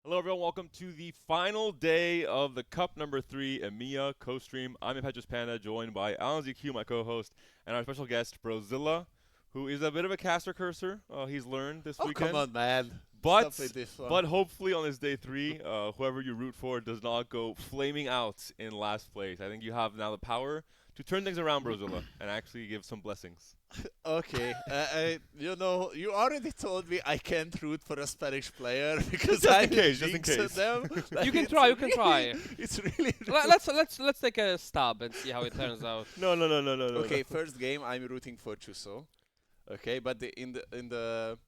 Hello, everyone. Welcome to the final day of the Cup number 3 EMEA co-stream. I'm Impetuous Panda, joined by Alan ZQ, my co-host, and our special guest, Brozilla, who is a bit of a caster cursor. He's learned this Oh, come weekend. on, man. But, Stop with this one. but hopefully on this day 3, whoever you root for does not go flaming out in last place. I think you have now the power to turn things around, Brozilla, and actually give some blessings. Okay, you already told me I can't root for a Spanish player because Just I in case, just in jinxed case. them. Like, You can it's try. You can really- try. It's really. Let's take a stab and see how it turns out. No. Okay, first game I'm rooting for Chuso. Okay, but in the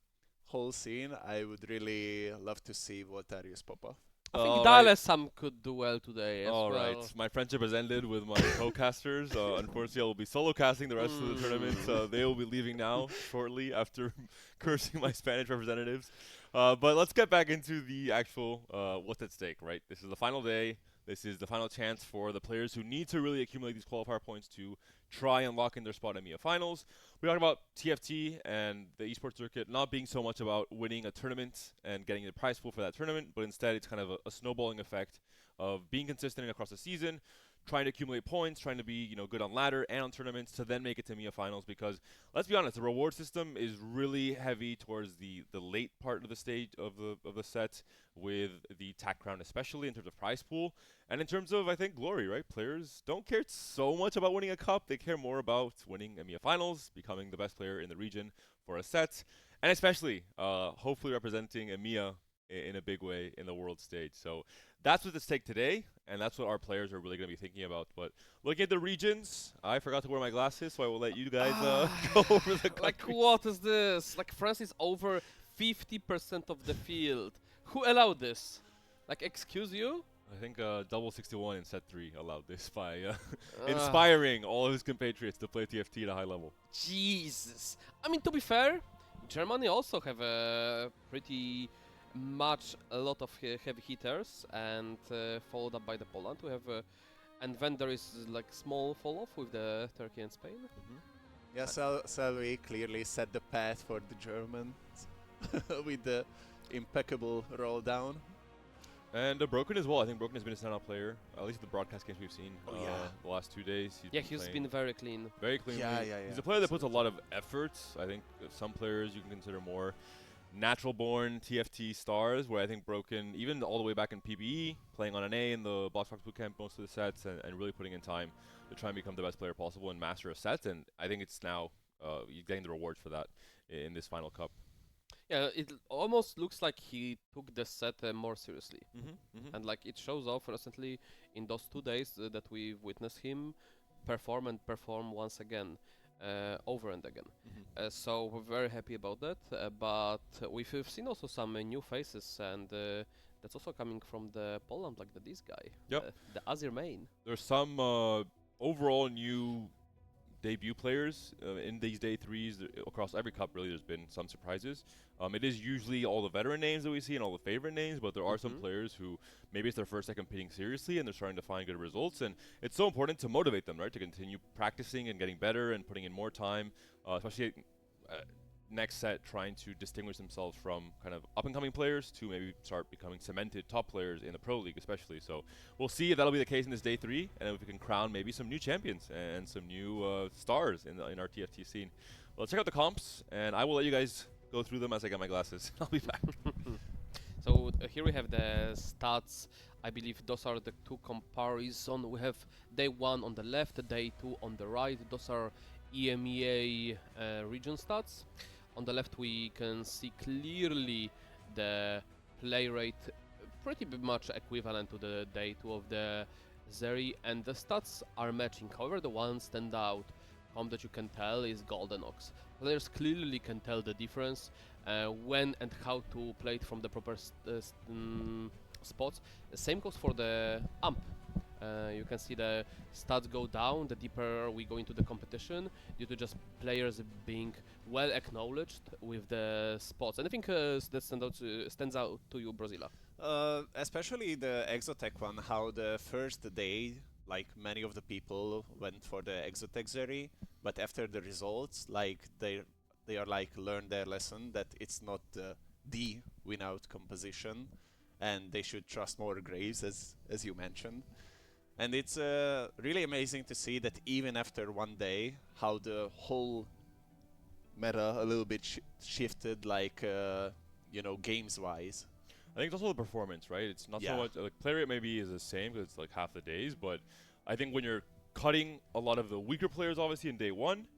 whole scene, I would really love to see Voltarius pop off. I think All Dale right. Sam could do well today as All well. right, my friendship has ended with my co-casters. Unfortunately, I will be solo casting the rest of the tournament. They will be leaving now shortly after cursing my Spanish representatives. But let's get back into the actual what's at stake, right? This is the final day. This is the final chance for the players who need to really accumulate these qualifier points to try and lock in their spot in EMEA finals. We talked about TFT and the esports circuit not being so much about winning a tournament and getting the prize pool for that tournament, but instead it's kind of a snowballing effect of being consistent across the season, trying to accumulate points, trying to be good on ladder and on tournaments to then make it to EMEA finals. Because let's be honest, the reward system is really heavy towards the late part of the stage of the set, with the TAC crown especially in terms of prize pool and in terms of, I think, glory. Right, players don't care so much about winning a cup; they care more about winning EMEA finals, becoming the best player in the region for a set, and especially hopefully representing EMEA in a big way in the world stage. So that's what's at stake today, and that's what our players are really going to be thinking about. But looking at the regions, I forgot to wear my glasses, so I will let you guys go over the Like, countries. what is this? Like, France is over 50% of the field. Who allowed this? Like, excuse you? I think double 61 in set 3 allowed this by Ah, inspiring all of his compatriots to play TFT at a high level. Jesus. I mean, to be fair, Germany also have a pretty much a lot of heavy hitters, and followed up by the Poland. We have, and then there is like small fall off with the Turkey and Spain. Yeah, Salvi clearly set the path for the Germans with the impeccable roll down. And Broken as well. I think Broken has been a standout player, at least the broadcast games we've seen Oh, yeah. the last 2 days. Yeah, he's playing been very clean. very cleanly. Yeah, He's a player that puts a lot of effort. I think some players you can consider more natural-born TFT stars, where I think Broken, even all the way back in PBE, playing on an A in the Box Box Bootcamp most of the sets, and really putting in time to try and become the best player possible and master a set. And I think it's now you're getting the rewards for that in this final cup. Yeah, it almost looks like he took the set more seriously, and like it shows off recently in those 2 days that we've witnessed him perform once again, over and again. So we're very happy about that. But we've seen also some new faces, and that's also coming from the Poland, like this guy, Yep. the Azir main. There's some overall new debut players in these day 3s across every cup. Really, there's been some surprises. It is usually all the veteran names that we see and all the favorite names, but there are some players who maybe it's their first time competing seriously and they're starting to find good results. And it's so important to motivate them, right, to continue practicing and getting better and putting in more time, especially next set, trying to distinguish themselves from kind of up-and-coming players to maybe start becoming cemented top players in the Pro League especially. So we'll see if that'll be the case in this day 3, and if we can crown maybe some new champions and some new stars in our TFT scene. Well, let's check out the comps, and I will let you guys go through them as I get my glasses. I'll be back. So here we have the stats. I believe those are the 2 comparison. We have day 1 on the left, day 2 on the right. Those are EMEA region stats. On the left we can see clearly the play rate, pretty much equivalent to the day 2 of the Zeri, and the stats are matching. However, the one standout comp that you can tell is Golden Ox. Players clearly can tell the difference when and how to play it from the proper spots. The same goes for the AMP. You can see the stats go down the deeper we go into the competition, due to just players being well acknowledged with the spots. Anything that stands out to you, Brozilla? Especially the Exotech one, how the first day, like many of the people went for the Exotech Zeri, but after the results, like they are like learned their lesson that it's not the win out composition, and they should trust more Graves, as you mentioned. And it's really amazing to see that even after one day, how the whole meta a little bit shifted, like games-wise. I think it's also the performance, right? It's not so Yeah. much like play rate maybe is the same because it's like half the days, but I think when you're cutting a lot of the weaker players, obviously in day one,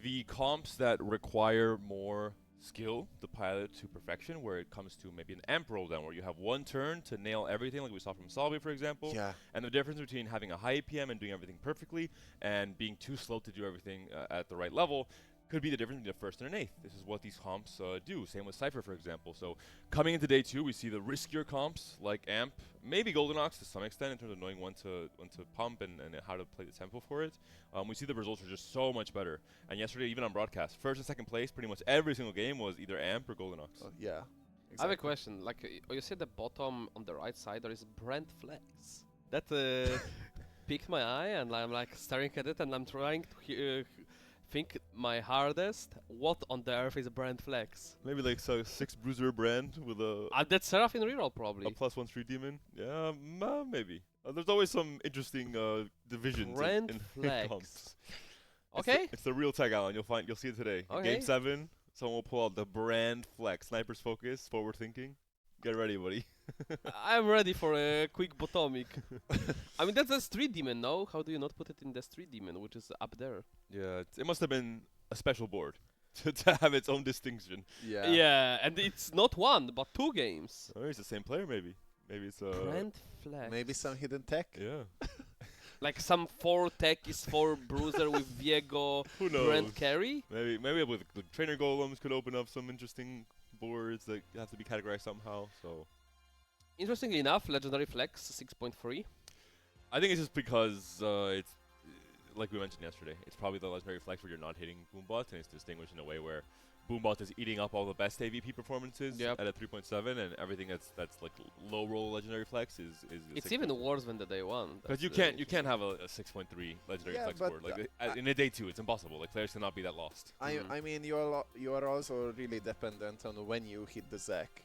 the comps that require more skill, the pilot to perfection, where it comes to maybe an amp roll down, where you have one turn to nail everything, like we saw from Salvi, for example. Yeah. And the difference between having a high APM and doing everything perfectly and being too slow to do everything at the right level could be the difference between a first and an eighth. This is what these comps do. Same with Cypher, for example. So coming into day two, we see the riskier comps like Amp, maybe Golden Ox to some extent in terms of knowing when to pump and how to play the tempo for it. We see the results are just so much better. And yesterday, even on broadcast, first and second place, pretty much every single game was either Amp or Golden Ox. Yeah. Exactly. I have a question. Like you see at the bottom on the right side, there is Brand Flex. That piqued my eye, and I'm like staring at it, and I'm trying to think my hardest. What on the earth is a Brand Flex? Maybe like so 6 Bruiser brand with a That's Seraphine reroll probably. +1 street demon. Yeah, maybe. There's always some interesting divisions Brand in Flex. comps. Okay. It's the real tag, Alan. You'll see it today. In Okay. Game 7, someone will pull out the Brand Flex. Sniper's focus, forward thinking. Get ready, buddy. I'm ready for a quick botomic. I mean, that's a street demon, no? How do you not put it in the street demon, which is up there? Yeah, it must have been a special board to have its own distinction. Yeah. Yeah, and it's not one, but 2 games. Oh, it's the same player, maybe. Maybe it's Brand Flex. Maybe some hidden tech. Yeah. Like some 4 tech is 4 bruiser with Viego, Who knows? Brand carry. Maybe with the trainer golems could open up some interesting boards that have to be categorized somehow. So Interestingly enough, Legendary Flex 6.3. I think it's just because it's like we mentioned yesterday. It's probably the legendary flex where you're not hitting Boombot, and it's distinguished in a way where Boombot is eating up all the best AVP performances Yep. at a 3.7, and everything that's like low roll legendary flex is. It's even worse than the day one. Because you That's, can't have a 6.3 legendary Yeah, flex but board like in a day two. It's impossible. Like players cannot be that lost. Mhm. I mean, you are also really dependent on when you hit the Zac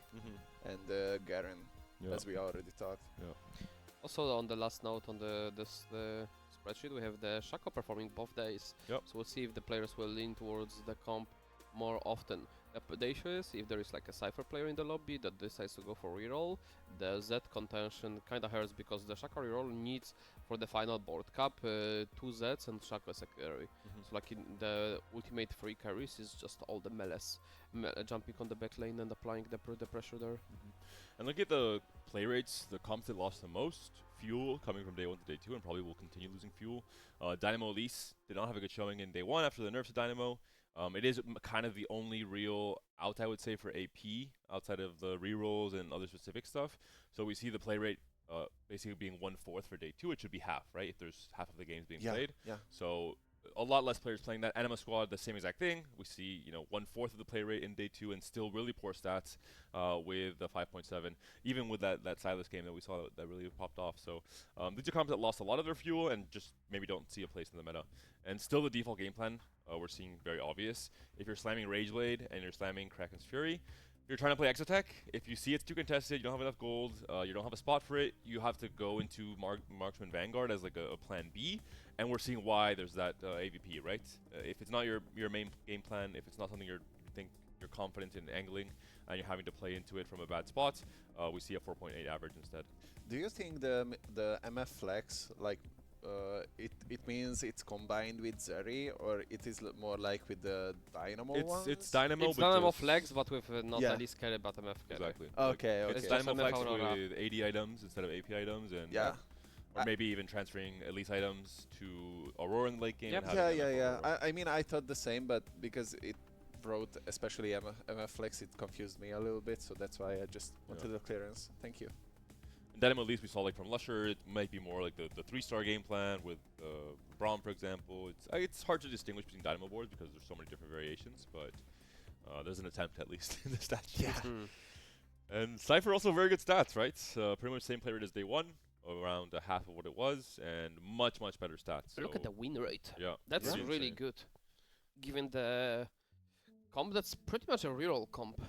and Garen, Yeah. as we already talked. Also, on the last note on the spreadsheet, we have the Shaco performing both days. Yep. So we'll see if the players will lean towards the comp more often. The issue is if there is like a Cypher player in the lobby that decides to go for reroll, the Z contention kinda hurts because the Shaco reroll needs for the final board cap 2 Zs and Shaco as a carry. So like in the ultimate 3 carries is just all the melees jumping on the back lane and applying the pressure there. And look at the play rates, the comps that lost the most. Fuel coming from day 1 to day 2 and probably will continue losing Fuel. Dynamo Elise did not have a good showing in day 1 after the nerfs of Dynamo. It is kind of the only real out, I would say, for AP outside of the rerolls and other specific stuff. So we see the play rate basically being 1/4 for day 2. It should be half, right? If there's half of the games being played. Yeah. So a lot less players playing that. Anima Squad, the same exact thing. We see 1/4 of the play rate in day 2 and still really poor stats with the 5.7. Even with that Silas game that we saw that really popped off. So these are comps that lost a lot of their fuel and just maybe don't see a place in the meta. And still the default game plan we're seeing very obvious. If you're slamming Rageblade and you're slamming Kraken's Fury, if you're trying to play Exotech, if you see it's too contested, you don't have enough gold, you don't have a spot for it, you have to go into Marksman Vanguard as like a plan B, and we're seeing why there's that AVP, right? If it's not your main game plan, if it's not something you think you're confident in angling, and you're having to play into it from a bad spot, we see a 4.8 average instead. Do you think the MF Flex, like, it means it's combined with Zeri, or it is more like with the Dynamo ones? It's Dynamo, It's but Dynamo just- Flex, but with not Yeah. Elise carry, but MF carry. Exactly. Okay, Like, okay. It's It's just Dynamo MF Flex Aurora. with 80 items instead of AP items, and Yeah. or maybe even transferring Elise items to Aurora in the late game. Yep. and having Yeah, them yeah, for yeah. Aurora. I mean, I thought the same, but because it wrote, especially MF Flex, it confused me a little bit, so that's why I just wanted the clearance. Thank you. And Dynamo at least we saw like from Lusher, it might be more like the 3-star game plan with Braum, for example. It's hard to distinguish between Dynamo boards because there's so many different variations, but there's an attempt at least in the stat sheet. Yeah. And Cypher also very good stats, right? Pretty much same play rate as day 1, around half of what it was, and much better stats. Look So, at the win rate. yeah, That's pretty really insane. good. Given the comp, that's pretty much a reroll comp.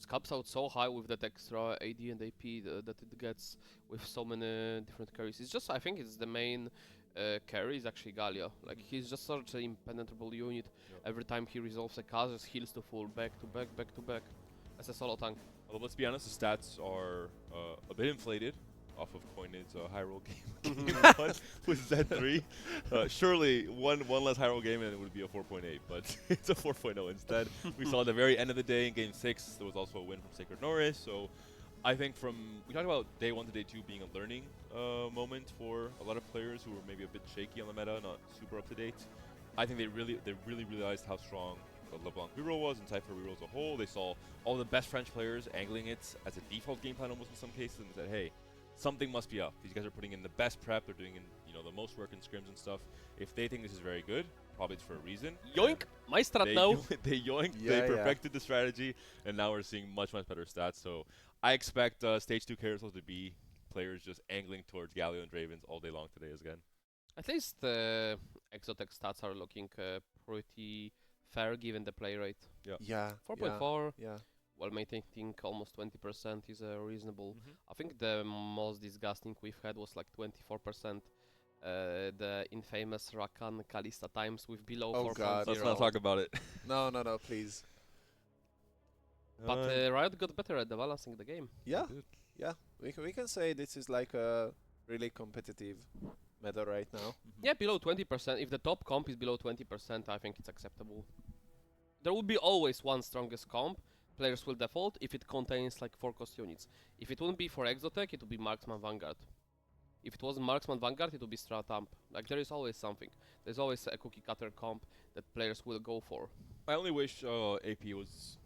just caps out so high with that extra AD and AP that it gets with so many different carries. It's just, I think it's the main carry is actually Gallia. Like, he's just such an impenetrable unit. Every time he resolves a cast, just heals to full, back to back, back to back, as a solo tank. Although, let's be honest, the stats are a bit inflated off of Coinid's high roll game one with Z3. Surely one less high roll game and it would be a 4.8, but it's a 4.0 instead. We saw at the very end of the day in Game 6, there was also a win from Sacred Norris. So I think we talked about day 1 to day 2 being a learning moment for a lot of players who were maybe a bit shaky on the meta, not super up to date. I think they really realized how strong the LeBlanc reroll was and Cypher reroll as a whole. They saw all the best French players angling it as a default game plan almost in some cases, and said, hey, something must be up. These guys are putting in the best prep. They're doing the most work in scrims and stuff. If they think this is very good, probably it's for a reason. Yoink! My strat now! They yoinked, they perfected the strategy, and now we're seeing much better stats. So I expect Stage 2 carousels to be players just angling towards Galio and Ravens all day long today again. At least the Exotech stats are looking pretty fair given the play rate. Yeah. 4.4. Yeah. While maintaining almost 20% is reasonable. I think the most disgusting we've had was like 24%. The infamous Rakan Kalista times with below 4.0. God. Let's not talk about it. No, please. But Riot got better at balancing the game. Yeah. We can say this is like a really competitive meta right now. Yeah, below 20%. If the top comp is below 20%, I think it's acceptable. There will be always one strongest comp. Players will default if it contains like 4 cost units. If it wouldn't be for Exotech, it would be Marksman Vanguard. If it wasn't Marksman Vanguard, it would be Strat Amp. Like, there is always something. There's always a cookie cutter comp that players will go for. I only wish AP was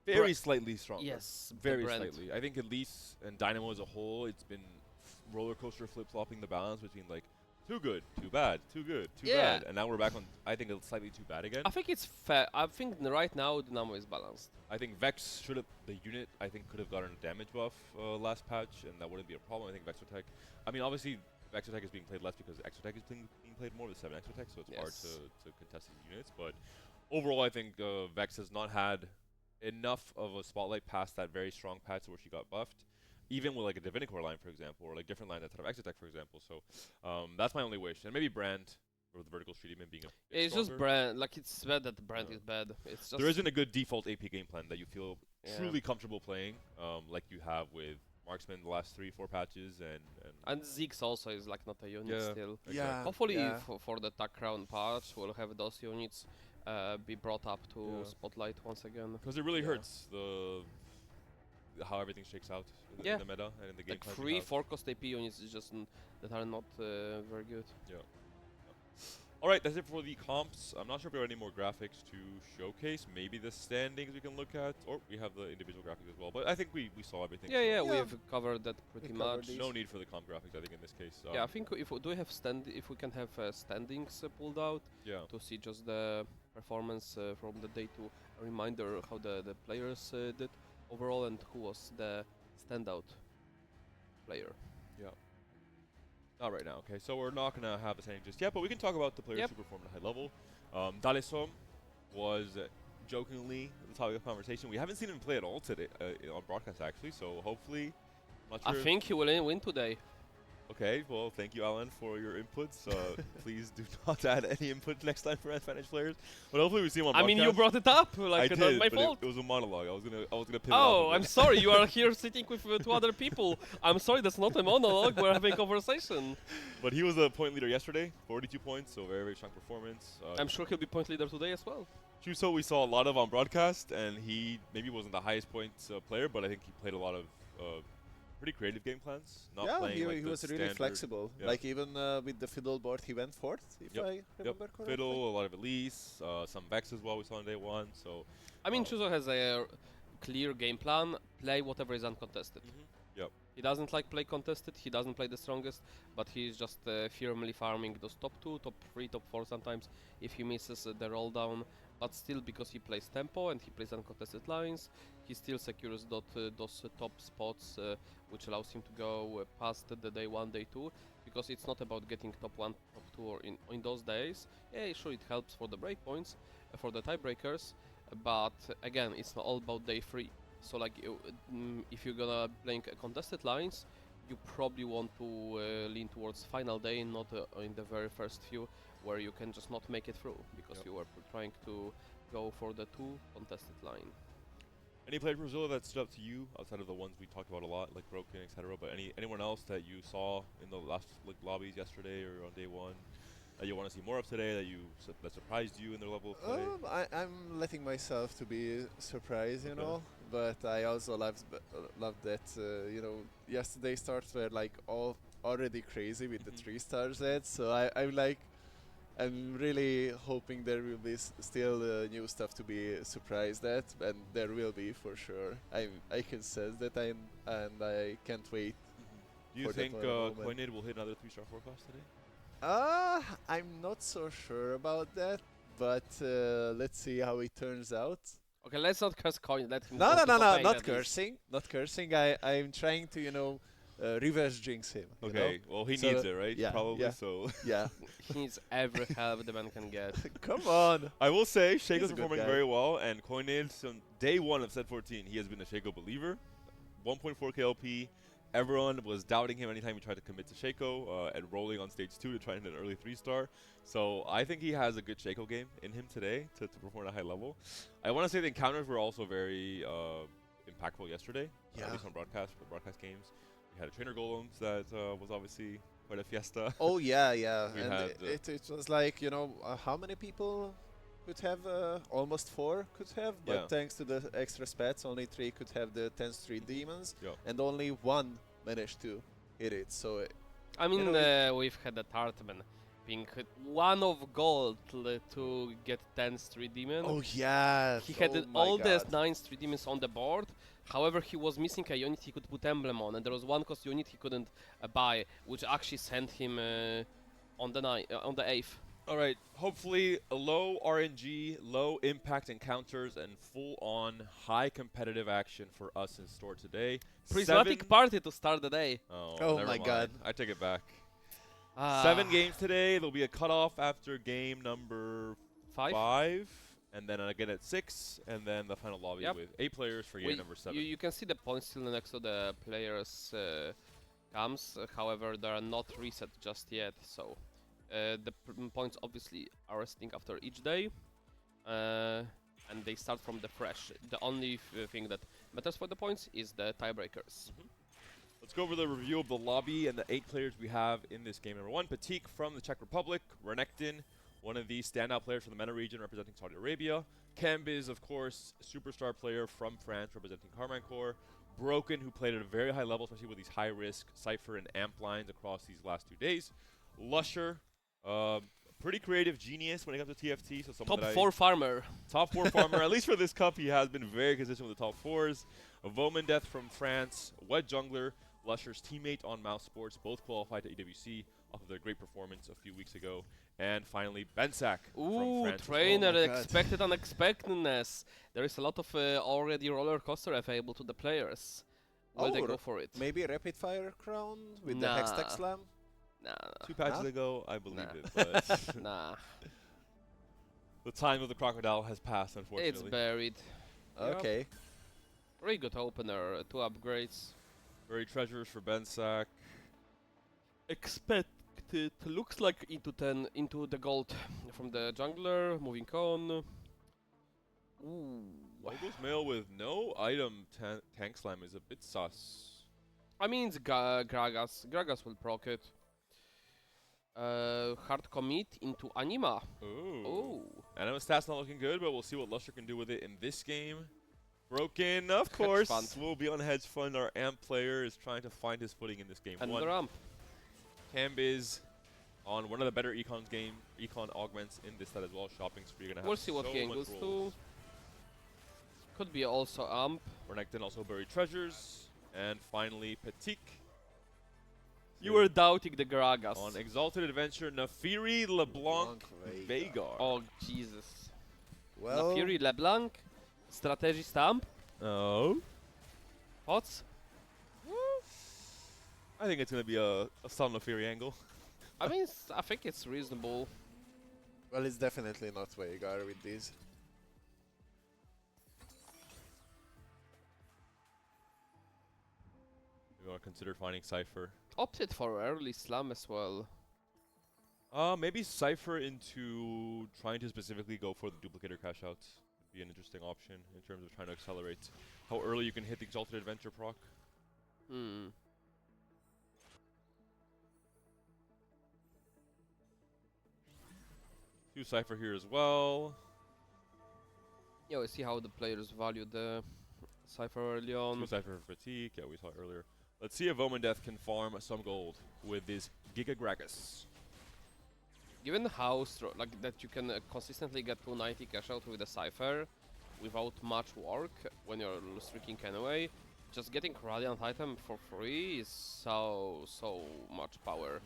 very slightly stronger. Yes, very slightly. I think at least in Dynamo as a whole, it's been roller coaster flip-flopping the balance between like too good, too bad, too good, too bad, and now we're back on. I think it's slightly too bad again. I think it's fair. I think right now Dynamo is balanced. I think Vex should have the unit. I think could have gotten a damage buff last patch, and that wouldn't be a problem. I think Vexotech. I mean, obviously Vexotech is being played less because Exotech is being played more with 7 Exotech, so it's hard to contest these units. But overall, I think Vex has not had enough of a spotlight past that very strong patch where she got buffed. Even with like a Divinicore line, for example, or like different lines outside of Exotech, for example. So that's my only wish. And maybe Brand, or the vertical treatment being a bit it's stronger. just Brand. Like, it's bad that the Brand is bad. It's just there isn't a good default AP game plan that you feel truly comfortable playing, like you have with Marksman the last 3-4 patches, and Ziggs also is like not a unit still. Yeah. Hopefully for the Tac Crown patch, we'll have those units be brought up to spotlight once again. Because it really hurts how everything shakes out in the meta and in the game. Like 3-4 cost AP units is just that are not very good. All right, that's it for the comps. I'm not sure if there are any more graphics to showcase. Maybe the standings we can look at, or we have the individual graphics as well. But I think we saw everything. Yeah, we have covered that pretty much. No need for the comp graphics, I think, in this case. Yeah, I think if we can have standings pulled out to see just the performance from the day 2, a reminder how the players did overall and who was the standout player. Not right now, okay. So we're not going to have the standing just yet, but we can talk about the players who performed at a high level. Dalesom was jokingly the topic of conversation. We haven't seen him play at all today on broadcast, actually, so hopefully... I think he will win today. Okay, well, thank you, Alan, for your inputs. Please do not add any input next time for advantage players. But hopefully we see him on broadcast. I mean, you brought it up. Like, it's not not my fault. It was a monologue. I was gonna pivot Oh, off of I'm sorry. You are here sitting with 2 other people. I'm sorry, that's not a monologue. We're having a conversation. But he was a point leader yesterday, 42 points, so very strong performance. I'm sure he'll be point leader today as well. Chuso we saw a lot of on broadcast, and he maybe wasn't the highest points player, but I think he played a lot of pretty creative game plans. Not playing like he was really flexible. Like even with the Fiddle board, he went 4th, if I remember correctly. Fiddle, a lot of Elise, some Vex as well we saw on day 1. So I mean, Chuso has a clear game plan. Play whatever is uncontested. He doesn't like play contested. He doesn't play the strongest, but he's just firmly farming those top 2, top 3, top 4 sometimes if he misses the roll down. But still, because he plays tempo and he plays uncontested lines, he still secures those top spots, which allows him to go past the day 1, day 2. Because it's not about getting top 1, top 2, or in those days. Yeah, sure, it helps for the breakpoints, for the tiebreakers, but again, it's not all about day 3. So like, if you're gonna playing contested lines, you probably want to lean towards final day, not in the very first few, where you can just not make it through because you were trying to go for the 2 contested line. Any player from Brazil that stood up to you outside of the ones we talked about a lot, like Broken, etc. But anyone else that you saw in the last lobbies yesterday or on day 1 that you want to see more of today, that surprised you in their level of play? I'm letting myself to be surprised, you know. But I also loved that yesterday's starts were like already crazy with the 3-star sets. So I'm really hoping there will be still new stuff to be surprised at, and there will be for sure. I can sense that, and I can't wait. Do you think EUNE will hit another 3-star forecast today? I'm not so sure about that, but let's see how it turns out. Okay, let's not curse Coin. Let him. No, go to top 8 not at cursing, least. not cursing. I'm trying to reverse jinx him. Okay, well he So needs it, right? yeah, Probably. yeah. So Yeah. He needs every help the man can get. Come on. I will say He's Shaco's a good performing guy. very well, and Coinade, from day 1 of set 14, he has been a Shaco believer. 1.4 KLP. Everyone was doubting him anytime he tried to commit to Shaco and rolling on stage 2 to try and hit an early 3-star. So I think he has a good Shaco game in him today to perform at a high level. I want to say the encounters were also very impactful yesterday, at least on broadcast games. We had a trainer golems that was obviously quite a fiesta. Oh yeah, yeah. We And had, it was like how many people could have? Almost 4 could have, but Yeah. thanks to the extra spats, only 3 could have the 10-3 demons, Yeah. and only 1 managed to hit it. So I mean, know, we've had a Tartman being 1 of gold to get 10 street demon. oh yeah, He had oh all my the God. 9 street demons on the board. However, he was missing a unit he could put emblem on, and there was 1 cost unit he couldn't buy, which actually sent him on the 8th. All right, hopefully low RNG, low impact encounters, and full-on high competitive action for us in store today. Prismatic party to start the day. Oh, Oh never my mind. God. I take it back. Ah, 7 games today. There'll be a cutoff after game number 5, and then again at 6, and then the final lobby Yep. with 8 players for game number 7. You can see the points still next to the players' cams. However, they are not reset just yet, so the points obviously are resting after each day, and they start from the fresh. The only thing that matters for the points is the tiebreakers. Let's go over the review of the lobby and the 8 players we have in this game. Number 1, Patik from the Czech Republic. Renekton, one of the standout players from the MENA region representing Saudi Arabia. Cambiz, of course, superstar player from France representing Carmancore. Broken, who played at a very high level, especially with these high-risk Cypher and Amp lines across these last 2 days. Lusher, pretty creative genius when it comes to TFT. So someone Top 4 farmer. Top 4 farmer, at least for this cup, he has been very consistent with the top 4s. Vomandeth from France, Wet Jungler, Lusher's teammate on Mouse Sports, both qualified to EWC off of their great performance a few weeks ago. And finally, Bensak from France. Trainer, Oh my God. expected unexpectedness. There is a lot of already roller coaster available to the players. Will they Oh, go for it? Maybe a rapid fire crown with the Nah. Hextech Slam. Nah, 2 patches Huh? ago, I believe Nah. it, but nah. the time of the crocodile has passed, unfortunately. It's buried. Yep. Okay. Very good opener. 2 upgrades. Buried treasures for Bensak. Expected. Looks like into the gold from the jungler. Moving on. Ooh. Logos mail with no item tank slam is a bit sus. I mean, it's Gragas. Gragas will proc it. Hard commit into Anima. Ooh. Oh. Anima stats not looking good, but we'll see what Lusher can do with it in this game. Broken, of Hedge course, fund. will be on Hedge Fund. Our AMP player is trying to find his footing in this game. And One, the ramp. Cambiz on one of the better econ augments in this set as well. Shopping spree, gonna have We'll see what so he much angles rolls. to. Could be also Amp. Renekton also buried treasures. And finally, Patik. You were doubting the Gragas. On Exalted Adventure, Nafiri, LeBlanc, Veigar. Oh, Jesus. Well, Fury, LeBlanc. Strategy stamp. Oh. Thoughts? I think it's going to be a Sun Nafiri angle. I mean, I think it's reasonable. well, it's definitely not Veigar with these. considered finding Cypher. Opted for early slam as well. Maybe Cypher into trying to specifically go for the duplicator cash outs would be an interesting option in terms of trying to accelerate how early you can hit the Exalted Adventure proc. Hmm. Do Cypher here as well. Yeah, we see how the players value the Cypher early on. Do Cypher for Fatigue. Yeah, we saw it earlier. Let's see if Omendeth can farm some gold with this Giga Gragas. Given how like that you can consistently get 290 cash out with a Cypher without much work when you're streaking anyway, just getting Radiant item for free is so much power.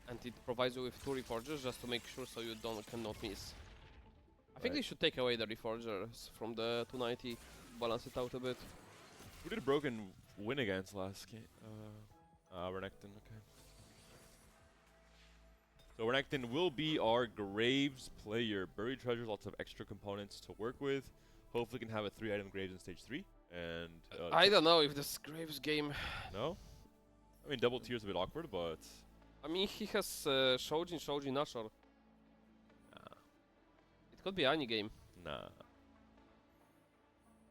And it provides you with 2 Reforgers just to make sure so you cannot miss. I think they should take away the Reforgers from the 290, balance it out a bit. Who did Broken win against last game? Renekton, okay. So Renekton will be our Graves player. Buried treasures, lots of extra components to work with. Hopefully can have a 3-item Graves in stage 3. And I don't know if this Graves game... No? I mean, double tier's a bit awkward, but... I mean, he has Shoji, Nashor. Nah. It could be any game. Nah.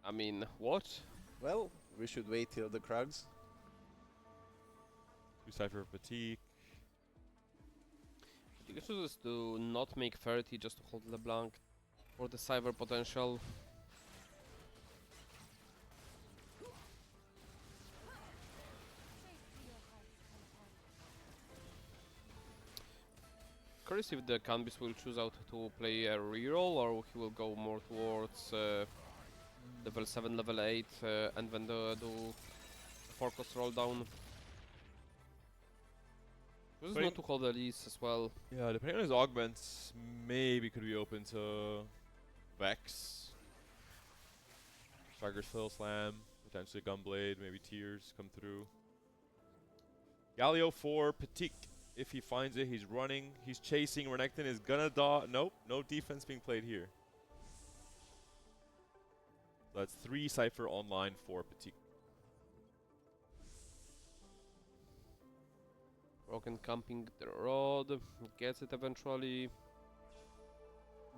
I mean, what? Well, we should wait till the Krugs. Do Cypher Fatigue. The issue is to not make 30 just to hold LeBlanc for the Cyber potential. Curious if the Canbis will choose out to play a reroll or he will go more towards level 7, level 8 and then do 4-cost roll down. This is not to hold the lease as well. Yeah, depending on his augments, maybe could be open to Vex. Striker's Fill Slam, potentially Gunblade, maybe Tears come through. Galio for Patik. If he finds it, he's running. He's chasing. Renekton is gonna Nope, no defense being played here. So that's 3 Cypher online for Patik. Broken camping the rod, gets it eventually.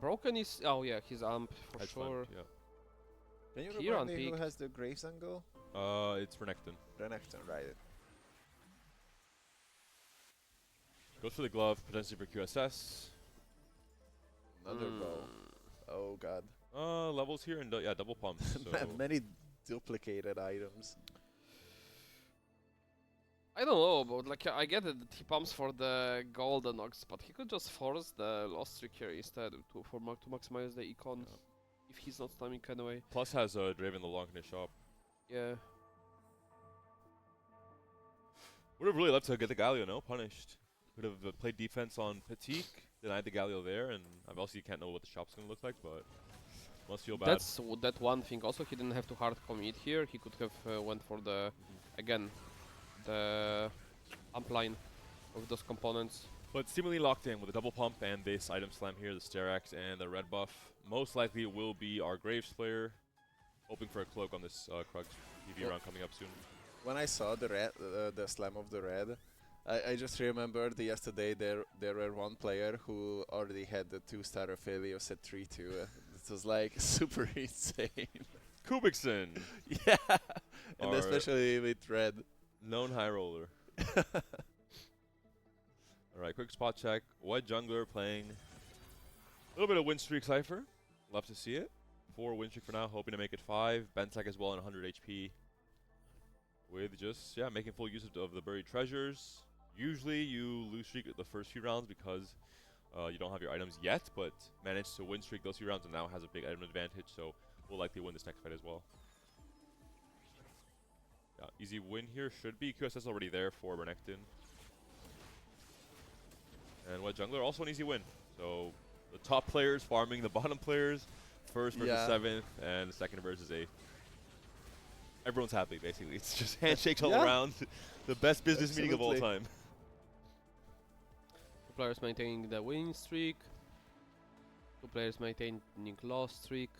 Broken is... oh yeah, he's amp for Hedge sure. fund, yeah. Can you Here on remind me who peak. has the Graves angle? It's Renekton. Renekton, right. Goes for the glove, potentially for QSS. Another bow. Oh god. Levels here and yeah, double pump. So Many duplicated items. I don't know, but like I get it that he pumps for the golden ox, but he could just force the lost streak here instead to maximize the econ if he's not timing anyway. Plus has Draven LeBlanc in his shop. Yeah. Would have really loved to get the Galio, no? Punished. Could have played defense on Patik, denied the Galio there, and obviously you can't know what the shop's gonna look like, but must feel bad. That's that one thing. Also, he didn't have to hard commit here. He could have went for the again the amp line of those components. But seemingly locked in with a double pump and this item slam here, the Sterax and the red buff. Most likely will be our Graves player, hoping for a cloak on this Krugs PV round coming up soon. When I saw the red, the slam of the red, I just remembered yesterday there were one player who already had the 2-star Aphelios at 3-2. It was like super insane. Kubikson! Yeah, and Our especially with red. known high roller. Alright, quick spot check. White jungler playing a little bit of win streak Cypher. Love to see it. 4 win streak for now, hoping to make it 5. Bentek as well on 100 HP. With just, yeah, making full use of the buried treasures. Usually you lose streak the first few rounds because you don't have your items yet, but managed to win streak those few rounds and now has a big item advantage, so will likely win this next fight as well. Yeah, easy win here should be. QSS already there for Renekton. And White Jungler also an easy win. So the top players farming the bottom players. First versus 7th, and the second versus 8th. Everyone's happy, basically. It's just handshakes all around. The best business meeting of all time. Two players maintaining the winning streak. Two players maintaining loss streak.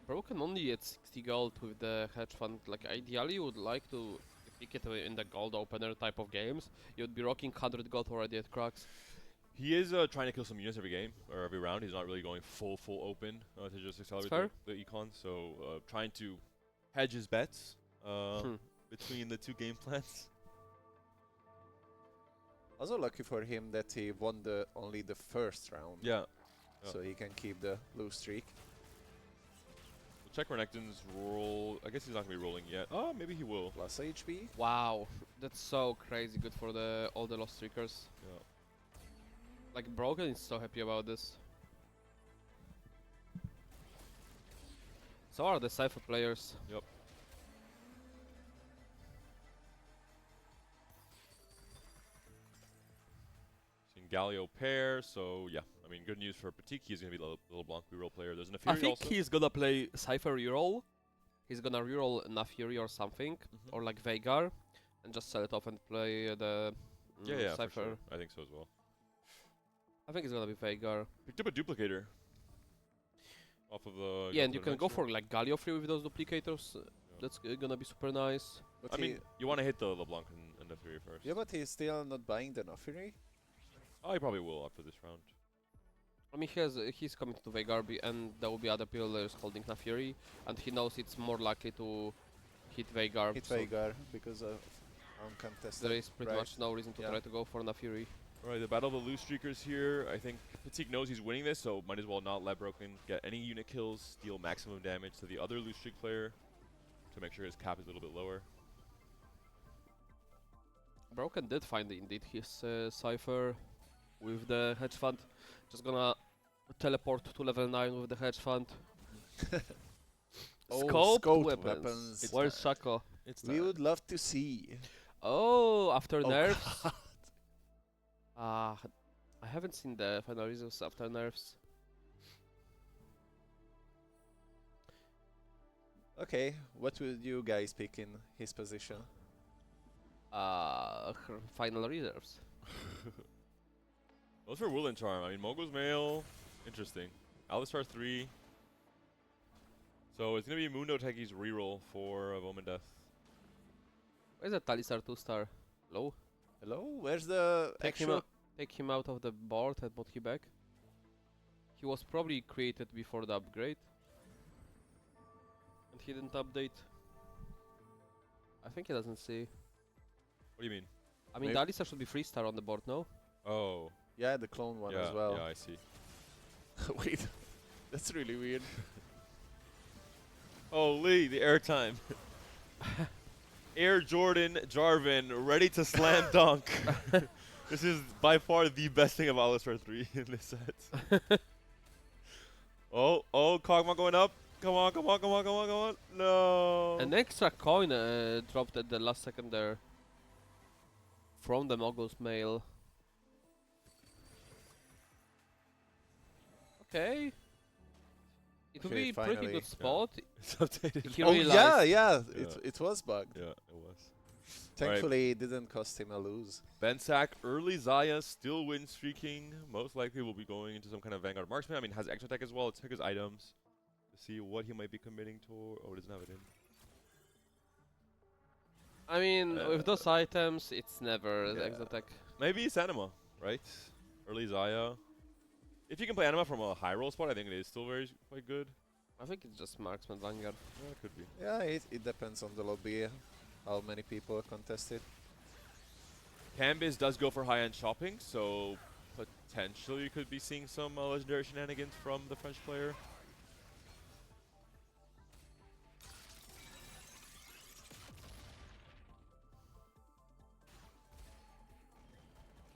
Broken only at 60 gold with the hedge fund. Like ideally, you would like to pick it in the gold opener type of games. You'd be rocking 100 gold already at cracks. He is trying to kill some units every game or every round. He's not really going full open to just accelerate fair. the econ. So trying to hedge his bets between the two game plans. Also lucky for him that he won only the first round. Yeah. So he can keep the lose streak. We'll check Renekton's roll. I guess he's not gonna be rolling yet. Oh, maybe he will. Plus HP. Wow, that's so crazy good for all the lost streakers. Yeah. Like Broken is so happy about this. So are the Cypher players. Yep. Seeing Galio pair, so yeah. I mean, good news for Pratik. He's gonna be a little Blanc reroll player. There's an I Afiri think also. he's gonna play Cypher reroll. He's gonna reroll Nafiri or something, or like Veigar, and just sell it off and play the yeah, for Cypher. sure. I think so as well. I think it's gonna be Veigar. Picked up a duplicator. Off of the. Yeah, and you can go for like Galio free with those duplicators. That's gonna be super nice. But I mean, you want to hit the LeBlanc and the Fury first. yeah, but he's still not buying the Nafiri. Oh, he probably will after this round. I mean, he's coming to Veigar, and there will be other players holding Nafiri, and he knows it's more likely to hit Veigar. Hit so Veigar because of uncontested. there is pretty much no reason to try to go for Nafiri. Alright, the battle of the loose streakers here. I think Pratik knows he's winning this, so might as well not let Broken get any unit kills, deal maximum damage to the other loose streak player to make sure his cap is a little bit lower. Broken did find indeed his Cypher with the hedge fund. Just gonna teleport to level 9 with the hedge fund. Scoped weapons. Where's Shaco? We would love to see. Oh, after nerfs. God. I haven't seen the final results after nerfs. Okay, what would you guys pick in his position? Final reserves. Those for Will and Charm. I mean, Mogul's Mail, interesting. Alistar 3. So it's going to be Mundo Techi's reroll for Omen Death. Where's that Talistar 2-star? Low? Hello? Where's the Take actual... him out of the board and put him back. He was probably created before the upgrade. And he didn't update. I think he doesn't see. What do you mean? I mean, the Alistar should be 3-star on the board, no? Oh. Yeah, the clone one yeah, as well. Yeah, I see. Wait, that's really weird. Holy, the airtime. Air Jordan Jarvan ready to slam dunk. This is by far the best thing of Alistar 3 in this set. Oh, Kog'Maw going up. Come on. No. An extra coin dropped at the last second there. From the Mogul's Mail. Okay. It would Okay, be pretty finally. good spot. It's updated. He Oh realized yeah, Yeah. it was bugged. Yeah, it was. Thankfully, it didn't cost him a lose. Bensack, early Zaya, still win streaking. Most likely will be going into some kind of Vanguard Marksman. I mean, has extra tech as well. Let's check his items to see what he might be committing to. Oh, it doesn't have it in. I mean, with those items, it's never the Exotech. Maybe it's Anima, right? Early Zaya. If you can play Anima from a high roll spot, I think it is still quite good. I think it's just Marksman Vanguard. Yeah, it could be. Yeah, it depends on the lobby, how many people contest it. Canvas does go for high-end shopping, so potentially you could be seeing some legendary shenanigans from the French player.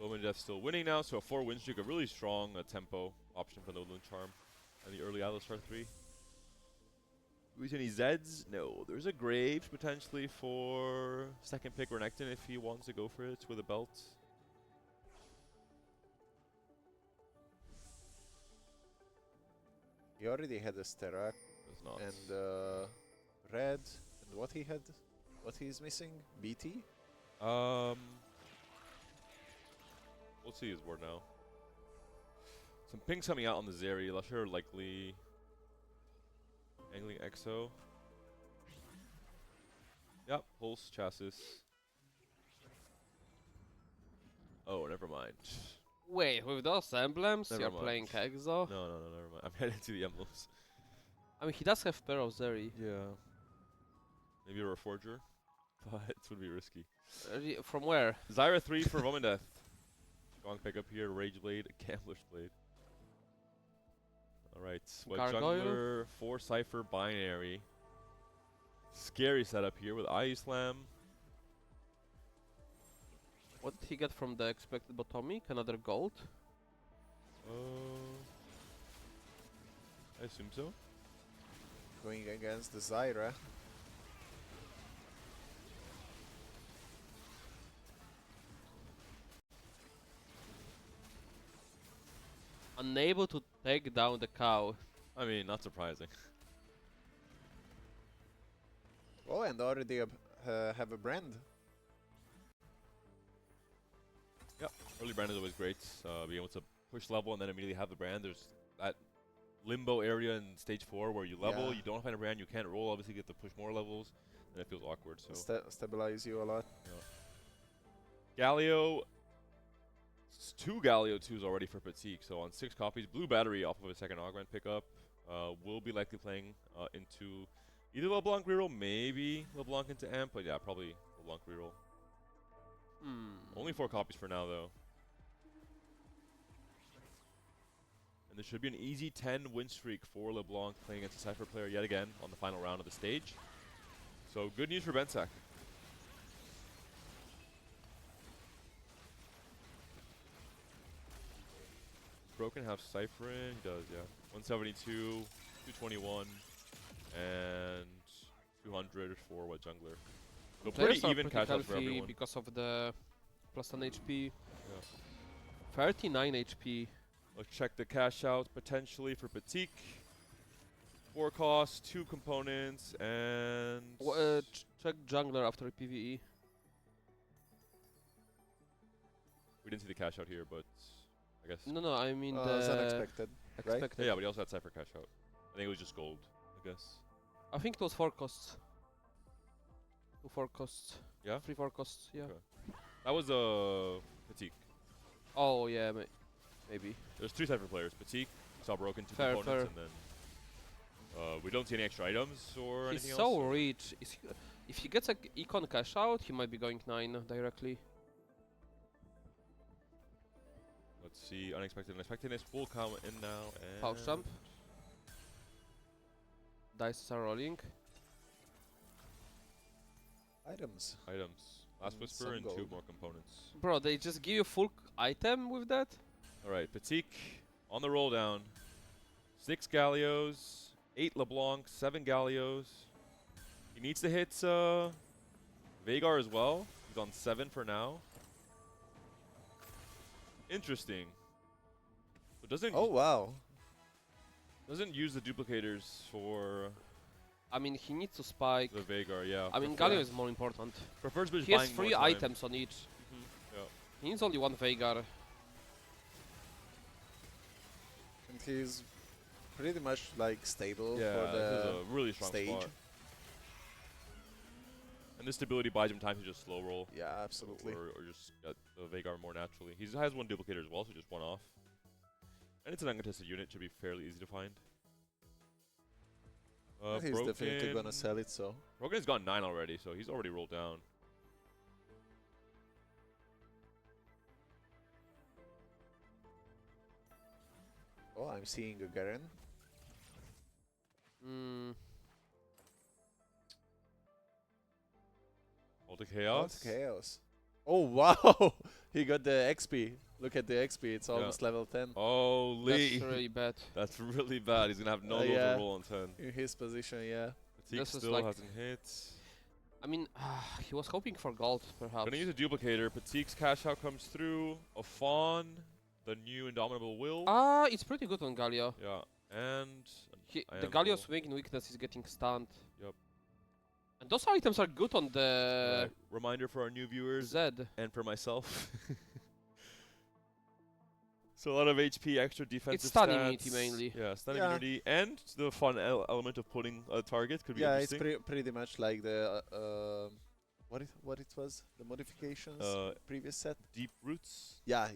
Omen Death still winning now, so a 4-win streak, a really strong tempo option for the Woodland Charm and the early Alistar 3. Do we see any Zeds? No. There's a Graves potentially for second pick Renekton if he wants to go for it with a belt. He already had a Sterak Does not. and red, and what he had, what he's missing? BT? We'll see his board now. Some pings coming out on the Zeri. Lusher likely. Angling Exo. Yep, pulse chassis. Oh, never mind. Wait, with those emblems, Never you're mind. playing Exo? No, never mind. I'm heading to the emblems. I mean, he does have pair of Zeri. Yeah. Maybe a Reforger, but it would be risky. From where? Zyra 3 for Woman Death. Strong pickup here. Rage Blade, Gambler's Blade. Alright, Sweat Gargoyle? Jungler, 4 Cypher Binary. Scary setup here with Eye Slam. What did he get from the expected bottomic? Another gold? I assume so. Going against the Zyra. Unable to take down the cow. I mean, not surprising. Oh, and already have a brand. Yep, early brand is always great. Being able to push level and then immediately have the brand. There's that limbo area in stage 4 where you level, Yeah. you don't find a brand, you can't roll, obviously you get to push more levels, and it feels awkward. So Stabilize you a lot. Galio, 2 Galio 2s already for Patique. So on 6 copies, blue battery off of a second augment pickup. Will be likely playing into either LeBlanc reroll, maybe LeBlanc into Amp, but yeah, probably LeBlanc reroll. Only 4 copies for now, though. And there should be an easy 10 win streak for LeBlanc playing against a Cypher player yet again on the final round of the stage. So good news for Bensak. Broken half Cyphering, he does, yeah. 172, 221, and 200 for what jungler. So Players pretty are even cash out for healthy everyone. because of the plus 1 HP. Yeah. 39 HP. Let's check the cash out potentially for Patique. 4 costs, 2 components, and Check jungler after PvE. we didn't see the cash out here, but I guess. No, I mean It's the unexpected. right? expected. Yeah, but he also had Cypher cash out. I think it was just gold, I guess. I think it was 4 costs. 2 4 costs. Yeah? 3 4 costs, yeah. Okay. That was Patique. Oh, yeah, maybe. There's 3 Cypher players. Patique, saw broken 2 Fair, components, and then we don't see any extra items or He's anything so else. rich. If he gets a econ cash out, he might be going 9 directly. Let's see, unexpectedness will come in now, and Pouch jump. Dice are rolling. Items. items. Last And Whisper some and 2 gold. more components. Bro, they just give you full item with that? Alright, Patique on the roll down. 6 Gallios, 8 LeBlanc, 7 Gallios. He needs to hit Veigar as well. He's on 7 for now. Interesting. But doesn't Oh wow. doesn't use the duplicators for I mean, he needs to spike. the Veigar, yeah. I mean, Galio is more important. prefers just He has buying 3 more time. items on each. Yeah. He needs only 1 Veigar. And he's pretty much like stable Yeah, for this is the a really strong stage. spot. And this stability buys him time to just slow roll. Yeah, absolutely. Or just get the Veigar more naturally. He has 1 duplicator as well, so just 1 off. And it's an uncontested unit, should be fairly easy to find. He's definitely gonna sell it, so. Broken's got 9 already, so he's already rolled down. Oh, I'm seeing a Garen. All the chaos. Chaos. Oh wow! He got the XP. Look at the XP. It's Yeah. almost level 10 Holy! That's really bad. That's really bad. He's gonna have no gold yeah. to roll on 10. in his position. Yeah. Patique This is still like- hasn't hit. I mean, he was hoping for gold, perhaps. Gonna use a duplicator. Patike's cash out comes through. A Fawn, the new Indomitable Will. It's pretty good on Galio. Yeah, and The Galio's main weakness is getting stunned. Yep. And those items are good on the reminder for our new viewers Zed. and for myself. So a lot of HP, extra defensive It's stun stats. immunity mainly. Yeah, stun Yeah. immunity, and the fun element of putting a target could be Yeah, it's interesting. pretty much like the what it was, the modifications previous set. Deep roots, Yeah.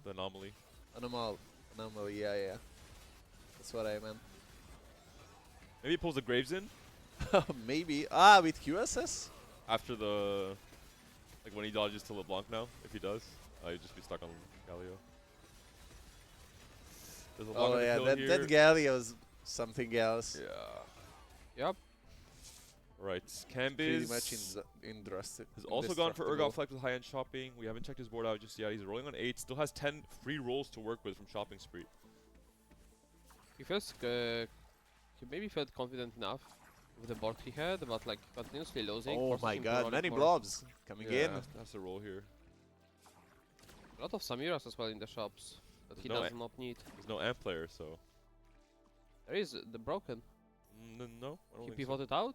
the anomaly. Anomaly. Yeah. That's what I meant. Maybe he pulls the Graves in Maybe with QSS. after the like when he dodges to LeBlanc now. If he does, he'd just be stuck on Galio. There's a LeBlanc Oh on the yeah, kill that here. Galio's something else. Yeah. Yep. Right. Pretty Cambiz much indestructible. has also gone for Urgot Flex with high-end shopping. We haven't checked his board out just yet. He's rolling on 8. Still has 10 free rolls to work with from Shopping Spree. He feels he maybe felt confident enough with the board he had, but like continuously losing. Oh forces my him to god, roll many it more. blobs coming in. Has to roll here. A lot of Samiras as well in the shops that There's he no does not need. There's no amp player, so There is the broken. no, I don't He think so. pivoted out.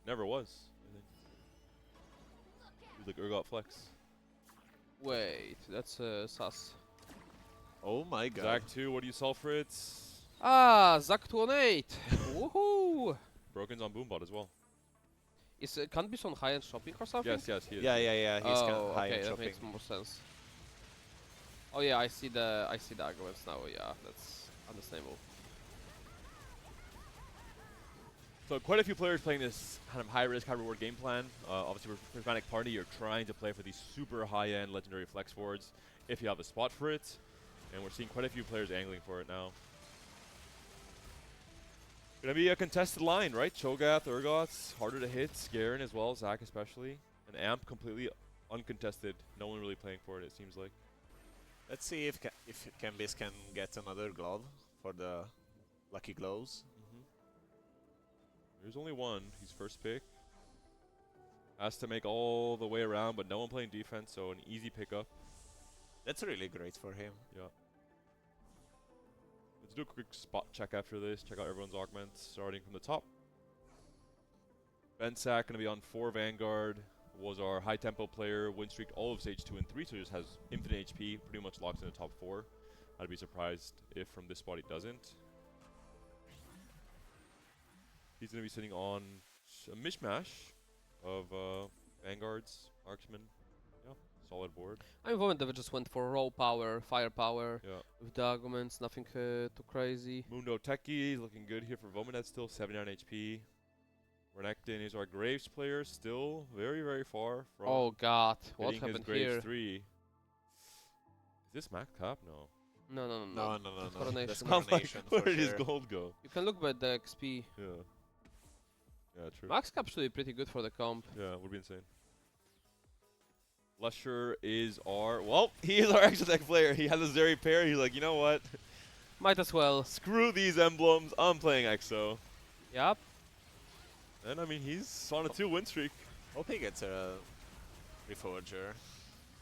Never was. I think. He's like Urgot Flex. Wait, that's sus. Oh my god. Zach 2, what do you sell for it? Ah, Zach 218. Woohoo! Broken's on Boombot as well. Is Canbis on high-end shopping or something? Yes, he is. Yeah. He's Oh, high okay, in that shopping. makes more sense. Oh yeah, I see the arguments now. Yeah, that's understandable. So quite a few players playing this kind of high-risk, high-reward game plan. Obviously, for Prismatic Party, you're trying to play for these super high-end legendary flex boards if you have a spot for it. And we're seeing quite a few players angling for it now. Gonna be a contested line, right? Cho'Gath, Urgot, harder to hit. Garen as well, Zach especially. And Amp completely uncontested. No one really playing for it, it seems like. Let's see if Cambiz can get another glove for the lucky gloves. There's only one. He's first pick. Has to make all the way around, but no one playing defense, so an easy pickup. That's really great for him. Yeah. Let's do a quick spot check after this. Check out everyone's augments, starting from the top. Bensack going to be on 4 Vanguard. Was our high tempo player. Win streaked all of stage 2 and 3, so just has infinite HP. Pretty much locks in the top 4. I'd be surprised if from this spot he doesn't. He's going to be sitting on a mishmash of Vanguards, Marksman. Yeah, solid board. I'm hoping they just went for raw power, firepower Yeah. with the arguments, nothing too crazy. Mundo Techie looking good here for Vominet, still 79 HP. Renekton is our Graves player, still very, very far from Oh god, what hitting his happened Graves here? 3. Is this max cap? No. No. No. That's coronation. That's I'm coronation Where for did his sure. gold go? You can look by the XP. Yeah. Yeah, true. Max cap should be pretty good for the comp. Yeah, would be insane. Lusher is our... Well, he is our extra deck player. He has a Zeri pair. He's like, you know what? Might as well. Screw these emblems. I'm playing EXO. Yep. And, I mean, he's on a 2 win streak. Hope he gets a Reforger.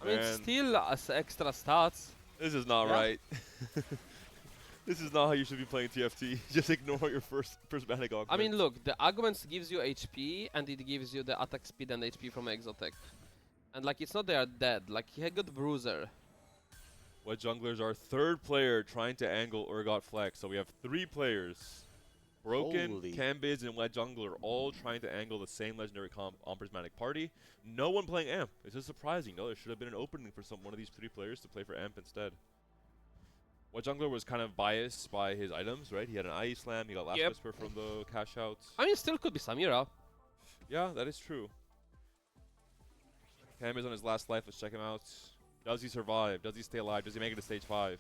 I mean, And still as extra stats. this is not Yeah. right. This is not how you should be playing TFT. Just ignore your first prismatic augment. I mean, look, the arguments gives you HP and it gives you the attack speed and HP from Exotech. And like, it's not they are dead. Like, he had good bruiser. Wet Jungler's our 3rd player trying to angle Urgot Flex. So we have 3 players. Broken, Holy. Cambiz, and Wet Jungler all trying to angle the same legendary comp on Prismatic Party. No one playing Amp. This is surprising. No, there should have been an opening for one of these 3 players to play for Amp instead. Wet Jungler was kind of biased by his items, right? He had an IE Slam, he got Last Yep. Whisper from the cash outs. I mean, still could be Samira. Yeah, that is true. Cambiz on his last life. Let's check him out. Does he survive? Does he stay alive? Does he make it to stage 5?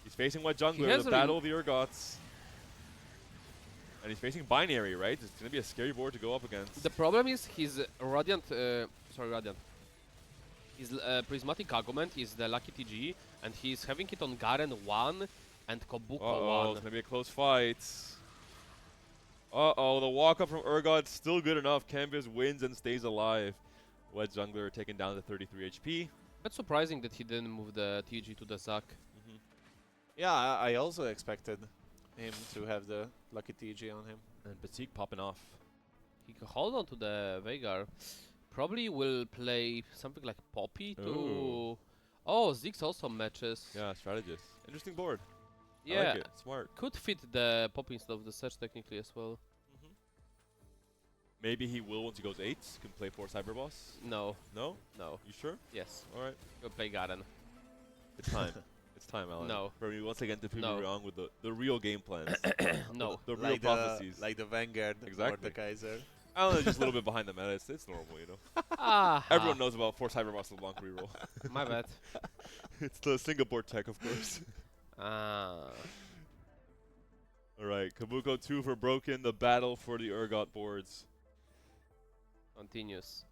He's facing Wet Jungler, has the a battle of the Urgots. And he's facing Binary, right? It's going to be a scary board to go up against. The problem is his Radiant, Radiant. His Prismatic Argument is the Lucky TG, and he's having it on Garen 1 and Kobuko Uh-oh, 1. it's going to be a close fight. Uh-oh, the walk-up from Urgot still good enough. Cambiz wins and stays alive. Wet Jungler taken down to 33 HP. That's surprising that he didn't move the TG to the Zac. Yeah, I also expected him to have the lucky TG on him. And Batik popping off. He can hold on to the Veigar. Probably will play something like Poppy to Ooh. Oh, Ziggs also matches. Yeah, strategist. Interesting board. I Yeah. like it. Smart. Could fit the pop instead of the search technically as well. Maybe he will once he goes 8. Can play 4 Cyber Boss. No. No? No. You sure? Yes. All right. Go play Garen. It's time. It's time, Alan. No. For me, once again, to prove No. you wrong with the real game plans. No. The real Like prophecies. like the Vanguard or Exactly. the Kaiser. Alan is just a little bit behind the meta. It's normal, you know. Ah. Everyone knows about 4 Cyber Boss LeBlanc reroll. My bad. It's the Singapore tech, of course. Ah. Alright, Kabuko 2 for Broken, the battle for the Urgot boards. Continues.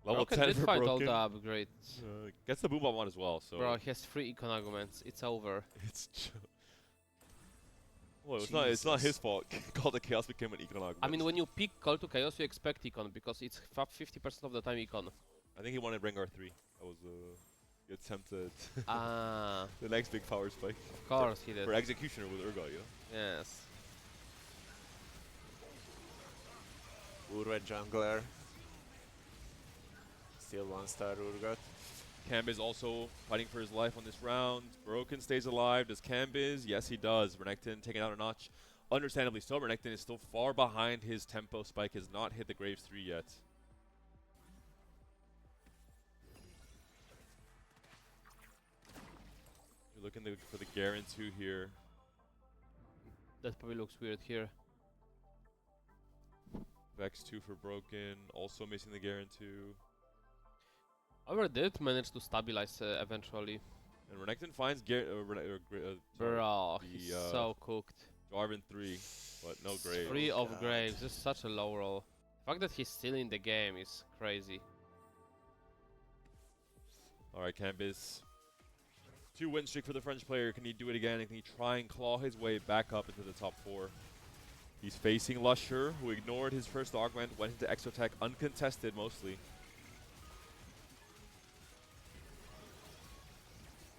Level Broken 10 did for find all Broken. the upgrades. Gets the Boom Bomb on as well, so... Bro, he has 3 econ arguments. It's over. It's... Well, it's not his fault. Call the Chaos became an econ argument. I mean, when you pick Call to Chaos, you expect econ because it's 50% of the time econ. I think he wanted Rengar 3. That was he attempted Ah, the next big power spike. of course he did. For Executioner with Urgot, you know? Yes. Urwet jungler. Still 1-star Urgot. Cambiz also fighting for his life on this round. Broken stays alive. Does Cambiz? Yes, he does. Renekton taking out a notch. Understandably so. Renekton is still far behind his tempo spike. Has not hit the Graves 3 yet. You're looking for the Garen 2 here. That probably looks weird here. Vex 2 for Broken. Also missing the Garen 2. However, did manage to stabilize eventually. And Renekton finds Bro, the, he's so cooked. Jarvan 3, but no Graves. 3 of God. Graves, this is such a low roll. The fact that he's still in the game is crazy. Alright, Cambiz. 2 win streak for the French player. Can he do it again? And can he try and claw his way back up into the top 4? He's facing Lusher, who ignored his first augment, went into Exotech uncontested mostly.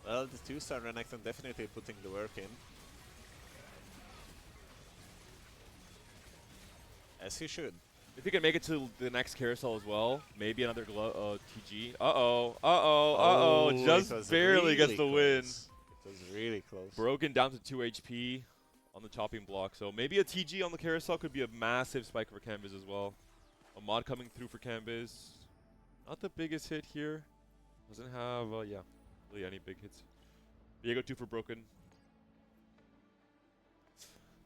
Well, the 2-star Renekton definitely putting the work in. As he should. If he can make it to the next carousel as well, maybe another TG. Uh-oh. it Just was barely gets the really win. close. It was really close. Broken down to 2 HP on the chopping block. So maybe a TG on the carousel could be a massive spike for Cambiz as well. A mod coming through for Cambiz. Not the biggest hit here. Doesn't have, really any big hits. Diego 2 for Broken.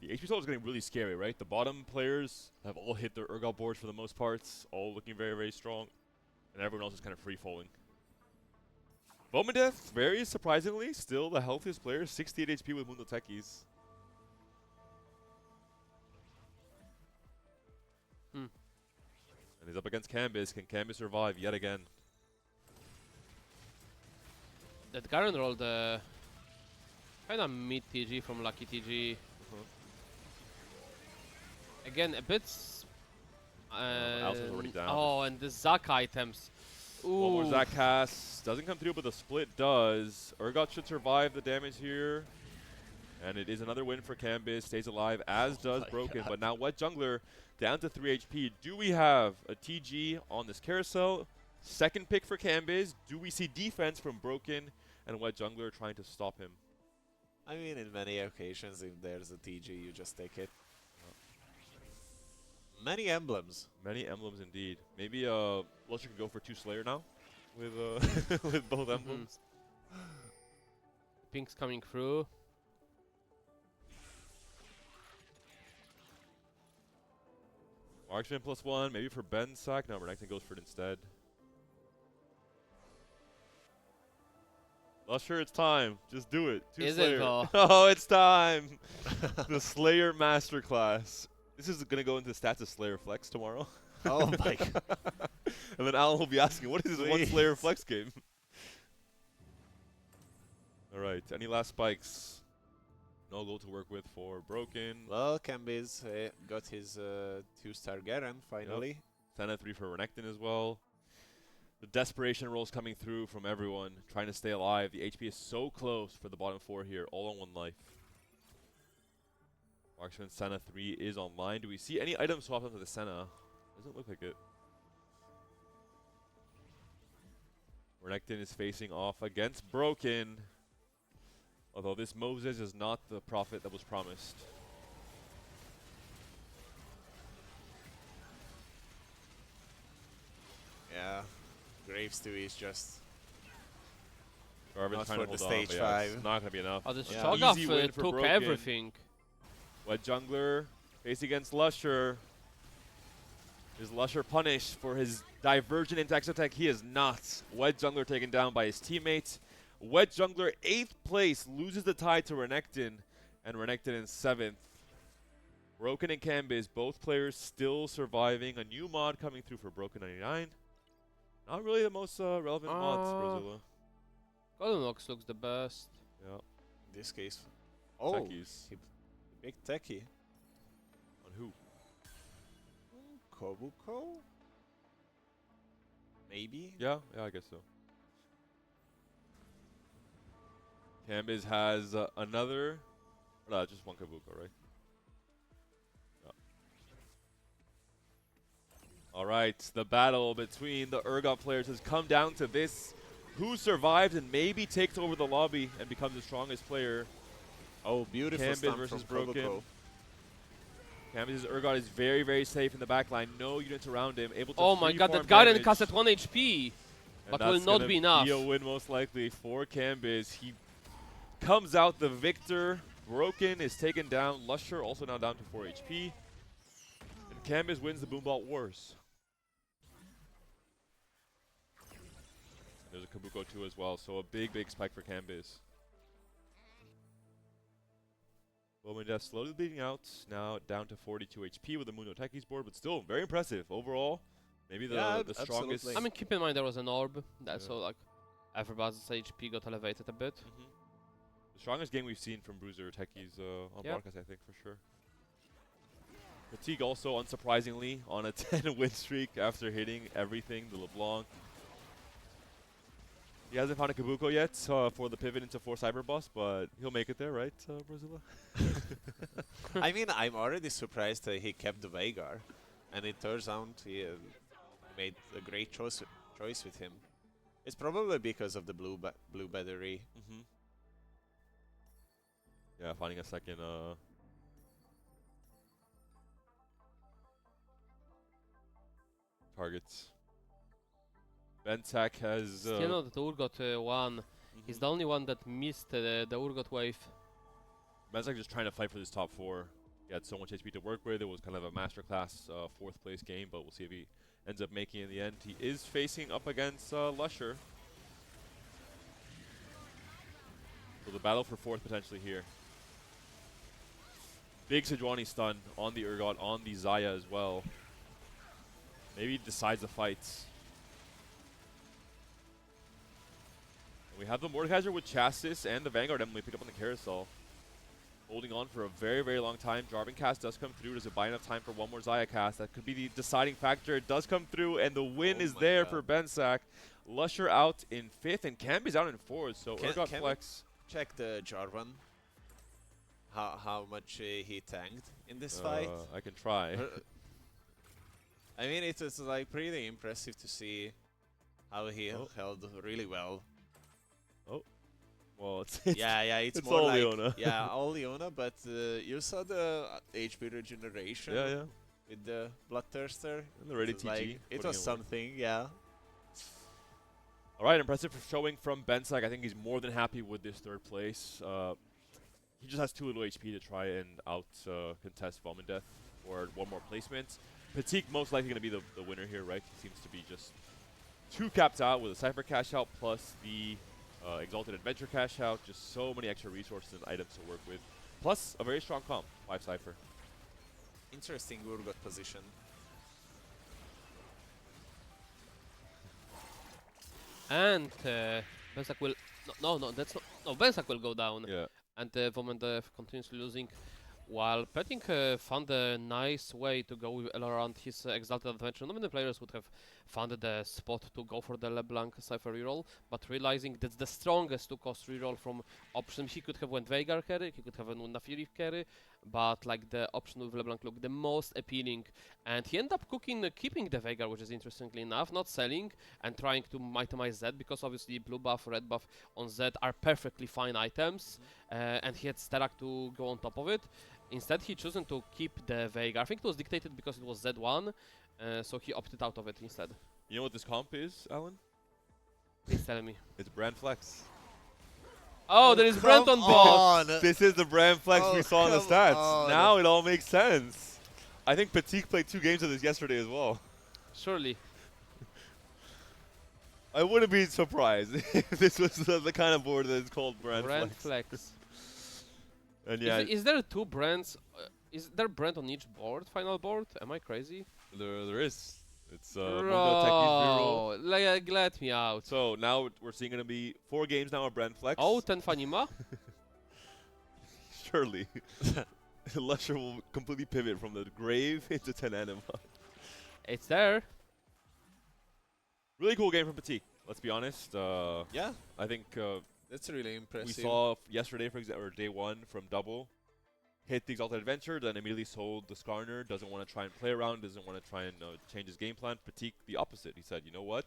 The HP total is getting really scary, right? The bottom players have all hit their Urgot boards for the most parts, all looking very, very strong. And everyone else is kind of free-falling. Bomandeth, very surprisingly, still the healthiest player, 68 HP with Mundo Techies. And he's up against Cambiz. Can Cambiz survive yet again? That Garen rolled the kind of mid TG from Lucky TG. Again, a bit. Alsa's already down. Oh, and the Zac items. Ooh. One more Zac cast. Doesn't come through, but the split does. Urgot should survive the damage here. And it is another win for Cambiz. Stays alive, as does Broken. But now Wet Jungler down to 3 HP. Do we have a TG on this carousel? Second pick for Cambiz. Do we see defense from Broken and Wet Jungler trying to stop him? I mean, in many occasions, if there's a TG, you just take it. Many emblems. Many emblems indeed. Maybe Lusher can go for 2 Slayer now with with both emblems. Pink's coming through. Marksman +1, maybe for Ben Sack. No, Renekton goes for it instead. Lusher, it's time. Just do it. 2 Is Slayer. it though? Oh, it's time. The Slayer Masterclass. This is going to go into stats of Slayer Flex tomorrow. Oh my god. And then Alan will be asking, what is this one Slayer Flex game? All right, any last spikes? No goal to work with for Broken. Well, Cambiz got his 2-star Garen finally. Senna 3 for Renekton as well. The desperation rolls coming through from everyone, trying to stay alive. The HP is so close for the bottom 4 here, all on 1 life. Marksman Senna 3 is online. Do we see any items swapped onto the Senna? Doesn't look like it. Renekton is facing off against Broken. Although this Moses is not the prophet that was promised. Yeah, Graves 2 is just Garbage not trying for to hold the on, stage but yeah, 5. it's not going to be enough. Oh, the Yeah. Shogoff Easy win for took Broken. everything. Wet Jungler facing against Lusher. Is Lusher punished for his divergent into Exotech? He is not. Wet Jungler taken down by his teammates. Wet Jungler 8th place loses the tie to Renekton, and Renekton in 7th. Broken and Cambiz, both players still surviving. A new mod coming through for Broken 99. Not really the most relevant mods, Brazilla. Golden Ox looks the best. Yeah. In this case. Oh, Techies. big techie. On who? Kobuko? Maybe? Yeah, I guess so. Cambiz has another. No, just one Kabuko, right? No. All right, the battle between the Urgot players has come down to this. Who survives and maybe takes over the lobby and becomes the strongest player? Oh, beautiful Cambiz stun versus from Broken. Kobuko. Cambiz's Urgot is very, very safe in the backline. No units around him. Able to Oh my god, free-farm that Garen damage. cast at 1 HP. And But will that's not gonna be enough. Be a win most likely for Cambiz. He comes out the victor. Broken is taken down. Lusher also now down to 4 HP. And Cambiz wins the Boombot Wars. There's a Kabuko too as well, so a big, big spike for Cambiz. Bowman Death slowly bleeding out, now down to 42 HP with the Mundo Techies board, but still very impressive overall. Maybe the, Yeah, the strongest. absolutely. I mean, keep in mind there was an orb. That's Yeah. so like everybody's HP got elevated a bit. The strongest game we've seen from Bruiser Techies on Yep. broadcast, I think, for sure. Fatigue also, unsurprisingly, on a 10-win streak after hitting everything, the LeBlanc. He hasn't found a Kabuko yet for the pivot into 4 Cyber Boss, but he'll make it there, right, Brazilla? I mean, I'm already surprised that he kept the Veigar. And it turns out he made a great choice with him. It's probably because of the blue battery. Yeah, finding a second targets. Bentak has. Still not the Urgot one. He's the only one that missed the Urgot wave. Bentak just trying to fight for this top 4. He had so much HP to work with. It was kind of a masterclass 4th place game, but we'll see if he ends up making it in the end. He is facing up against Lusher. So the battle for 4th potentially here. Big Sejuani stun on the Urgot, on the Xayah as well. Maybe he decides the fights. And we have the Mordekaiser with Chassis and the Vanguard Emily pick up on the Carousel. Holding on for a very, very long time. Jarvan cast does come through. Does it buy enough time for one more Xayah cast? That could be the deciding factor. It does come through, and the win is there for Bensak. Lusher out in 5th, and Camby's out in 4th, so Urgot can flex. Check the Jarvan. How much he tanked in this fight. I can try. I mean, it's like pretty impressive to see how he held really well. Well, it's yeah, it's it's more all like Leona. yeah, all Leona, but you saw the HP regeneration yeah. with the Bloodthirster. And the ready It's TG. like, it putting was work. something, yeah. All right, impressive showing from Bensak. I think he's more than happy with this 3rd place. He just has too little HP to try and out contest Vomandeth or one more placement. Patik most likely going to be the winner here, right? He seems to be just 2 capped out with a Cypher cash out plus the Exalted Adventure cash out. Just so many extra resources and items to work with. Plus a very strong comp, 5 Cypher. Interesting Urgot position. And Bensak will no, that's not no. Bensak will go down. Yeah. And Vomendev continues losing, while Petting found a nice way to go with around his Exalted Adventure. Not many players would have found the spot to go for the LeBlanc Cypher reroll, but realizing that's the strongest 2-cost reroll from options. He could have went Veigar carry, he could have went Nafiri carry, but like the option with LeBlanc looked the most appealing, and he ended up keeping the Veigar, which is interestingly enough, not selling and trying to itemize Z, because obviously blue buff, red buff on Z are perfectly fine items, and he had Sterak to go on top of it. Instead, he chosen to keep the Veigar. I think it was dictated because it was Z1, so he opted out of it instead. You know what this comp is, Alan? Please tell me. It's brand flex. Oh, there is Brent on bot. This is the brand flex we saw in the come stats. on. Now it all makes sense. I think Patik played 2 games of this yesterday as well. Surely. I wouldn't be surprised if this was the kind of board that is called brand Flex. And yeah, Is there 2 brands? Is there brand on each board? Final board? Am I crazy? there is. It's Mundo Techies reroll. Like, let me out. So now we're seeing gonna be 4 games now of brand flex. Oh, 10 Fanima? Surely. Lusher will completely pivot from the grave into 10 anima. It's there. Really cool game from Patik. Let's be honest. Yeah, I think that's really impressive. we saw yesterday, for example, or day 1 from Double, hit the Exalted Adventure, then immediately sold the Skarner, doesn't want to try and play around, doesn't want to try and change his game plan. Patik, the opposite. He said, you know what?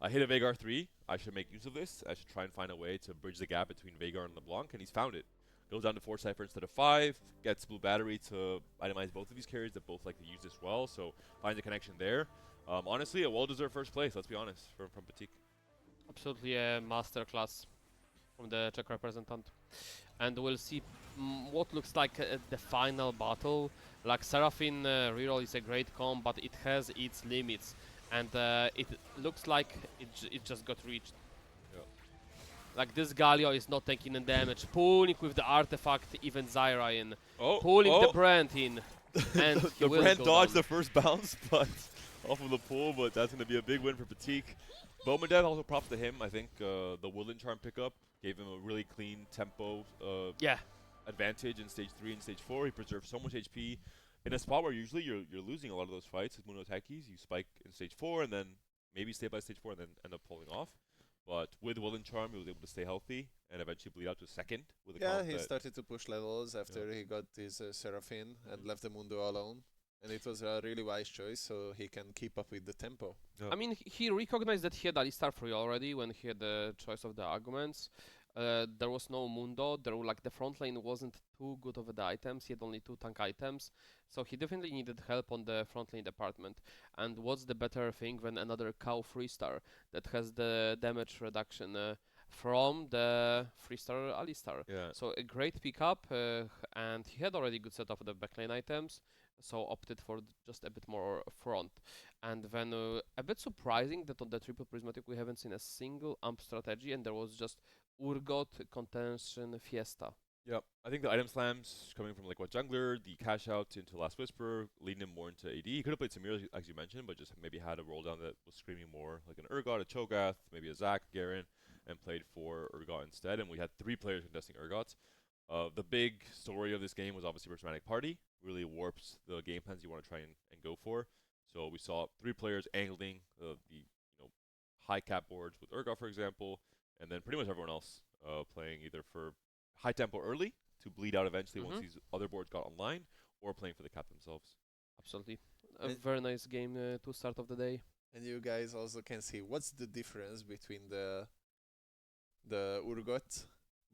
I hit a Veigar 3. I should make use of this. I should try and find a way to bridge the gap between Veigar and LeBlanc, and he's found it. Goes down to 4 Cypher instead of 5, gets Blue Battery to itemize both of these carries that both like to use this well, so finds a connection there. Honestly, a well-deserved first place, let's be honest, from Patik. Absolutely a masterclass from the Czech representant. And we'll see what looks like the final battle. Like Seraphine reroll is a great comp, but it has its limits. And it looks like it just got reached. Yeah. Like this Galio is not taking the damage. Pulling with the artifact, even Zyra in. Oh, Pulling the brand in. And the brand dodged the first bounce, but off of the pull, but that's going to be a big win for Patik. Bowmandeath, also props to him. I think the Woodland Charm pickup gave him a really clean tempo advantage in stage 3 and stage 4. He preserved so much HP in a spot where usually you're losing a lot of those fights with Mundo Techies. You spike in stage 4 and then maybe stabilize stage 4 and then end up pulling off. But with Woodland Charm, he was able to stay healthy and eventually bleed out to 2nd. With a he started to push levels after he got his Seraphine and left the Mundo alone. And it was a really wise choice, so he can keep up with the tempo. Yeah. I mean, he recognized that he had Alistar free already when he had the choice of the arguments. There was no Mundo. The front lane wasn't too good of the items. He had only 2 tank items, so he definitely needed help on the front lane department. And what's the better thing than another cow 3-star that has the damage reduction from the 3-star Alistar? Yeah. So a great pickup, and he had already good setup of the backlane items. So opted for just a bit more front. And then a bit surprising that on the triple prismatic we haven't seen a single amp strategy, and there was just Urgot, Contention, Fiesta. Yeah, I think the item slams coming from like what jungler, the cash out into Last Whisper, leading him more into AD. He could have played Samir as you mentioned, but just maybe had a roll down that was screaming more like an Urgot, a Cho'Gath, maybe a Zac, Garen, and played for Urgot instead. And we had 3 players contesting Urgots. The big story of this game was obviously Prismatic Party. Really warps the game plans you want to try and go for. So we saw 3 players angling the high cap boards with Urgot, for example, and then pretty much everyone else playing either for high tempo early to bleed out eventually once these other boards got online, or playing for the cap themselves. Absolutely. A very nice game to start of the day. And you guys also can see what's the difference between the Urgot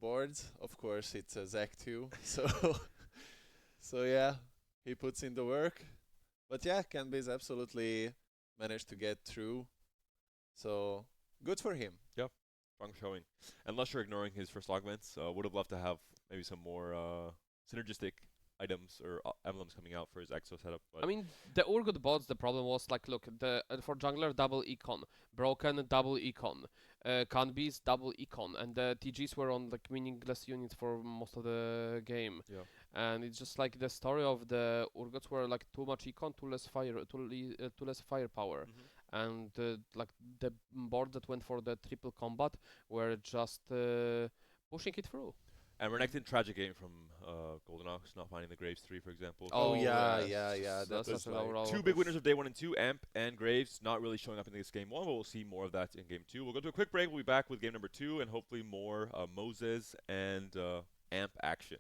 boards. Of course, it's a Zac 2, so yeah, he puts in the work. But yeah, Canbase absolutely managed to get through. So good for him. Yep, strong showing. And Lusher ignoring his first augments. Would have loved to have maybe some more synergistic items or emblems coming out for his Exo setup. But I mean, the Urgot bots, the problem was like, look, for jungler double econ, broken double econ, Canbase double econ, and the TGs were on like meaningless units for most of the game. yeah. And it's just like the story of the Urgots were like too much econ, too less firepower. And like the board that went for the triple combat were just pushing it through. And Renekton, tragic game from Golden Ox, not finding the Graves 3, for example. Oh, yeah, yes, yeah. That that's was an like overall. Two big winners of day 1 and 2, Amp and Graves, not really showing up in this game 1, but we'll see more of that in game 2. We'll go to a quick break. We'll be back with game number 2 and hopefully more Moses and Amp action.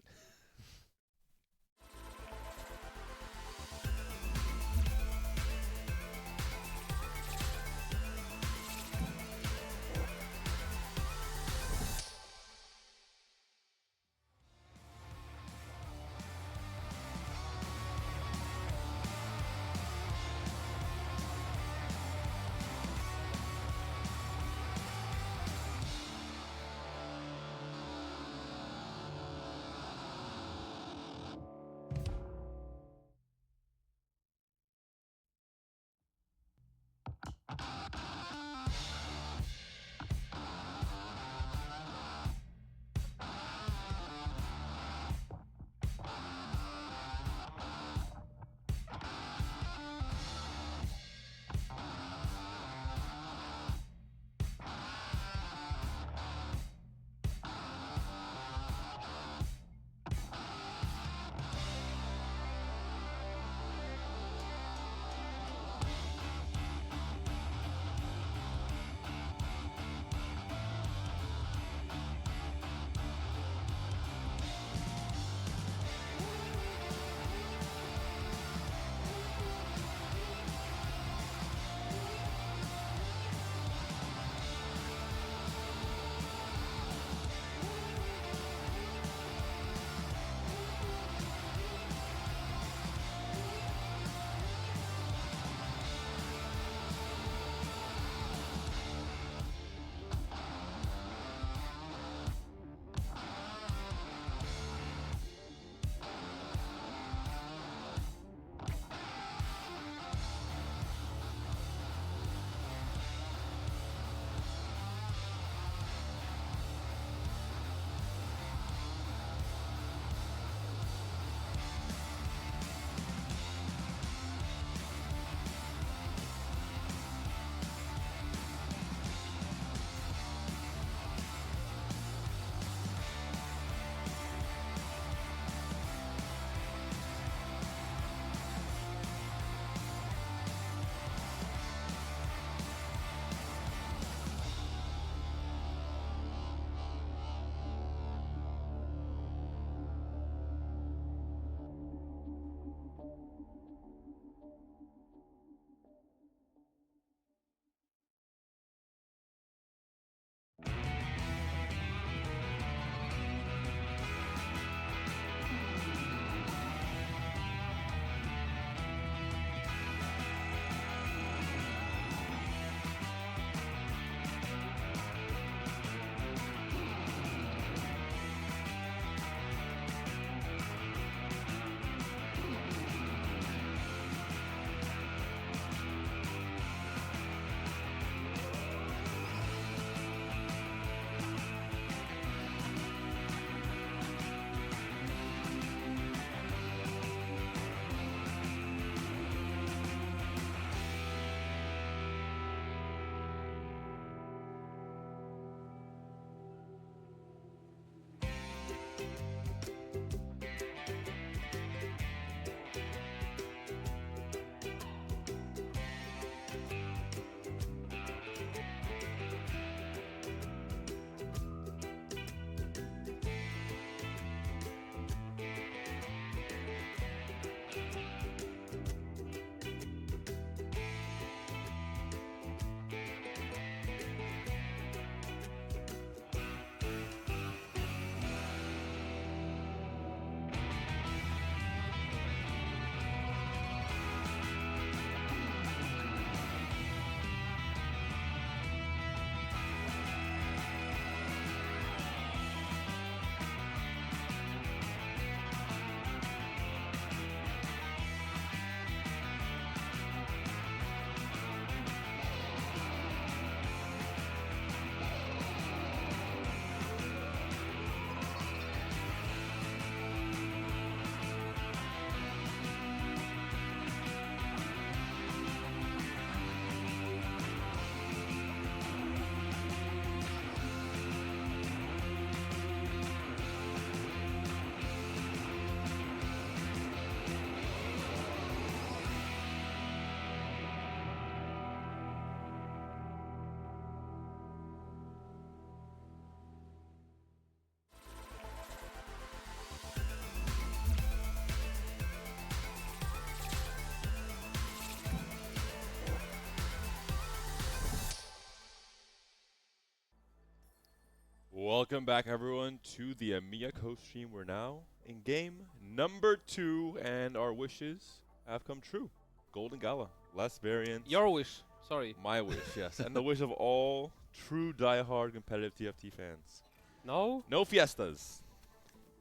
Welcome back, everyone, to the EMEA co-stream. We're now in game number 2, and our wishes have come true. Golden Gala, less variants. Your wish. Sorry. My wish, yes, and the wish of all true die-hard competitive TFT fans. No? No fiestas.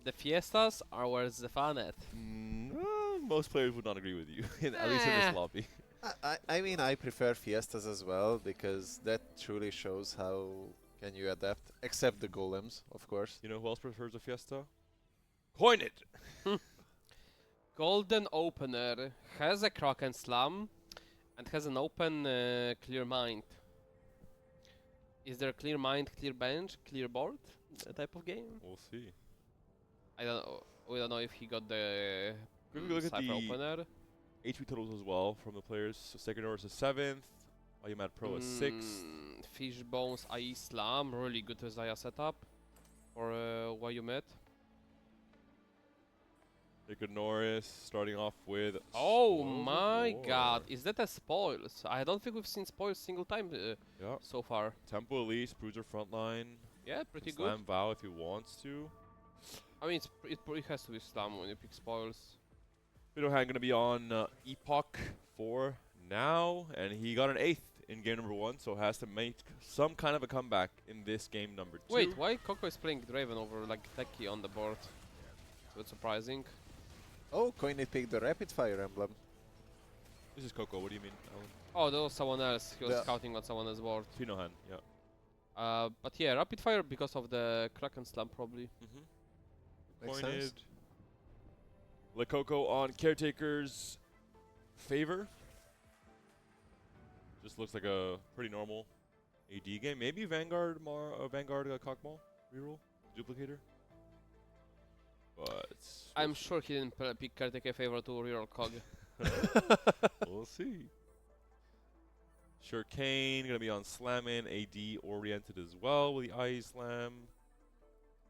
The fiestas are where the fun at. Most players would not agree with you, at least in this lobby. I mean, I prefer fiestas as well because that truly shows how can you adapt, except the golems, of course. You know who else prefers a fiesta? Coin it! Golden Opener has a Kraken Slam and has an open clear mind. Is there clear mind, clear bench, clear board? That type of game? We'll see. I don't know. We don't know if he got the Maybe look at Cypher the Opener. HP totals as well from the players. So second order is 7th. Ayumat Pro is 6th. Fishbones, IE Slam, really good Zaya setup for Wayumet. Jacob Norris starting off with. Oh Slow my War. god, is that a spoils? I don't think we've seen spoils single time Yeah. so far. Tempo Elise, Bruiser frontline. Yeah, pretty good. Slam Vow if he wants to. I mean, it has to be Slam when you pick spoils. Widowhand gonna be on Epoch for now, and he got an 8th in game number 1, so has to make some kind of a comeback in this game number 2. Wait, why Coco is playing Draven over like Techie on the board? So it's surprising. Oh, Coiny picked the rapid fire emblem. This is Coco. What do you mean, Alan? Oh, there was someone else. He was Yeah. scouting on someone else's board. Pinohan, yeah. But yeah, rapid fire because of the Kraken Slam probably. Makes Pointed. sense. Coco on Caretaker's favor. Just looks like a pretty normal AD game. Maybe Vanguard Cockball reroll duplicator. But I'm sure he didn't pick Caretaker favor to reroll Cog. we'll see. Sure, Kane gonna be on Slammin, AD oriented as well with the IE Slam.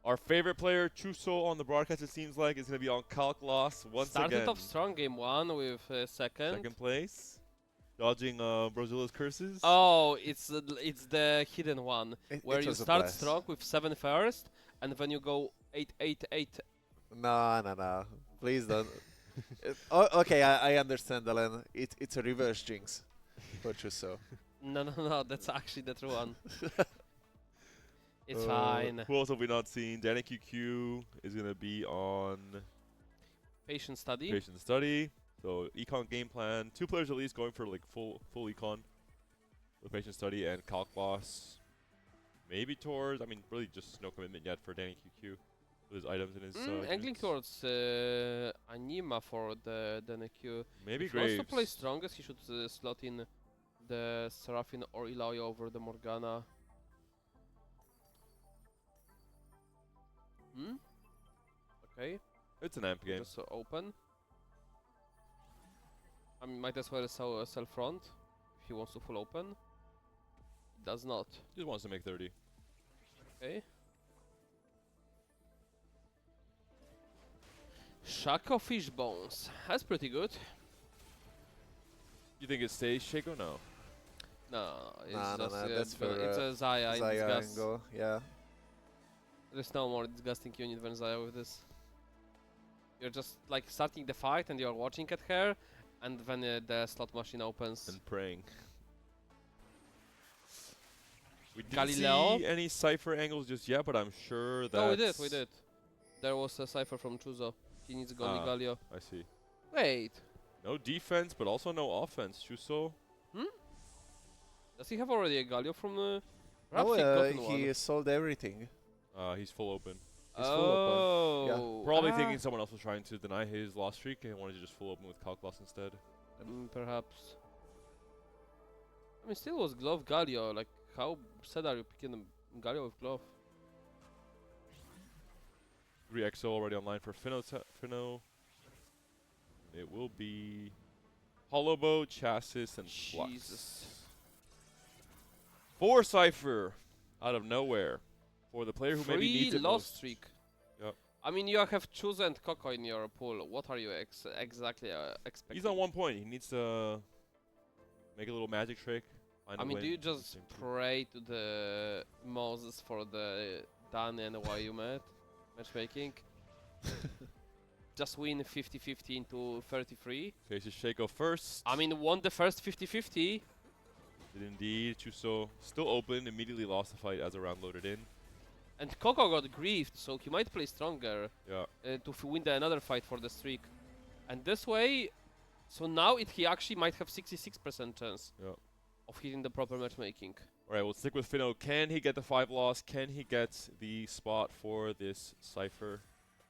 Our favorite player, Chuso, on the broadcast, it seems like, is going to be on Calc Loss once Started again. off strong game 1 with second. Place. Dodging Brazilla's curses. Oh, it's the hidden one where It you was a start blast. strong with 7 first, and when you go 8-8-8. No. Please don't. Okay, I understand, Alan. It's a reverse jinx for Chuso. No, that's actually the true one. It's fine. Who else have we not seen? Danny QQ is going to be on Patient study. Patient Study. So, Econ game plan. 2 players at least going for like full Econ with Patient Study and Calc Boss. Maybe Tours. I mean, really just no commitment yet for Danny QQ with his items in his. Angling units. towards Anima for the NQ. Maybe If he wants to play Graves. strongest, he should slot in the Seraphine or Illaoi over the Morgana. Okay. It's an amp game. Just open. I mean, might as well sell front if he wants to full open. Does not. Just wants to make 30. Okay. Shako Fishbones. That's pretty good. You think it stays Shaco? No. No, it's No, just that's for it's a Zaya in Zaya disgust. angle, yeah. There's no more disgusting unit than Zaya with this. You're just like starting the fight and you're watching at her, and then the slot machine opens. And praying. We didn't Galileo? see any Cypher angles just yet, but I'm sure that. No, we did. There was a Cypher from Chuzo. He needs Goli Galio. I see. Wait, No defense, but also no offense. Chuso. does he have already a Galio from the... No, Perhaps he gotten he one. sold everything. He's full open. He's full open. Oh, Probably thinking someone else was trying to deny his loss streak and wanted to just full open with Calc Loss instead. Perhaps. I mean, still was glove Galio. Like, how sad are you picking a Galio with glove? 3XO already online for Finno. It will be Hollowbow, Chassis, and Flux. Jesus. 4 Cypher out of nowhere for the player who maybe Free needs it loss most. streak. Yep. I mean, you have Chuzo and Coco in your pool. What are you exactly expecting? He's on 1 point. He needs to make a little magic trick. find I a mean, win do you with the just same team. pray to the Moses for the Dan and why you met. Matchmaking. Just win 50-50 into 33. Faces Shaco first. I mean, won the first 50-50. Did indeed. Chuso still open, immediately lost the fight as a round loaded in. And Coco got griefed, so he might play stronger Yeah. to win another fight for the streak. And this way, so now he actually might have 66% chance of hitting the proper matchmaking. Alright, we'll stick with Finno. Can he get the 5 loss? Can he get the spot for this Cypher?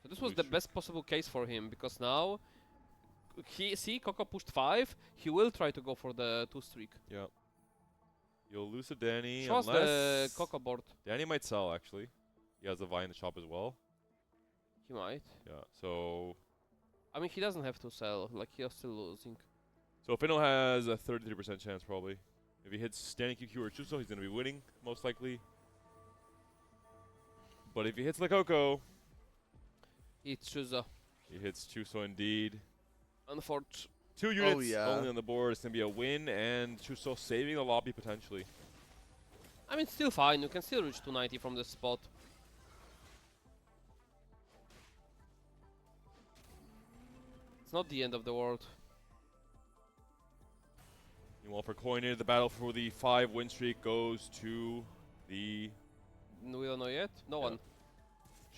So this was the best possible case for him, because now, Coco pushed 5, he will try to go for the 2 streak. Yeah. You'll lose to Danny Show us the unless... Coco board. Danny might sell, actually. He has a Vi in the shop as well. He might. Yeah, so... I mean, he doesn't have to sell, like, he's still losing. So Finno has a 33% chance, probably. If he hits Danny, QQ, or Chuso, he's going to be winning, most likely. But if he hits the Coco... It's Chuzo. He hits Chuso indeed. Unfortunately. 2 units only on the board. It's going to be a win, and Chuso saving the lobby potentially. I mean, still fine. You can still reach 290 from this spot. It's not the end of the world. Meanwhile, for Coined, the battle for the 5 win streak goes to the... We don't know yet. No one.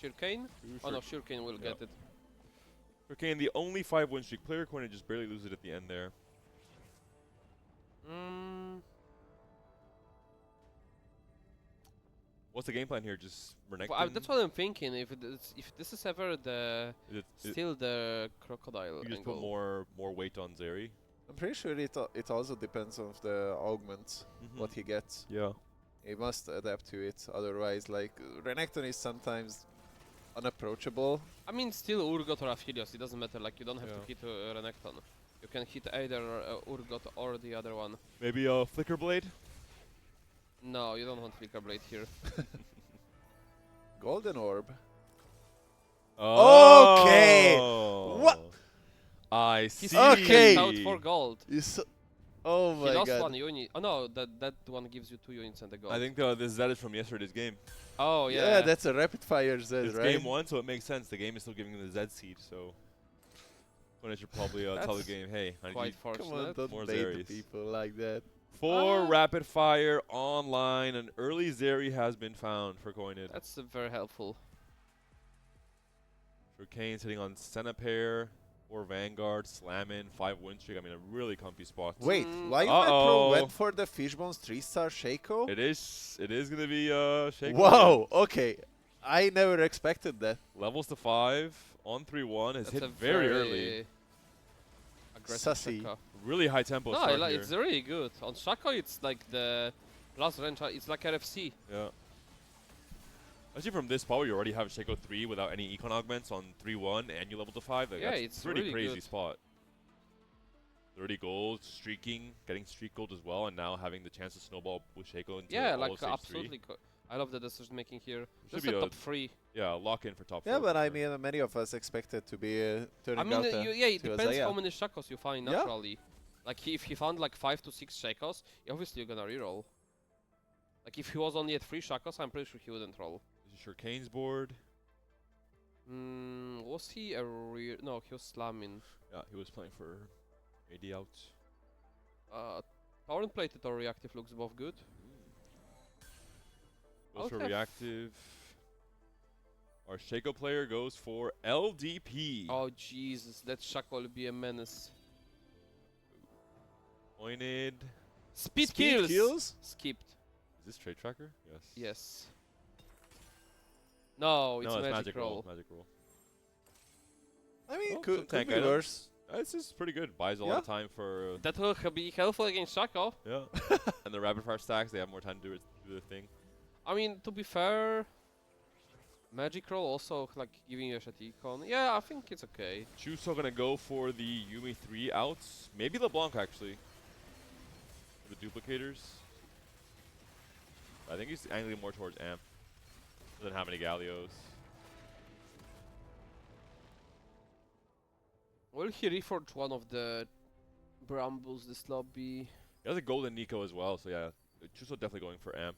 Shirkane? Oh no, Shirkane will get it. Shirkane, the only 5 win streak player. Coined just barely loses it at the end there. What's the game plan here? Just Renekton? Well, that's what I'm thinking. If this is ever the still the crocodile you just angle. put more weight on Zeri. I'm pretty sure it also depends on the augment, what he gets. Yeah. He must adapt to it, otherwise, like, Renekton is sometimes unapproachable. I mean, still Urgot or Aphelios, it doesn't matter, like, you don't have to hit Renekton. You can hit either Urgot or the other one. Maybe a Flicker Blade? No, you don't want Flicker Blade here. Golden Orb. Oh. Okay! What? I see. He's Okay. out for gold. Oh my He lost god. 1 unit. Oh no, that one gives you 2 units and a gold. I think this Zed is from yesterday's game. Oh yeah. Yeah, that's a rapid fire Zed, It's right? game 1, so it makes sense. The game is still giving him the Zed seed, so... I should probably tell the game, hey, I quite need Come on, fortunate. don't more bait the Zeris. people like that. 4 rapid fire online. An early Zeri has been found for Coined. That's very helpful. For Kane sitting on Cenapair or Vanguard, slamming 5 win streak. I mean, a really comfy spot. Wait, why Pro Uh-oh. went for the Fishbones 3-star Shaco? It is gonna be Shaco. Wow, okay. I never expected that. Levels to 5 on 3-1 is That's hit a very early. Aggressive Sussy. Shaka. Really high tempo No, start like, here. it's really good. On Shaka, it's like the last range. It's like RFC. Yeah. Actually, from this spot where you already have Shaco 3 without any econ augments on 3-1 and you level to 5, like Yeah, that's it's pretty really crazy good. spot. 30 gold, streaking, getting streak gold as well, and now having the chance to snowball with Shaco into Yeah, all like of stage absolutely. I love the decision making here. Should Just be a a top 3. Yeah, lock in for top 4. Yeah, but for I sure. mean, many of us expected to be turning I mean, out it to depends Azaya. how many Shakos you find Yeah. naturally. Like, if he found like 5 to 6 Shakos, obviously you're gonna reroll. Like, if he was only at 3 Shakos, I'm pretty sure he wouldn't roll. This is Shurkane's board. Was he a rear? No, he was slamming. Yeah, he was playing for AD out. Power and plated or reactive looks both good. Goes for Okay. reactive. Our Shaco player goes for LDP. Oh Jesus, that Shaka will be a menace. Pointed. Speed Speed kills? Skipped. Is this trade tracker? Yes. Yes. No, it's No, it's magic roll. Magic roll. I mean, Oh, could some tank be items. worse. This is pretty good. Buys a lot of time for. That will be helpful against Shaka. Yeah. And the rapid fire stacks, they have more time to do their thing. I mean, to be fair, magic roll also like giving you a shot econ. Yeah, I think it's okay. Chuso gonna go for the Yumi 3 outs. Maybe LeBlanc actually. For the duplicators. I think he's angling more towards Amp. Doesn't have any Gallios. Will he reforge one of the brambles this lobby? He has a golden Nico as well, so yeah. Chuso definitely going for Amp.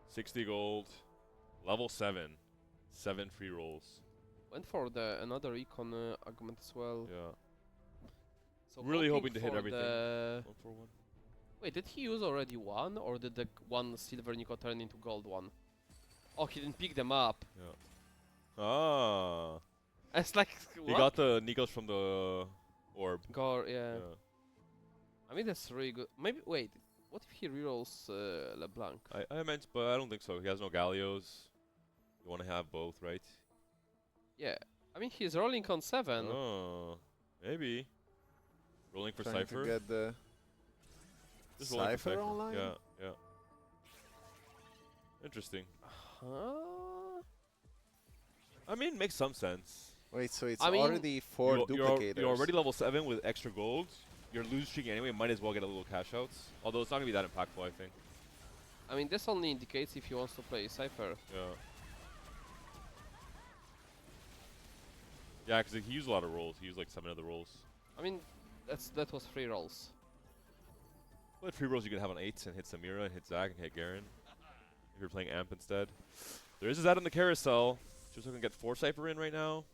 60 gold. Level 7. 7 free rolls. Went for the another econ argument as well. Yeah. So Really hoping to hit for everything. the- 1 for 1. Wait, did he use already one, or did the one silver Nico turn into gold one? Oh, he didn't pick them up. Yeah. Ah. It's like, He what? got the Nikos from the orb. Gore, yeah. Yeah. I mean, that's really good. Maybe, wait, what if he rerolls LeBlanc? I meant, but I don't think so. He has no Gallios. You want to have both, right? Yeah. I mean, he's rolling on 7. Oh. Maybe. Rolling for Trying to Cypher. get the Just rolling for Cypher online? Yeah, yeah. Interesting. Huh? I mean, makes some sense. Wait, so it's I mean, already 4 duplicators. You're already level 7 with extra gold. You're lose streaking anyway. Might as well get a little cash outs. Although it's not gonna be that impactful, I think. I mean, this only indicates if he wants to play Cypher. Yeah. Yeah, because he used a lot of rolls. He used like 7 of the rolls. I mean, that was 3 rolls. But free rolls you can have on 8s and hit Samira and hit Zag and hit Garen. If you're playing Amp instead. There is a Zad on the carousel. Just looking to get 4 Cypher in right now.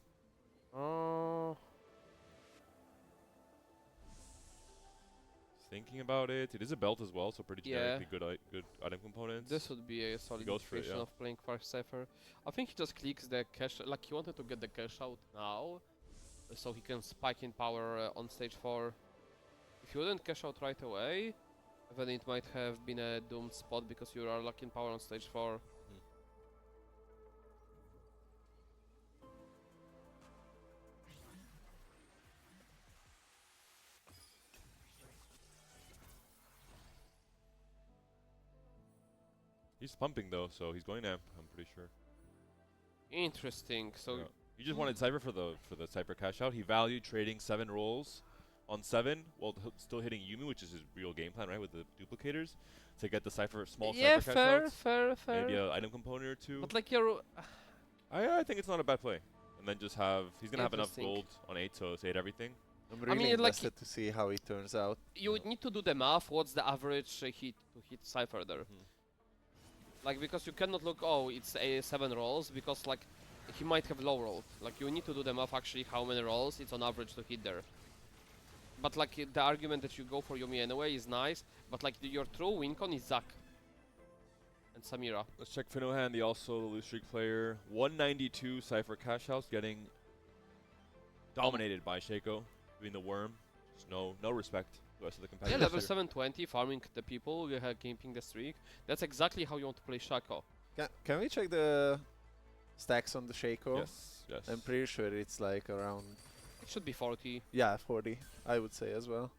Thinking about it. It is a belt as well, so pretty generically good item components. This would be a solid goes for it, indication yeah. of playing 5 Cypher. I think he just clicks the cash, like he wanted to get the cash out now, so he can spike in power on stage 4. If you wouldn't cash out right away, then it might have been a doomed spot because you are lacking power on stage 4. He's pumping though, so he's going Amp, I'm pretty sure. Interesting. So Yeah. He just wanted Cypher for the Cypher cash out. He valued trading 7 rolls on 7 while still hitting EUNE, which is his real game plan, right, with the duplicators, to get the Cypher small yeah, Cypher fair, cash outs. fair. Maybe an item component or 2. But like you're, I think it's not a bad play. And then just have he's gonna have enough Interesting. gold on 8 to hit everything. I'm really mean, like, invested to see how it turns out. you would need to do the math. What's the average hit to hit Cypher there? Like, because you cannot look, oh, it's 7 rolls, because like he might have low roll. Like, you need to do the math actually how many rolls it's on average to hit there. But like the argument that you go for Yomi anyway is nice, but like your true win con is Zac and Samira. Let's check Finohan, the also the loose streak player. 192 Cypher cash outs, getting dominated by Shaco, doing the worm. Just no respect to the rest of the Yeah, competitors. level here. 720, farming the people, keeping the streak. That's exactly how you want to play Shaco. Can we check the stacks on the Shaco? Yes, yes. I'm pretty sure it's like around, It should be 40. yeah, 40, I would say as well.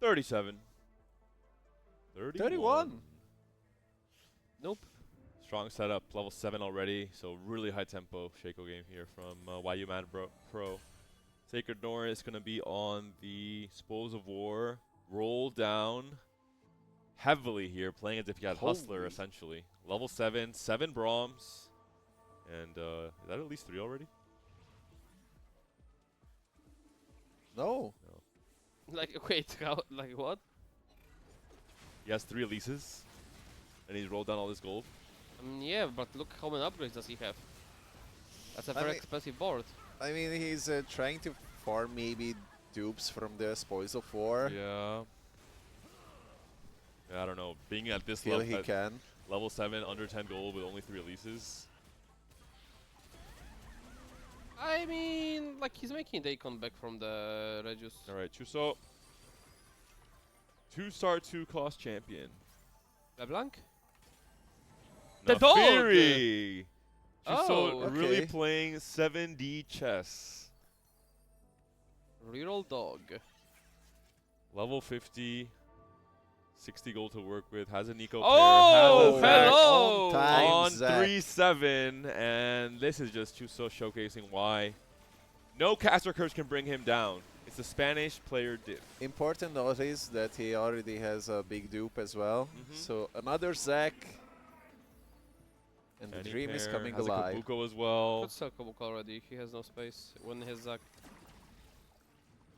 37. 31. Nope. Strong setup, level 7 already, so really high tempo Shaco game here from YU Man Pro. Sacred Norris going to be on the Spoils of War. Roll down heavily here, playing as if he had Hustler, Holy. essentially. Level 7, 7 Brahms. And is that at least 3 already? No. Like, wait, how, like what? He has 3 Elises. And he's rolled down all this gold. Yeah, but look how many upgrades does he have. That's a I very mean- expensive board. I mean, he's trying to farm maybe dupes from the Spoils of War. Yeah. I don't know. Being at this Feel level, he can. level 7, under 10 gold with only 3 Elises. I mean, like he's making the icon back from the Regius. Alright, Chuso. 2-star 2-cost champion. LeBlanc? The dog! Nafiri! Chuso Oh, really okay. playing 7D chess. Reroll dog. Level 50. 60 gold to work with. Has a Nico Oh, pair. Has a Zac hello! On time. on Zac. 3-7. And this is just Chuso showcasing why no caster curse can bring him down. It's the Spanish player diff. Important notice that he already has a big dupe as well. Mhm. So another Zac. And the Any dream is pair, coming has alive. a Kabuko as well. Could sell Kabuk already. He has no space when he has Zac.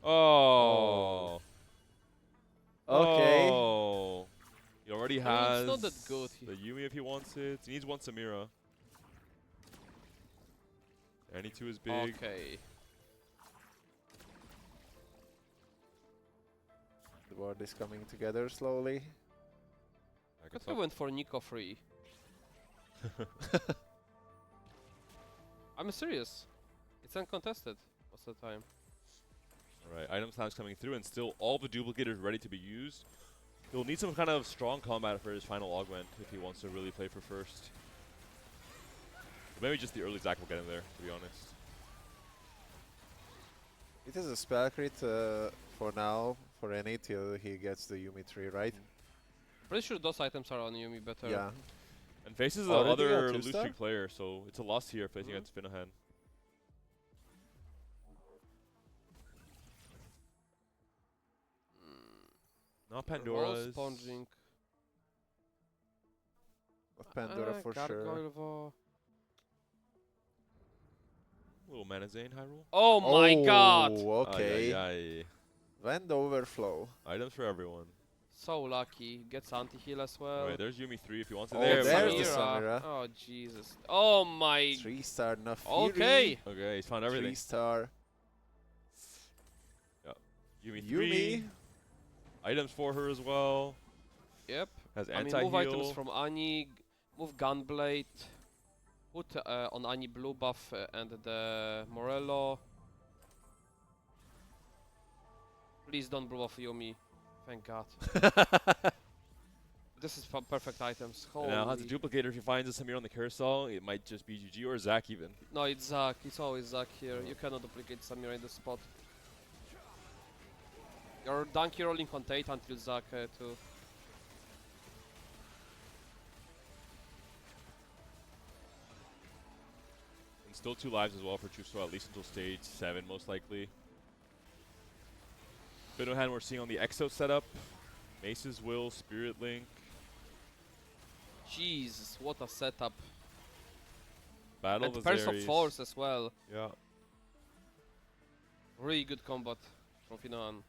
Oh. Okay. Oh. He already I mean, has it's not that good. the Yumi if he wants it. He needs one Samira. Any two is big. Okay. The board is coming together slowly. Back But us we up. went for Nico 3. I'm serious. It's uncontested most of the time. Alright, item slams coming through, and still all the duplicators ready to be used. He'll need some kind of strong combat for his final augment if he wants to really play for first. Or maybe just the early Zac will get him there, to be honest. It is a spell crit for now, for any till he gets the Yumi 3, right? Pretty sure those items are on Yumi better. Yeah. And faces the Already other a loose two-star? streak player, so it's a loss here facing Mhm. against Finohan. Not Pandora's. Sponging. Of Pandora for sure. Gargoyle. Little Mana Zane Hyrule. Oh my god! Okay. Ay, ay, Vend overflow. ay. Items for everyone. So lucky. Gets anti-heal as well. Alright, there's Yumi 3 if he wants it. Oh, there we there's go. the Samira. Oh Jesus. Oh my. 3-star enough. Okay. Okay, he's found everything. 3-star. Yumi 3. Yumi. Items for her as well. Yep. Has I mean, anti-heal. move items from Ani. Move Gunblade. Put on Ani blue buff and the Morello. Please don't blue buff Yumi. Thank God. This is perfect items. And now has a Holy. duplicator. If he finds a Samir on the carousel, it might just be GG or Zac even. No, it's Zac. It's always Zac here. You cannot duplicate Samira in the spot. You're donkey rolling on Tate until Zac too. And still 2 lives as well for Chuso, at least until stage 7 most likely. Finohan we're seeing on the Exo setup. Mace's Will, Spirit Link. Jesus, what a setup. Battle And of Pulse of Azaris. Force as well. Yeah. Really good combat from Finohan.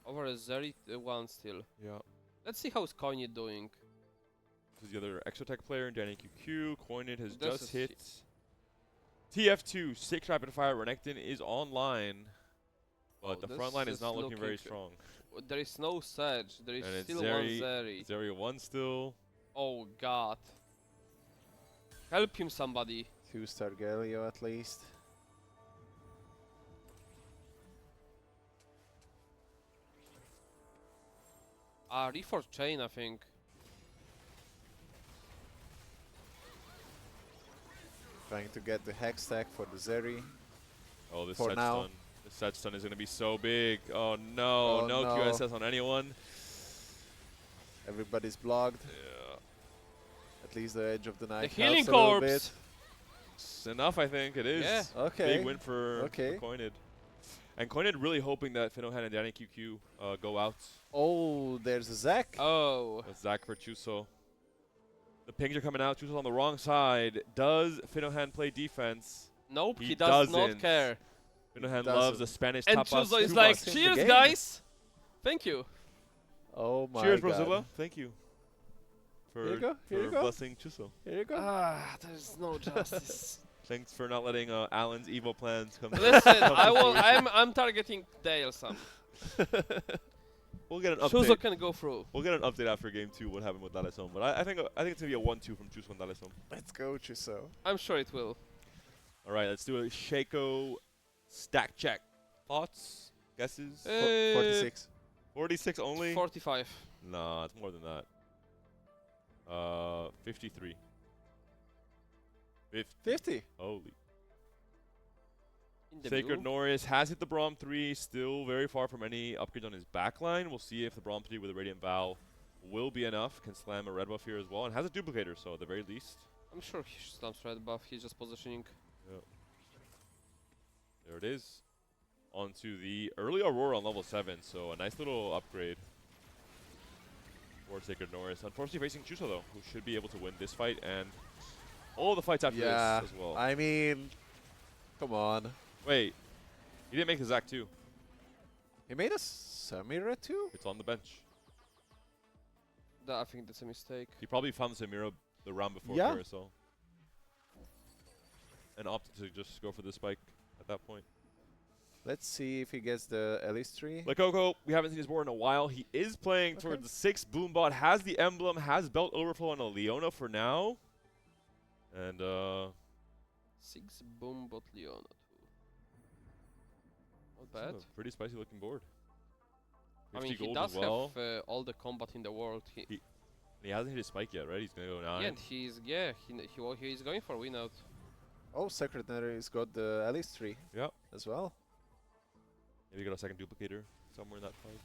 Over a Zeri one still. Yeah. Let's see how's Coiny doing. This is the other Exotech player, Danny QQ. Coined has This just is hit. TF2, 6 rapid fire. Renekton is online. But Oh, the this front line is is not looking very looking strong. There is no Sedge. There is And it's still Zeri- one Zeri. Zeri 1 still. Oh god. Help him somebody. 2-star Galio at least. Reforce Chain I think. Trying to get the Hex stack for the Zeri. Oh, this For set now. stun. This set stun is going to be so big. Oh no, Oh, no no. QSS on anyone. Everybody's blocked. Yeah. At least the edge of the The knife healing helps a little corpse. bit. It's enough, I think. It is. Yeah. Okay. Big win for Coined. And Coined really hoping that Finohan and Danny QQ go out. Oh, there's a Zac. Oh. That's Zac for Chuso. The pings are coming out. Chuso's on the wrong side. Does Finohan play defense? Nope, He he does not doesn't. care. Finohan doesn't. loves the Spanish And tapas. Chuzo is Tubas. like, in the cheers game." guys! Thank you. Oh my Cheers, god. Brozilla. Thank you. For, Here you go, here you for go. blessing Chuso. Here you go. Ah, there's no justice. Thanks for not letting Alan's evil plans come Listen, come to I will. fruition. I'm targeting Dale some. We'll get an update. Chuzo can go through. We'll get an update after game 2 what happened with Daleson. But I think it's gonna be a 1-2 from Chuso and Daleson. Let's go, Chuso. I'm sure it will. All right, let's do a Shaco stack check. Thoughts, guesses? 46. 46 only? 45. Nah, it's more than that. 53. 50. 50. Holy. In the Sacred blue. Norris has hit the Braum 3, still very far from any upgrades on his backline. We'll see if the Braum 3 with a Radiant Vow will be enough. Can slam a red buff here as well, and has a duplicator, so at the very least. I'm sure he slams red buff. He's just positioning. There it is. Onto the early Aurora on level 7, so a nice little upgrade for Sacred Norris. Unfortunately facing Chuso though, who should be able to win this fight and all the fights after Yeah. this as well. I mean, come on. Wait, he didn't make the Zac too. He made a Samira too? It's on the bench. I think that's a mistake. He probably found Samira the round before Yeah. carousel. And opted to just go for the spike at that point. Let's see if he gets the Elise tree. Coco, we haven't seen his board in a while. He is playing towards the 6 Boombot, has the emblem, has belt overflow on a Leona for now. And 6 Boombot Leona 2. Not it's bad. a pretty spicy looking board. I mean, 50 he gold does as well. have all the combat in the world. He hasn't hit his spike yet, right? He's gonna go 9. Yeah, and he's going for win out. Oh, Secretary's got the Elise tree Yep. as well. Maybe got a second duplicator somewhere in that fight.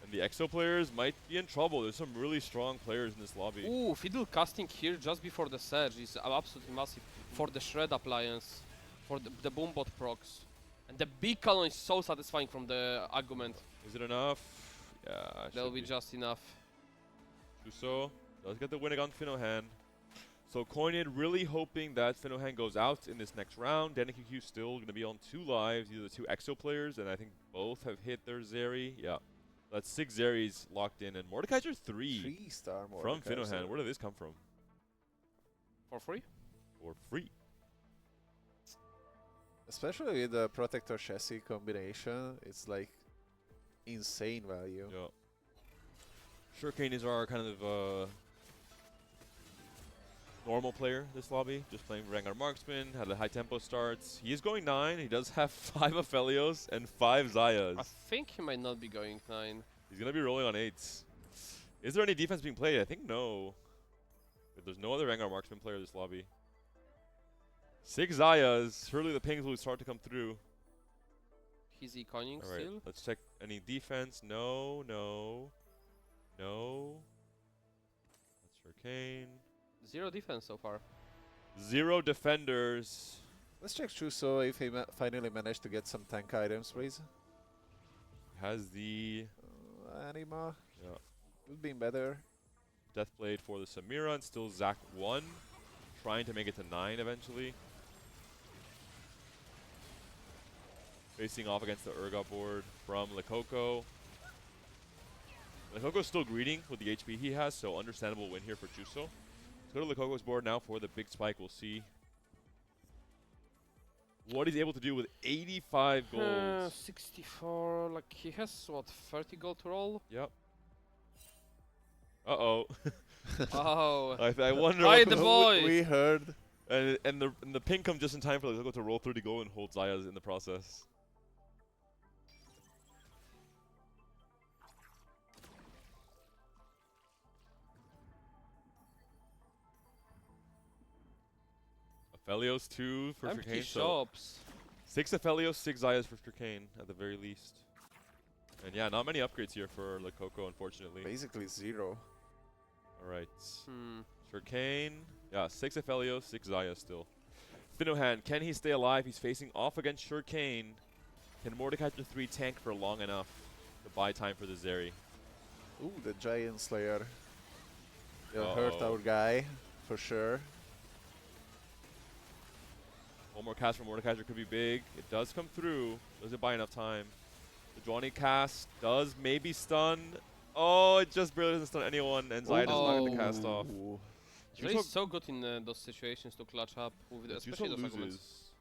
And the EXO players might be in trouble. There's some really strong players in this lobby. Ooh, Fiddle casting here just before the surge is absolutely massive for the Shred appliance, for the Boombot procs. And the big cannon is so satisfying from the argument. Is it enough? Yeah, That'll should be just enough. Chuso does get the win against Finohan. So Coinid really hoping that Finohan goes out in this next round. DenneQQ still going to be on 2 lives. These are the 2 EXO players, and I think both have hit their Zeri. Yeah, that's 6 Zeris locked in, and Mordekaiser 3 3-star from Mordekaiser. Finohan. Where did this come from? For free? For free. Especially with the Protector chassis combination, it's like insane value. Yeah. Shurikane is our kind of normal player this lobby, just playing Rengar Marksman, had a high tempo starts. He is going 9. He does have 5 Aphelios and 5 Zayas. I think he might not be going 9. He's going to be rolling on 8s. Is there any defense being played? I think no. There's no other Rengar Marksman player this lobby. 6 Zayas. Surely the pings will start to come through. He's econing All right, still. let's check any defense. No, no, no. That's Shurikane. 0 defense so far. 0 defenders. Let's check Chuso if he finally managed to get some tank items, please. Has the Anima. Yeah. Would be better. Deathblade for the Samira, and still Zac 1. Trying to make it to 9 eventually. Facing off against the Urgot board from Lekoko. Lekoko's still greeting with the HP he has, so understandable win here for Chuso. Let's go to Lekoko's board now for the big spike. We'll see what he's able to do with 85 gold. 64, like he has what, 30 gold to roll? Yep. Uh-oh. Oh. I wonder Hi, what the boy. We heard. and the ping comes just in time for Lekoko to roll 30 gold and hold Zayas in the process. Aphelios 2 for Empty Shurikane. So shops. 6 Aphelios, 6 Zayas for Shurikane at the very least. And yeah, not many upgrades here for Lekoko, unfortunately. Basically 0. Alright. Hmm. Shurikane. Yeah, 6 Aphelios, 6 Zayas still. Finohan, can he stay alive? He's facing off against Shurikane. Can Mordekaiser 3 tank for long enough to buy time for the Zeri? Ooh, the Giant Slayer. They'll hurt Uh-oh. our guy, for sure. One more cast from Mordekaiser could be big. It does come through. Does it buy enough time? The Johnny cast does maybe stun. Oh, it just barely doesn't stun anyone, and Zaya does not get the cast off. Ooh. He's so good in those situations to clutch up, with Juso especially those arguments. loses.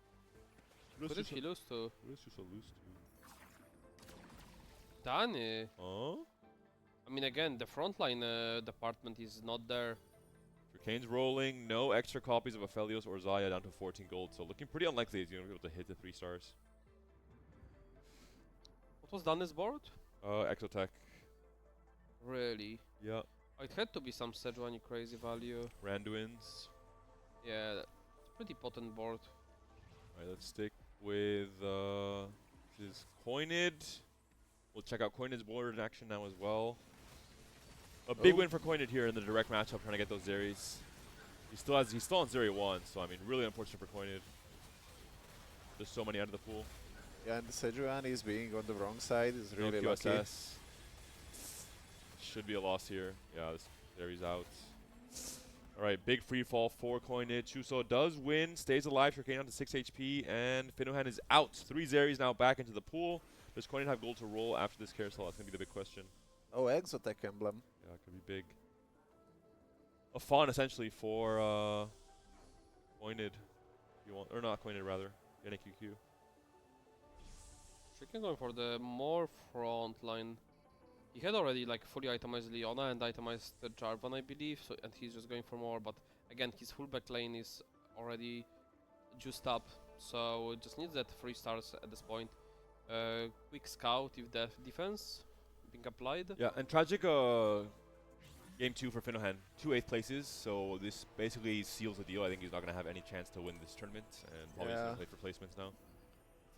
Who did he lose to? Who does Juso lose to? Danny. Oh? I mean, again, the frontline department is not there. Shurikane's rolling. No extra copies of Aphelios or Zaya down to 14 gold. So looking pretty unlikely he's going to be able to hit the 3 stars. What was Danny's board? Exotech. Really? Yeah. It had to be some Sejuani crazy value. Randuins. Yeah, it's pretty potent board. Alright, let's stick with this is Coinid. We'll check out Coinid's board in action now as well. A big win for Coinid here in the direct matchup, trying to get those Zeris. He's still on Zeri 1, so I mean, really unfortunate for Coinid. There's so many out of the pool. Yeah, and Sejuani is being on the wrong side is No really lucky. QSS. Should be a loss here. Yeah, this Zeri's out. Alright, big free fall for Coinid. Chuso does win, stays alive, Shurikane down to 6 HP, and Finohan is out. 3 Zeris now back into the pool. Does Coinid have gold to roll after this carousel? That's going to be the big question. Oh, Exotech emblem. Yeah, it could be big. A fawn essentially for Coined. If you want, or not Coined rather. NQQ. Chicken going for the more front line. He had already like fully itemized Leona and itemized the Jarvan, I believe, so, and he's just going for more, but again, his full back lane is already juiced up, so just needs that 3 stars at this point. Quick scout if the defense being applied. Yeah, and tragic game 2 for Finohan. 2 8th places, so this basically seals the deal. I think he's not going to have any chance to win this tournament, and probably going to play for placements now.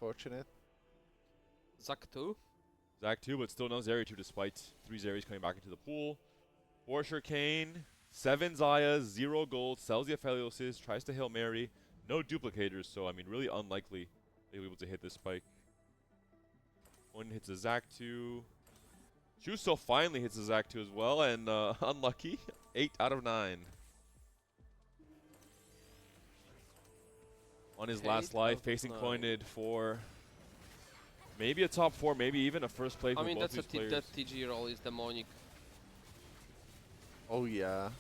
Fortunate. Zac 2. Zac 2, but still no Zeri 2 despite 3 Zeris coming back into the pool. 4 Shurikane, 7 Zayas, 0 gold, sells the Aphelios, tries to Hail Mary. No duplicators, so I mean really unlikely they'll be able to hit this spike. One hits a Zac 2. Chuso finally hits a Zac 2 as well, and unlucky. 8 out of 9. On his last life, facing Coined for maybe a top 4, maybe even a first place. I mean, both that's these players. that TG roll is demonic. Oh yeah.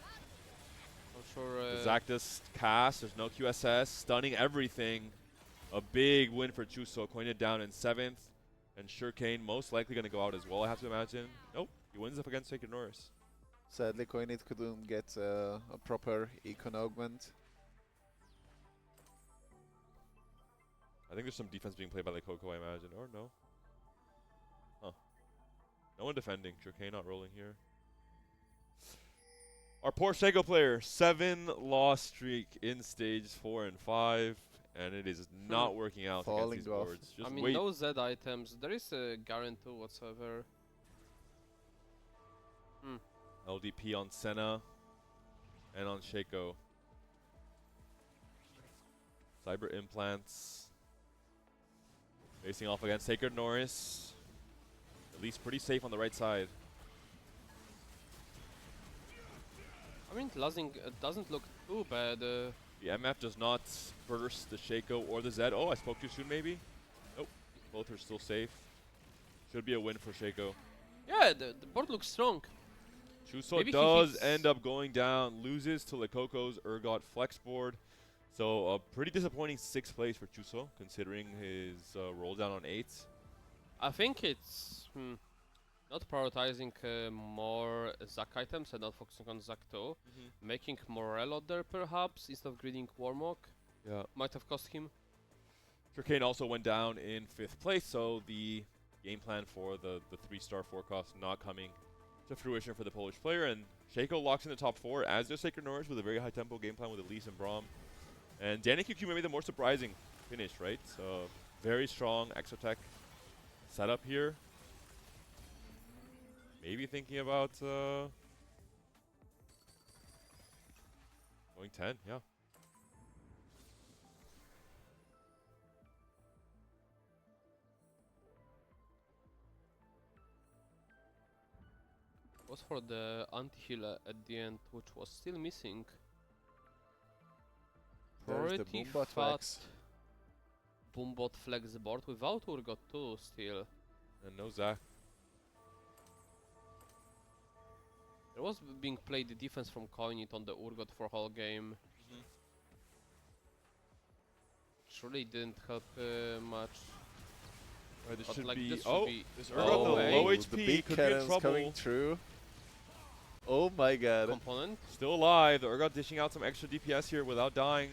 I'm sure. The Zac does cast, there's no QSS, stunning everything. A big win for Chuso, Coined down in 7th. And Shurikane most likely going to go out as well, I have to imagine. Nope, he wins up against Sacred Norris. Sadly, Coined couldn't get a proper econ augment. I think there's some defense being played by the Coco, I imagine. Or no. Huh. No one defending. Shurikane not rolling here. Our poor Shaco player, 7 loss streak in stage 4 and 5. And it is not working out against these boards. Just I mean, wait. no Z items. There is a guarantee whatsoever. LDP on Senna and on Shaco. Cyber implants. Facing off against Sacred Norris. At least pretty safe on the right side. I mean, Lazing doesn't look too bad. The MF does not burst the Shaco or the Zed. Oh, I spoke too soon maybe? Nope. Both are still safe. Should be a win for Shaco. Yeah, the board looks strong. Chuso Maybe does end up going down. Loses to Lecoco's Urgot flex board. So a pretty disappointing 6th place for Chuso, considering his roll down on 8. I think it's not prioritizing more Zac items and not focusing on Zac 2. Making Morello there perhaps instead of greeting Warmog. Yeah. Might have cost him. Shurikane also went down in 5th place, so the game plan for the 3-star forecast not coming to fruition for the Polish player. And Shaco locks in the top 4, as does Sacred Norris with a very high tempo game plan with Elise and Braum. And Danny QQ maybe the more surprising finish, right? So very strong Exotech setup here. Maybe thinking about going 10, yeah. Was for the anti-heal at the end, which was still missing. There's the Pretty Boombot fat flex. Boombot flex board without Urgot 2 still. And no Zac. There was being played the defense from Coinit on the Urgot for whole game. Surely didn't help much. Right, this But should like be. this should Oh, be this oh, Urgot, the hey. low The HP big could be in cannons trouble. coming through. Oh my god. Component. Still alive. The Urgot dishing out some extra DPS here without dying.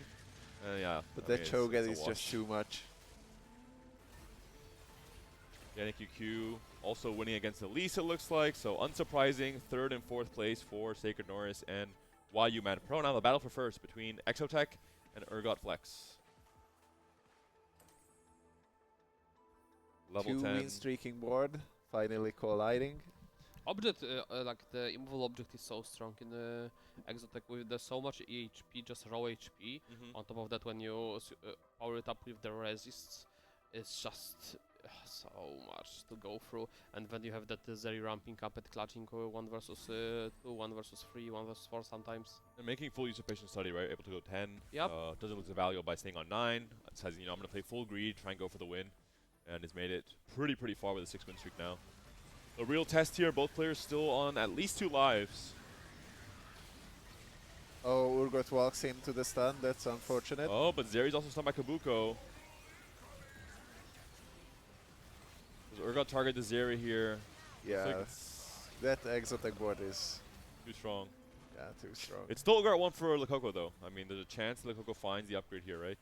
Yeah. But I that mean, Cho'Gath it's is a just wash. too much. Yannick QQ also winning against Elise, it looks like. So unsurprising, 3rd and 4th place for Sacred Norris and YU Man Pro. Now the battle for first between Exotech and Urgot Flex. Level 2 10. win streaking board, finally colliding. Object, like the immovable object is so strong in the Exotech with the so much HP, just raw HP. On top of that, when you power it up with the resists, it's just so much to go through. And then you have that Zeri ramping up and clutching 1 versus 2, 1 versus 3, 1 versus 4 sometimes. And making full use of Patient Study, right? Able to go 10. Yep. Doesn't lose the value by staying on 9. It says, I'm going to play full greed, try and go for the win. And has made it pretty far with a 6-win streak now. A real test here. Both players still on at least 2 lives. Oh, Urgot walks into the stun. That's unfortunate. Oh, but Zeri's also stunned by Kabuko. Does Urgot target the Zeri here? Yeah, Like it's that exotic board is too strong. too strong. It's still Urgot 1 for Lekoko though. I mean, there's a chance Lekoko finds the upgrade here, right?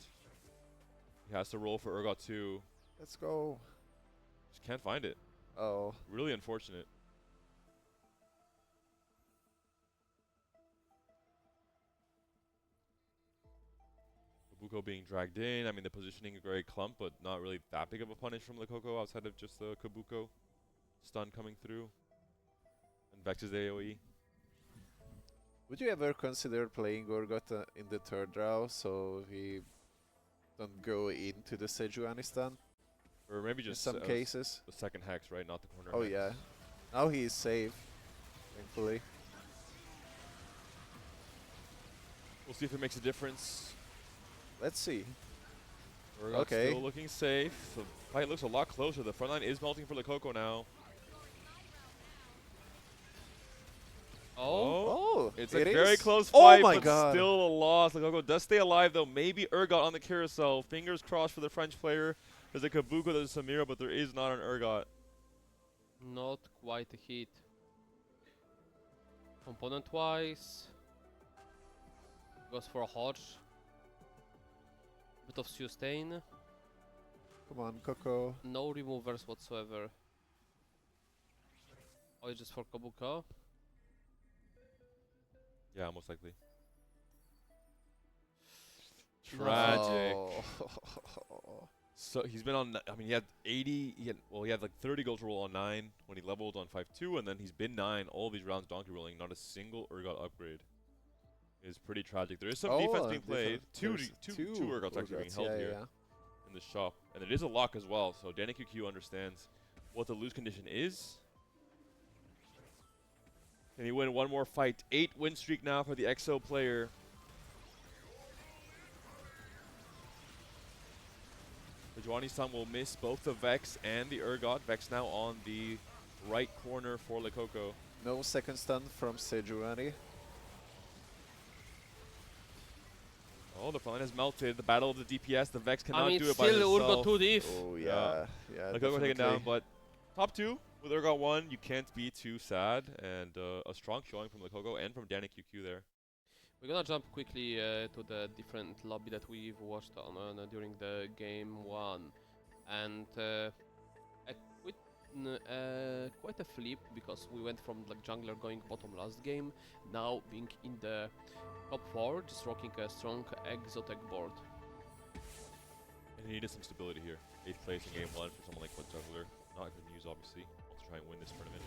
He has to roll for Urgot 2. Let's go. Just can't find it. Oh, Really unfortunate. Kabuko being dragged in. I mean, the positioning is very clump, but not really that big of a punish from Lekoko outside of just the Kabuko stun coming through. And Vex's AoE. would you ever consider playing Urgot in the third round so he don't go into the Sejuani stun Or maybe in just some cases? the second hex, right? Not the corner Oh hex. yeah. Now he is safe, thankfully. We'll see if it makes a difference. Let's see. Urgot Okay. still looking safe. The fight looks a lot closer. The front line is melting for Lekoko now. Oh, It's it a very is. close Oh fight, my but god. still a loss. Lekoko does stay alive, though. Maybe Urgot on the carousel. Fingers crossed for the French player. There's a Kabuko, there's a Samira, but there is not an Urgot. not quite a hit. Component twice. Goes for a Hodge. Bit of sustain. Come on, Coco. No removers whatsoever. Oh, it's just for Kabuko. Yeah, most likely. Tragic. Oh. So he's been on. I mean, he had 80. He had like 30 goals to roll on 9 when he leveled on 5-2, and then he's been 9 all these rounds donkey rolling. Not a single Urgot upgrade. It's pretty tragic. There is some defense being played. Two Urgots actually being held here in the shop, and it is a lock as well. So Danny QQ understands what the lose condition is. Can he win one more fight? 8 win streak now for the EXO player. The Joani-san will miss both the Vex and the Urgot. Vex now on the right corner for Lekoko. No second stun from Sejuani. Oh, the front line has melted. The battle of the DPS. The Vex cannot I mean, do it by still Urgot himself. 2 diff. Oh Yeah. yeah. Lekoko taken definitely. down, but top 2 with Urgot 1. You can't be too sad. And a strong showing from Lekoko and from Danny QQ there. We're gonna jump quickly to the different lobby that we've watched on during the game 1, and quite a flip, because we went from like jungler going bottom last game, now being in the top 4, just rocking a strong exotic board. And he needed some stability here. 8th place in game 1 for someone like Blood Juggler. Not good news, obviously. Wants to try and win this tournament.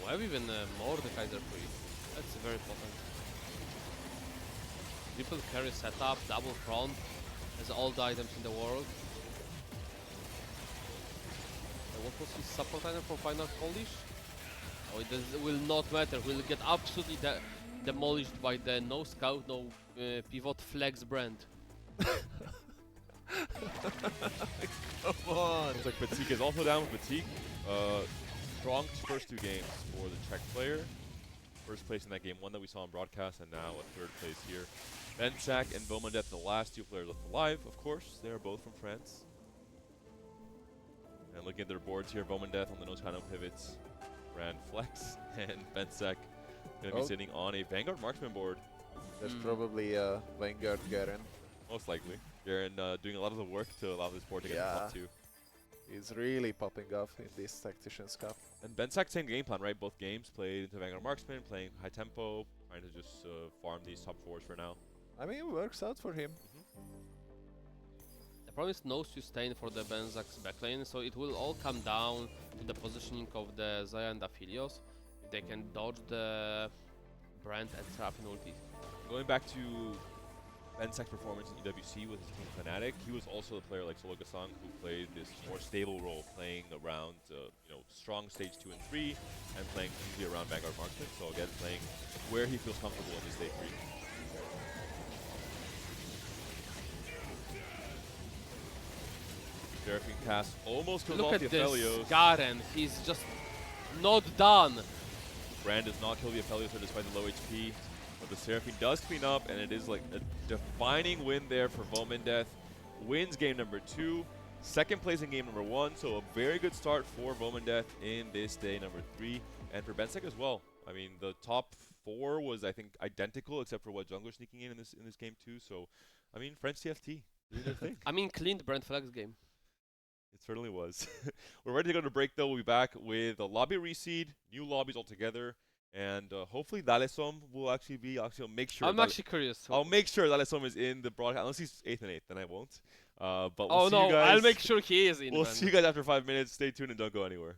We have even more the Kaiser free. That's very potent. Triple carry setup, double front, has all the items in the world. What was his support item for final Polish? Oh, it will not matter. We'll get absolutely demolished by the no scout, no pivot flex brand. Come on. Looks like Fatigue is also down with Fatigue. Strong first 2 games for the Czech player. First place in that game 1 that we saw on broadcast, and now a 3rd place here. Benchak and Beaumondet, the last 2 players left alive, of course. They are both from France. And looking at their boards here, Beaumondet on the nose kind of pivots. Grand Flex, and Benchak going to be sitting on a Vanguard Marksman board. That's probably Vanguard Garen. Most likely. Garen doing a lot of the work to allow this board to get top 2. He's really popping off in this Tactician's Cup. And Benchak, same game plan, right? Both games played into Vanguard Marksman, playing high tempo, trying to just farm these top 4s for now. I mean, it works out for him. The problem is no sustain for the Benzak's backlane, so it will all come down to the positioning of the Zaya and Aphelios. If they can dodge the Brand and trap in ulti. Going back to Benchak's performance in EWC with his team Fnatic, he was also a player like Solo Gasang who played this more stable role, playing around strong stage 2 and 3, and playing usually around Vanguard Marksman. So again, playing where he feels comfortable in his stage 3. Seraphine cast almost kills Look off at the this Aphelios. Garen. He's just not done. Brand does not kill the Aphelios despite the low HP. But the Seraphine does clean up, and it is like a defining win there for Vomandeth. Wins game number 2, second place in game number 1, so a very good start for Vomandeth in this day number 3, and for Bensec as well. I mean, the top 4 was, I think, identical except for what Jungler sneaking in this game too. So, I mean, French TFT doing their thing. I mean, cleaned Brent Flags game. It certainly was. We're ready to go to break though. We'll be back with a lobby reseed, new lobbies altogether. And hopefully Dalesom will actually be. I'll make sure. I'm actually curious. I'll make sure Dalesom is in the broadcast. Unless he's 8th and 8th, then I won't. But we'll Oh see you no, guys. I'll make sure he is in. We'll man. see you guys after 5 minutes. Stay tuned and don't go anywhere.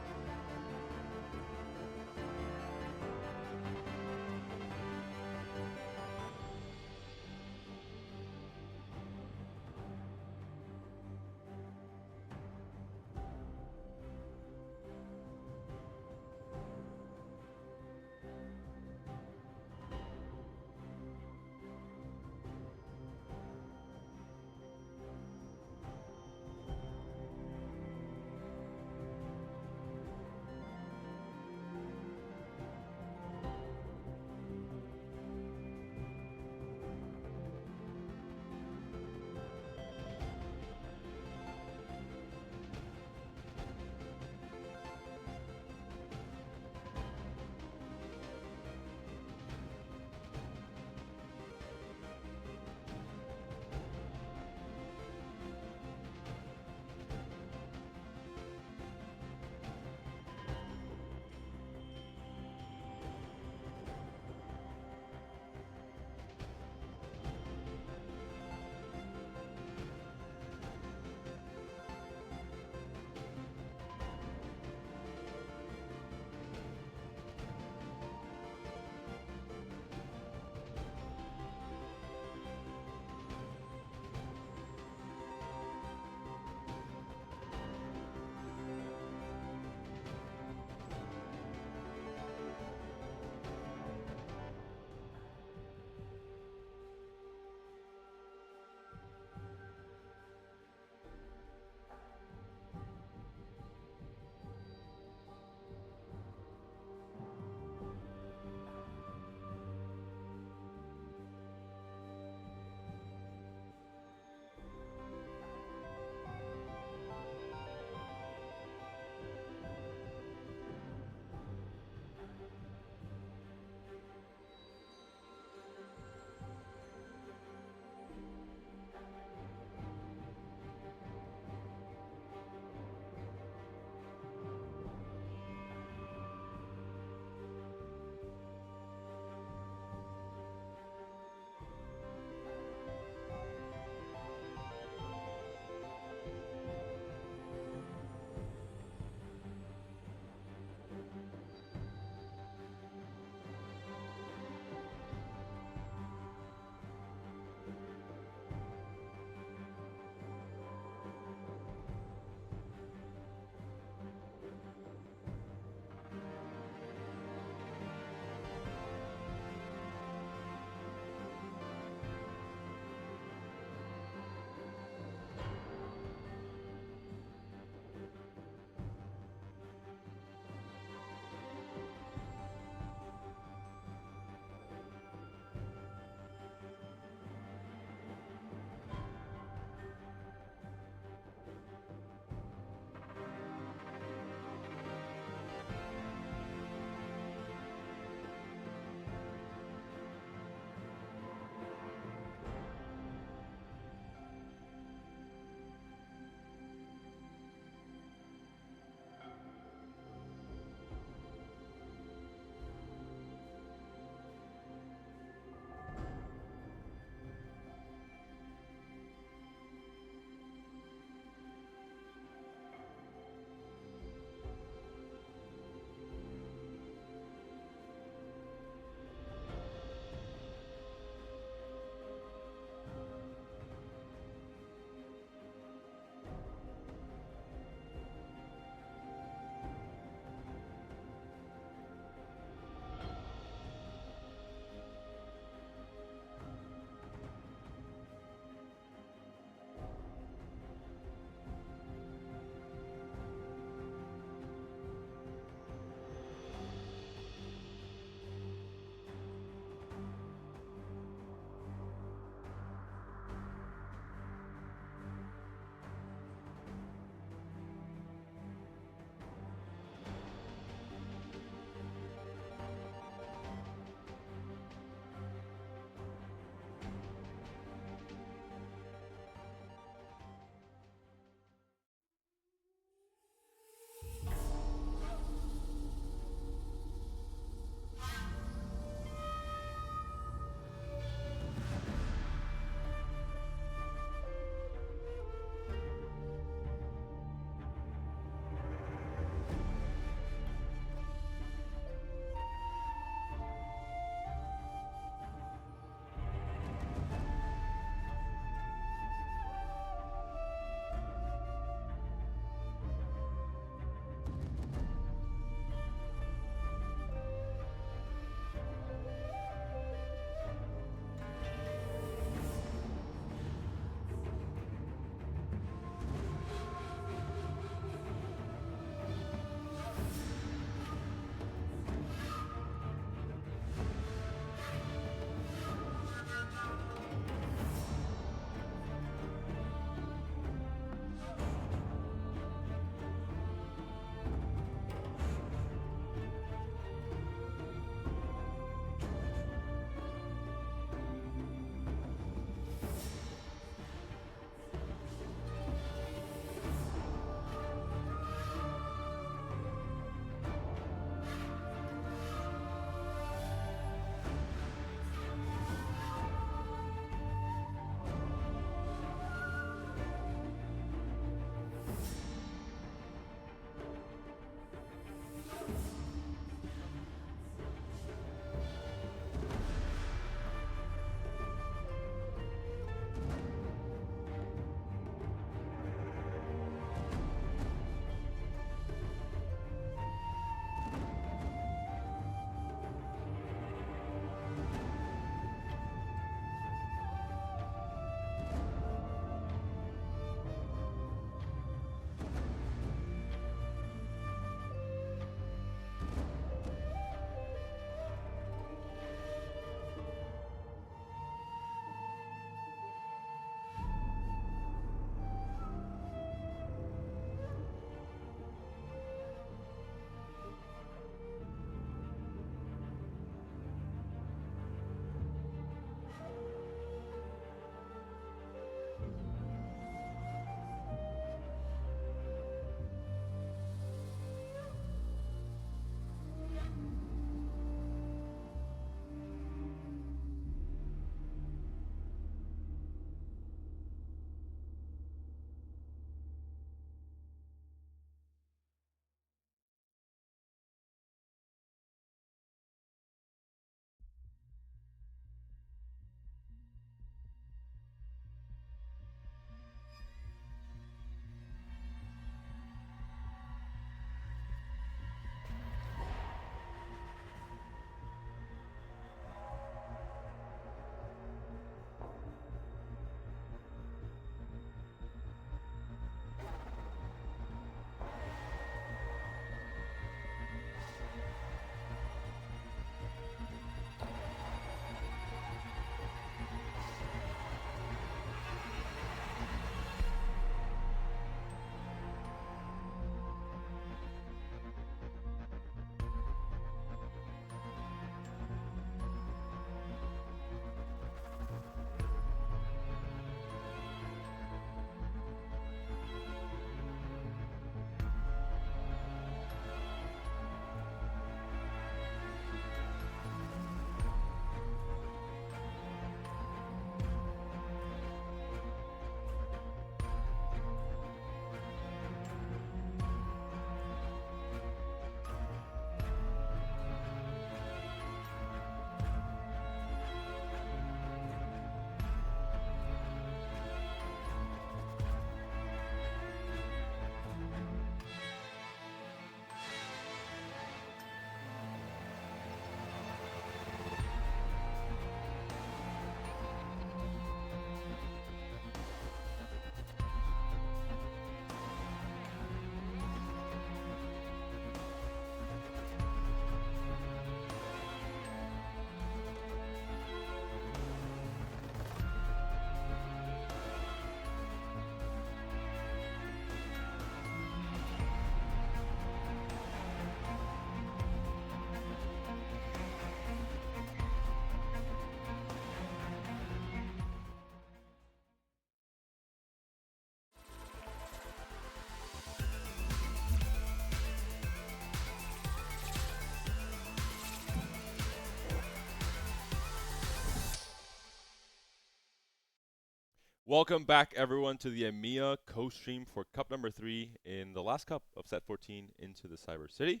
Welcome back, everyone, to the EMEA co-stream for Cup number 3 in the last Cup of Set 14 into the Cyber City.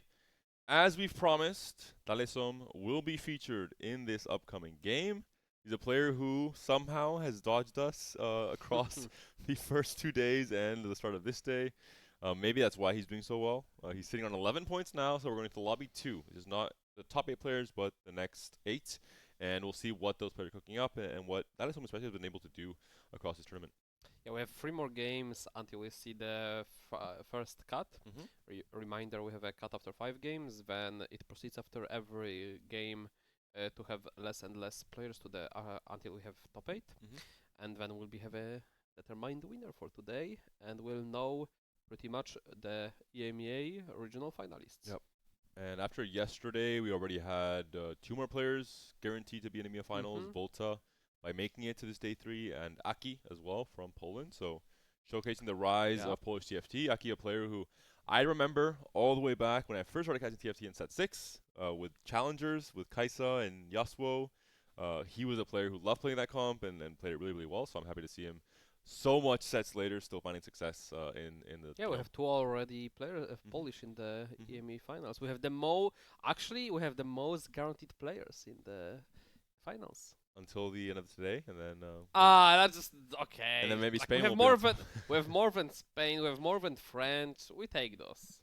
As we've promised, Talesom will be featured in this upcoming game. He's a player who somehow has dodged us across the first 2 days and the start of this day. Maybe that's why he's doing so well. He's sitting on 11 points now, so we're going to lobby 2. This is not the top 8 players, but the next 8. And we'll see what those players are cooking up and what Talesom especially has been able to do across this tournament. Yeah, we have 3 more games until we see the first cut. Reminder, we have a cut after 5 games, then it proceeds after every game to have less and less players to the until we have top 8. And then we'll have a determined winner for today, and we'll know pretty much the EMEA regional finalists. Yep. And after yesterday, we already had 2 more players guaranteed to be in EMEA finals. Volta by making it to this day 3, and Aki as well from Poland. So showcasing the rise of Polish TFT. Aki, a player who I remember all the way back when I first started catching TFT in set 6 with challengers, with Kaisa and Yasuo. He was a player who loved playing that comp and played it really, really well. So I'm happy to see him so much sets later still finding success in the we have 2 already players Polish in the EMEA finals. We have the we have the most guaranteed players in the finals. Until the end of today, and then that's just okay. And then maybe like Spain. We have more than we have more than Spain. We have more than France. We take those.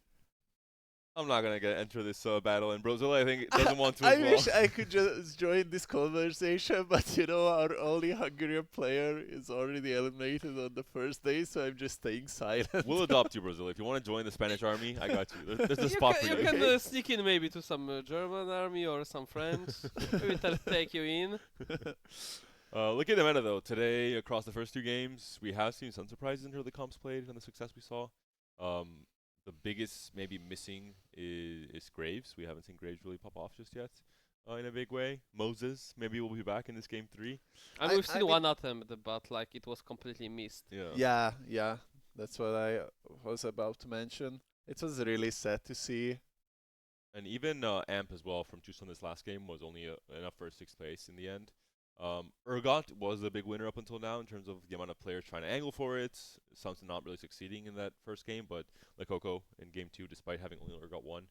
I'm not gonna enter this battle, and Brozilla I think doesn't want to. I as well. wish I could just join this conversation, but you know our only Hungarian player is already eliminated on the first day, so I'm just staying silent. We'll adopt you, Brozilla. If you want to join the Spanish army, I got you. There's a spot for you. You can sneak in maybe to some German army or some French. Maybe take you in. Look at the meta though. Today, across the first 2 games, we have seen some surprises in terms of the comps played and the success we saw. The biggest maybe missing is Graves. We haven't seen Graves really pop off just yet in a big way. Moses maybe will be back in this game 3. And we've seen one attempt, but like it was completely missed. Yeah. That's what I was about to mention. It was really sad to see. And even Amp as well from Tucson this last game was only enough for 6th place in the end. Urgot was a big winner up until now in terms of the amount of players trying to angle for it. Something not really succeeding in that first game, but Lekoko in game 2, despite having only Urgot 1,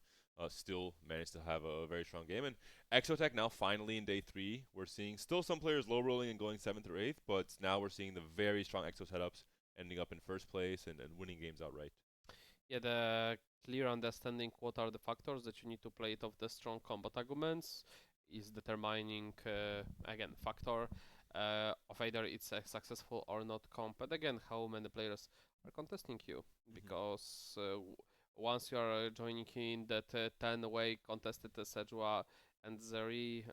still managed to have a very strong game. And Exotech now finally in day 3, we're seeing still some players low rolling and going 7th or 8th, but now we're seeing the very strong Exo setups ending up in first place and winning games outright. Yeah, the clear understanding what are the factors that you need to play it of the strong combat arguments is determining again factor of either it's a successful or not comp, and again how many players are contesting you, because once you are joining in that 10-way contested Sejua and Zeri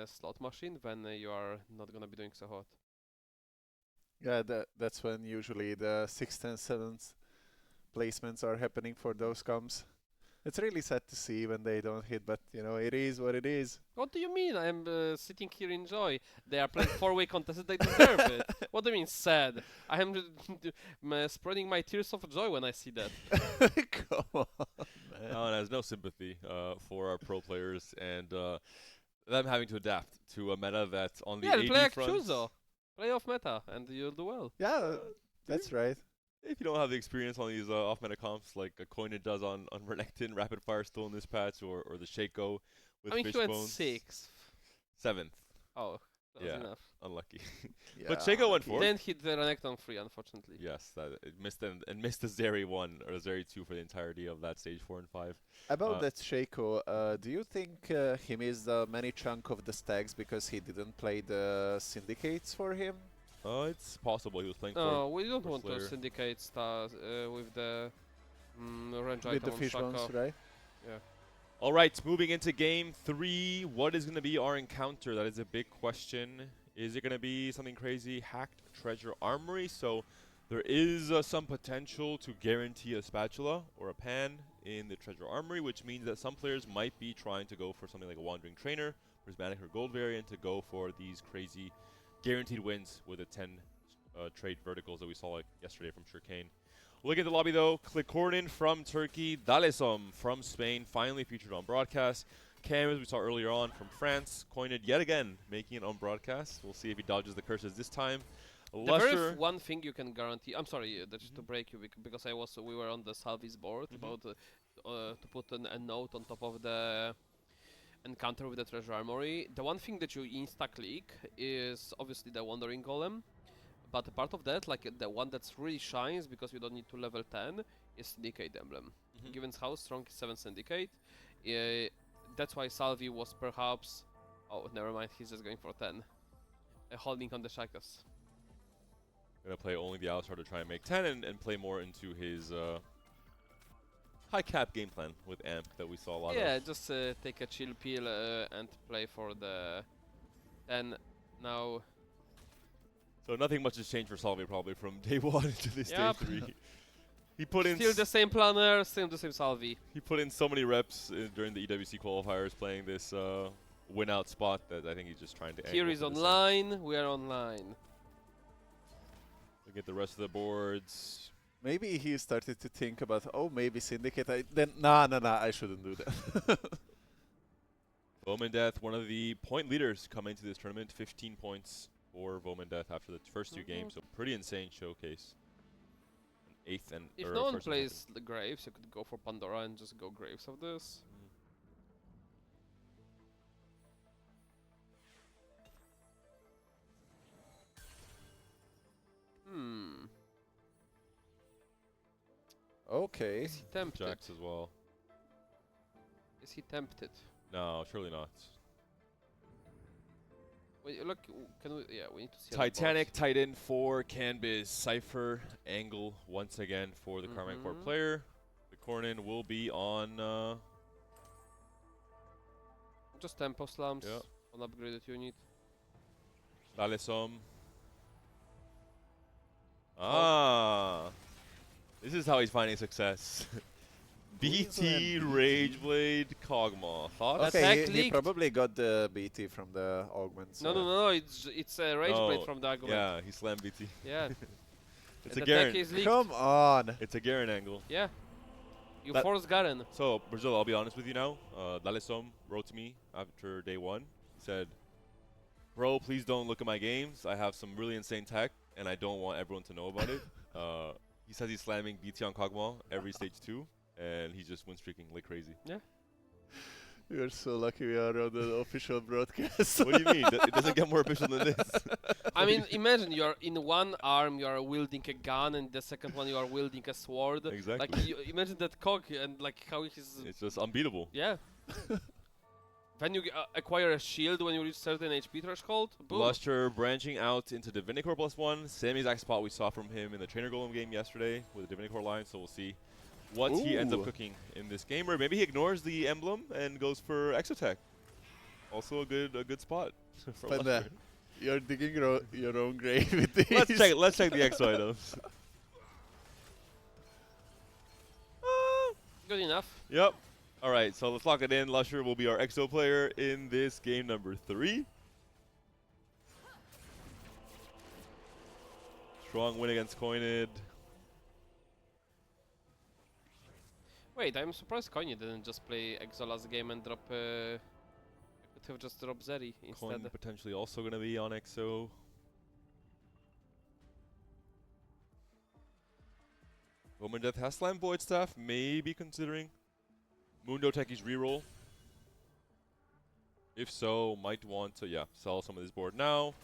slot machine, then you are not gonna be doing so hot. Yeah, that's when usually the 6th and 7th placements are happening for those comps. It's really sad to see when they don't hit, but you know, it is what it is. What do you mean? I'm sitting here in joy. They are playing 4-way contested, they deserve it. What do you mean sad? I am spreading my tears of joy when I see that. Come on, man. Alan has no sympathy for our pro players and them having to adapt to a meta that's on the AD play front. Chuzo. Play off meta and you'll do well. Yeah, that's right. If you don't have the experience on these off-meta comps like Koinid does on Renekton, Rapid Fire still in this patch, or the Shaco with I mean, he went Fishbones. 6th. 7th. Oh, that was enough. Unlucky. Yeah, But Shaco went 4th. Then hit the Renekton 3, unfortunately. Yes, it missed and missed the Zeri 1 or Zeri 2 for the entirety of that stage 4 and 5. About that Shaco, do you think he missed many chunk of the stacks because he didn't play the syndicates for him? It's possible he was playing No, for we don't want Slayer. to syndicate stars with the range With item the on fish Shaco. ones, right? Yeah. All right, moving into game 3. What is going to be our encounter? That is a big question. Is it going to be something crazy? Hacked treasure armory. So there is some potential to guarantee a spatula or a pan in the treasure armory, which means that some players might be trying to go for something like a wandering trainer, prismatic or gold variant, to go for these crazy guaranteed wins with the 10 trade verticals that we saw like yesterday from Shurkane. Look at the lobby though. Klikornin from Turkey, Dalesom from Spain, finally featured on broadcast. Cam, as we saw earlier on, from France. Koinid yet again making it on broadcast. We'll see if he dodges the curses this time. The very Lusher. one thing you can guarantee. I'm sorry, just to break you because we were on the Salvi's board about to put a note on top of the encounter with the treasure armory. The one thing that you insta-click is obviously the Wandering Golem, but a part of that, like the one that's really shines because you don't need to level 10, is Syndicate Emblem. Given how strong is 7 Syndicate, that's why Salvi was perhaps... Oh, never mind, he's just going for 10. Holding on the Shakas. Gonna play only the Alistar to try and make 10 and play more into his high cap game plan with Amp that we saw a lot of. Yeah, just take a chill pill and play for the 10 now. So nothing much has changed for Salvi probably from day 1 into this Yep. day 3. He put in Still the same planner, still the same Salvi. he put in so many reps during the EWC qualifiers playing this win out spot that I think he's just trying to Here angle is for the online, we are online. We get the rest of the boards. Maybe he started to think about, oh, maybe Syndicate. Nah, I shouldn't do that. Vomandeth, one of the point leaders coming to this tournament, 15 points for Vomandeth after the first 2 games, so pretty insane showcase. An 8th and If or no one first and plays the Graves, you could go for Pandora and just go Graves of this. Okay. Is he tempted? Jacks as well. Is he tempted? No, surely not. Wait, look, can we? Yeah, we need to see. Titanic Titan for Canbiz. Cypher angle once again for the Carmine Corp player. The Cornin will be on. Just tempo slams Yep. on upgraded unit. Lalesom. Ah. This is how he's finding success. BT Rageblade Kog'Maw. Thoughts? Attack Okay, he leaked. probably got the BT from the augments. No, it's a Rage Blade from the argument. Yeah, he slammed BT. Yeah. It's And a the attack Garen. is leaked. Come on. It's a Garen angle. Yeah. You That- force Garen. So, Brazil, I'll be honest with you now. Lalesom wrote to me after day 1. He said, bro, please don't look at my games. I have some really insane tech, and I don't want everyone to know about it. He says he's slamming BT on Kog'Maw every stage 2, and he's just win streaking like crazy. Yeah. You're so lucky we are on the official broadcast. What do you mean? It doesn't get more official than this. I mean, imagine you are in one arm you are wielding a gun, and the second one you are wielding a sword. Exactly. Like imagine that Cog and like how he's. It's just unbeatable. Yeah. Then you acquire a shield when you reach certain HP threshold. Boom. Lusher branching out into Divinicore +1. Same exact spot we saw from him in the Trainer Golem game yesterday with the Divinicore line, so we'll see what he ends up Ooh. cooking in this game. Or maybe he ignores the emblem and goes for Exotech. Also a good spot for Panda, Lusher. you're digging your own grave with this. Let's check the exo items. Good enough. Yep. All right, so let's lock it in. Lusher will be our exo player in this game number 3. Strong win against Coined. Wait, I'm surprised Konya didn't just play Exo last game and drop. Could have just dropped Zeri Coin instead. potentially also going to be on exo. Vomandeth has slammed Void Staff, maybe considering Mundo Techi's reroll. If so, might want to, sell some of this board now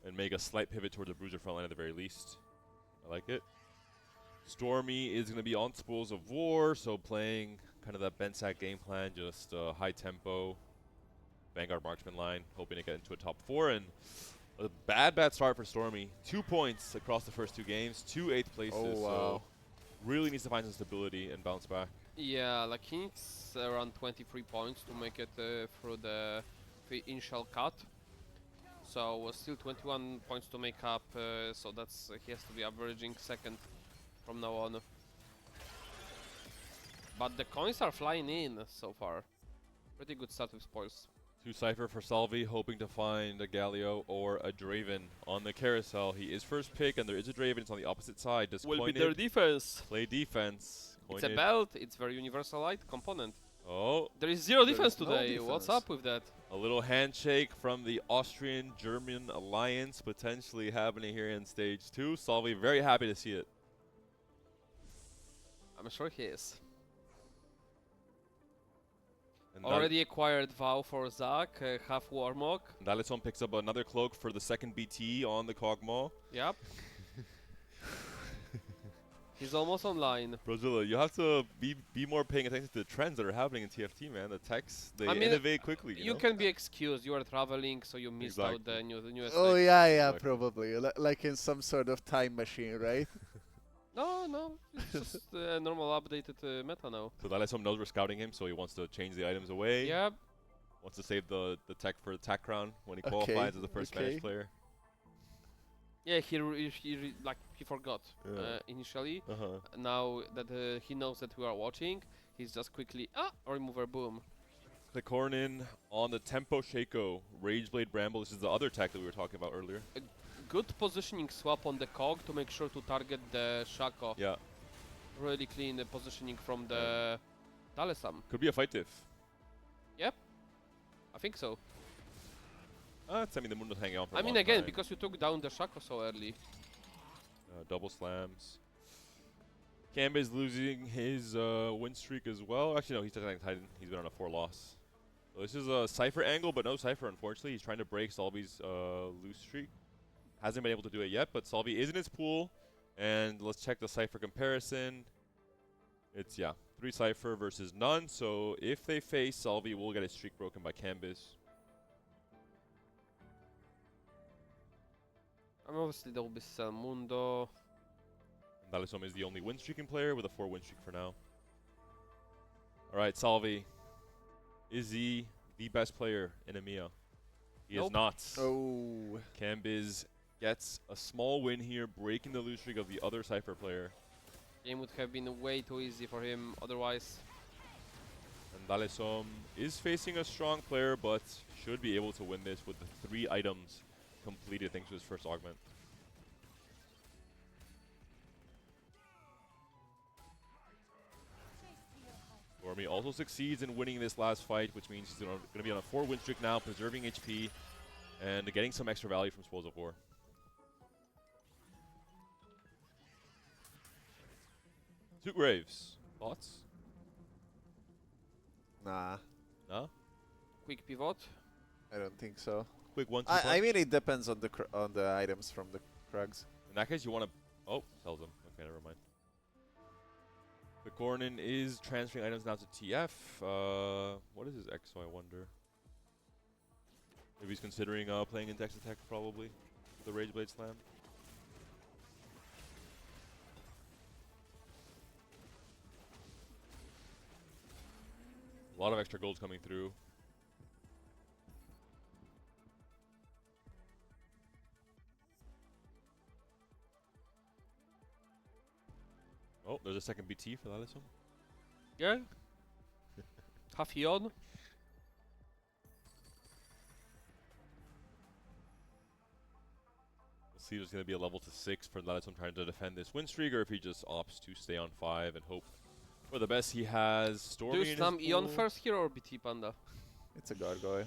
and make a slight pivot towards the Bruiser frontline at the very least. I like it. Stormy is going to be on Spoils of War, so playing kind of that Bensack game plan, just high tempo, Vanguard Marksman line, hoping to get into a top 4. And a bad start for Stormy. 2 points across the first 2 games, 2 8th places. Oh, wow. So really needs to find some stability and bounce back. Yeah, like he needs around 23 points to make it through the initial cut. So still 21 points to make up. So that's he has to be averaging second from now on. But the coins are flying in so far. Pretty good start with spoils. 2 Cypher for Salvi, hoping to find a Galio or a Draven on the carousel. He is first pick, and there is a Draven. It's on the opposite side. Does Will be Coined their defense. play defense? It's a Coined belt. It's very universal light component. Oh, There is zero There defense is no today. What's defense. up with that? a little handshake from the Austrian-German alliance potentially happening here in stage 2. Salvi very happy to see it. I'm sure he is. And Already acquired Vow for Zach, half Warmog. Dalisson picks up another cloak for the second BT on the Kog'Maw. Yep. He's almost online. Brazilla, you have to be more paying attention to the trends that are happening in TFT, man. The techs, they I mean, innovate quickly. You know? can be excused. You are traveling, so you missed out the newest. Oh tech. yeah, Exactly. probably. Like in some sort of time machine, right? No, it's just a normal updated meta now. So Dalisson knows we're scouting him, so he wants to change the items away. Yep. Wants to save the tech for the Tac Crown when he Okay, qualifies as the first Spanish okay. player. Yeah, he forgot Yeah. initially. Uh-huh. Now that he knows that we are watching, he's just quickly remover boom. Klikornin on the Tempo Shaco, Rageblade Bramble. This is the other tech that we were talking about earlier. Good positioning swap on the cog to make sure to target the Shaco. Yeah, Really clean positioning from the Dalesam. could be a fight diff. I think so. I mean, the Mundo's hanging on for a I mean, long again, time. because you took down the Shaco so early. Double slams. Cam is losing his win streak as well. Actually, no, he's technically Titan. He's been on a 4 loss. So this is a Cypher angle, but no Cypher, unfortunately. He's trying to break Salvi's lose streak. Hasn't been able to do it yet, but Salvi is in his pool. And let's check the Cypher comparison. It's, 3 Cypher versus none. So if they face, Salvi will get his streak broken by Cambis. And obviously there will be Salmundo. Dalisson is the only win streaking player with a 4 win streak for now. Alright, Salvi. Is he the best player in EMEA? He is Nope. not. Oh. Cambiz gets a small win here, breaking the lose streak of the other Cypher player. Game would have been way too easy for him otherwise. And Dalisson is facing a strong player, but should be able to win this with the 3 items completed thanks to his first augment. Stormy also succeeds in winning this last fight, which means he's going to be on a 4 win streak now, preserving HP and getting some extra value from Spoils of War. Two Graves, thoughts? Nah, No? Quick pivot. I don't think so. Quick 1-2 I punch? mean, it depends on the items from the Krugs. In that case, you want to... Oh, tells him. Okay, never mind. Klikornin is transferring items now to TF. What is his EXO, I wonder? Maybe he's considering playing in Dex Attack, probably. The Rageblade Slam. A lot of extra golds coming through. Oh, there's a second BT for Dalisson. Yeah. Half he on. We'll see if there's going to be a level to 6 for Dalisson trying to defend this win streak, or if he just opts to stay on 5 and hope for the best. He has Stormy Do in you his slam Eon pool. first here or BT Panda? It's a gargoyle.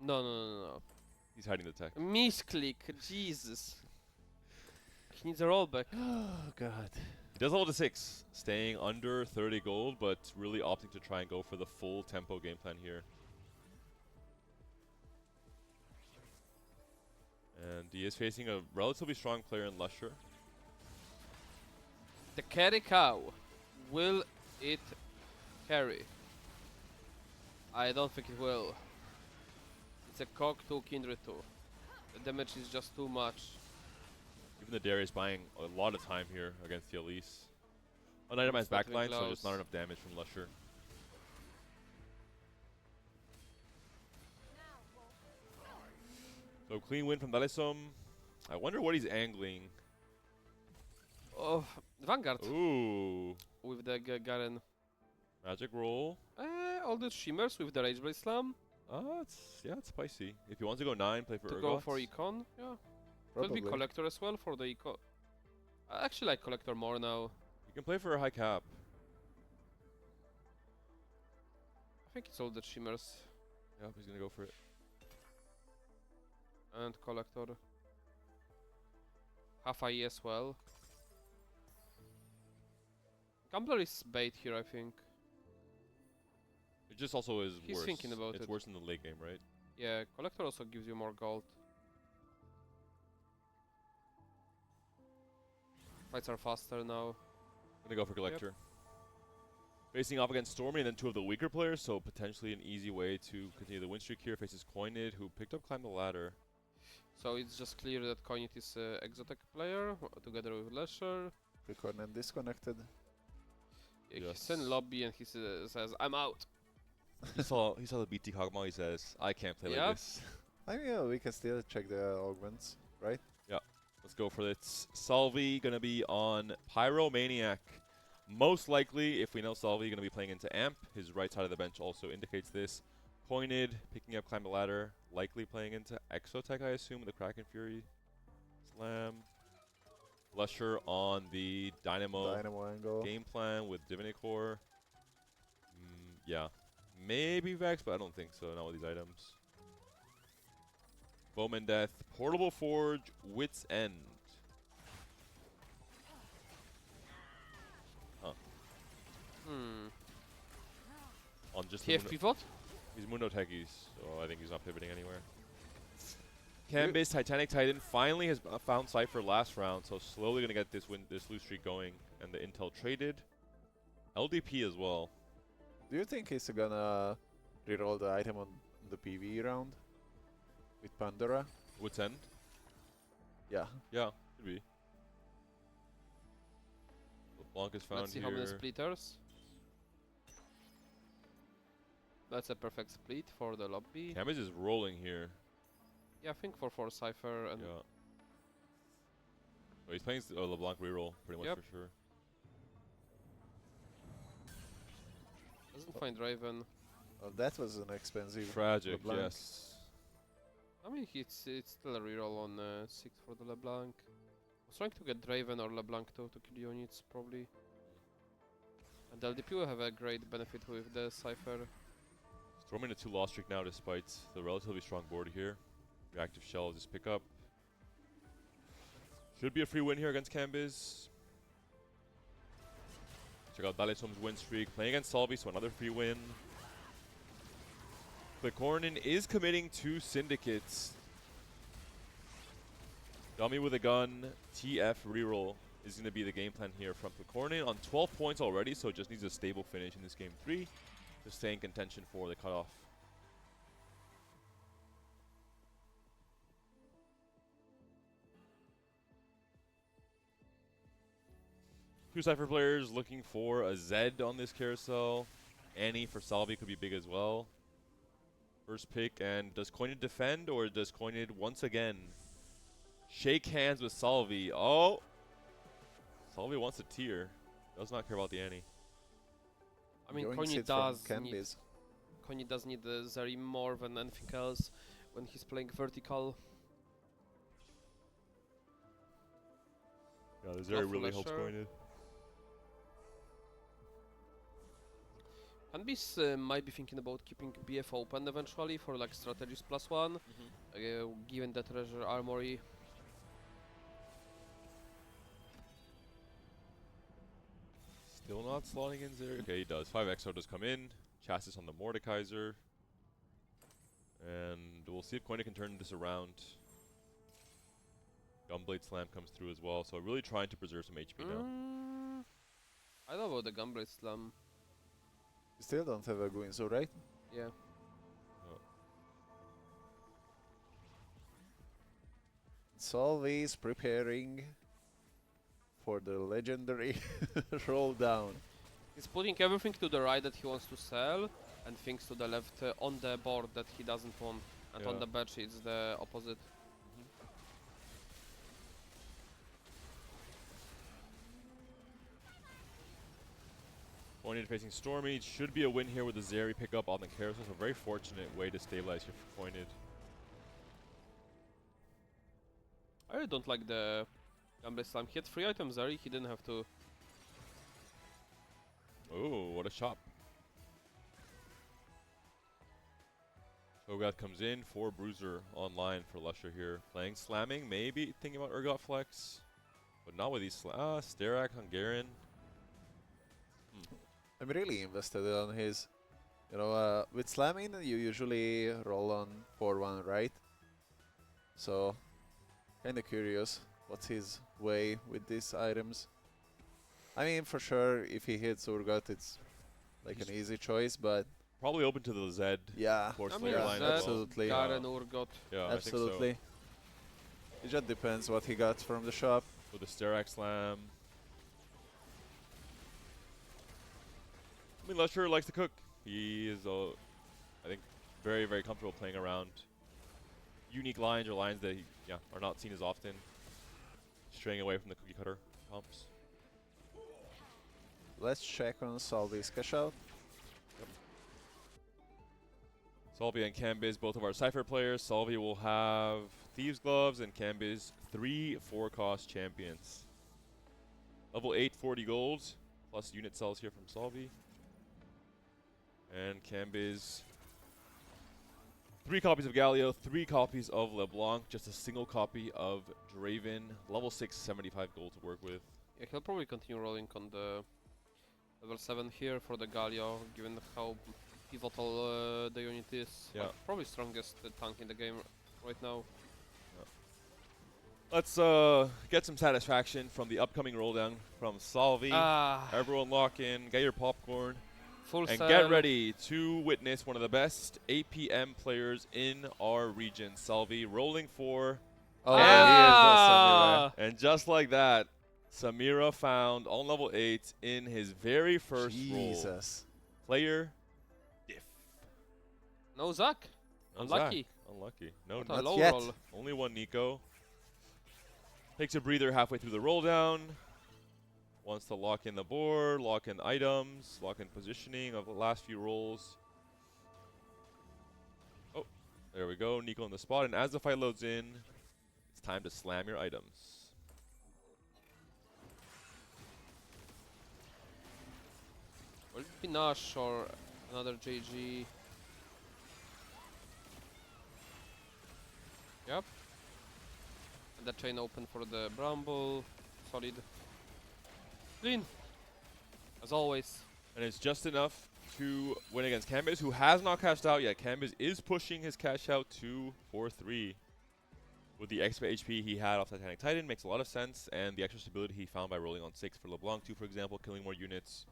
No. He's hiding the tech. Misclick, Jesus. He needs a rollback. Oh god. He does level to 6, staying under 30 gold, but really opting to try and go for the full tempo game plan here. And he is facing a relatively strong player in Lusher. The carry cow. Will it carry? I don't think it will. It's a cock 2, Kindred 2. The damage is just too much. Even the Darius buying a lot of time here against the Elise. Unitemized It's not even backline, so just close. not enough damage from Lusher. So clean win from Dalisson. I wonder what he's angling. Oh, Vanguard Ooh. with the Garen. Magic roll. All the shimmers with the Rageblade Slam It's spicy. If he wants to go 9, play for to Urgots. go for Econ. Yeah. Could be Probably. Collector as well for the Econ. I actually like Collector more now. You can play for a high cap. I think it's all the Shimmers Yeah, he's gonna go for it. and Collector. Half IE as well. Gambler is bait here, I think. It just also is He's worse. thinking about it's it. worse in the late game, right? Yeah, Collector also gives you more gold. Fights are faster now. Gonna go for Collector. Facing off against Stormy and then two of the weaker players, so potentially an easy way to continue the win streak here. Faces Coinid, who picked up Climb the Ladder. So it's just clear that Coinit is an exotic player together with Lesher. Record and disconnected. He's in lobby and he says, "I'm out." he saw the BT Kog'Maw, he says, I can't play Yeah. like this. I mean, yeah, we can still check the augments, right? Let's go for this. Salvi gonna be on Pyromaniac. Most likely, if we know Salvi, gonna be playing into Amp. His right side of the bench also indicates this. Pointed, picking up Climb the Ladder, likely playing into Exotech, I assume, with the Kraken Fury. Slam. Lusher on the Dynamo Angle. game plan with Divinity Core. Yeah. Maybe Vex, but I don't think so, not with these items. Bowman Death, Portable Forge, Wit's End. Hmm. On just the TF pivot? he's Mundo Techies, so I think he's not pivoting anywhere. Canvas, Titanic Titan finally has found Cypher last round, so slowly gonna get this lose streak going, and the intel traded. LDP as well. Do you think he's gonna reroll the item on the PvE round with Pandora? Wit's End? Yeah. Yeah, could be. LeBlanc is found Let's see here. how many splitters. That's a perfect split for the lobby. Canvas is rolling here. Yeah, I think for Cypher and Yeah. Oh, he's playing LeBlanc reroll pretty much Yep. for sure. doesn't find Raven. Oh, that was an expensive. Tragic, LeBlanc. yes. I mean, it's still a reroll on 6 for the LeBlanc. I was trying to get Draven or LeBlanc to kill units, probably. And LDP will have a great benefit with the Cypher. Storming a 2 loss streak now despite the relatively strong board here. Reactive Shell just pick up. Should be a free win here against Cambiz. Check out Balisom's win streak. Playing against Salvi, so another free win. Klikornin is committing to Syndicates. Dummy with a gun, TF reroll is going to be the game plan here from Klikornin on 12 points already, so just needs a stable finish in this game 3 to stay in contention for the cutoff. Two Cypher players looking for a Zed on this carousel. Annie for Salvi could be big as well. First pick, and does Coinid defend, or does Coinid once again shake hands with Salvi? Oh! Salvi wants a tier. Does not care about the Annie. I mean, Yoinks Kony it from does need the Zeri more than anything else when he's playing vertical. Yeah, the Zeri really helps Flasher. Coinid. Hanbis might be thinking about keeping BF open eventually for like strategies +1, given the treasure armory. Still not slotting in Zeri. Okay, he does. 5 Exo does come in. Chassis on the Mordekaiser. And we'll see if Coinid can turn this around. Gunblade Slam comes through as well, so really trying to preserve some HP now. I love about the Gunblade Slam. You still don't have a Guinzo, right? Yeah. Solvi is preparing for the legendary roll down. He's putting everything to the right that he wants to sell, and things to the left on the board that he doesn't want. And on Yeah. the bench it's the opposite. Coinid facing Stormy. Should be a win here with the Zeri pickup on the carousel. So a very fortunate way to stabilize here for Coinid. I really don't like the Gunblade Slam. He had 3 items there, he didn't have to. Oh, what a shot. Urgot comes in for Bruiser online for Lusher here. Playing slamming, maybe thinking about Urgot flex. But not with these Sterak, Hungarian. I'm really invested on his. You know, with slamming, you usually roll on 4-1, right? So, kind of curious what's his way with these items. I mean, for sure, if he hits Urgot, it's like an easy choice, but Probably open to the Z. yeah, Force I mean, layer yeah, line as Zed, well. absolutely. Garen, Urgot. Yeah, Absolutely. I think It just depends what he got from the shop. so. With the Sterak slam. I mean, Lusher likes to cook. He is, I think, very, very comfortable playing around unique lines or lines that are not seen as often. Straying away from the cookie cutter comps. Let's check on Salvi's cash out. Salvi and Cambiz, both of our Cypher players. Salvi will have Thieves Gloves and Cambiz 3 4-cost champions. Level 8, 40 gold, plus unit cells here from Salvi. And Cambiz, 3 copies of Galio, 3 copies of LeBlanc, just a single copy of Draven. Level 6, 75 gold to work with. Yeah, he'll probably continue rolling on the level 7 here for the Galio, given how pivotal the unit is. Yeah. Like, probably strongest tank in the game right now. Let's get some satisfaction from the upcoming roll down from Salvi. Everyone lock in, get your popcorn, Full and sell. get ready to witness one of the best APM players in our region. Salvi rolling for, Oh, Ah! and just like that, Samira found on level 8 in his very first roll. Jesus. Player diff. No Zac. No Unlucky. Zac. Unlucky. No, What a not low yet. roll. only one Nico. Takes a breather halfway through the roll down. Wants to lock in the board, lock in items, lock in positioning of the last few rolls. Oh, there we go. Nico in the spot. And as the fight loads in, it's time to slam your items. Will it be Nash or another JG? Yep. And the chain open for the Bramble. Solid. Clean. As always. And it's just enough to win against Cambiz, who has not cashed out yet. Cambiz is pushing his cash out to 4-3. With the extra HP he had off Titanic Titan, makes a lot of sense. And the extra stability he found by rolling on 6 for LeBlanc 2, for example, killing more units.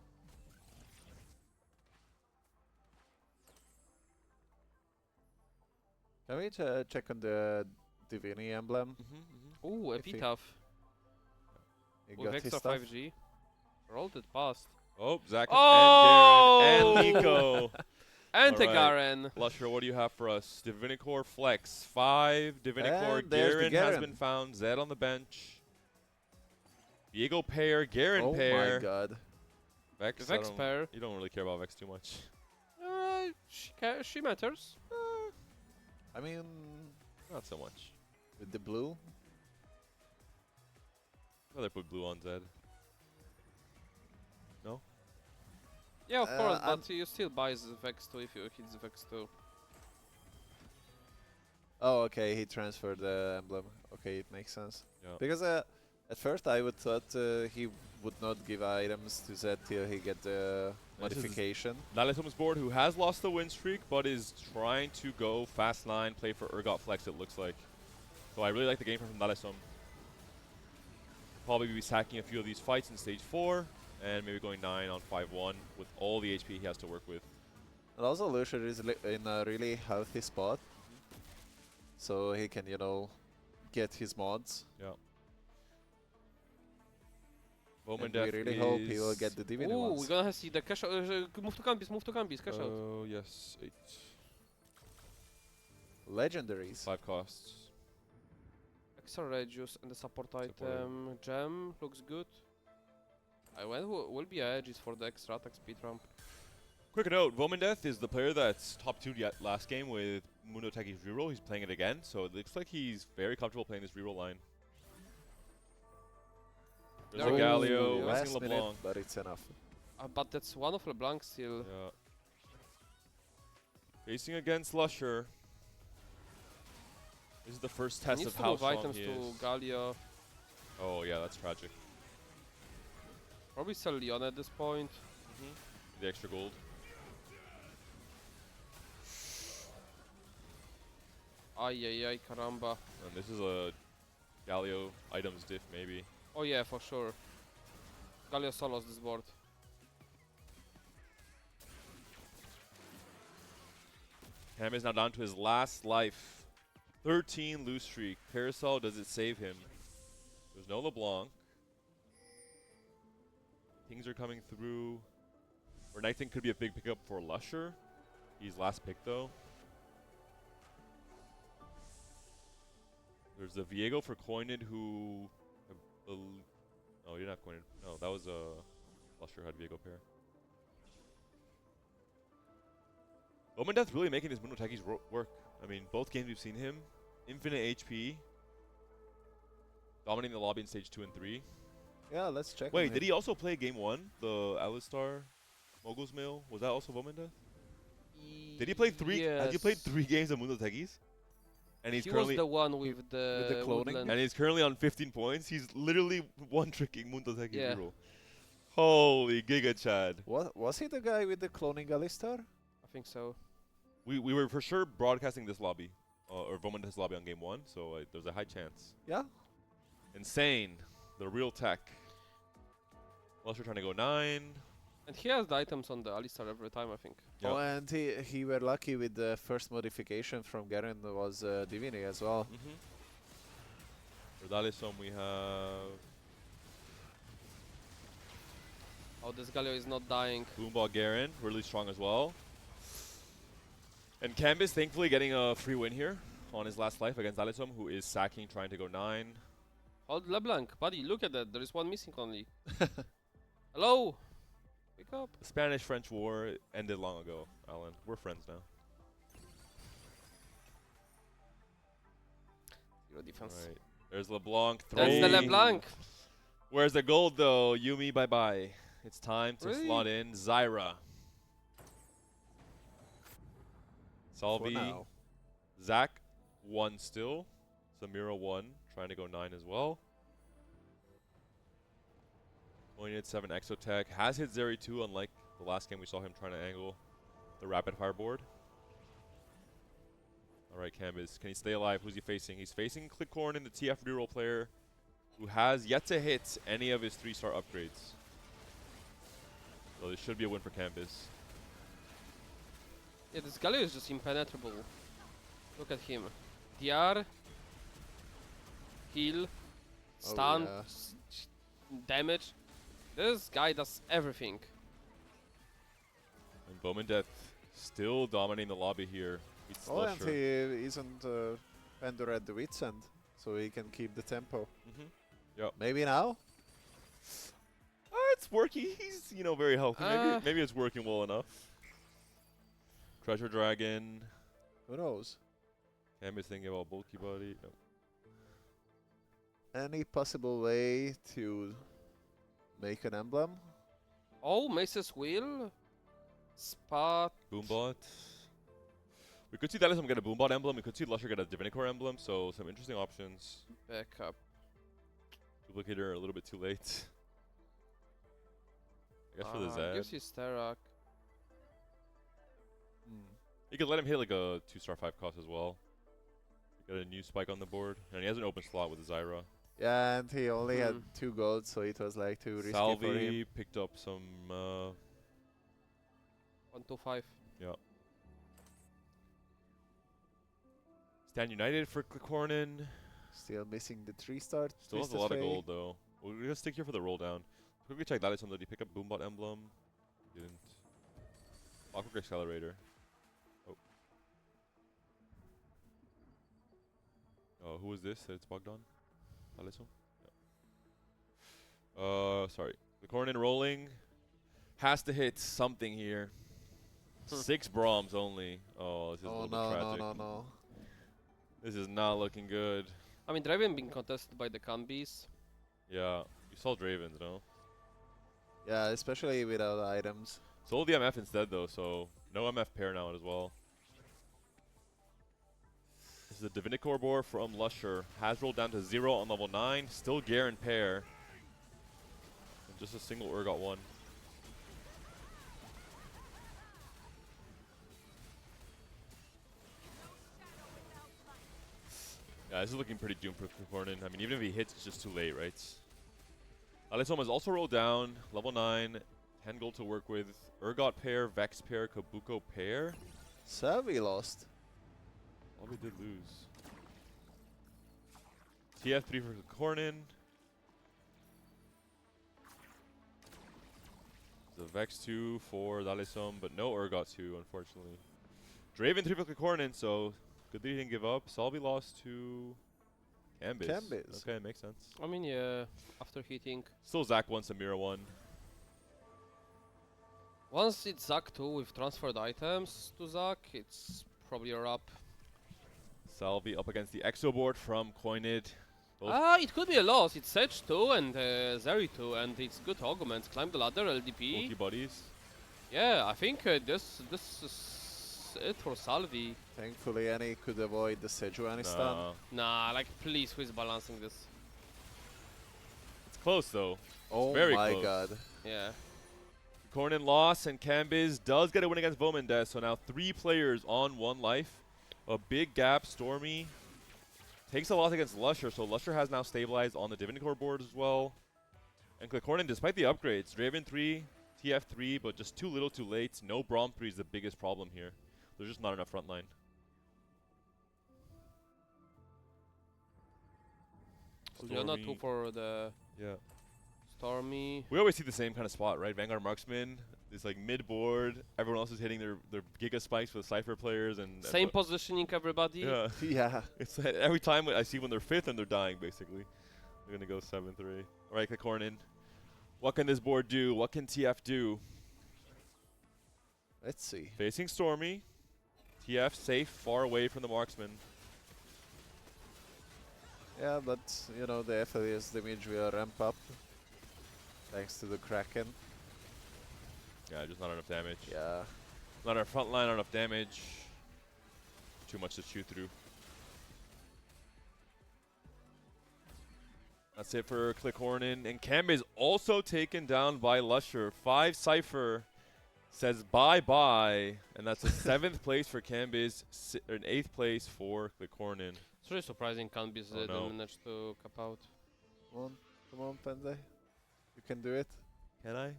Can we check on the Divini emblem? Ooh, If he- Epitaph. He With got his extra stuff. 5G. Rolled it past. Oh, Zach Oh! and Garen and Nico. And All right. Garen. Lusher, what do you have for us? Divinicore Flex 5. Divinicore And there's the Garen has Garen. been found. Zed on the bench. Diego pair, Garen Oh pair. my god. Vex, Vex pair. You don't really care about Vex too much. She matters. I mean, Not so much. with the blue. I'd rather put blue on Zed. No? Yeah, of course, I'm- but you still buy the Vex 2 if you hit the Vex 2. Oh, okay, he transferred the emblem. Okay, it makes sense. Yeah. Because at first I would thought he would not give items to Zed till he get the This is- modification. Lalisom's board, who has lost the win streak, but is trying to go fast 9, play for Urgot Flex, it looks like. So I really like the game from Lalisom. Probably be sacking a few of these fights in stage 4, and maybe going 9 on 5-1 with all the HP he has to work with. And also Lucian is in a really healthy spot. So he can, you know, get his mods. Yeah. And Bowman we Def really hope he will get the Divini Ooh, ones. we're gonna see the cash out. Move to Campus, cash out. Oh, yes. 8. Legendaries. 5 costs. Extra Regius and the support Support. item. Gem looks good. I went will be edges for the extra attack speed ramp. Quick note, Vomandeth is the player that's top 2 yet last game with Mundo Techi's reroll. He's playing it again, so it looks like he's very comfortable playing this reroll line. There's a There we go. Galio, Last missing minute, LeBlanc. but it's enough. But that's one of LeBlanc still. Yeah. Facing against Lusher. This is the first He test needs of to how move strong items he to is. Galio. Oh yeah, that's tragic. Probably sell Leon at this point. The extra gold. Ay ay ay, caramba. And this is a Galio items diff maybe. Oh yeah, for sure. Galio solos this board. Ham is now down to his last life. 13 lose streak. Parasol, does it save him? There's no LeBlanc. Things are coming through. Or Nighting could be a big pickup for Lusher. He's last pick though. There's the Viego for Coined who... No, you're not Coined. No, that was Lusher had Viego pair. Omendeth really making his Mundo Takis work. I mean, both games we've seen him. Infinite HP. Dominating the lobby in stage 2 and 3. Yeah, let's check. Wait, did he also play game 1? The Alistar Mogul's Mail? Was that also Omendeth? Did he play 3? Yes. Has he played 3 games of Mundo Takis? And he's He currently... was the one with the cloning? woodland. And he's currently on 15 points. He's literally one-tricking Mundo Takis Yeah. reroll. Holy Giga Chad. What was he the guy with the cloning Alistar? I think so. We were for sure broadcasting this lobby. Or Vomendeth's lobby on game 1. So there's a high chance. Yeah. Insane. The real tech. Lusher trying to go 9. And he has the items on the Alistar every time, I think. Yep. Oh, and he were lucky with the first modification from Garen was Divini as well. For Dalisom we have Oh, this Galio is not dying. Boomball Garen, really strong as well. And Canvas thankfully getting a free win here on his last life against Dalisom, who is sacking, trying to go 9. Hold LeBlanc. Buddy, look at that. There is one missing only. Hello? Pick up. The Spanish-French War ended long ago, Alan. We're friends now. Zero defense. Right. There's LeBlanc That's throwing. the LeBlanc. Where's the gold though? Yumi, bye-bye. It's time to Really? slot in Zyra. For Salvi, now. Zach, 1 still. Samira 1, trying to go 9 as well. Pointed 7 Exotech. Has hit Zeri 2, unlike the last game we saw him trying to angle the rapid fire board. Alright, Canvas. Can he stay alive? Who's he facing? He's facing Clickcorn in the TF reroll player who has yet to hit any of his 3-star upgrades. So this should be a win for Canvas. Yeah, this Galio is just impenetrable. Look at him. DR, heal, stun, yeah. damage. This guy does everything. And Bowman Death still dominating the lobby here. Beats Oh, and Lusher. he isn't Pandora at the wit's end, so he can keep the tempo. Yep. Maybe now? It's working. He's, you know, very healthy. Maybe it's working well enough. Treasure Dragon. Who knows? Canvas thinking about bulky body. No. Any possible way to make an emblem? Oh, Mace's Wheel. Spot. Boombot. We could see Dalism get a Boombot emblem. We could see Lusher get a Divinicore emblem. So some interesting options. Backup. Duplicator a little bit too late. I guess for the Zed. Gives you Starak. You could let him hit like a 2-star 5 cost as well. Got a new spike on the board. And he has an open slot with the Zyra. Yeah, and he only had 2 gold, so it was like too risky for him. Salvi picked up some... 125. yeah. Stand United for Clickcornin. Still missing the 3-star. Still has a lot of gold though. We're gonna stick here for the roll down. Quickly check that. Did he pick up Boombot emblem? Didn't. Clockwork Accelerator. Oh. Who was this? It's Bogdan? Alisson? Yeah. Sorry. The Cornin rolling. Has to hit something here. 6 Brahms only. Oh, this is a Oh, little bit tragic. no. This is not looking good. I mean, Draven being contested by the Canbis. Yeah. You saw Dravens, no? Yeah, especially without items. Sold the MF instead though, so no MF pair now as well. This is a Divinicore board from Lusher. Has rolled down to 0 on level 9. Still Garen pair. And just a single Urgot 1. Yeah, this is looking pretty doomed for Cornin. I mean, even if he hits, it's just too late, right? Alisoma has also rolled down. Level 9. 10 gold to work with. Urgot pair, Vex pair, Kabuko pair. Savi lost. Well, we did lose. TF3 for Cornin. The Vex 2 for Dalisom, but no Urgot 2, unfortunately. Draven 3 for Cornin, so good that he didn't give up. Salvi lost to Cambis. Cambis. Okay, makes sense. I mean, yeah, after hitting. Still Zac 1, Samira 1. Once it's Zac 2 with transferred items to Zac, it's probably a wrap. Salvi up against the Exo board from Coinid. It could be a loss. It's Sedge 2 and Zeri 2, and it's good arguments. Climb the ladder, LDP. Multi buddies. Yeah, I think this is it for Salvi. Thankfully, Annie could avoid the Sejuani stun. Nah, like please, who is balancing this? It's close though. Oh very my close. god. Yeah. Cornin lost, and Cambiz does get a win against Vomandes. So now 3 players on 1 life. A big gap. Stormy takes a loss against Lusher, so Lusher has now stabilized on the Divinicore board as well. And Cornin, despite the upgrades, Draven 3, TF3, but just too little too late. No Braum 3 is the biggest problem here. There's just not enough frontline. Juliana 2 for the Stormy. We always see the same kind of spot, right? Vanguard Marksman, this like mid-board. Everyone else is hitting their Giga Spikes with Cypher players. And Same positioning, everybody. Yeah. Yeah. It's every time I see when they're 5th and they're dying, basically. They're going to go 7-3. All right, Cornin. What can this board do? What can TF do? Let's see. Facing Stormy. TF safe, far away from the Marksman. Yeah, but you know the FLS damage will ramp up thanks to the Kraken. Yeah, just not enough damage. Yeah. Not enough front line, not enough damage. Too much to chew through. That's it for Cornin. And Cam is also taken down by Lusher. 5 Cypher says bye-bye. And that's a 7th place for Cambiz, an 8th place for Cornin. It's really surprising Cambiz didn't manage to cap out. Come on, Pende. You can do it. Can I?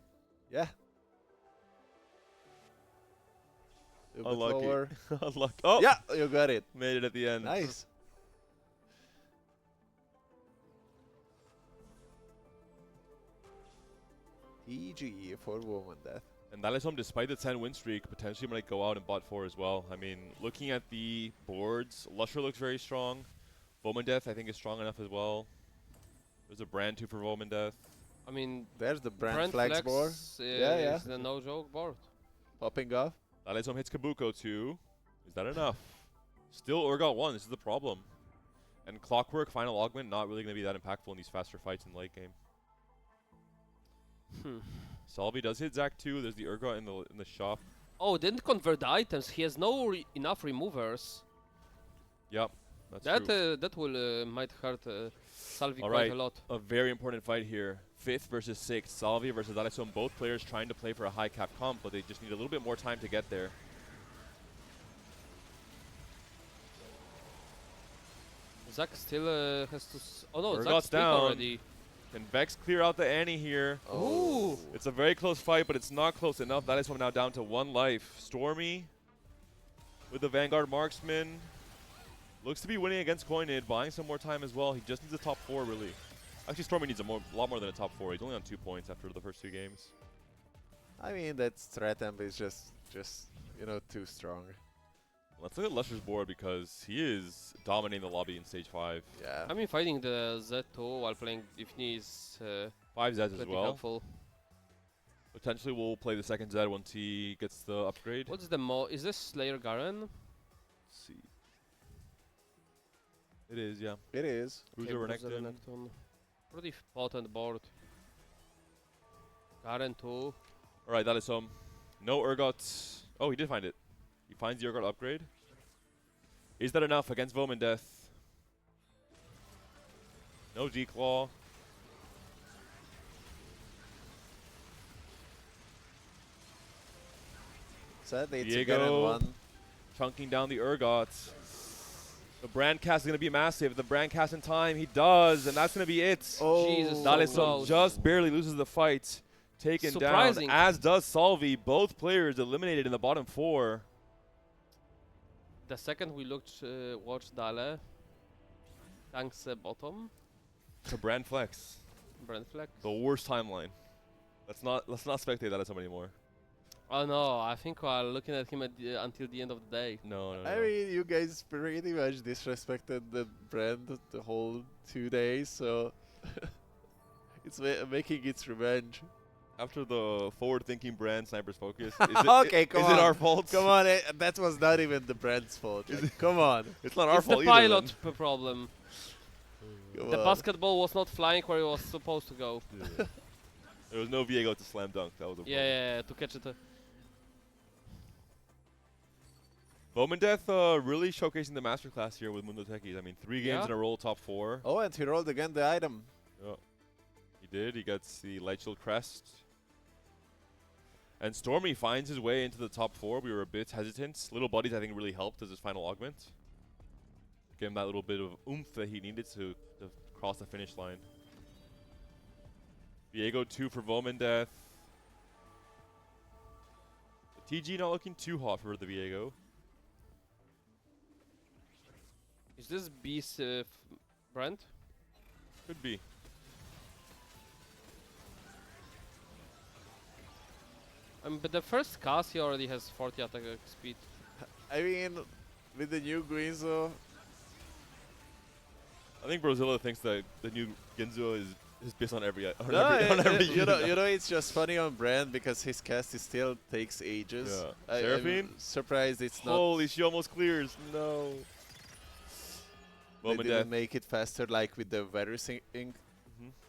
Yeah. A bit Unlucky. lower. Unlucky. Oh! Yeah, you got it. Made it at the end. Nice. EG for Woman Death. And Dalisom, despite the 10 win streak, potentially might go out in bot 4 as well. I mean, looking at the boards, Lusher looks very strong. Vomandeth, I think, is strong enough as well. There's a brand 2 for Vomandeth. I mean, There's the brand Flex flex board. Yeah. is the no-joke board. Popping off. Dalisom hits Kabuko 2. Is that enough? Still Urgot 1. This is the problem. And Clockwork, Final Augment, not really going to be that impactful in these faster fights in late game. Salvi does hit Zac 2. There's the Urgot in the shop. Oh, didn't convert the items. He has no enough removers. Yep, that's true. That will might hurt Salvi All quite right, a lot. a very important fight here. 5th versus 6th. Salvi versus Dalisom. Both players trying to play for a high cap comp, but they just need a little bit more time to get there. Zac still has to. Oh no, Urgot's Zac's down. already. Can Vex clear out the Annie here? Ooh. It's a very close fight, but it's not close enough. Dalisom now down to 1 life. Stormy with the Vanguard Marksman. Looks to be winning against Coinid, buying some more time as well. He just needs a top 4, really. Actually, Stormy needs a lot more than a top 4. He's only on 2 points after the first 2 games. I mean, that strat amp is just you know, too strong. Let's look at Lusher's board because he is dominating the lobby in stage 5. Yeah. I mean, fighting the Z2 while playing Ifni is 5 Zeds as pretty well. helpful. Potentially we'll play the second Zed once he gets the upgrade. What's the is this Slayer Garen? Let's see. It is, yeah. It is. Bruiser Renekton. Renekton. Pretty potent board. Garen 2. Alright, that is no Urgot. Oh, he did find it. He finds the Urgot upgrade. Is that enough against Vomendeth? No G-Claw. Sadly, it's Diego. again in one. Chunking down the Urgots. The brand cast is going to be massive. The brand cast in time, he does, and that's going to be it. Oh, Jesus, so Dalisum close. just barely loses the fight. Taken down, Surprising. as does Salvi. Both players eliminated in the bottom 4. The second we looked, watched Dale, thanks bottom, To brand flex. Brand Flex. The worst timeline. Let's not spectate that as anymore. Oh no, I think we're looking at him until the end of the day. No. I mean, you guys pretty much disrespected the brand the whole 2 days, so it's making its revenge. After the forward-thinking brand Sniper's Focus, is Okay, come is on. it our fault? Come on, that was not even the brand's fault. Like, come on. It's not our It's fault the either. pilot problem. Come The on. basketball was not flying where it was supposed to go. Yeah. There was no Viego to slam dunk. That was the problem. Yeah, to catch it. Vomendeth really showcasing the masterclass here with Mundo Techies. I mean, 3 games Yeah. in a row, top 4. Oh, and he rolled again the item. Yeah. He did. He gets the Light Shield Crest. And Stormy finds his way into the top 4. We were a bit hesitant. Little Buddies, I think, really helped as his final augment. Gave him that little bit of oomph that he needed to cross the finish line. Viego 2 for Vomendeth. The TG not looking too hot for the Viego. Is this Beast Brand? Could be. But the first cast he already has 40 attack speed. I mean, with the new Guinzo, I think Brozilla thinks that the new Ginzo is based on every you know, it's just funny on brand because his cast still takes ages. Yeah. I'm Seraphine? surprised it's not. Holy, she almost clears. No. They Vomendeth. didn't make it faster, like with the virus Mhm.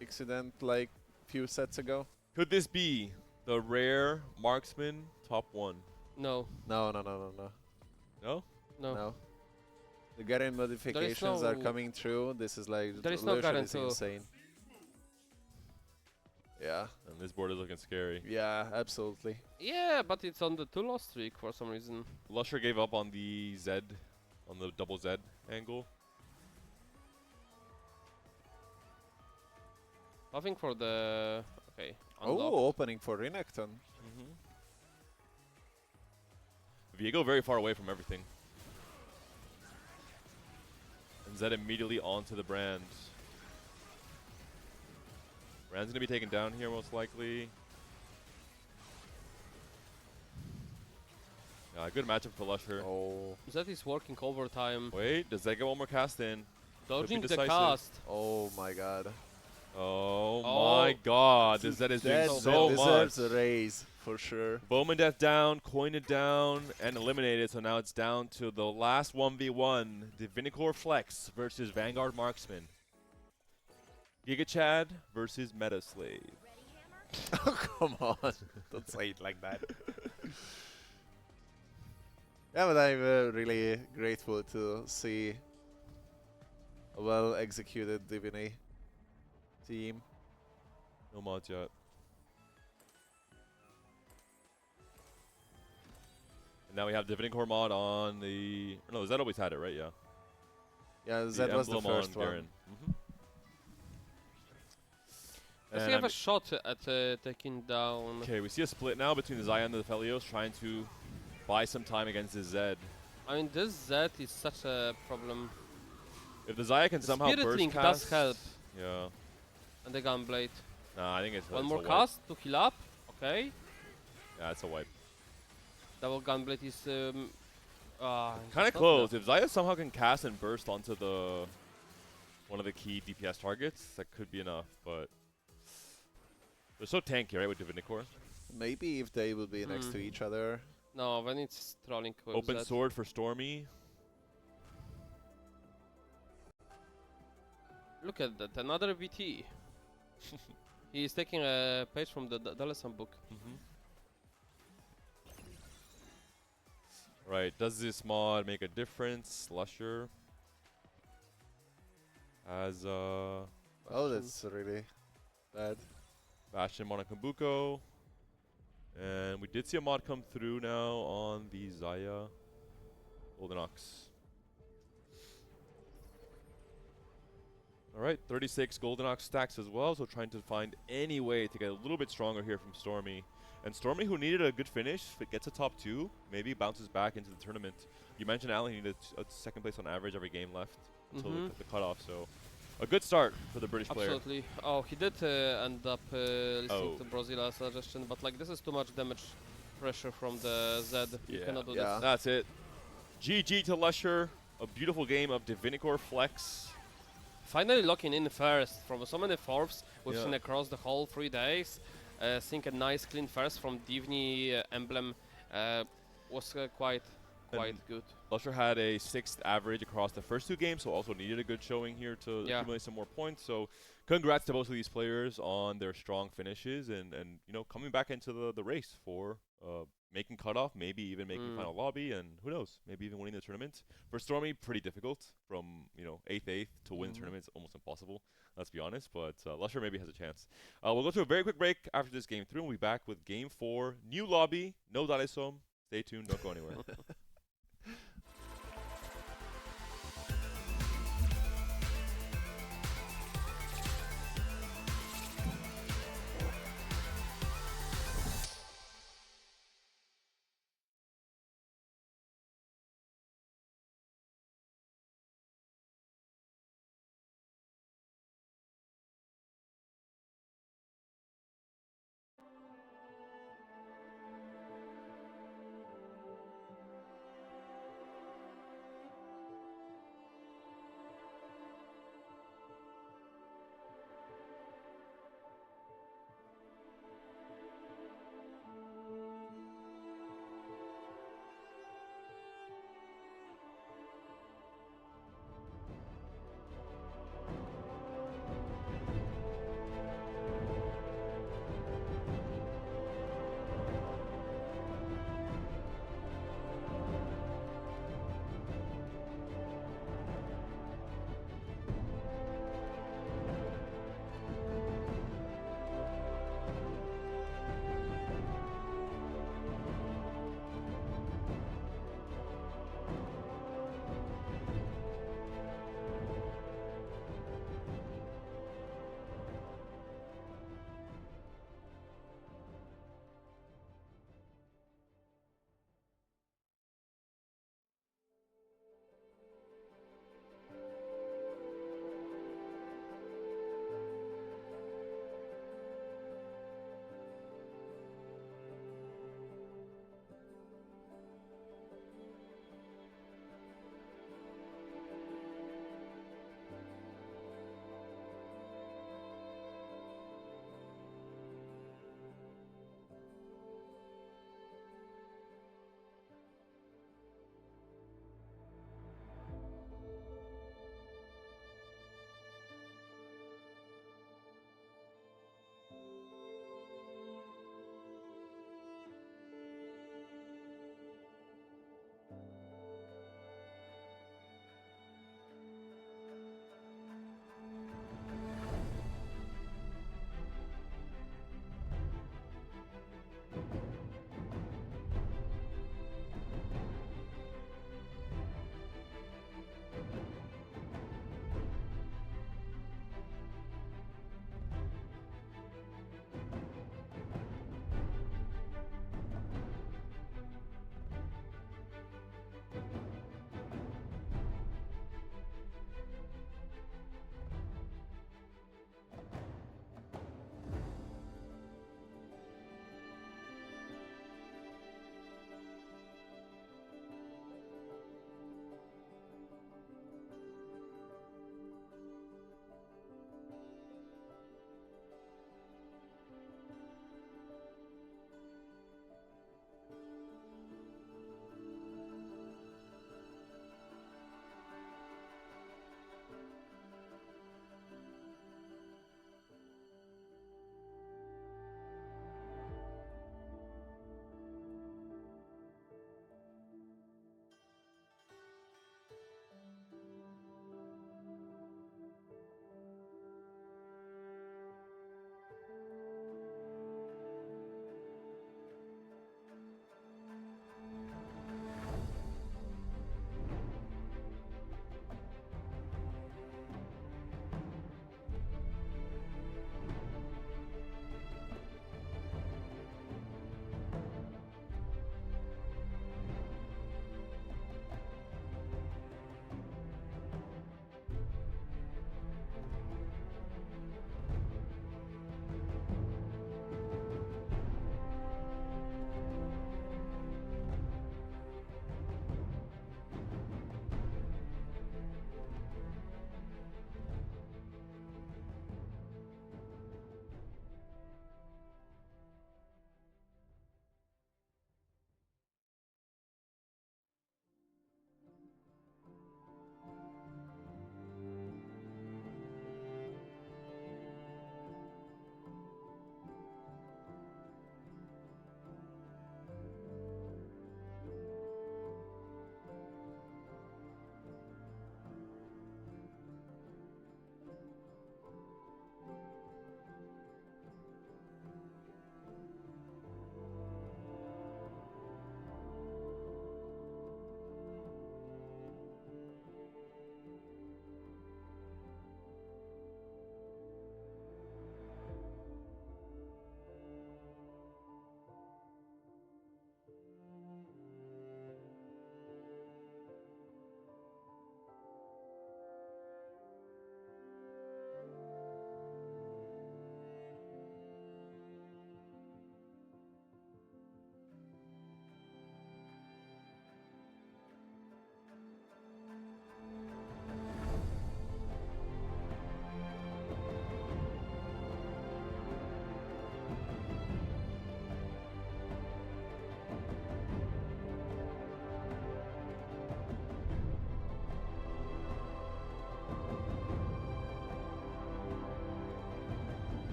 incident, like few sets ago. Could this be the rare marksman top 1? No, No. No? no. The Garen modifications are no- coming through. This is like There is no Lucian Garen is too. insane. Yeah, And this board is looking scary. yeah, absolutely. Yeah, but it's on the 2-loss streak for some reason. Lusher gave up on the Z, on the double Z angle. Nothing for the... Okay, unlock. Oh, opening for Renekton. Viego very far away from everything. And Zed immediately onto the Brand. Brand's going to be taken down here most likely. Yeah, good matchup for Lusher. Oh, That is working overtime. Wait, does Zed get one more cast in? Dodging the decisive. cast. oh my God. Oh, Oh. my God. This Zed is doing That so much. deserves a raise for sure. Vomendeth down, Coined down, and eliminated. So now it's down to the last 1v1. The Vinicore Flex versus Vanguard Marksman. Giga Chad versus Meta Slave. Oh, come on. Don't say it like that. Yeah, but I'm really grateful to see a well-executed Divine team. No mods yet. And now we have the Vinicore mod on the... No, Zed always had it, right? Yeah. Yeah, The that was the emblem first on one. Garen. Does he have a shot at taking down... Okay, we see a split now between the Xayah and the Felios trying to buy some time against his Zed. I mean, this Z is such a problem. If the Xayah can The somehow Spirit burst Link cast... does help. Yeah. And the Gunblade. Nah, I think it's One it's more a wipe. cast to heal up. Okay. Yeah, it's a wipe. Double Gunblade is... Kind it's of not close. enough. If Xayah somehow can cast and burst onto the one of the key DPS targets, that could be enough, but they're so tanky, right, with Divinicore? Maybe if they will be next to each other. No, when it's trolling with Open Z. sword for Stormy. Look at that, another VT. He is taking a page from the Dalisum book. Right, does this mod make a difference? Lusher has Oh, Bastion. that's really bad. Bastion Monokambuko. And we did see a mod come through now on the Zaya Golden Ox. Alright, 36 Golden Ox stacks as well, so trying to find any way to get a little bit stronger here from Stormy. And Stormy, who needed a good finish, if it gets a top 2, maybe bounces back into the tournament. You mentioned, Alan, he needed a second place on average every game left until the cutoff, so a good start for the British player. Absolutely. Oh, he did end up listening Oh. to Brazila's suggestion, but like this is too much damage pressure from the Z. You Yeah. cannot do Yeah. this. That's it. GG to Lusher. A beautiful game of Divinicore Flex. Finally locking in first from so many fourths we've Yeah. seen across the whole 3 days. Seeing a nice clean first from Divni emblem was quite And good. Lusher had a 6th average across the first 2 games, so also needed a good showing here to Yeah. accumulate some more points. So congrats to both of these players on their strong finishes and you know, coming back into the race for making cutoff, maybe even making final lobby, and who knows, maybe even winning the tournament. For Stormy, pretty difficult. From, you know, 8th to win the tournament is almost impossible, let's be honest, but Lusher maybe has a chance. We'll go to a very quick break after this game 3, and we'll be back with game 4. New lobby, no Dalesom. Stay tuned, don't go anywhere.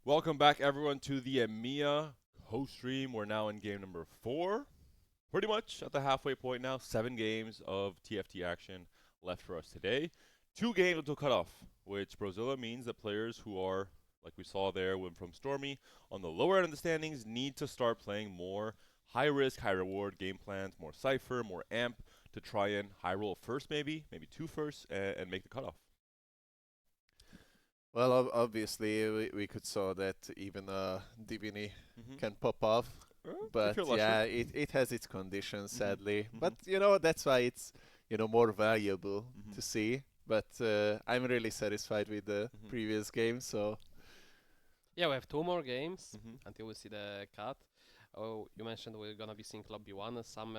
Welcome back, everyone, to the EMEA host stream. We're now in game number 4. Pretty much at the halfway point now. 7 games of TFT action left for us today. 2 games until cutoff, which Brozilla means that players who are, like we saw there from Stormy, on the lower end of the standings need to start playing more high-risk, high-reward game plans, more Cypher, more AMP, to try and high-roll first maybe 2 first, and make the cutoff. Well, obviously, we could saw that even Divini can pop off. But yeah, it has its conditions, sadly. But, that's why it's, more valuable to see. But I'm really satisfied with the previous game, so... Yeah, we have 2 more games until we see the cut. Oh, you mentioned we're gonna be seeing Club B1, some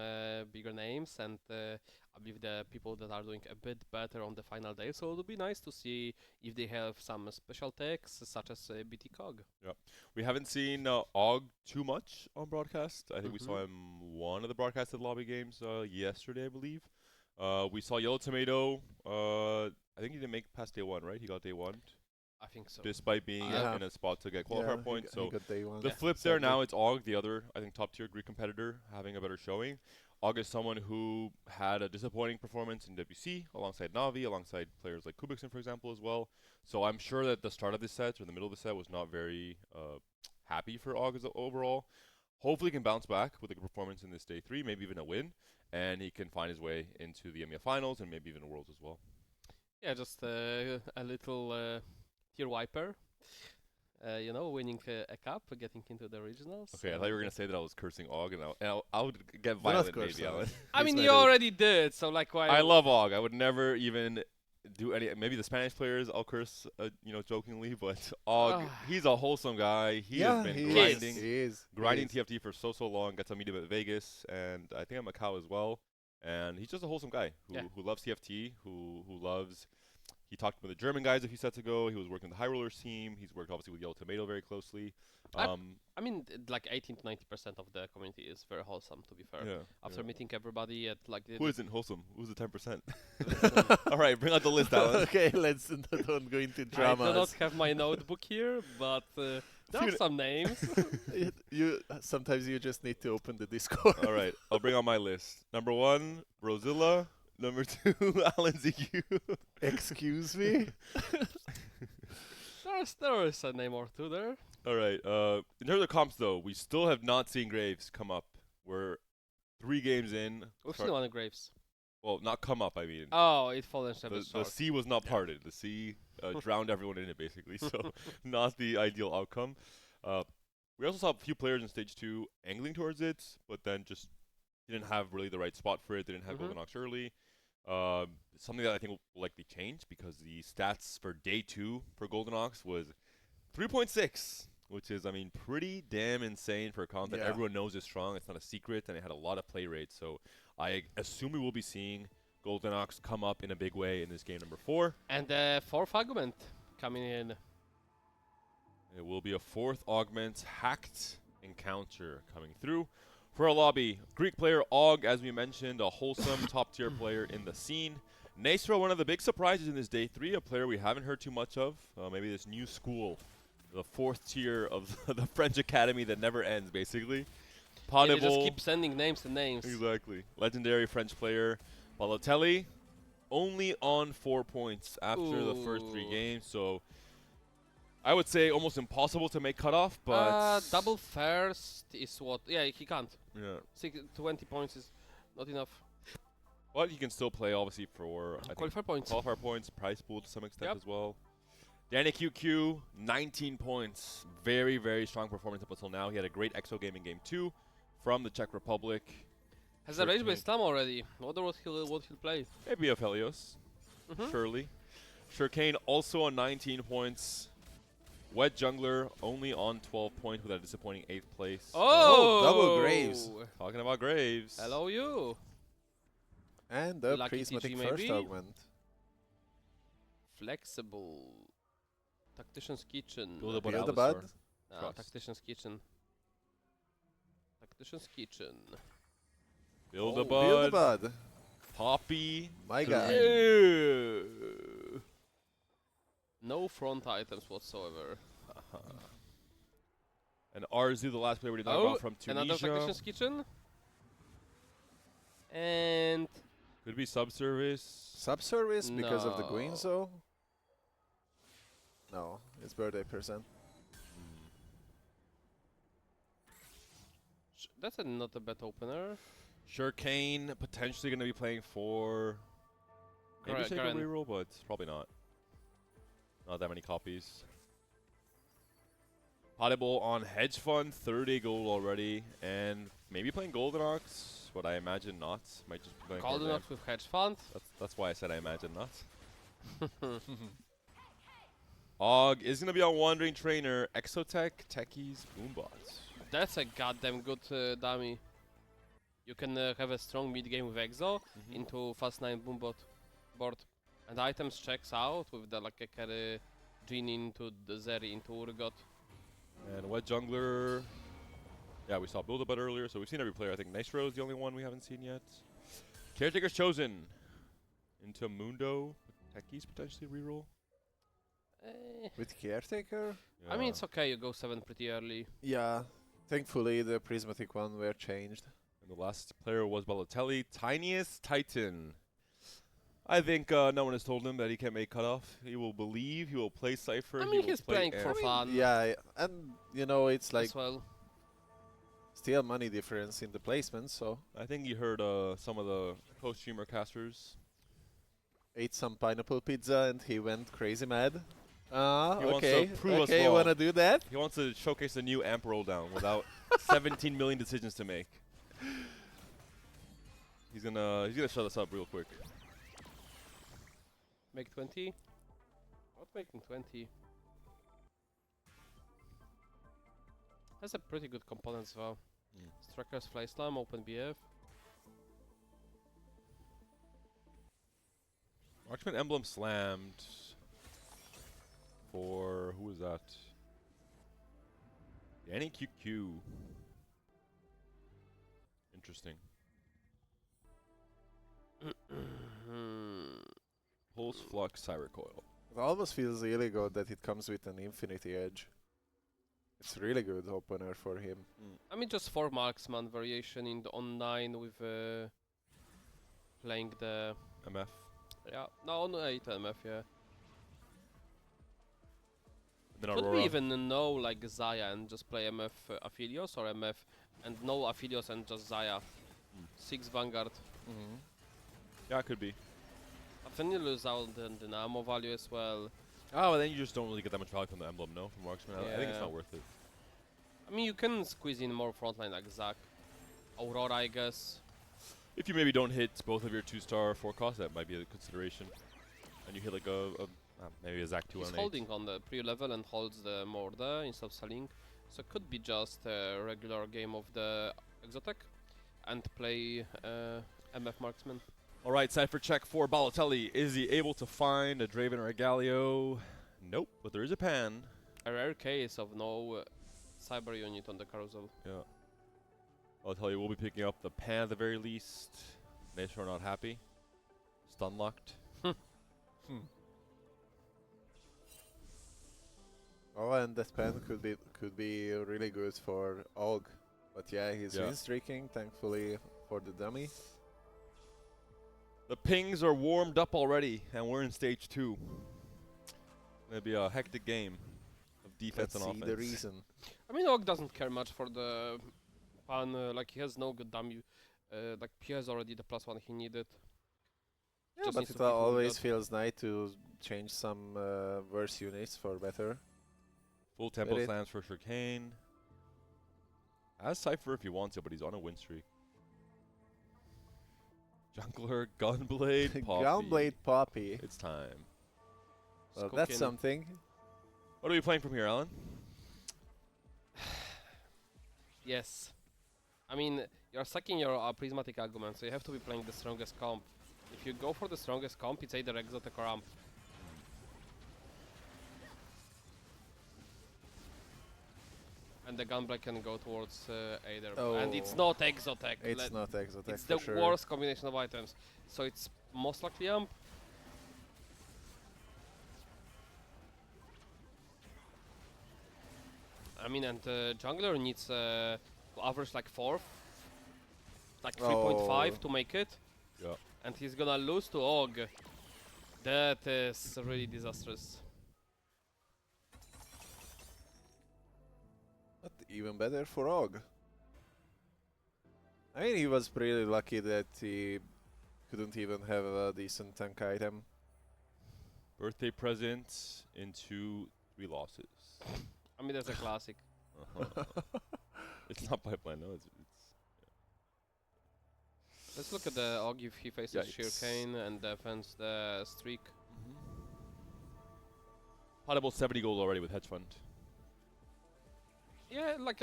bigger names, and I believe the people that are doing a bit better on the final day. So it'll be nice to see if they have some special techs, such as BT Cog. Yeah, we haven't seen Og too much on broadcast. I think we saw him one of the broadcasted lobby games yesterday, I believe. We saw Yellow Tomato. I think he didn't make past day 1, right? He got day 1. I think so. Despite being in a spot to get qualifier points. So the flip sadly. there now, it's Og, the other, I think, top-tier Greek competitor, having a better showing. Og is someone who had a disappointing performance in WC, alongside Navi, alongside players like Kubikson, for example, as well. So I'm sure that the start of this set, or the middle of the set, was not very happy for Og as overall. Hopefully he can bounce back with a good performance in this day 3, maybe even a win, and he can find his way into the EMEA finals and maybe even Worlds as well. Yeah, just a little... Tier wiper, winning a cup, getting into the regionals. Okay, I thought you were going to say that I was cursing Og, and I would get violent maybe, Alan. I mean, you already did, so like why... I love Og. I would never even do any... Maybe the Spanish players I'll curse, jokingly, but Og, he's a wholesome guy. He has been grinding TFT for so long, got to meet him at Vegas, and I think at Macau as well. And he's just a wholesome guy who loves TFT, who loves... He talked with the German guys a few sets ago. He was working with the High Rollers team. He's worked obviously with Yellow Tomato very closely. I mean, like 18 to 90% of the community is very wholesome, to be fair. Yeah, after meeting everybody at like... Who isn't wholesome? Who's the 10%? All right, bring out the list, Alan. Okay, let's don't go into dramas. I do not have my notebook here, but there are some names. Sometimes you just need to open the Discord. All right, I'll bring out my list. Number 1, Brozilla. Number 2, Alan ZQ. Excuse me? There is a name or two there. All right. In terms of comps, though, we still have not seen Graves come up. We're 3 games in. We've seen one of Graves. Well, not come up, I mean. Oh, it fallen short. The sea was not parted. The sea drowned everyone in it, basically. So not the ideal outcome. We also saw a few players in Stage 2 angling towards it, but then just didn't have really the right spot for it. They didn't have Golden Ox early. Something that I think will likely change, because the stats for day 2 for Golden Ox was 3.6, which is, I mean, pretty damn insane for a comp that everyone knows is strong. It's not a secret, and it had a lot of play rate. So I assume we will be seeing Golden Ox come up in a big way in this game number 4. And the 4th augment coming in. It will be a 4th augment hacked encounter coming through. For a lobby, Greek player Og, as we mentioned, a wholesome top-tier player in the scene. Nasra, one of the big surprises in this day 3, a player we haven't heard too much of. Maybe this new school, the 4th tier of the French academy that never ends, basically. Yeah, they just keep sending names and names. Exactly. Legendary French player. Balotelli, only on 4 points after the first 3 games, so... I would say almost impossible to make cutoff, but... double first is what... Yeah, he can't. Yeah. 20 points is not enough. But he can still play, obviously, for... Qualifier points. Qualifier points, prize pool to some extent as well. Danny QQ, 19 points. Very, very strong performance up until now. He had a great EXO game in Game 2 from the Czech Republic. Has a raise by Slam already. I wonder what he'll play. Maybe a Helios. Surely. Shurkane also on 19 points. Wet Jungler only on 12 points with a disappointing 8th place. Oh, double Graves. Talking about Graves. Hello, you. And the Lucky prismatic TG first maybe? augment. Flexible. Tactician's Kitchen. Build a Build a Bud. Bud. No, Tactician's Kitchen. Tactician's Kitchen. Build a Build a Bud. Bud. Poppy. My guy. No front items whatsoever. And Arzu, the last player we did not Oh, about from another Tunisia. Tactician's Kitchen. And Could be subservice. Subservice because of the No. Guinzo? No, it's birthday present. that's not a bad opener. Sure, Kane potentially going to be playing for maybe take a Garen. reroll, but probably not. Not that many copies. Potable on Hedge Fund, 30 gold already, and maybe playing Golden Ox, but I imagine not. Might just be playing Golden for Ox with Hedge Fund. That's why I said I imagine not. Og is going to be on Wandering Trainer, Exotech, Techies, Boombots. That's a goddamn good dummy. You can have a strong mid game with Exo into fast 9 Boombot board. And items checks out with the like a carry Jin into the Zeri into Urgot. And Wet Jungler, yeah, we saw Build-A-Bud earlier, so we've seen every player. I think Nitro is the only one we haven't seen yet. Caretaker's chosen into Mundo. Techies potentially reroll. With Caretaker? I mean, Yeah. it's okay, you go 7 pretty early. Yeah. Thankfully, the prismatic one were changed. And the last player was Balotelli, Tiniest Titan. I think no one has told him that he can't make cutoff. He will believe, he will play Cypher. I he mean, will he's play playing for Air. fun Yeah, and you know, it's like as well. still money difference in the placement, so I think he heard some of the co-streamer casters. ate some pineapple pizza and he went crazy mad. He wants to Okay, prove us okay, you wrong. wanna do that? He wants to showcase the new amp roll down without 17 million decisions to make. He's gonna shut us up real quick. Make 20. Not making 20. Has a pretty good component as well. Strikers, Fly Slam, Open BF. Marksman Emblem slammed for who was that? Danny QQ. Interesting. Pulse Flux Cybercoil. It almost feels really good that it comes with an Infinity Edge. It's really good opener for him. I mean, just 4 marksman variation in the on 9 with playing the MF. yeah no on 8 MF yeah. Then Could Aurora. we even know like Zaya and just play MF Aphelios or MF and no Aphelios and just Zaya? 6 Vanguard. Yeah, it could be. But then you lose out the Dynamo value as well. Oh, and then you just don't really get that much value from the emblem, no? From Marksman. I think it's Yeah. not worth it. I mean, you can squeeze in more frontline like Zac. Aurora, I guess. If you maybe don't hit both of your 2-star 4 costs, that might be a consideration. And you hit like maybe a Zac 2 He's on 8. holding on the pre-level and holds the Morda instead of selling. So it could be just a regular game of the Exotech and play MF Marksman. All right, Cypher check for Balotelli. Is he able to find a Draven or a Galio? Nope, but there is a Pan. A rare case of no cyber unit on the carousel. Yeah. I'll tell you, we'll be picking up the Pan at the very least. Nation are not happy. Stun locked. Oh, and that pen could be really good for Og. But yeah, he's win streaking, thankfully for the dummy. The pings are warmed up already, and we're in stage 2. It'll be a hectic game of defense Let's and see offense. the reason. I mean, Og doesn't care much for the pan. Like he has no good dummy. Like he has already the +1 he needed. Yeah, Just but needs it to be always good. feels nice to change some worse units for better. Full tempo Get it. slams for Chicane. As Cypher if he wants to, but he's on a win streak. Jungler, Gunblade, Poppy. Gunblade Poppy. It's time. Well, It's that's cooking. something. What are we playing from here, Alan? Yes. I mean, you're sucking your prismatic argument, so you have to be playing the strongest comp. If you go for the strongest comp, it's either Exotech or Amp. And the Gunblade can go towards either. And it's Oh. not Exotech. It's not Exotech It's for the sure. worst combination of items. So it's most likely Amp. I mean, and jungler needs to average like 4th, like Oh. 3.5 to make it. Yeah. And he's gonna lose to Og. That is really disastrous. But even better for Og. I mean, he was pretty lucky that he couldn't even have a decent tank item. Birthday present into 3 losses. I mean, that's a classic. It's not pipeline, no. It's Let's look at the Og if he faces Yikes. Shirkane and defends the streak. Potable 70 gold already with hedge fund. Yeah, like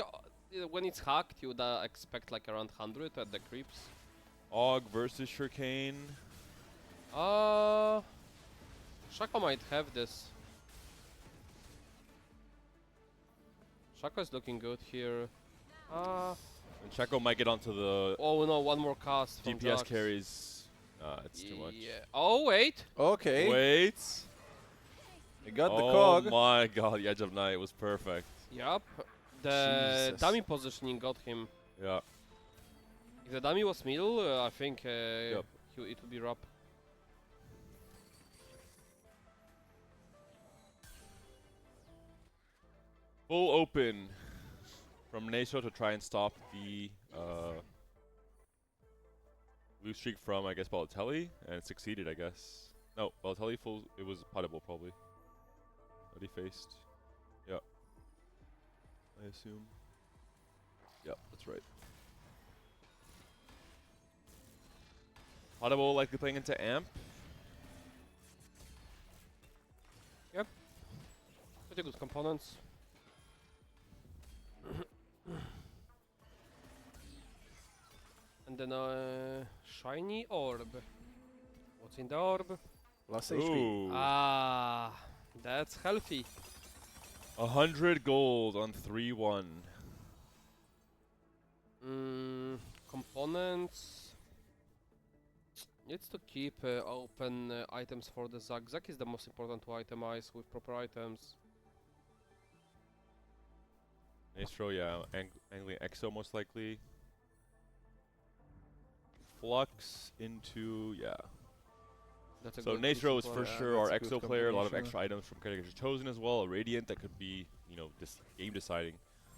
when it's hacked, you would expect like around 100 at the creeps. Og versus Shirkane. Shaco might have this. Shaco is looking good here. And Checo might get onto the Oh no, one more cast from DPS Jax. carries. It's too much. Yeah. Oh wait. Okay, Wait. he got the Oh cog. my god, the Edge of Night was perfect. Yup. The Jesus. dummy positioning got him. Yeah. If the dummy was middle, I think Yep. it would be Rob. Full open from Naso to try and stop the blue streak from, I guess, Balotelli, and it succeeded, I guess. No, Balotelli full. It was potable probably. That he faced. Yeah. I assume. Yeah, that's right. Potable likely playing into Amp. Pretty good components. And then shiny orb. What's in the orb? Last HP. Ooh. Ah, that's healthy. 100 gold on 3-1. Components. Needs to keep open items for the Zac. Zac is the most important to itemize with proper items. Nastro, yeah, angling Exo most likely. Flux into, yeah. That's a So good Nastro is supply. for Yeah, sure that's our a good Exo player. A lot of combination. extra items from Category Chosen as well. A Radiant that could be, you know, game deciding,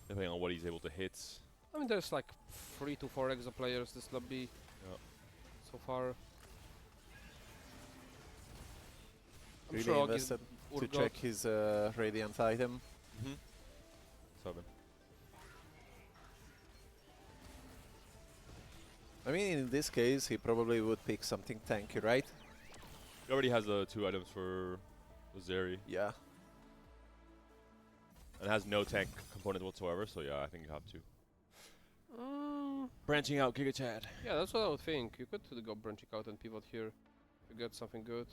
depending on what he's able to hit. I mean, there's like 3 to 4 exo players this lobby Yeah. so far. I'm Really sure Og is invested to Urgot. check his Radiant item. 7. I mean, in this case, he probably would pick something tanky, right? He already has 2 items for the Zeri Yeah. and has no tank component whatsoever. So yeah, I think you have to. Mm, Branching out, Giga Chad. yeah, that's what I would think. You could go branching out and pivot here if you get something good.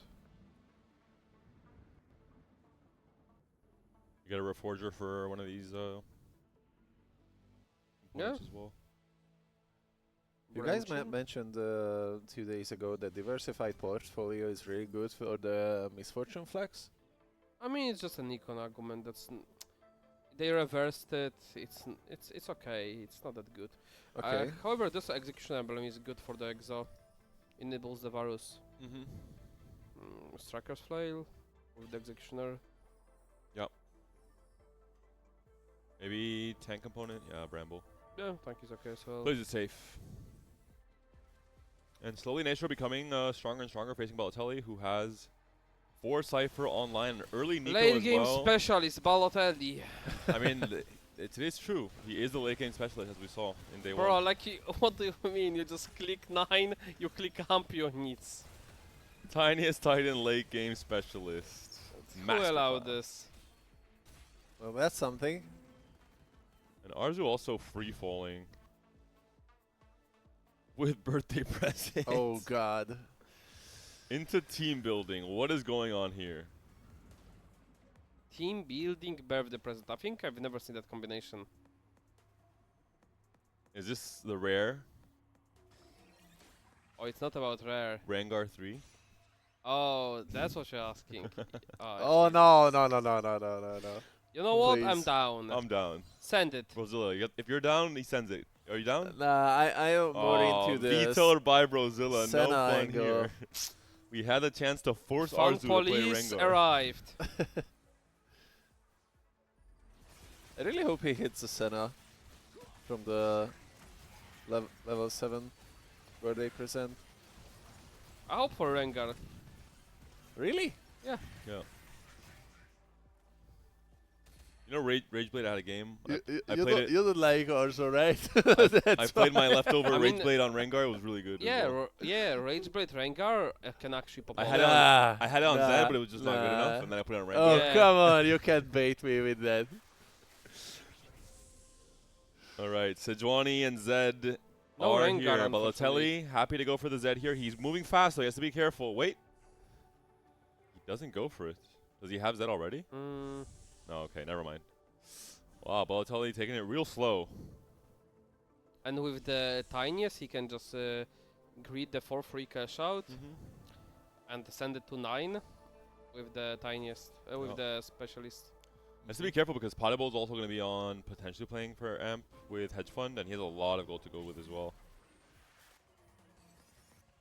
You get a Reforger for one of these components as well. You guys Branching? mentioned 2 days ago that diversified portfolio is really good for the Misfortune flex. I mean, it's just an econ argument. They reversed it. It's okay. It's not that good. Okay. However, this execution emblem is good for the exo. Enables the Varus. Striker's flail with the executioner. Maybe tank component. Yeah, Bramble. Yeah, tank is okay as well. Plays it safe. And slowly Nastro becoming stronger and stronger, facing Balotelli, who has 4 Cypher online, and early Nico Late as game well. specialist Balotelli. I mean, it is true. He is the late game specialist, as we saw in day Bro, 1. like, what do you mean? You just click 9, you click amp your needs. Tiniest Titan late game specialist. Who allowed Masterclass. this? Well, that's something. And Arzu also free falling with birthday presents. Oh god. Into team building. What is going on here? Team building birthday present. I think I've never seen that combination. Is this the rare Oh, it's not about rare. Rengar 3? Oh, that's what you're asking. Oh no. You know what? I'm Please. down. I'm down. Send it. Brozilla, if you're down, he sends it. Are you down? Nah, I am more into the vetoed by Brozilla. No Senna fun angle. here. We had a chance to force Fun Arzu to play police Rengar. arrived. I really hope he hits a Senna from the level 7 where they present. I hope for Rengar. Really? Yeah. You know, Rageblade had a game. I played it. You don't like Arzo, right? I played my leftover I mean- Rageblade on Rengar. It was really good. as Yeah, well. Rageblade Rengar can actually pop I out. had it on. Nah, I had it on nah, Zed, but it was just not good nah. enough, and then I put it on Rengar. Oh, Yeah. come on. You can't bait me with that. All right, Sejuani and Zed No are Rengar, here. unfortunately. Balotelli, happy to go for the Zed here. He's moving fast, so he has to be careful. Wait. He doesn't go for it. Does he have Zed already? Mm, No, okay, never mind. Wow, Balotelli taking it real slow. and with the tiniest, he can just greet the 4-free cash out and send it to 9 with the tiniest, with Oh. the specialist. Has to be careful because Potable is also going to be on potentially playing for Amp with Hedge Fund, and he has a lot of gold to go with as well.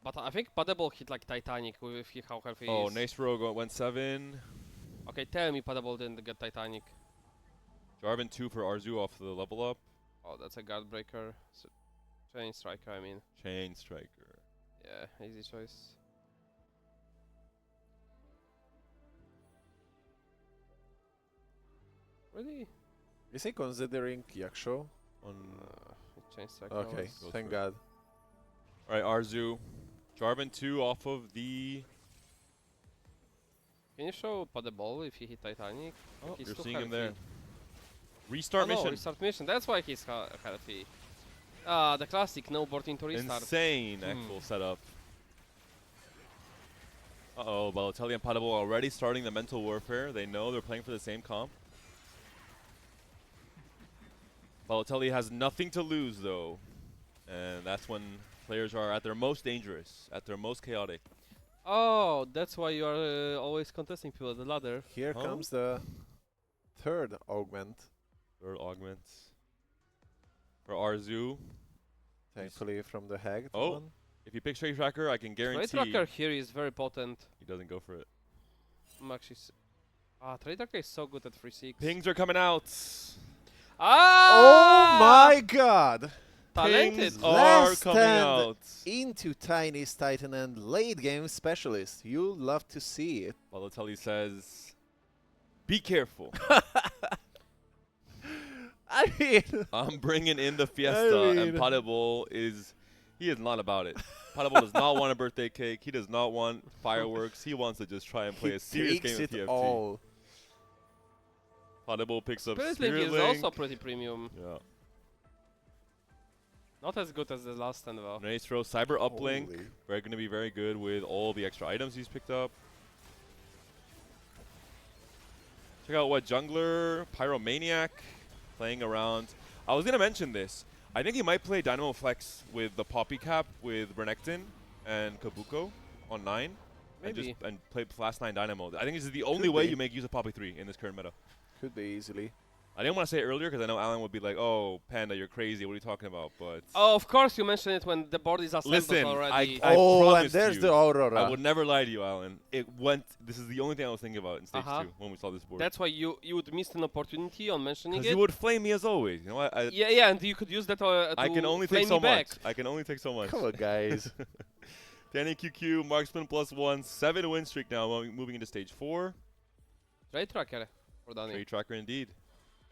But I think Padable hit like Titanic with how healthy he Oh, is. Nastro went 7. Okay, tell me Padable didn't get Titanic. Jarvan 2 for Arzu off the level up. Oh, that's a guard breaker. Chain striker, I mean. Chain Striker. Yeah, easy choice. Really? Is he considering Yaksho? On. Chain striker. Okay, Goes thank for it. God. Alright, Arzu. Jarvan 2 off of the. Can you show Padable if he hit Titanic? Oh, He's you're too seeing him there. healthy. Restart Oh, no, mission. restart mission. That's why he's healthy. Ah, the classic, no board into restart. Insane actual setup. Uh-oh, Balotelli and Potable already starting the mental warfare. They know they're playing for the same comp. Balotelli has nothing to lose, though. And that's when players are at their most dangerous, at their most chaotic. Oh, that's why you are always contesting people at the ladder. Here Huh? comes the third augment. Third augments. For Arzu. Thankfully from the hacked Oh. one. If you pick Straight Tracker, I can Trade guarantee tracker here is very potent. he doesn't go for it. I'm actually. Trade tracker is so good at 3-6. Pings are coming out. Oh Ah! my God! Talented. Pings are Last coming stand. out. Into Tiny's Titan and late game specialist. You love to see it. Balotelli says, be careful. I mean, I'm bringing in the fiesta, and mean- Potable he is not about it. Potable does not want a birthday cake. He does not want fireworks. He wants to just try and play he a serious takes game of it TFT. all. Potable picks up Spirit Link Spirit is Link. also pretty premium. Yeah. Not as good as the last stand though. Nastro, Cyber Uplink. Holy. Very going to be very good with all the extra items he's picked up. Check out what Jungler, Pyromaniac, playing around. I was going to mention this. I think he might play Dynamo Flex with the Poppy Cap with Renekton and Kabuko on 9. Maybe. And play Flash 9 Dynamo. I think this is the only Could way be. you make use of Poppy 3 in this current meta. Could be easily. I didn't want to say it earlier because I know Alan would be like, oh, Panda, you're crazy. What are you talking about? But Oh, of course you mentioned it when the board is assembled listen, already. I Oh, and promised there's you. the Aurora. I would never lie to you, Alan. It went. This is the only thing I was thinking about in stage 2 when we saw this board. That's why you would miss an opportunity on mentioning Because it. you would flame me as always. You know, Yeah, and you could use that to I can only flame take so me back. much. I can only take so much. Come on, guys. Danny QQ, Marksman +1, 7 win streak now, moving into stage 4. Trade tracker for Danny. Trade tracker indeed.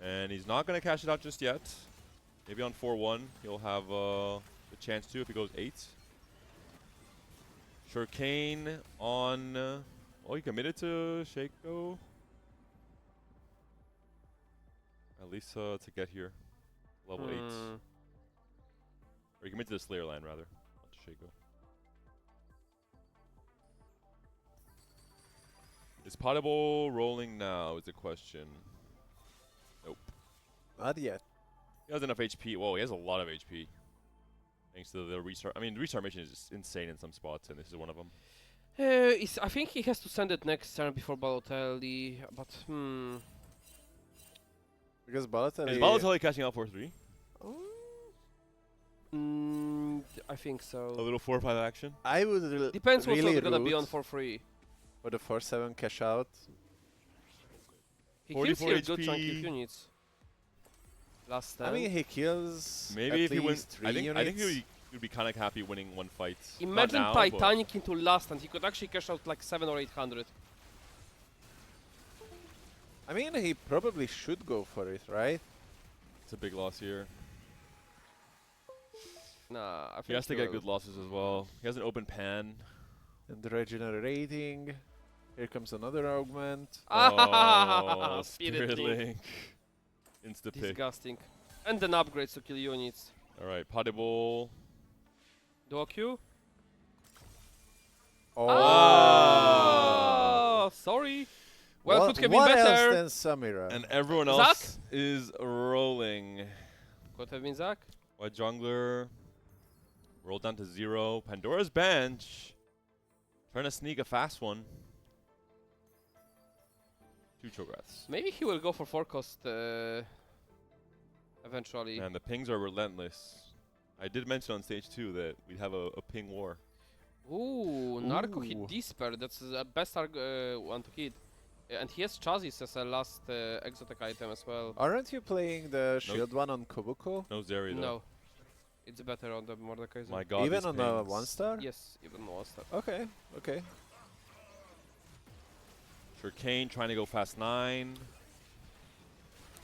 And he's not going to cash it out just yet. Maybe on 4-1, he'll have the chance to if he goes 8. Shurikane on... oh, he committed to Shaco. At least to get here. Level 8. Or he committed to the Slayer line, rather. Not to Shaco. Is Potable rolling now is the question. Nope. Not yet. He has enough HP. Whoa, he has a lot of HP. Thanks to the restart. I mean, the restart mission is just insane in some spots, and this is one of them. I think he has to send it next turn before Balotelli, but Because Is Balotelli... Balotelli catching out 4-3? I think A so. little 4-5 action? I would Depends what's really gonna be on root for free. for the 4-7 cash out. He kills 44 here good chunk of HP. units. Last stand. I mean, he kills Maybe at if he wins, least 3 I think units. he'd be kind of happy winning one fight. Imagine Not now, but Titanic into last stand. He could actually cash out like 700 or 800. I mean, he probably should go for it, right? it's a big loss here. Nah, I think He has to get will. good losses as well. He has an open pan. And regenerating. Here comes another augment. Oh, Spirit Spirit Link. Link. Insta pick. Disgusting. And then upgrades to kill units. All right, Potable. Duo Q? Oh, Oh, sorry. Well, what, could have been what better. else than Samira? And everyone Zach? else is rolling. Could have been Zach. White Jungler. Rolled down to 0. Pandora's bench. Trying to sneak a fast one. 2 Cho'Gaths. Maybe he will go for 4 cost eventually. And the pings are relentless. I did mention on stage 2 that we'd have a ping war. Ooh, Narco hit Ooh. Despair. That's the best one to hit. And he has Chazis as a last exotic item as well. Aren't you playing the shield one on Kobuko? No Zeri though. No. It's better on the Mordekaiser. My god. Even these on the pings. 1-star? Yes, even more stuff. Okay, okay. Kane trying to go fast 9.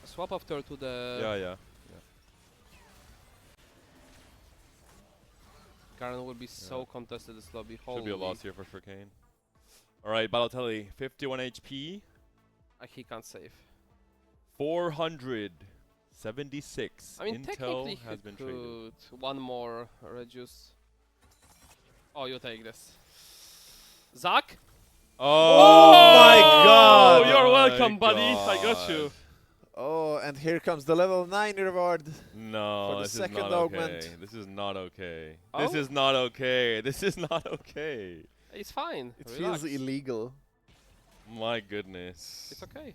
Swap after to the Yeah. Garen will be so contested this lobby. Should be a Holy. loss here for Kane. Alright, Balotelli. 51 HP. He can't save. 476. I mean, Intel technically has he been traded. could one more reduce. Oh, you take this. Zach? Oh, my god! You're my welcome, buddy. I got you. god. Oh, and here comes the level 9 reward. No, For the this is second not augment. okay. This is not okay. Oh? This is not okay. This is not okay. It's fine. It Relax. feels illegal. My goodness. It's okay.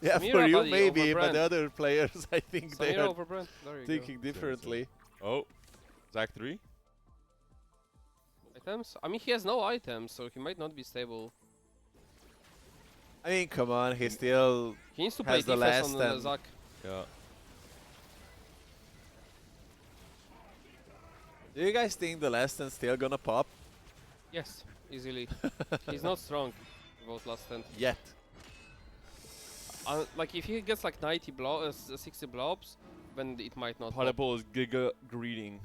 Yeah, Samira, for you buddy, maybe, over but the Brand. other players, I think they Samira are over Brent. There you thinking differently. Oh, Zach 3. go. Items? I mean, he has no items, so he might not be stable. I mean, come on, he still... He needs to play Has the defense last on and- Zach. Yeah. Do you guys think the last stand still gonna pop? Yes, easily. He's not strong about last stand. Yet. Like if he gets like 60 blobs, then it might not. pop. Potable is Giga greeting.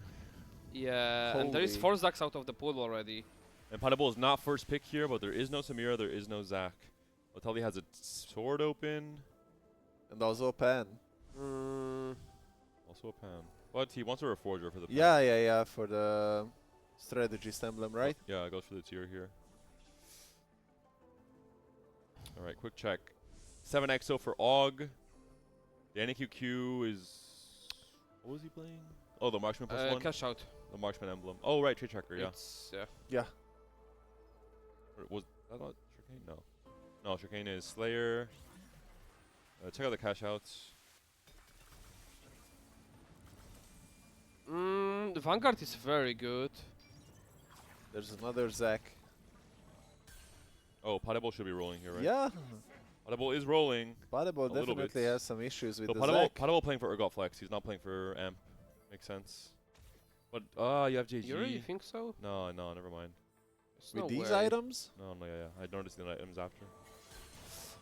Yeah, and there is Holy. 4 Zacks out of the pool already. And Potable is not first pick here, but there is no Samira, there is no Zach. Balotelli has a sword open. And also a pan. Also a pan. But he wants a Reforger for the pan. Yeah, for the strategist emblem, right? Yeah, it goes for the tier here. Alright, quick check. 7 XO for AUG. The NQQ is... What was he playing? Oh, the Marksman +1? Cash out. The Marksman emblem. Oh, right, Tree Tracker, yeah. It's, yeah. Yeah. Or was that not Chicane? No. No, Chicane is Slayer. Check out the cash outs. The Vanguard is very good. There's another Zac. Oh, Potable should be rolling here, right? Yeah. Potable is rolling. Potable A little definitely bit. has some issues with So the Potable, Zac. Potable playing for Urgot Flex. He's not playing for Amp. Makes sense. But, you have JG. You really think so? No, never mind. There's With no these way. items? No, yeah. I noticed the items after.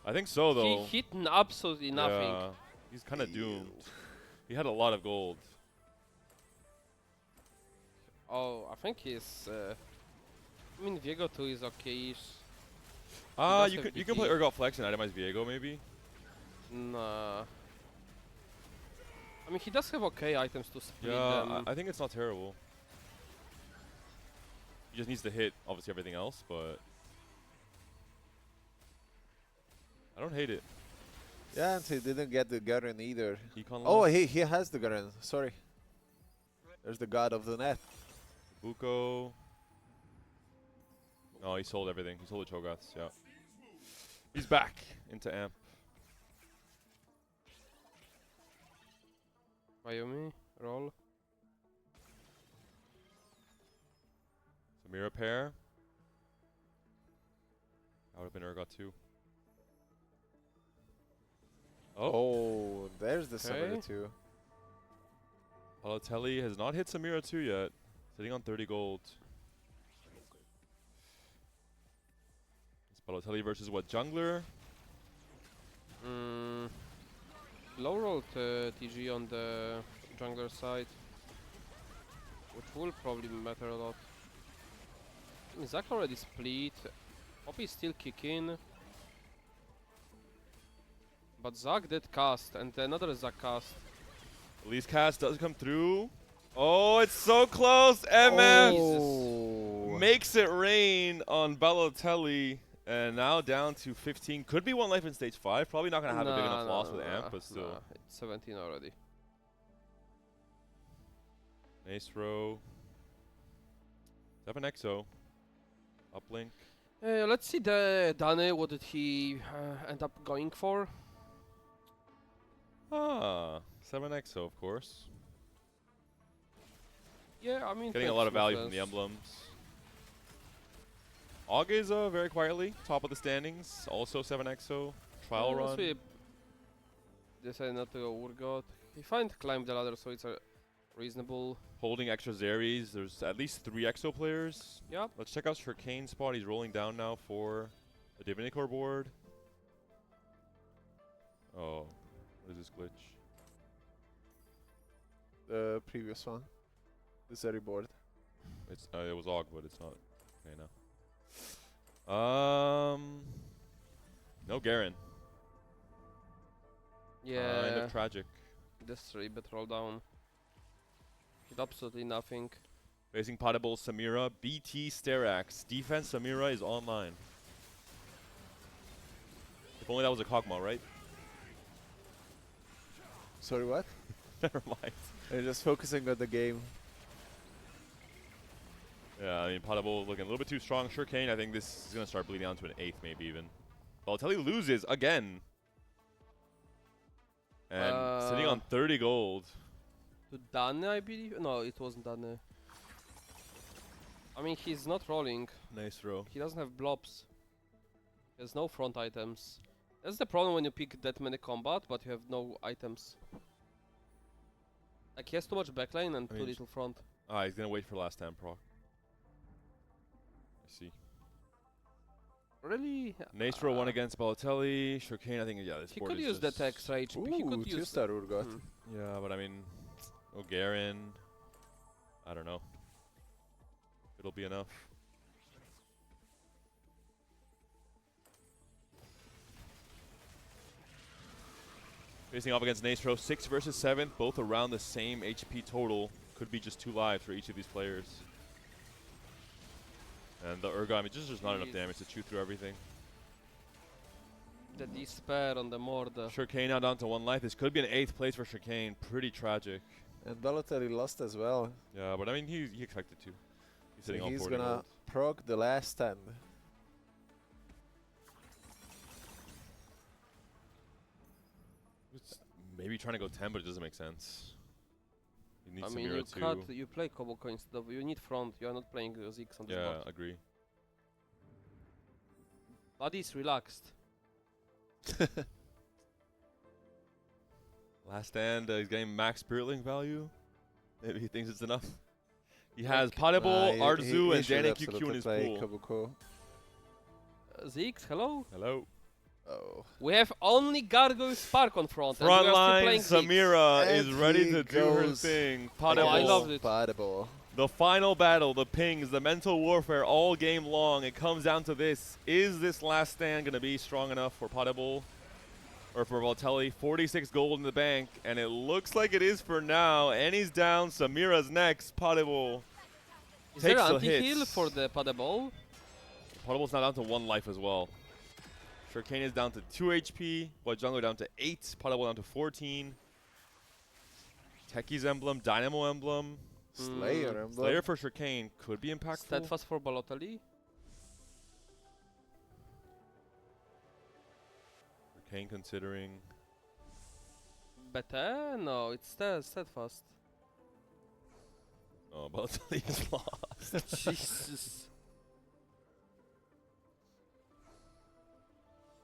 I think so, though. He hit absolutely nothing. Yeah, he's kind of doomed. He had a lot of gold. Oh, I think he's. I mean, Viego 2 is okay-ish. does You have can play BT. Urgot Flex and itemize Viego, maybe? Nah. I mean, he does have okay items to split Yeah, them. I think it's not terrible. He just needs to hit, obviously, everything else, but... I don't hate it. Yeah, and he didn't get the Garen either. Econ Oh, loss, he has the Garen. Sorry. There's the god of the net. Buko. No, he sold everything. He sold the Cho'Gaths, yeah. He's back into Amp. Mayumi, roll. Samira pair. That would have been Urgot too. Oh. Oh, there's the Okay. Samira too. Balotelli has not hit Samira 2 yet. Sitting on 30 gold. It's Balotelli versus what, jungler? Low rolled TG on the jungler side, which will probably matter a lot. Zac already split. Poppy still kicking. But Zac did cast, and another Zac cast. Elise cast does come through. Oh, it's so close. MF Oh. makes it rain on Balotelli. And now down to 15. Could be 1 life in stage 5. Probably not going to have a big enough loss with Amp, but still. Nah, it's 17 already. Nice row. 7 XO. Uplink. Let's see the Dane. What did he end up going for? Ah, 7 XO, of course. Yeah, I mean, Getting a lot of value from the emblems. Og is very quietly top of the standings. Also 7 XO. Trial run. We decided not to go Urgot. He finally climbed the ladder, so it's reasonable. Holding extra Zeres. There's at least 3 XO players. Yep. Let's check out Shurkane's spot. He's rolling down now for the Divinity Core board. Oh, what is this glitch? The previous one. The Zeri board. It's it was Og, but it's not. Okay, now. No Garen. Kind Yeah. of tragic. This 3-bit roll down. Did absolutely nothing. Facing Potable Samira, BT Sterax. Defense Samira is online. If only that was a Kog'Maw, right? Sorry, what? Never mind. They're just focusing on the game. Yeah, I mean, Potable looking a little bit too strong. Shurkane, I think this is going to start bleeding down to an 8th, maybe even. Balotelli loses again. And sitting on 30 gold. To Dane, I believe? No, it wasn't Dane. I mean, he's not rolling. Nice throw. He doesn't have blobs. He has no front items. That's the problem when you pick that many combat, but you have no items. Like, he has too much backline and I too mean, little front. Ah, he's going to wait for last time proc. I see. Really? Nice throw 1 against Balotelli. Shurkane, I think, yeah, this He board could is use the just- extra HP. He Ooh, could use... 2-star Urgot. Yeah, but I mean, oh, Garen. I don't know. It'll be enough. Facing off against Nastro, 6 versus 7, both around the same HP total. Could be just 2 lives for each of these players. And the Urgot, I mean, just not enough Jeez. damage to chew through everything. The despair on the Morda. Shurkane now down to 1 life. This could be an 8th place for Shurkane. Pretty tragic. And Balotelli lost as well. Yeah, but I mean, he expected to. He's sitting on He's 40 gonna gold. proc the last stand. It's maybe trying to go 10, but it doesn't make sense. You need I mean, Samira too. you play Koboko instead of... You need front. You are not playing Ziggs on this Yeah, board. agree. Body's relaxed. Last stand, he's getting max Spirit Link value. Maybe he thinks it's enough. He has Potable, Arzu, and Danik QQ in his pool. Koboko. Ziggs, hello? Hello. Oh. We have only Gargoyle Spark on front. and we are still Frontline playing Ziggs. Samira And is ready he to do her goes thing. Oh, I Potable. loved it. Potable. The final battle, the pings, the mental warfare all game long. It comes down to this. Is this last stand going to be strong enough for Potable or for Balotelli? 46 gold in the bank, and it looks like it is for now. And he's down. Samira's next. Potable Is there takes the anti-heal hits. for the Padaball? Potable's now down to 1 life as well. Shurkane is down to 2 HP. White Jungle down to 8. Potable down to 14. Techie's emblem, Dynamo emblem. Slayer emblem. Slayer for Shurkane could be impactful. Steadfast for Balotelli? Shurkane considering. better? No, it's steadfast. Oh, Balotelli is lost. Jesus.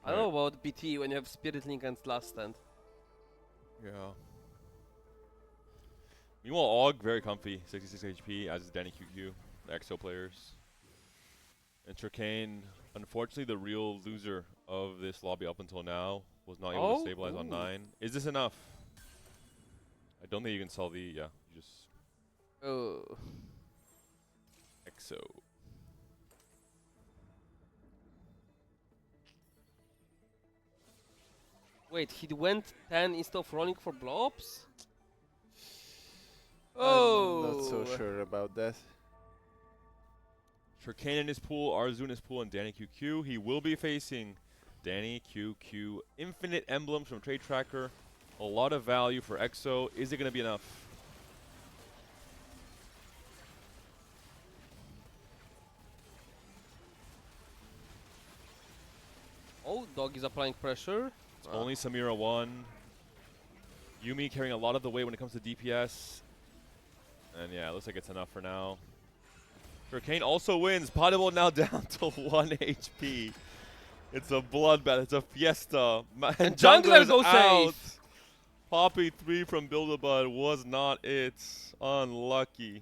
I don't know about BT when you have Spirit Link and Last Stand. Yeah. Meanwhile, Og, very comfy, 66 HP, as is Danny QQ, the EXO players. And Tricane, unfortunately the real loser of this lobby up until now, was not able to stabilize on 9. Is this enough? I don't think you can sell the, you just... Oh. EXO. Wait, he went 10 instead of rolling for blobs? I'm not so sure about that. Tricane in his pool, Arzu in his pool, and Danny QQ. He will be facing Danny QQ. Infinite emblems from Trade Tracker. A lot of value for EXO. Is it going to be enough? Oh, Dog is applying pressure. It's only Samira 1. Yumi carrying a lot of the weight when it comes to DPS. And yeah, it looks like it's enough for now. Tricane also wins. Potable now down to 1 HP. It's a bloodbath. It's a fiesta. And Jungler goes out. safe. Poppy 3 from Build-A-Bud was not it. Unlucky.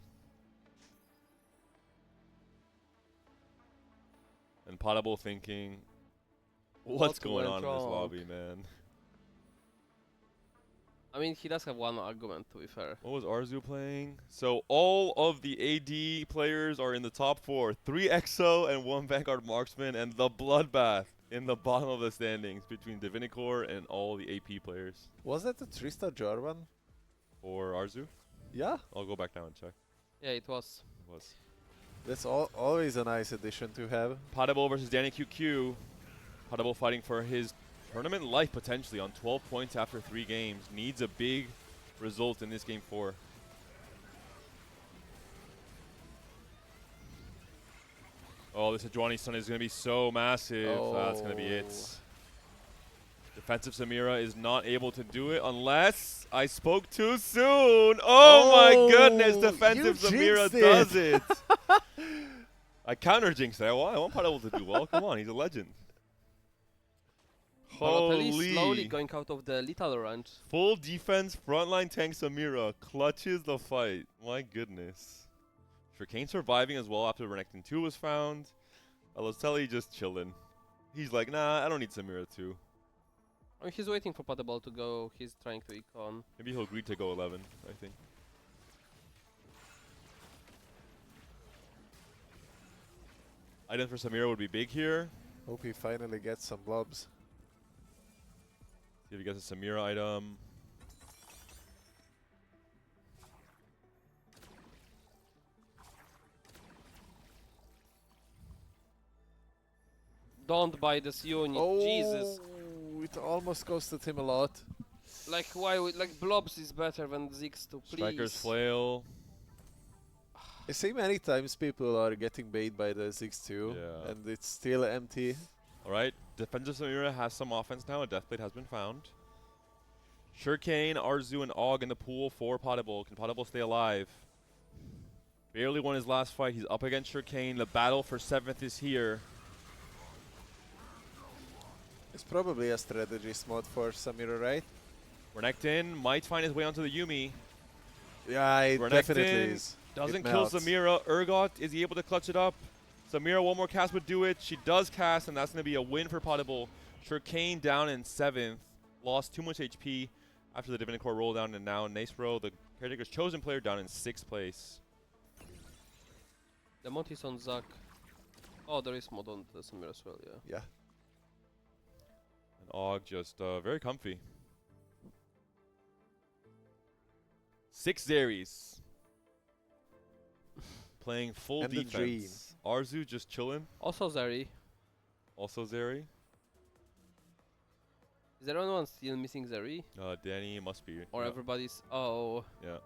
And Potable thinking, what's going on in this lobby, man? I mean, he does have one argument, to be fair. What was Arzu playing? So all of the AD players are in the top 4. 3 EXO and 1 Vanguard Marksman, and the bloodbath in the bottom of the standings between Divinicore and all the AP players. Was that a Trista Jarvan? For Arzu? Yeah. I'll go back now and check. Yeah, it was. It was. That's always a nice addition to have. Potable versus Danny QQ. Potable fighting for his tournament life potentially on 12 points after 3 games. Needs a big result in this game 4. Oh, this Adjuani stun is going to be so massive. That's going to be it. Defensive Samira is not able to do it unless I spoke too soon. Oh my goodness, defensive Samira does it. I counter jinxed that. Well, I want Potable to do well. Come on, he's a legend. Holy. Slowly going out of the lethal range. Full defense, frontline tank Samira clutches the fight. My goodness. Tricane surviving as well after Renekton 2 was found. Balotelli just chilling. He's like, nah, I don't need Samira 2. I mean, he's waiting for Potable to go. He's trying to econ. Maybe he'll agree to go 11, I think. Item for Samira would be big here. Hope he finally gets some blobs. See if he gets a Samira item. Don't buy this unit, Jesus. It almost costed him a lot. Like, why? Like, Blobs is better than Ziggs 2, please. Striker's Flail. I see many times people are getting bait by the 6-2, and it's still empty. Alright, defensive Samira has some offense now. A Deathblade has been found. Shurikane, Arzu, and Og in the pool for Potable. Can Potable stay alive? Barely won his last fight. He's up against Shurikane. The battle for 7th is here. It's probably a strategy mod for Samira, right? Renekton might find his way onto the Yumi. Yeah, it definitely is. Doesn't kill Samira. Urgot, is he able to clutch it up? Samira, one more cast would do it. She does cast, and that's going to be a win for Potable. Shurikane down in 7th. Lost too much HP after the Divinicore roll down, and now Nasro, the caretaker's chosen player, down in 6th place. The mod is on Zac. Oh, there is mod on the Samira as well, yeah. Yeah. And Og just very comfy. 6 Zeries. Playing full And the dream. defense. Arzu just chilling. Also Zeri. Also Zeri. Is there anyone still missing Zeri? Danny must be. Or yeah. everybody's... Oh. Yeah.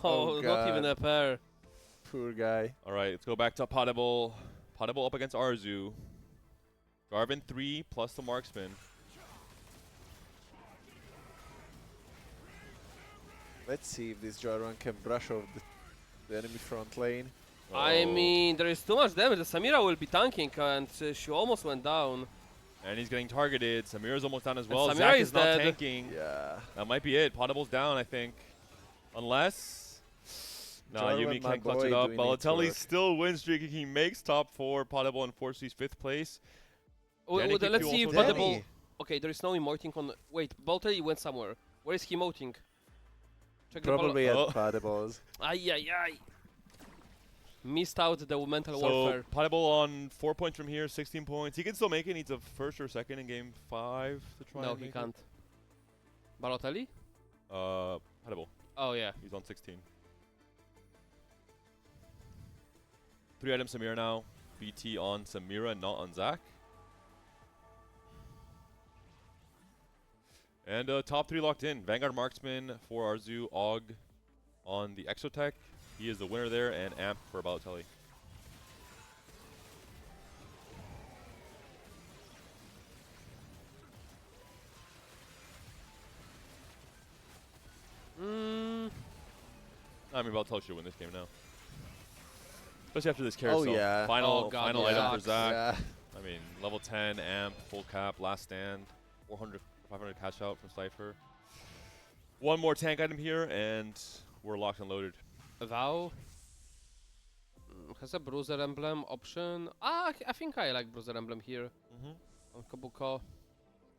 Oh, not even a pair. Poor guy. Alright, let's go back to Potable. Potable up against Arzu. Garvin 3 plus the marksman. Let's see if this Jarvan can brush off the enemy front lane. I Uh-oh. mean, there is too much damage. The Samira will be tanking, and she almost went down. And he's getting targeted. Samira's almost down as And well. Samira Zach is is not dead. tanking. Yeah. That might be it. Potible's down, I think. Unless... No, Jarvan, Yumi my can't clutch boy, it up. doing its Balotelli work. still win streaking. He makes top 4. Potable unfortunately is 5th place. Danny Let's Kiku see if also but the down. ball. Danny. Okay, there is no emoting on. Wait, Balotelli went somewhere. Where is he emoting? Check Probably the at Oh. Padables. Ay ay ay. Missed out the mental So warfare. Potable on 4 points from here, 16 points. He can still make it. Needs a first or second in game 5 to try No, and he make can't. Balotelli? it. Potable. Oh yeah. He's on 16. 3 items Samira now. BT on Samira, not on Zach. And top 3 locked in. Vanguard Marksman for Arzu, Og on the Exotech. He is the winner there, and Amp for Balotelli. I mean, Balotelli should win this game now. Especially after this carousel. yeah. Final, Oh, God, final yeah. item for Zach. Yeah. I mean, level 10, Amp, full cap, last stand, 400, 500 cash out from Cypher. One more tank item here, and we're locked and loaded. Vow has a bruiser emblem option. I think I like bruiser emblem here on Kabuko.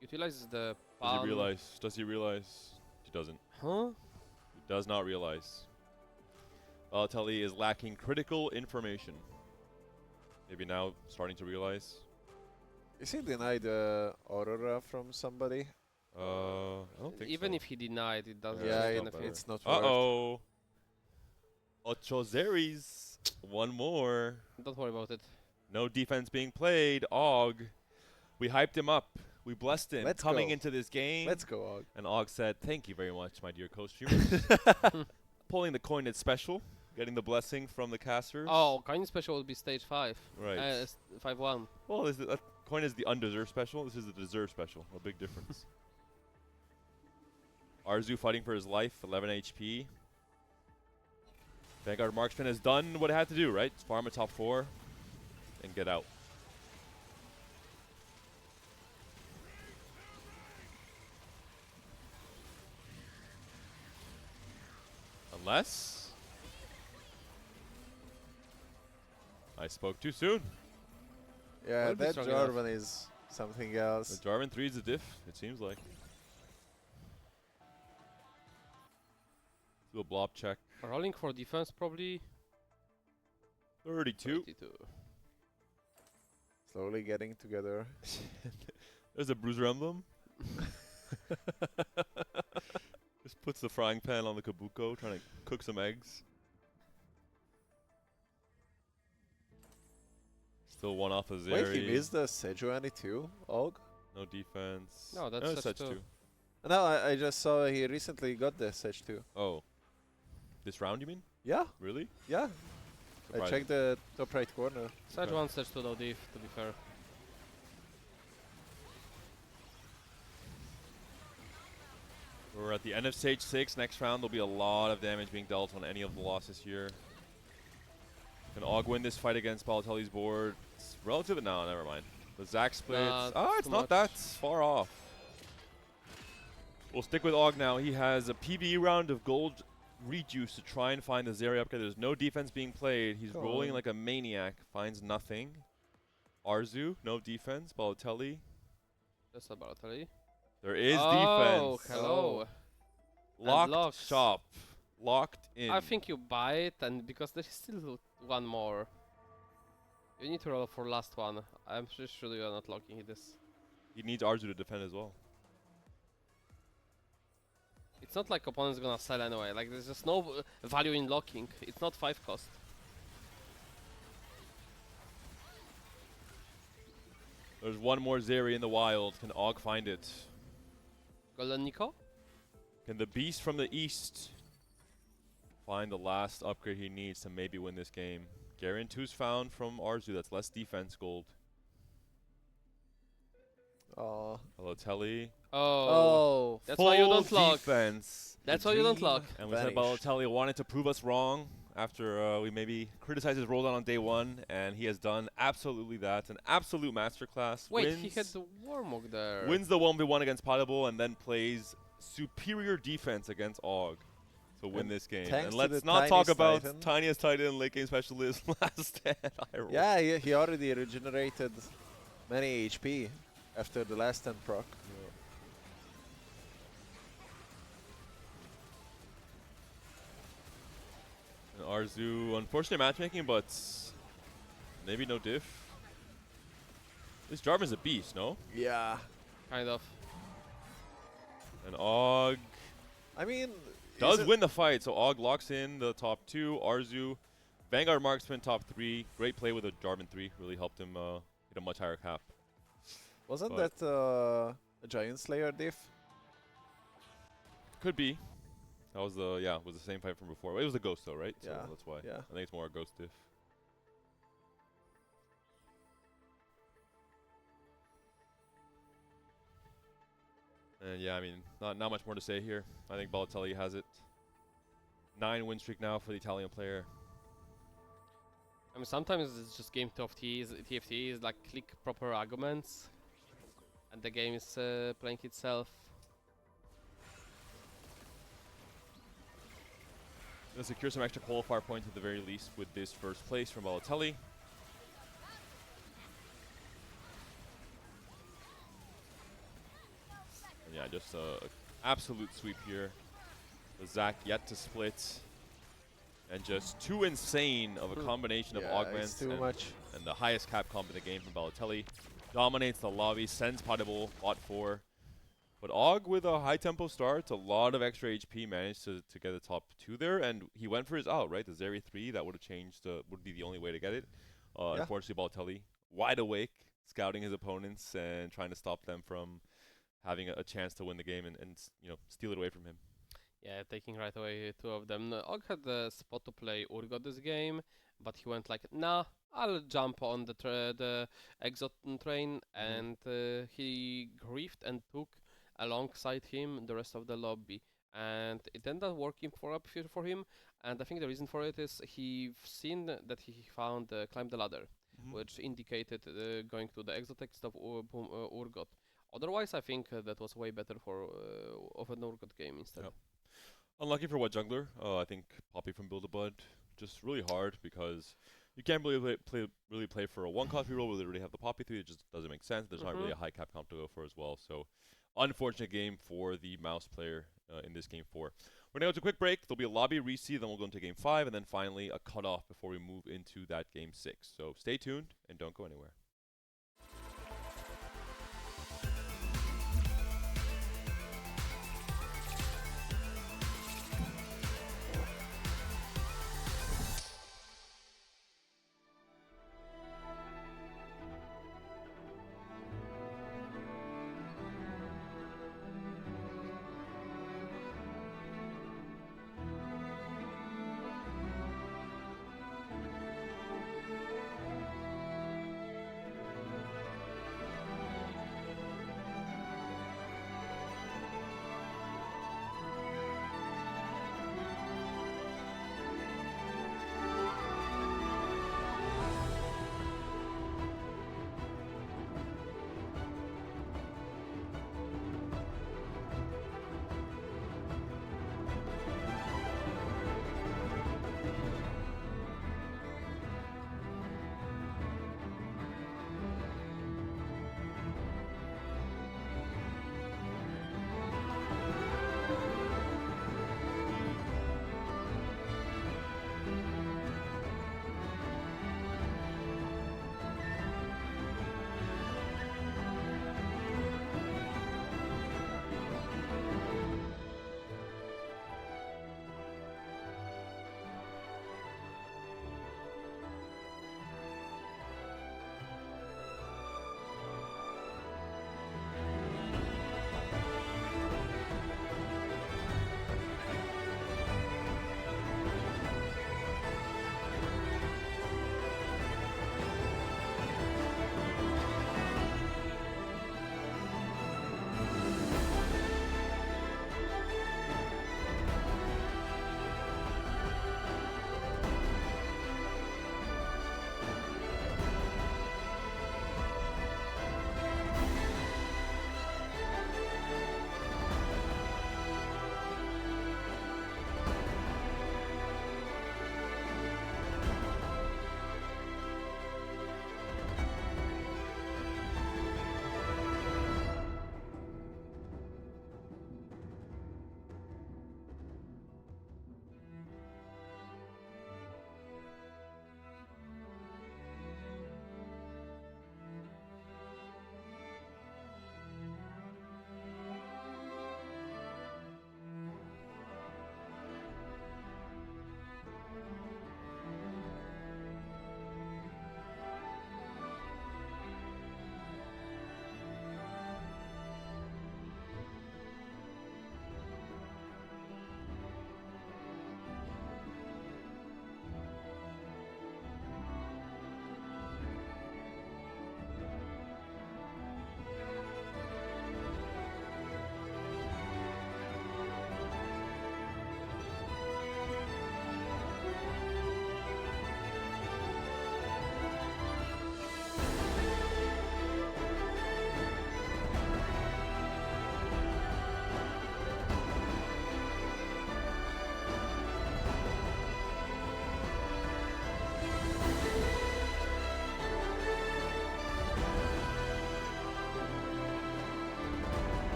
Utilizes the Does palm. he realize? Does he realize? He doesn't. Huh? He does not realize. Balotelli is lacking critical information. Maybe now starting to realize. Is he denied Aurora from somebody? I don't think Even so. if he denied, it doesn't Yeah, it's not benefit. better. it's not worth. Uh-oh. Ocho Zeris. One more. Don't worry about it. No defense being played. Og. We hyped him up. We blessed him Let's coming go. into this game. Let's go, Og. And Og said, "Thank you very much, my dear co-streamers." Pulling the coin at special. Getting the blessing from the casters. Oh, kind special will be stage 5. Right. 5-1. Well, that coin is the undeserved special. This is the deserved special. A big difference. Arzu fighting for his life, 11 HP. Vanguard Marksman has done what it had to do, right? Farm a top 4 and get out. Unless I spoke too soon. Yeah, Will be that strong enough. Jarvan is something else. The Jarvan 3 is a diff, it seems like. Do a blob check. Rolling for defense probably. 32. 32. Slowly getting together. There's a bruiser emblem. Just puts the frying pan on the kabuko, trying to cook some eggs. Still one off of Zeri. Wait, he missed the Sejuani too, Og? No defense. No, that's such Sech two. No, I just saw he recently got the Sej too. Oh. This round, you mean? Yeah, Really? yeah. I Surprising. checked the top right corner. Sage Okay. 1, Sage 2 no diff, to be fair. We're at the end of stage 6. Next round, there'll be a lot of damage being dealt on any of the losses here. Can Og win this fight against Balotelli's board? It's relative. No, never mind. The Zac splits. Nah, It's too not much. that far off. We'll stick with Og now. He has a PvE round of gold rejuice to try and find the Zeri upgrade. There's no defense being played. He's Go rolling on. like a maniac. Finds nothing. Arzu, no defense. Balotelli. That's a Balotelli. There is Oh, defense. hello. Locked locks. shop. Locked in. I think you buy it, and because there is still one more. You need to roll for last one. I'm pretty sure you are not locking this. He needs Arzu to defend as well. It's not like opponent's gonna sell anyway. Like there's just no value in locking. It's not 5 cost. There's one more Zeri in the wild. Can Og find it? Golden Nico? Can the beast from the east find the last upgrade he needs to maybe win this game? Garen 2's found from Arzu. That's less defense gold. Oh, Balotelli. Oh. That's why you don't lock. defense. That's why you don't lock. And we said Balotelli wanted to prove us wrong after we maybe criticized his roll down on day one, and he has done absolutely that. An absolute masterclass. Wait, he had the Warmog there. Wins the 1v1 against Potable and then plays superior defense against Og to win this game. And let's not talk about tiniest Titan, late game specialist, last stand. Yeah, he already regenerated many HP after the last stand proc. And Arzu, unfortunate matchmaking, but maybe no diff. This Jarvan's a beast, no? Yeah. Kind of. And Og I mean, does win the fight, so Og locks in the top 2. Arzu, Vanguard Marksman top 3. Great play with a Jarvan 3. Really helped him hit a much higher cap. Wasn't that a Giant Slayer diff? Could be. That was the was the same fight from before. It was the Ghost though, right? Yeah. So that's why. Yeah. I think it's more a Ghost diff. And yeah, I mean, not much more to say here. I think Balotelli has it. 9 win streak now for the Italian player. I mean, sometimes it's just game TFT is like click proper arguments, and the game is playing itself. Gonna secure some extra qualifier points at the very least with this first place from Balotelli. And yeah, just a absolute sweep here. The Zac yet to split. And just too insane of a combination of augments and the highest cap comp in the game from Balotelli. Dominates the lobby, sends Potable, bot 4. But Og with a high tempo start, a lot of extra HP, managed to get the top 2 there, and he went for his out, right? The Zeri 3, that would have changed, would be the only way to get it. Unfortunately, Balotelli, wide awake, scouting his opponents and trying to stop them from having a chance to win the game and you know, steal it away from him. Yeah, taking right away 2 of them. Og had the spot to play Urgot this game, but he went like, nah, I'll jump on the Exot train, and he griefed and took alongside him the rest of the lobby, and it ended up working for him. And I think the reason for it is he seen that he found climb the ladder, which indicated going to the exotext of Urgot. Otherwise, I think that was way better for of an Urgot game instead. Yep. Unlucky for what jungler? I think Poppy from Build-A-Bud just really hard because you can't really play for a 1-cost reroll where they already have the Poppy 3. It just doesn't make sense. There's not really a high cap comp to go for as well. So unfortunate game for the mouse player in this game 4. We're going to go to a quick break. There'll be a lobby reseed, then we'll go into game 5, and then finally a cutoff before we move into that game 6. So stay tuned and don't go anywhere.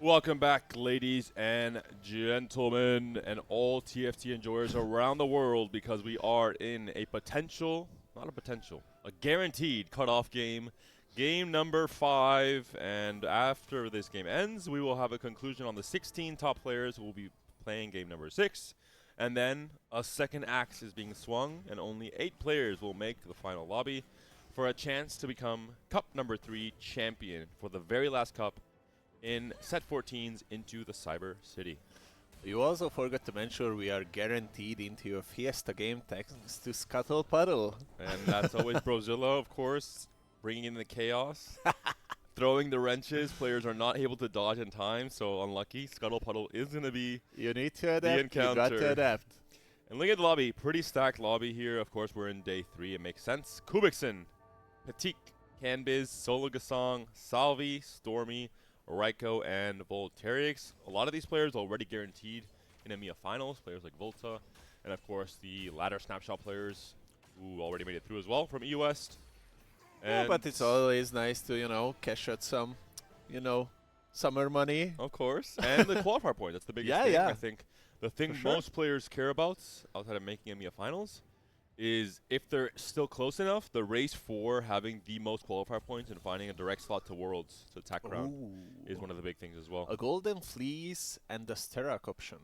Welcome back, ladies and gentlemen, and all TFT enjoyers around the world, because we are in a guaranteed cutoff game, game number 5. And after this game ends, we will have a conclusion on the 16 top players who will be playing game number 6. And then a second axe is being swung, and only 8 players will make the final lobby for a chance to become Cup number 3 champion for the very last cup in set 14s into the Cyber City. You also forgot to mention we are guaranteed into a Fiesta game thanks to Scuttle Puddle. And that's always Brozilla, of course, bringing in the chaos, throwing the wrenches. Players are not able to dodge in time, so unlucky. Scuttle Puddle is going to be You need to adapt. You got encounter. to adapt. And look at the lobby. Pretty stacked lobby here. Of course, we're in day 3. It makes sense. Kubikson, Patik, Canbiz, Sologasong, Salvi, Stormy, Raiko, and Volterix. A lot of these players already guaranteed in EMEA finals, players like Volta, and of course the ladder snapshot players who already made it through as well from EU West. Yeah, but it's always nice to, you know, cash out some, you know, summer money. Of course, and the qualifier point, that's the biggest Yeah, thing. yeah. I think the thing For sure. most players care about outside of making EMEA finals is if they're still close enough, the race for having the most qualifier points and finding a direct slot to Worlds, to attack round, is one of the big things as well. A golden fleece and a Sterak option.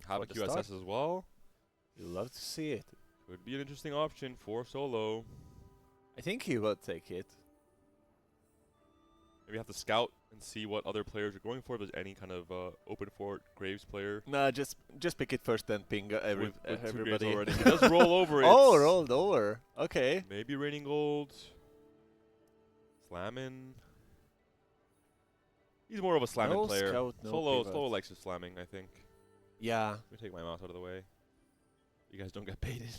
Have a For the start. QSS as well. You love to see it. Could be an interesting option for solo. I think he will take it. Maybe have to scout and see what other players are going for. If there's any kind of open fort Graves player Nah, just pick it first, then ping with 2 Graves everybody. already. He does roll over it. Oh, rolled over. Okay. Maybe Raining Gold. Slamming. He's more of a slamming No player. scout, no Solo pivot. likes his slamming, I think. Yeah. Let me take my mouse out of the way. You guys don't get baited.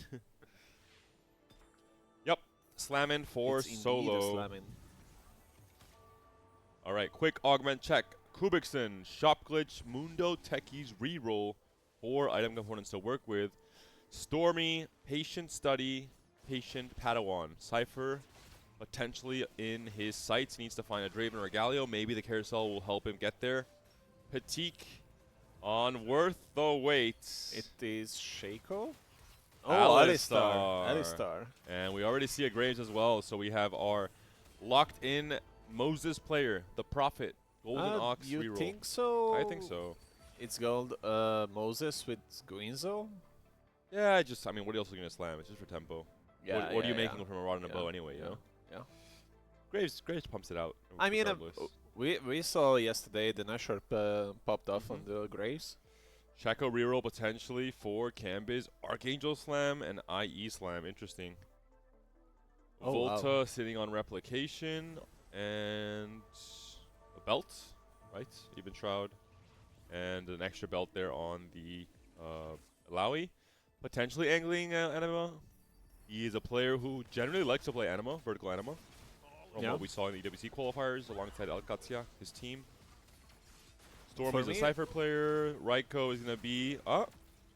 Yep. Slamming for It's indeed a solo. slamming. All right, quick augment check. Kubikson, Shop Glitch, Mundo Techies reroll. 4 item components to work with. Stormy, Patient Study, Patient Padawan. Cypher, potentially in his sights. He needs to find a Draven or a Galio. Maybe the carousel will help him get there. Patik on worth the wait. It is Shaco? Alistar. Alistar. And we already see a Graves as well. So we have our locked in Moses player, the Prophet, Golden Ox You reroll. think so? I think so. It's gold Moses with Guinzo? Yeah, I mean, what else are you going to slam? It's just for tempo. What are you making from a rod and a Yeah, bow anyway, you yeah, know? yeah. Graves pumps it out. I mean, regardless. we saw yesterday the Nashor popped off on the Graves. Shaco reroll potentially for Cambiz, Archangel Slam, and IE Slam. Interesting. Oh, Volta wow. sitting on replication and a belt, right? Even Shroud. And an extra belt there on the Alawi. Potentially angling Anima. He is a player who generally likes to play Anima, vertical Anima. From Yeah. what we saw in the EWC qualifiers alongside Alcazia, his team. Storm For is a me- Cypher player. Raiko is going to be,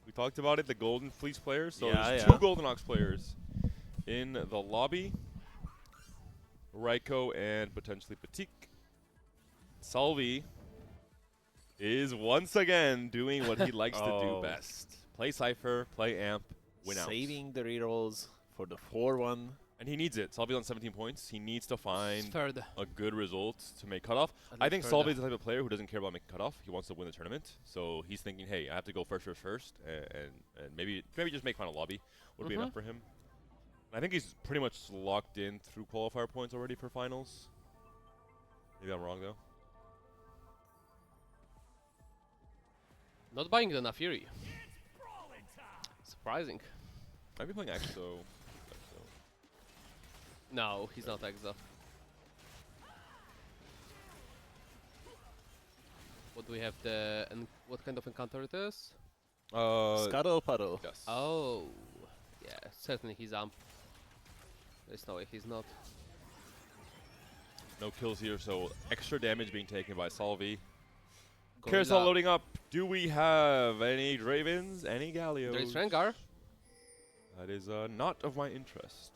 we talked about it, the Golden Fleece player. So Yeah, there's yeah. 2 Golden Ox players in the lobby. Raiko and potentially Patik. Salvi is once again doing what he likes to do Oh. best. Play Cypher, play Amp, win out. Saving the rerolls for the 4-1. And he needs it. Salvi's on 17 points. He needs to find Third. a good result to make cutoff. At I least think third. Salvi is the type of player who doesn't care about making cutoff. He wants to win the tournament. So he's thinking, hey, I have to go first, and maybe just make final lobby would be enough for him. I think he's pretty much locked in through qualifier points already for finals. Maybe I'm wrong, though. Not buying the Nafiri. Surprising. Might be playing Exo. No, he's not Exa. What do we have what kind of encounter it is? Scuttle Puddle. Yes. Oh, yeah, certainly he's Amp. There's no way he's not. No kills here, so extra damage being taken by Salvi. Gorilla. Carousel loading up. Do we have any Dravens? Any Gallios? There is Rengar. That is not of my interest.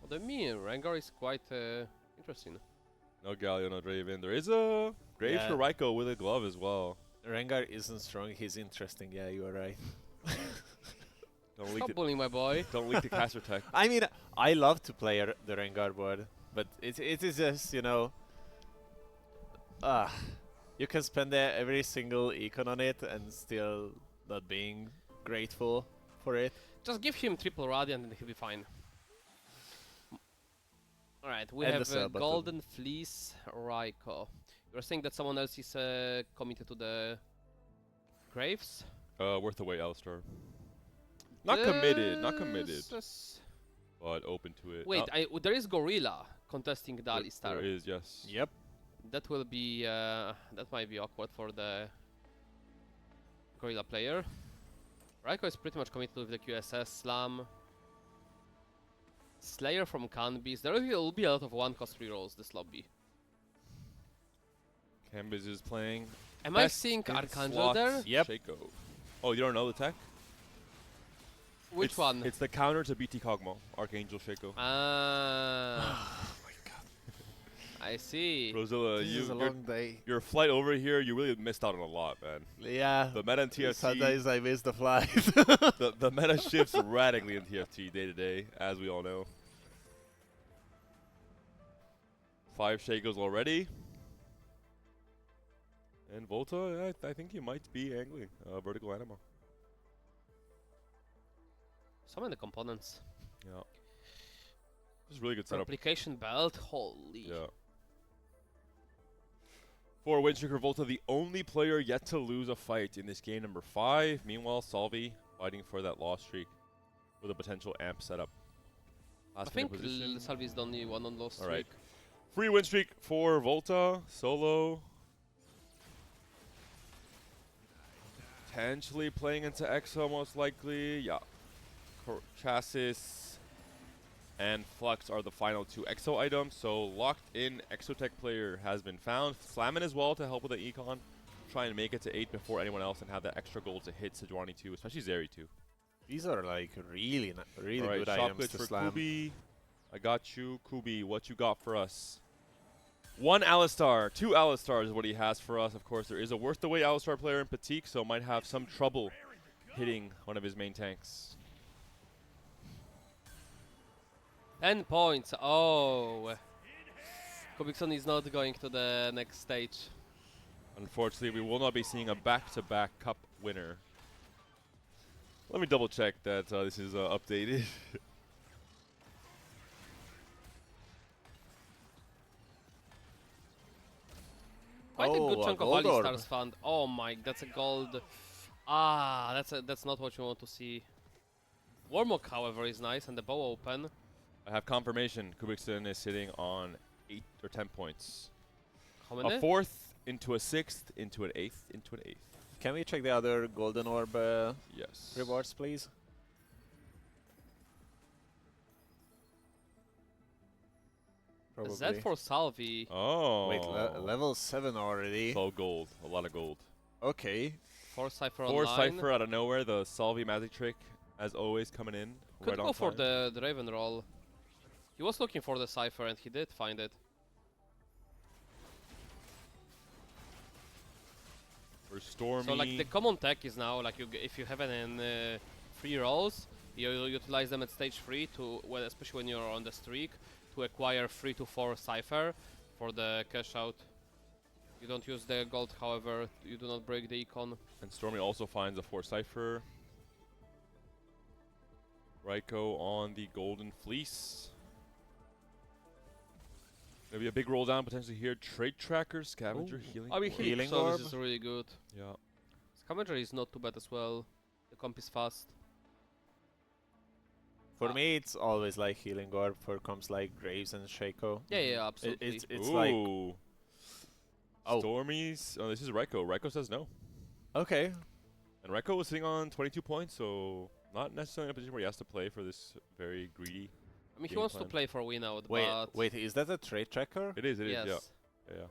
What do you mean? Rengar is quite interesting. No Galio, no Draven. There is a Graves Yeah. for Raiko with a glove as well. Rengar isn't strong, he's interesting. Yeah, you are right. Don't leak Stop the, bullying my boy. don't leak the caster tech. I mean, I love to play the Rengar board, but it is just, you know, you can spend every single econ on it and still not being grateful for it. Just give him triple radiant and he'll be fine. Alright, we And the have sub button. Golden Fleece Raiko. You're saying that someone else is committed to the Graves? Worth the wait, Alistar. Not committed, but open to it. Wait, there is Gorilla contesting the Alistar. There is, yes. Yep. That will be that might be awkward for the Gorilla player. Raiko is pretty much committed with the QSS Slam. Slayer from Canbis. There will be a lot of one-cost rerolls this lobby. Cambiz is playing. Am I best seeing in Archangel slots, there? Yep. Shaco. Oh, you don't know the tech? Which It's- one? It's the counter to BT Kog'Maw, Archangel Shaco. Ah. I see. Rosilla, This is a your, long day. your flight over here, you really missed out on a lot, man. Yeah. The meta in TFT, Sometimes I miss the flight. the meta shifts radically in TFT day to day, as we all know. 5 Shakos already. And Volta, I think he might be angling vertical anima. So many components. Yeah. This is really good setup. Replication belt. Holy. Yeah. For Windstreaker Volta, the only player yet to lose a fight in this game number 5. Meanwhile, Salvi fighting for that loss streak with a potential amp setup. I Last minute think position. Salvi is the only one on lost All right. streak. Free win streak for Volta. Solo. Potentially playing into Exo most likely. Yeah. Chassis and Flux are the final 2 Exo items. So locked in Exotech player has been found. Slamming as well to help with the econ. Try and make it to 8 before anyone else and have that extra gold to hit Sejuani too, especially Zeri too. These are like really All right, good shop items glitch to for slam. Kubi. I got you, Kubi. What you got for us? 1 Alistar, 2 Alistars is what he has for us. Of course, there is a worth the wait Alistar player in Patik, so might have some trouble hitting one of his main tanks. 10 points. Oh. Kubikson is not going to the next stage. Unfortunately, we will not be seeing a back-to-back cup winner. Let me double check that this is updated. Quite a good Oh, a chunk of gold orb. Alistars found. Oh my, that's a gold. Ah, that's not what you want to see. Warmok, however, is nice, and the bow open. I have confirmation. Kubikson is sitting on 8 or 10 points. How many? A 4th into a 6th into an 8th into an 8th. Can we check the other golden orb Yes. rewards, please? Probably. Z for Salvi. Oh. Wait, level 7 already. So gold. A lot of gold. Okay. 4 Cypher 4 online. Cypher out of nowhere. The Salvi magic trick, as always, coming in. Could right go on for time. the Raven roll. He was looking for the Cypher and he did find it. For Stormy. So like the common tech is now like if you have it in free rolls, you utilize them at stage 3 to, well, especially when you're on the streak, to acquire 3 to 4 Cypher for the cash out. You don't use the gold, however, you do not break the econ. And Stormy also finds a 4 Cypher. Raiko on the Golden Fleece. Maybe a big roll down potentially here. Trade Tracker, Scavenger, Healing. I mean, Orb. Healing so orb. this is really good. Yeah. Scavenger is not too bad as well. The comp is fast. For me, it's always like healing orb for comps like Graves and Shaco. Yeah, absolutely. It's like Ooh. Oh. Stormies. Oh, this is Raiko. Raiko says no. okay. And Raiko was sitting on 22 points, so not necessarily in a position where he has to play for this very greedy. I mean, he game wants to plan. play for win out, Wait, but wait, is that a trade tracker? It is, yes. yeah. Yeah.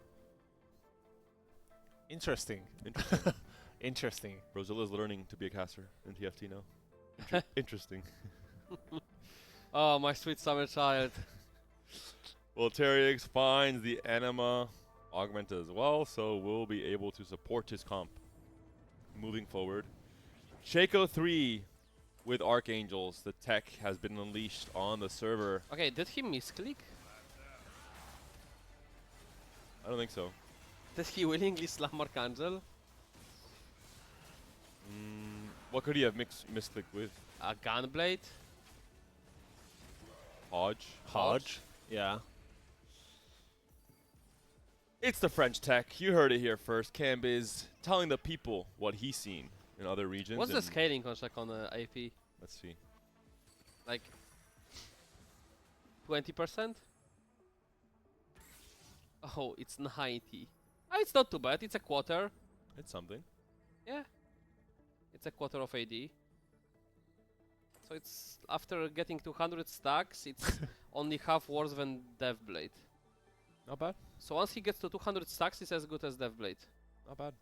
Interesting. Interesting. Interesting. Rozilla's learning to be a caster in TFT now. Interesting. Oh, my sweet summer child. Well, Terryx finds the Anima augmented as well, so we'll be able to support his comp moving forward. Shaco 3 with Archangels. The tech has been unleashed on the server. Okay, did he misclick? I don't think so. Did he willingly slam Archangel? What could he have misclicked with? A Gunblade? Hodge? Yeah. It's the French tech. You heard it here first. Cambiz telling the people what he's seen in other regions. What's the and scaling check on AP? Let's see. Like 20%? Oh, it's 90. Oh, it's not too bad. It's a quarter. It's something. Yeah. It's a quarter of AD. So it's after getting 200 stacks, it's only half worse than Deathblade. Not bad. So once he gets to 200 stacks, it's as good as Deathblade. Not bad.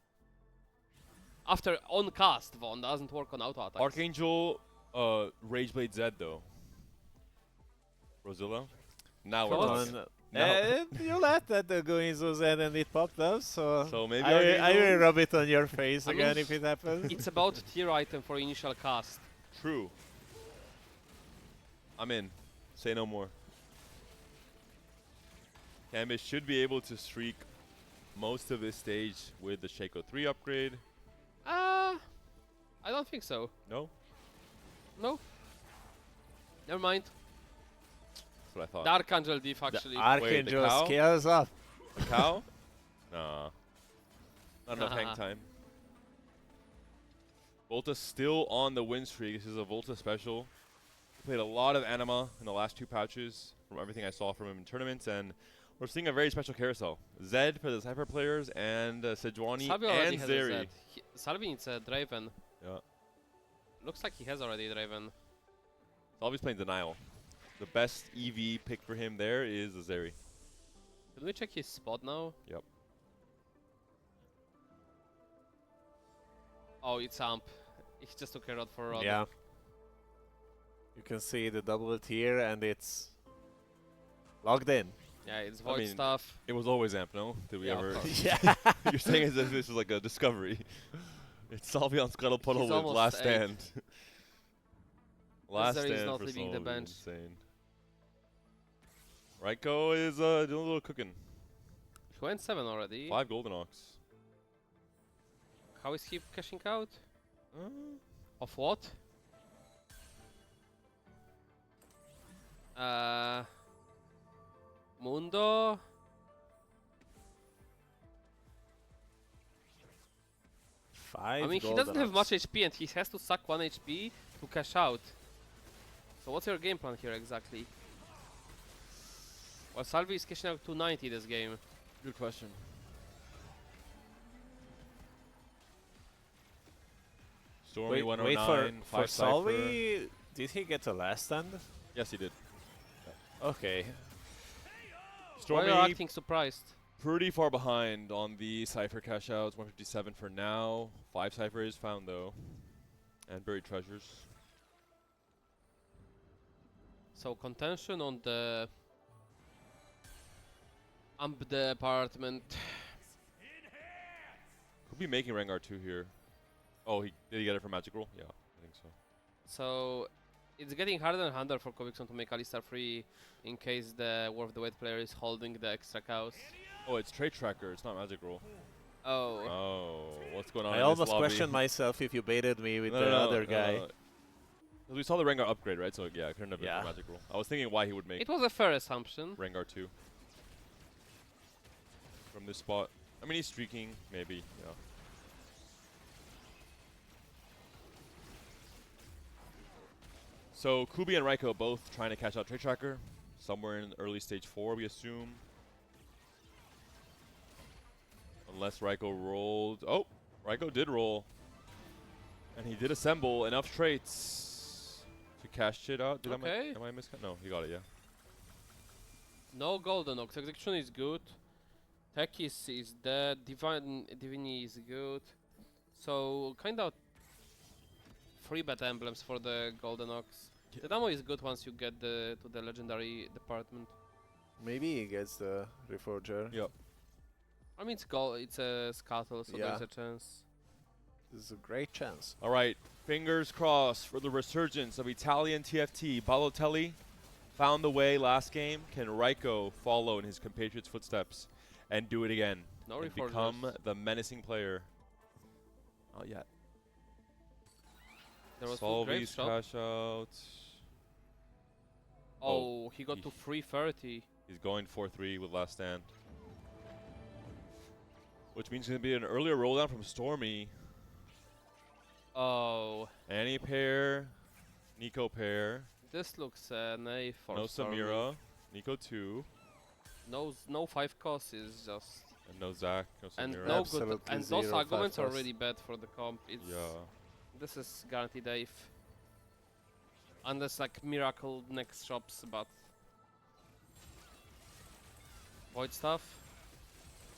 After on cast, Von doesn't work on auto attacks. Archangel, Rageblade Z though. Rosilla. Now we're Thoughts? talking. You let that go into Z and it popped up, so, So maybe I will Archangel- rub it on your face I again mean, if it happens. It's about tier item for initial cast. True. I'm in. Say no more. Cambiz should be able to streak most of this stage with the Shaco 3 upgrade. I don't think so. No? No. Never mind. That's what I thought. The Archangel diff actually. Archangel cow? scales up. A cow? Nah. Not enough hang time. Volta still on the win streak. This is a Volta special. Played a lot of Anima in the last 2 pouches from everything I saw from him in tournaments, and we're seeing a very special carousel. Zed for the Cypher players, and Sejuani Salvi already and has a Zeri. Z. Salvi needs a Draven. Yeah. Looks like he has already a Draven. Salvi's playing Denial. The best EV pick for him there is the Zeri. Can we check his spot now? Yep. Oh, it's Amp. He just took a rod for rod. Yeah. You can see the double tier and it's logged in. Yeah, it's I void mean, stuff. It was always Amp, no? Did we Yeah, of ever? course. Yeah. You're saying as if this was like a discovery. It's Salvi on Scuttle Puddle He's with almost Last 8. Stand. Last Zeri is Stand not for leaving the Salvi, bench. Insane. Raiko is doing a little cooking. He went 7 already. 5 Golden Ox. How is he cashing out? Of what? Mundo? I mean, he doesn't have much HP and he has to suck 1 HP to cash out. So what's your game plan here exactly? Well, Salvi is cashing out 290 this game. Good question. Stormy 109, for 5 Cypher. Salvi, did he get a last stand? Yes, he did. Okay. Why Stormy are you acting surprised? pretty far behind on the Cypher cash outs. 157 for now. 5 Cypher is found though. And buried treasures. So contention on the Amp department. Could be making Rengar 2 here. Oh, did he get it from Magic Roll? Yeah, I think so. So it's getting harder and harder for Kovixon to make Alistar free in case the War of the Wet player is holding the extra cows. Oh, it's Trade Tracker. It's not Magic Roll. Oh. Oh, what's going on? I in this almost lobby? questioned myself if you baited me with No, the no, other guy. 'Cause we saw the Rengar upgrade, right? So yeah, it couldn't have been Yeah. for Magic Roll. I was thinking why he would make It was a fair assumption. Rengar 2 from this spot. I mean, he's streaking, maybe. Yeah. So Kubi and Raiko both trying to catch out Trade Tracker, somewhere in early stage 4, we assume. Unless Raiko rolled. Oh, Raiko did roll. And he did assemble enough traits to cash it out. Did Okay. am I miscount? No, he got it, yeah. No Golden Ox. Execution is good. Tech is dead. Divini is good. So kind of 3 bet emblems for the Golden Ox. Yeah. The demo is good once you get to the legendary department. Maybe he gets the Reforger. Yep. I mean, it's goal. It's a scuttle, so Yeah. there's a chance. This is a great chance. All right, fingers crossed for the resurgence of Italian TFT. Balotelli found the way last game. Can Raiko follow in his compatriots' footsteps and do it again? No And reforgers. become the menacing player. Not yet. There was full grave Solvy's shot. cash out. Oh, he got he- to 330. He's going 4-3 with last stand. Which means it's going to be an earlier roll down from Stormy. Oh, Annie pair, Nico pair, this looks an A for no Stormy. Samira, Nico 2, No 5 costs is just and no Zach, no and Samira. no good. Absolutely And those zero arguments are five really bad for the comp. It's Yeah. This is guaranteed A. Unless like miracle next shops, but void stuff.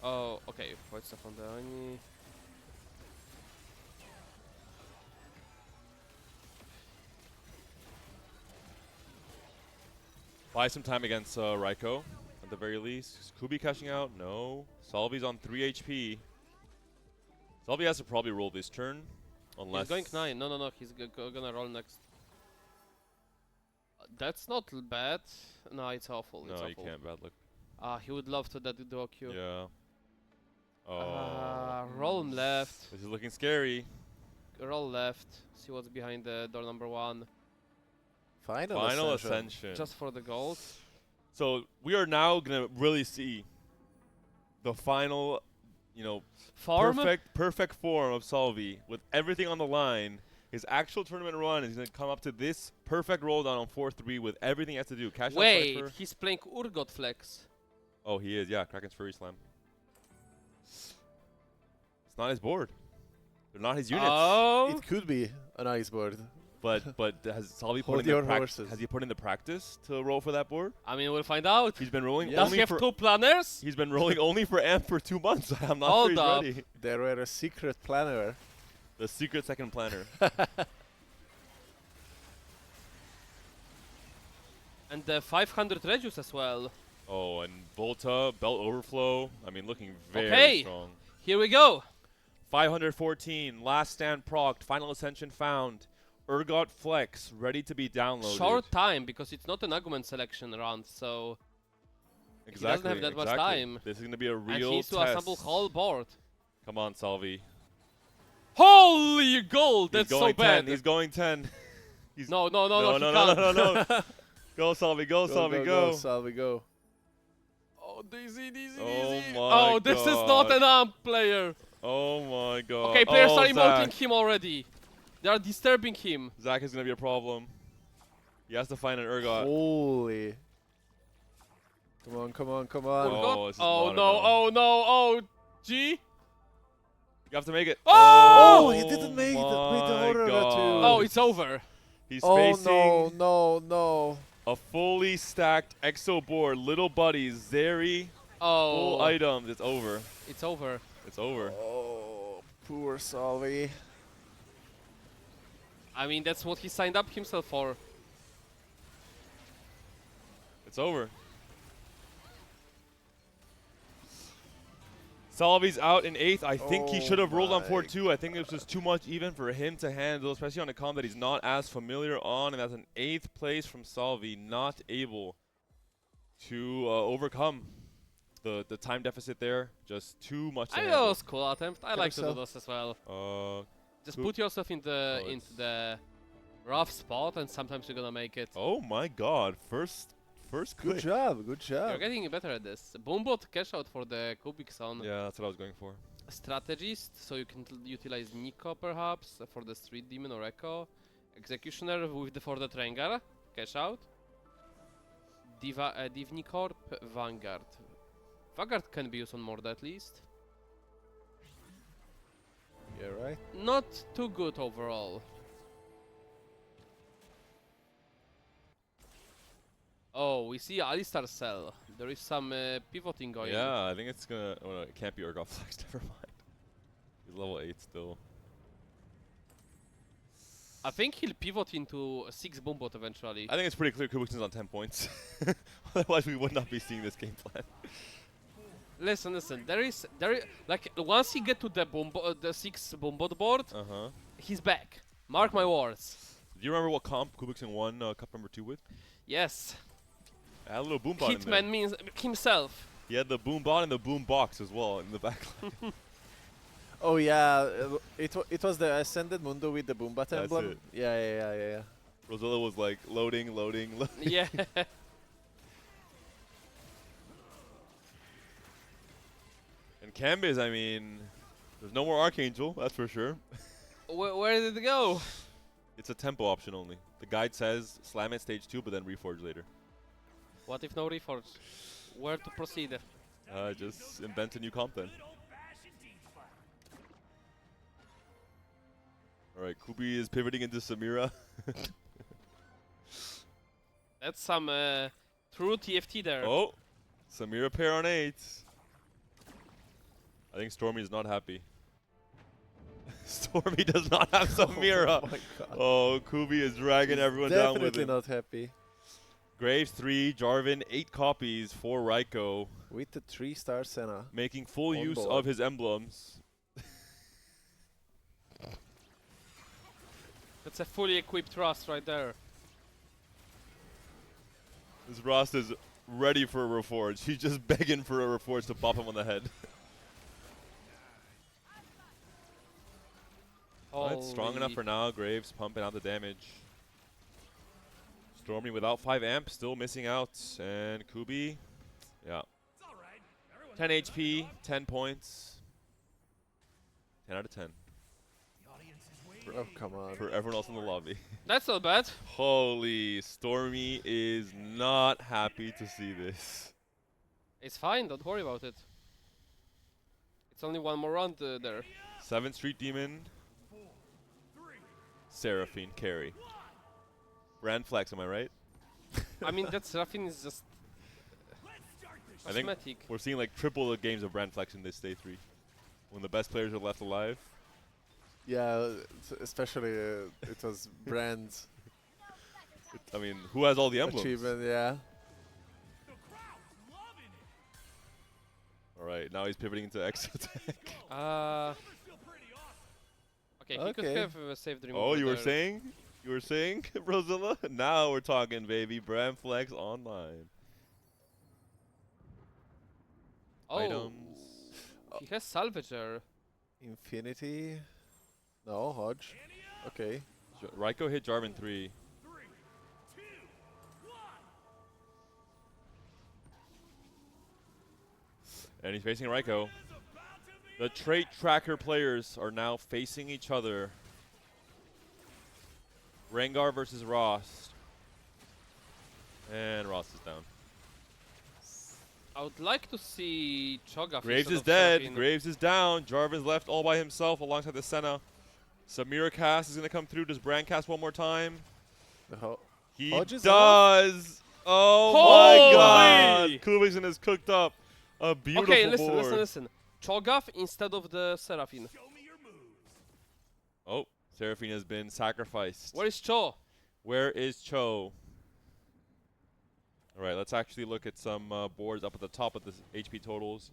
Oh, okay, void stuff on the Oni. Buy some time against Raiko, at the very least. Is Kubi cashing out? No. Salvi's on 3 HP. Salvi has to probably roll this turn. Unless He's going 9. No. He's gonna roll next. That's not bad. No, it's awful. No, it's you awful. can't bad luck. He would love to do a Q. Yeah. Oh. Roll left. This is looking Roll left. See what's behind the door number 1. Final Ascension. Just for the gold. So we are now going to really see the final, you know, Farm. perfect form of Salvi with everything on the line. His actual tournament run is going to come up to this perfect roll down on 4-3 with everything he has to do. Cash out Wait, Cypher. he's playing Urgot Flex. Oh, he is. Yeah, Kraken's Fury Slam. It's not his board. They're not his units. Oh. It could be an ice board. But has Salvi put Hold in the your practice? horses. Has he put in the practice to roll for that board? I mean, we'll find out. He's been rolling Does only he have for 2 planners? He's been rolling only for Amp for 2 months. I'm not Hold sure he's up. ready. There were a secret planner. The secret second planner. And the 500 Regius as well. Oh, and Volta, Belt Overflow. I mean, looking very Okay. strong. Here we go. 514, last stand procced, final ascension found. Urgot Flex, ready to be downloaded. Short time because it's not an argument selection round, so Exactly, doesn't have that much exactly. time. This is going to be a and real he needs to test. assemble whole board. Come on, Salvi. Holy gold! He's That's so going bad. 10. He's going 10. He's No, no, he no, can't. no. Go, Salvi, go, Salvi, go. Salvi, go. Oh, Daisy. Oh my Oh, this is not God. an AMP player. Oh my god. Okay, players oh, are emoting Zach. him already. They are disturbing him. Zach is going to be a problem. He has to find an Urgot. Holy. Come on, come on, come on. Oh, this is Oh not no, enough. oh no, oh G. You have to make it. Oh! Oh, he didn't make it with the my order God. too. Oh, it's over. He's Oh facing no. a fully stacked EXO board. Little buddies, Zeri, Oh, full items. It's over. it's over. It's over. Oh, poor Salvi. I mean, that's what he signed up himself for. It's over. Salvi's out in 8th. I think he Oh should have rolled on my 4-2. I think this was too much even for him to handle, especially on a comp that he's not as familiar on. And that's an 8th place from Salvi, not able to overcome the time deficit there. Just too much to I know, handle. it was cool attempt. I like to do Carousel. those as well. Just Who- put yourself in the Oh, into the rough spot, and sometimes you're gonna make it. Oh my god. First Good click. job, good You're job. getting better at this. Boombot cash out for the Kubik's on Yeah, that's what I was going for. strategist, so you can utilize Nico perhaps for the Street Demon or Echo. Executioner for the Trengar, cash out. Divnicorp, Vanguard. Vanguard can be used on Mord at least. Yeah, right. Not too good overall. Oh, we see Alistar Cell. There is some pivoting going. Yeah, I think it's gonna. Oh no, it can't be Urgot Flex. Never mind. He's level 8 still. I think he'll pivot into a 6 Boombot eventually. I think it's pretty clear Kubik's on 10 points. Otherwise, we would not be seeing this game plan. Listen. Like once he get to the the 6 boombot board, he's back. Mark my words. Do you remember what comp Kubikson won cup number 2 with? Yes. Had a little boom bot in there. Hitman means himself. He had the boom bot and the boom box as well in the back line. Oh yeah, it was the Ascended Mundo with the Boombat That's emblem. it. Yeah. Rosilla was like loading. Yeah. And Cambiz, I mean, there's no more Archangel, that's for sure. Where did it go? It's a tempo option only. The guide says slam at stage 2, but then reforge later. What if no reforge? Where to proceed? Just invent a new comp then. Alright, Kubi is pivoting into Samira. That's some true TFT there. Oh, Samira pair on 8. I think Stormy is not happy. Stormy does not have Samira. Oh my god. Oh, Kubi is dragging everyone down with Definitely it. not happy. Graves 3, Jarvan 8 copies for Raiko, With the 3-star Senna. making full On use board. of his emblems. That's a fully equipped Rust right there. This Rost is ready for a reforge. He's just begging for a reforge to pop him on the head. But strong enough for now. Graves pumping out the damage. Stormy without 5 amp, still missing out. And Kubi, yeah. 10 HP, 10 points. 10 out of 10 Oh, come on. for everyone else in the lobby. That's not bad. Holy, Stormy is not happy to see this. It's fine, don't worry about it. It's only one more round there. 7th Street Demon. Seraphine carry. Brand flex, am I right? I mean, that Seraphine is just I think cosmetic. we're seeing like triple the games of brand flex in this day 3. When the best players are left alive. Yeah, especially it was Brand's I mean, who has all the emblems? achievement, yeah. Alright, now he's pivoting into Exotech. Okay, he could Okay. have saved the removal. Oh, you were there. saying? You were saying, Rosilla? Now we're talking, baby. Brand flex online. Oh, Items. he has Salvager. Infinity. No, Hodge. Okay. Raiko hit Jarvan 3. And he's facing Raiko. The trait tracker players are now facing each other. Rengar versus Ross. And Ross is down. I would like to see Cho'Gath. Graves instead is of dead. Seraphine. Graves is down. Jarvan's left all by himself alongside the Senna. Samira cast is going to come through. Does Brand cast one more time? The ho He Hodge is does. Oh Holy! my god. Kubikson is cooked up. A beautiful Okay, board. listen. Cho'Gath instead of the Seraphine. Oh, Seraphine has been sacrificed. Where is Cho? Where is Cho? All right, let's actually look at some boards up at the top of the HP totals.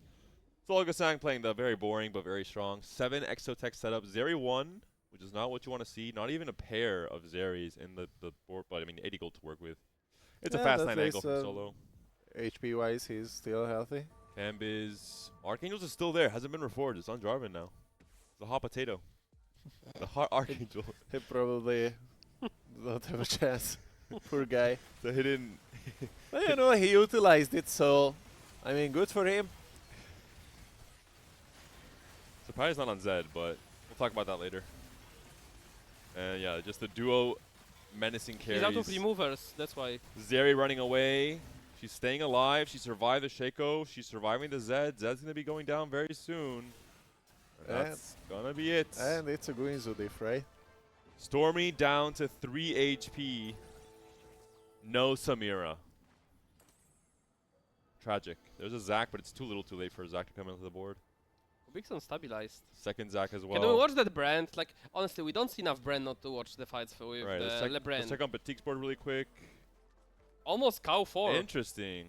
Solgasang playing the very boring but very strong 7 Exotech setup. Zeri 1, which is not what you want to see. Not even a pair of Zeris in the board, but I mean 80 gold to work with. It's a Yeah, fast that's 9 nice, angle from solo. HP wise, he's still healthy. Cambiz. Archangels is still there. Hasn't been reforged. It's on Jarvan now. The hot potato. The hot Archangel. He probably don't have a chance. Poor guy. The hidden. But you know, he utilized it, so I mean, good for him. Surprise not on Zed, but we'll talk about that later. And yeah, just the duo menacing carries. He's out of removers, that's why. Zeri running away. She's staying alive. She survived the Shaco. She's surviving the Zed. Zed's going to be going down very soon. That's going to be it. And it's a Guinzo diff, right? Stormy down to 3 HP. No Samira. Tragic. There's a Zac, but it's too little too late for Zac to come into the board. Kubikson stabilized. Second Zac as well. Can we watch that Brand? Like, honestly, we don't see enough Brand not to watch the fights with Right, let's check, LeBrand. let's check on Batique's board really quick. Almost cow 4. Interesting.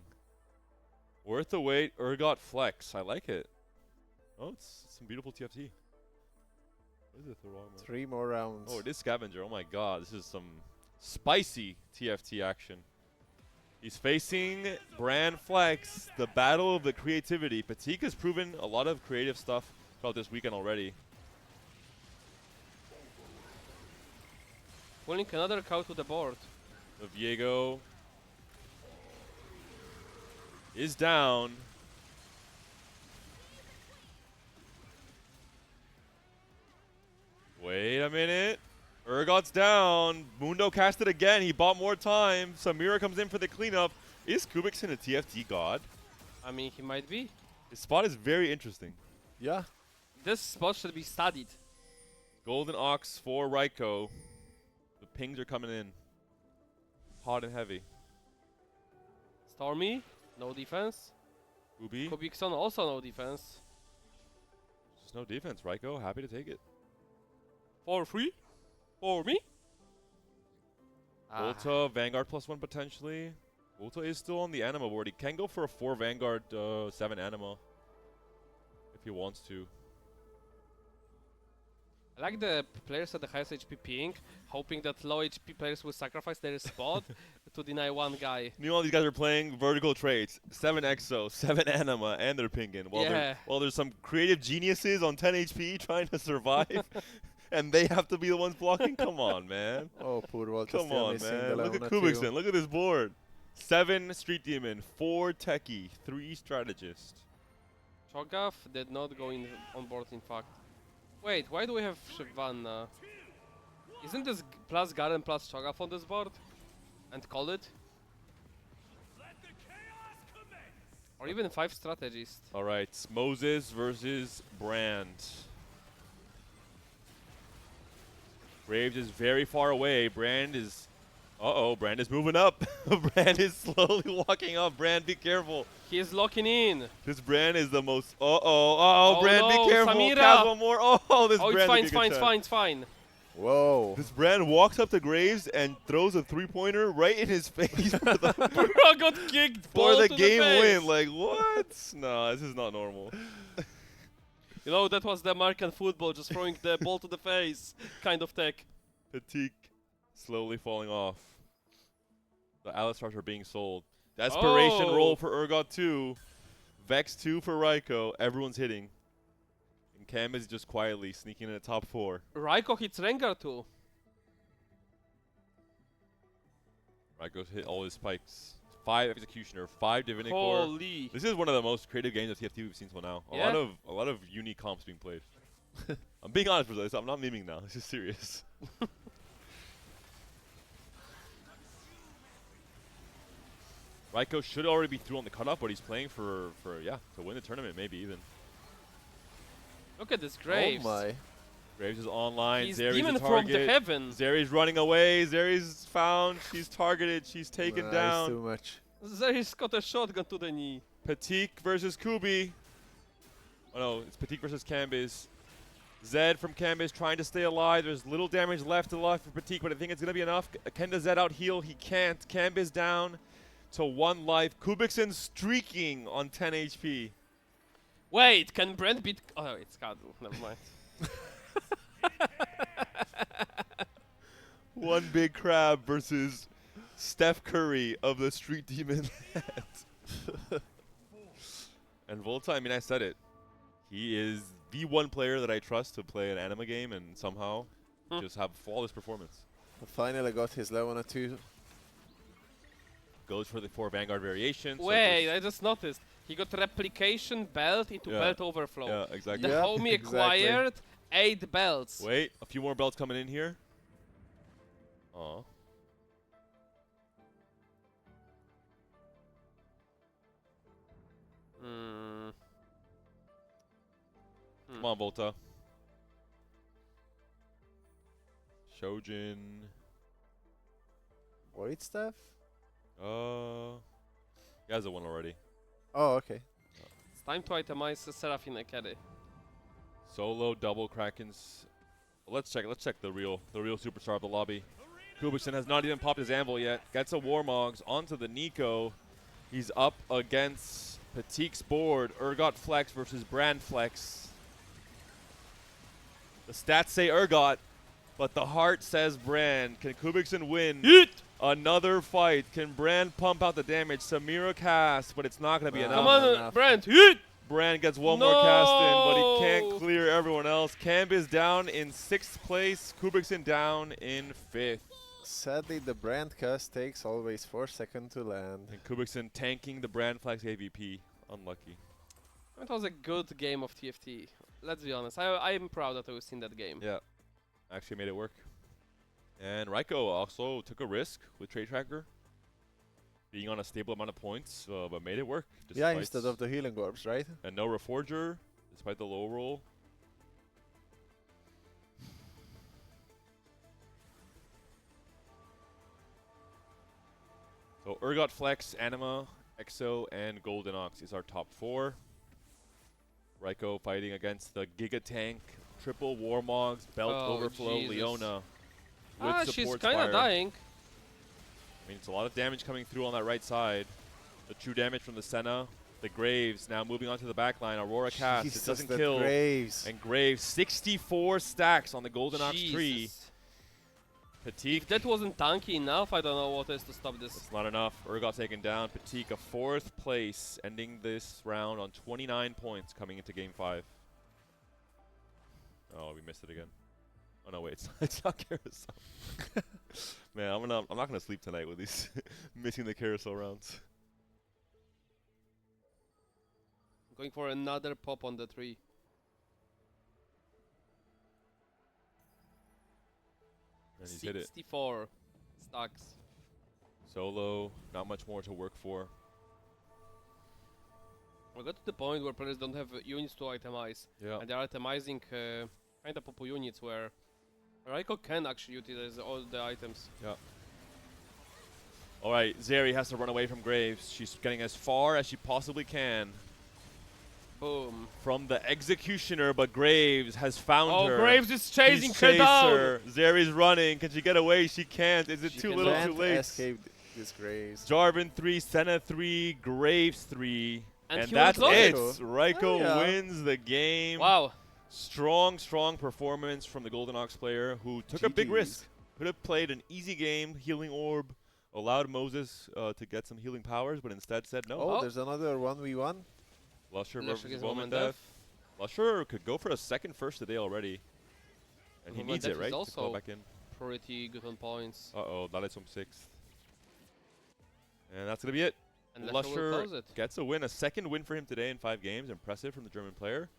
Worth the wait. Urgot flex. I like it. Oh, it's some beautiful TFT. What is it? The wrong one? 3 more rounds. Oh, it is Scavenger. Oh my god, this is some spicy TFT action. He's facing Brand Flex, the battle of the creativity. Patik has proven a lot of creative stuff throughout this weekend already. Pulling another cow to the board. The Viego is down. Wait a minute. Urgot's down. Mundo cast it again. He bought more time. Samira comes in for the cleanup. Is Kubikson a TFT god? I mean, he might be. His spot is very interesting. Yeah. This spot should be studied. Golden Ox for Raiko. The pings are coming in. Hot and heavy. Stormy, no defense. Ubi, Kubikson, also no defense. just no defense. Raiko, happy to take it. For free? For me? Volta, Vanguard +1 potentially. Volta is still on the Anima board. He can go for a 4 Vanguard, 7 Anima. If he wants to. I like the players at the highest HP ping, hoping that low HP players will sacrifice their spot to deny one guy. You know, all these guys are playing vertical trades. 7 Exo, 7 Anima, and they're pinging. While there's some creative geniuses on 10 HP trying to survive. And they have to be the ones blocking? Come on, man. Oh, poor Walter. Come still on, missing man. the Look at Leona Kubikson. too. Look at this board. 7 Street Demon, 4 Techie, 3 Strategist. Cho'Gath did not go in on board, in fact. Wait, why do we have Shyvana? Isn't this plus Garen plus Cho'Gath on this board? And call it? Or even 5 strategists. All right, Moses versus Brand. Graves is very far away. Brand is... Uh-oh, Brand is moving up. Brand is slowly walking up. Brand, be careful. He is locking in. This Brand is the most... Oh, Brand, no, be careful. Samira. Cast one more. Oh, this Oh, it's Brand fine, is it's a good fine, it's shot. fine, it's fine. Whoa. This Brand walks up to Graves and throws a 3-pointer right in his face for the, Bro got kicked. for ball the to game face. win. Like, what? No, this is not normal. You know, that was the American football, just throwing the ball to the face kind of tech. Patik slowly falling off. The Alistars are being sold. Desperation Oh. roll for Urgot 2. Vex 2 for Raiko. Everyone's hitting. And Cam is just quietly sneaking in the top 4. Raiko hits Rengar too. Raiko's hit all his spikes. 5 Executioner, 5 Divinity Core. Holy. This is one of the most creative games of TFT we've seen till now. Yeah. A lot of unique comps being played. I'm being honest with this. I'm not memeing now. This is serious. Raiko should already be through on the cutoff, but he's playing for to win the tournament, maybe even. Look at this Graves. Oh my. Graves is online. He's Zeri's demon the from the target. heaven. Zeri's running away. Zeri's found. She's targeted. She's taken Nah, it's down. too much. Zeri's got a shotgun to the knee. Patik versus Kubi. Oh no, it's Patik versus Cambiz. Zed from Cambiz trying to stay alive. There's little damage left to life for Patik, but I think it's going to be enough. Can the Zed out heal? He can't. Cambiz down to 1 life. Kubikson streaking on 10 HP. Wait, can Brent beat... Oh, it's Kadu. Never mind. One big crab versus Steph Curry of the Street Demon Land. And Volta, I mean, I said it. He is the one player that I trust to play an anime game and somehow just have flawless performance. Finally got his Leona 2. Goes for the 4 Vanguard variations. Wait, I just noticed. He got replication belt into Yeah. belt overflow. Yeah, exactly. The Yeah, homie exactly. acquired 8 belts. Wait, a few more belts coming in here. Aw. Hmm. Come on, Volta. Shojin. Void Staff? He has a one already. Oh, okay. It's time to itemize Seraphine Academy. Solo, double Krakens. Well, let's check the real superstar of the lobby. Kubikson has not even popped his anvil yet. Gets a Warmogs onto the Nico. He's up against Patik's board. Urgot Flex versus Brand Flex. The stats say Urgot, but the heart says Brand. Can Kubikson win another fight? Can Brand pump out the damage? Samira cast, but it's not going to be enough. Come on, enough. Brent, hit! Brand gets one more cast in, but he can't No! clear everyone else. Camp is down in 6th place. Kubikson down in 5th. Sadly, the brand cast takes always 4 seconds to land. And Kubikson tanking the Brand Flex AVP. Unlucky. It was a good game of TFT. Let's be honest. I'm proud that we've seen that game. Yeah, actually made it work. And Raiko also took a risk with Trade Tracker, being on a stable amount of points, but made it work. Yeah, instead of the healing orbs, right? And no Reforger, despite the low roll. So Urgot Flex, Anima, Exo, and Golden Ox is our top 4. Raiko fighting against the Giga Tank, Triple Warmogs, Belt Oh, Overflow, Jesus. Leona. Ah, With she's support kind of Spire. dying. I mean, it's a lot of damage coming through on that right side. The true damage from the Senna. The Graves now moving on to the back line. Aurora cast. Jesus, It doesn't that kill. Graves. And Graves, 64 stacks on the Golden Ox tree. Jesus. Patik, If that wasn't tanky enough, I don't know what is to stop this. it's not enough. Urgot taken down. Patik, a 4th place, ending this round on 29 points coming into game 5. Oh, we missed it again. Oh no, wait, it's not carousel. Man, I'm not gonna sleep tonight with these missing the carousel rounds. Going for another pop on the tree. And he's hit it. 64 stacks. Solo, not much more to work for. We got to the point where players don't have units to itemize. Yeah. And they're itemizing kind of popo units where Raiko can actually utilize all the items. All right, Zeri has to run away from Graves. She's getting as far as she possibly can Boom. from the Executioner, but Graves has found Oh, her. Graves is chasing He's her down! her. Zeri's running. Can she get away? She can't. Is it She too can little, not. too late? Escaped this Graves. Jarvan 3, Senna 3, Graves 3. And And he that's was it. lost. Raiko Oh, yeah. wins the game. Wow. Strong performance from the Golden Ox player who took a big GGs. risk. Could have played an easy game, healing orb, allowed Moses to get some healing powers, but instead said no. Oh, Oh. there's another 1v1. Lusher Lusher versus gets Woman Moment Death. Death. Lusher could go for a second first today already. And he Moment needs Death it, is right? To also call back in. Pretty good on points. Uh-oh, that is from 6th. And that's going to be it. And Lusher will Lusher close it. gets a win. A second win for him today in 5 games. Impressive from the German player.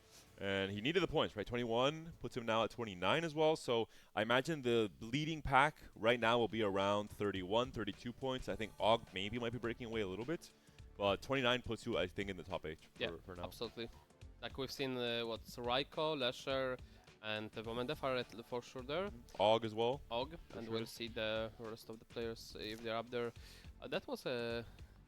And he needed the points, right? 21 puts him now at 29 as well. So I imagine the leading pack right now will be around 31, 32 points. I think Og maybe might be breaking away a little bit. But 29 puts you, I think, in the top 8 for now. Absolutely. Like we've seen what's Raiko, Lusher, and Vomendef are for sure there. Og as well. Og, and sure. we'll see the rest of the players if they're up there. That was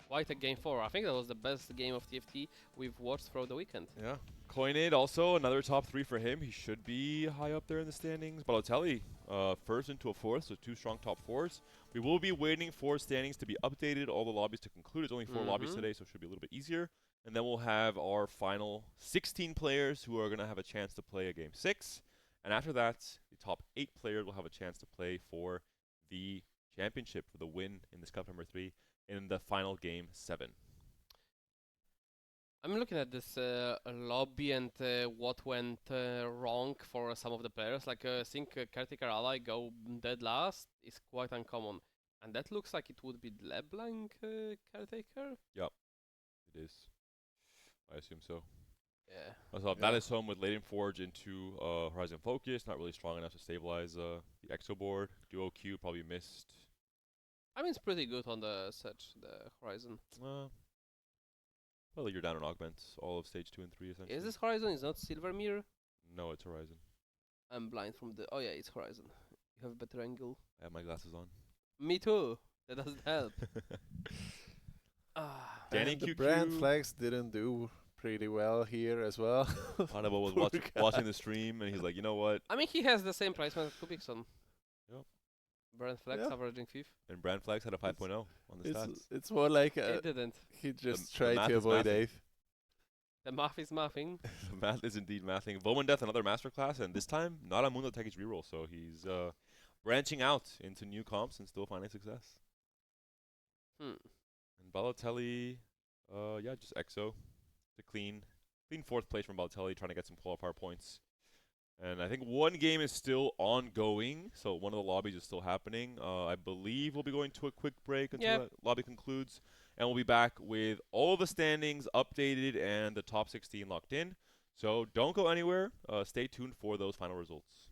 quite a game 4. I think that was the best game of TFT we've watched throughout the weekend. Yeah. Coinade also another top 3 for him. He should be high up there in the standings. Balotelli first into a 4th, so 2 strong top 4s. We will be waiting for standings to be updated, all the lobbies to conclude. There's only 4 lobbies today, so it should be a little bit easier. And then we'll have our final 16 players who are going to have a chance to play a game 6. And after that, the top 8 players will have a chance to play for the championship, for the win in this cup number 3 in the final game 7. I'm looking at this lobby and what went wrong for some of the players. Like seeing Caretaker Ally go dead last is quite uncommon. And that looks like it would be LeBlanc Caretaker? It is. I assume so. Yeah. So that is home with Latent Forge into Horizon Focus. Not really strong enough to stabilize the Exo board. Duo Q probably missed. I mean, it's pretty good on the Horizon. Well, you're down on augments, all of stage 2 and 3 essentially. Is this Horizon? Is not Silver Mirror? No, it's Horizon. I'm blind from the... Oh yeah, it's Horizon. You have a better angle. I have my glasses on. Me too. That doesn't help. Ah. Danny And the QQ. brand flags didn't do pretty well here as well. Hannibal was Poor guy. watching the stream and he's like, you know what? I mean, he has the same price as Kubikson. Yep. Brand Flex Yeah. averaging 5th. And Brand Flags had a 5.0 on the stats. It's more like It didn't. he just the tried math to is avoid mathing. Dave. The math is mathing. The math is indeed mathing. Death, another masterclass, and this time not a Mundo Tekkich reroll, so he's branching out into new comps and still finding success. Hmm. And Balotelli, yeah, just EXO to clean 4th place from Balotelli, trying to get some qualifier points. And I think one game is still ongoing, so one of the lobbies is still happening. I believe we'll be going to a quick break until that lobby concludes, and we'll be back with all the standings updated and the top 16 locked in. So don't go anywhere. Stay tuned for those final results.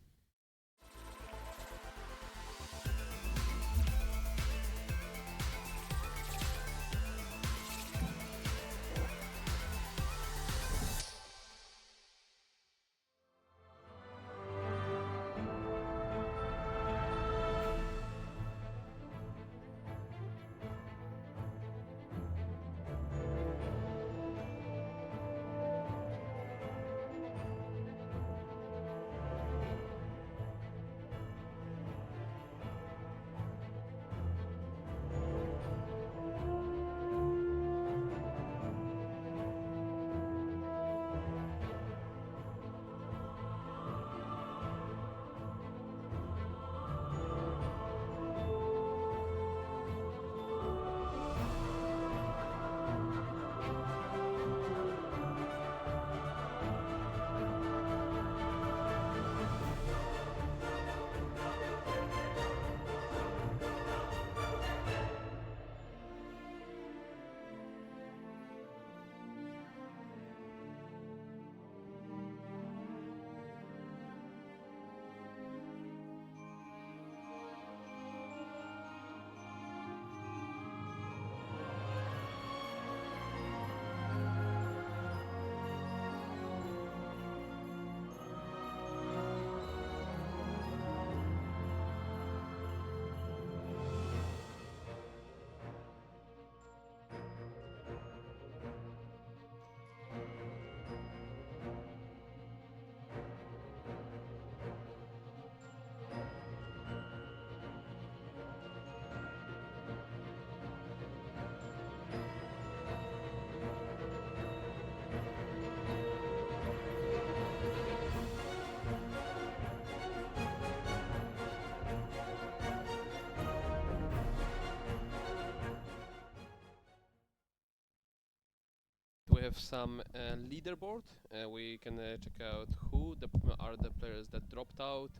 We have some leaderboard. We can check out who are the players that dropped out.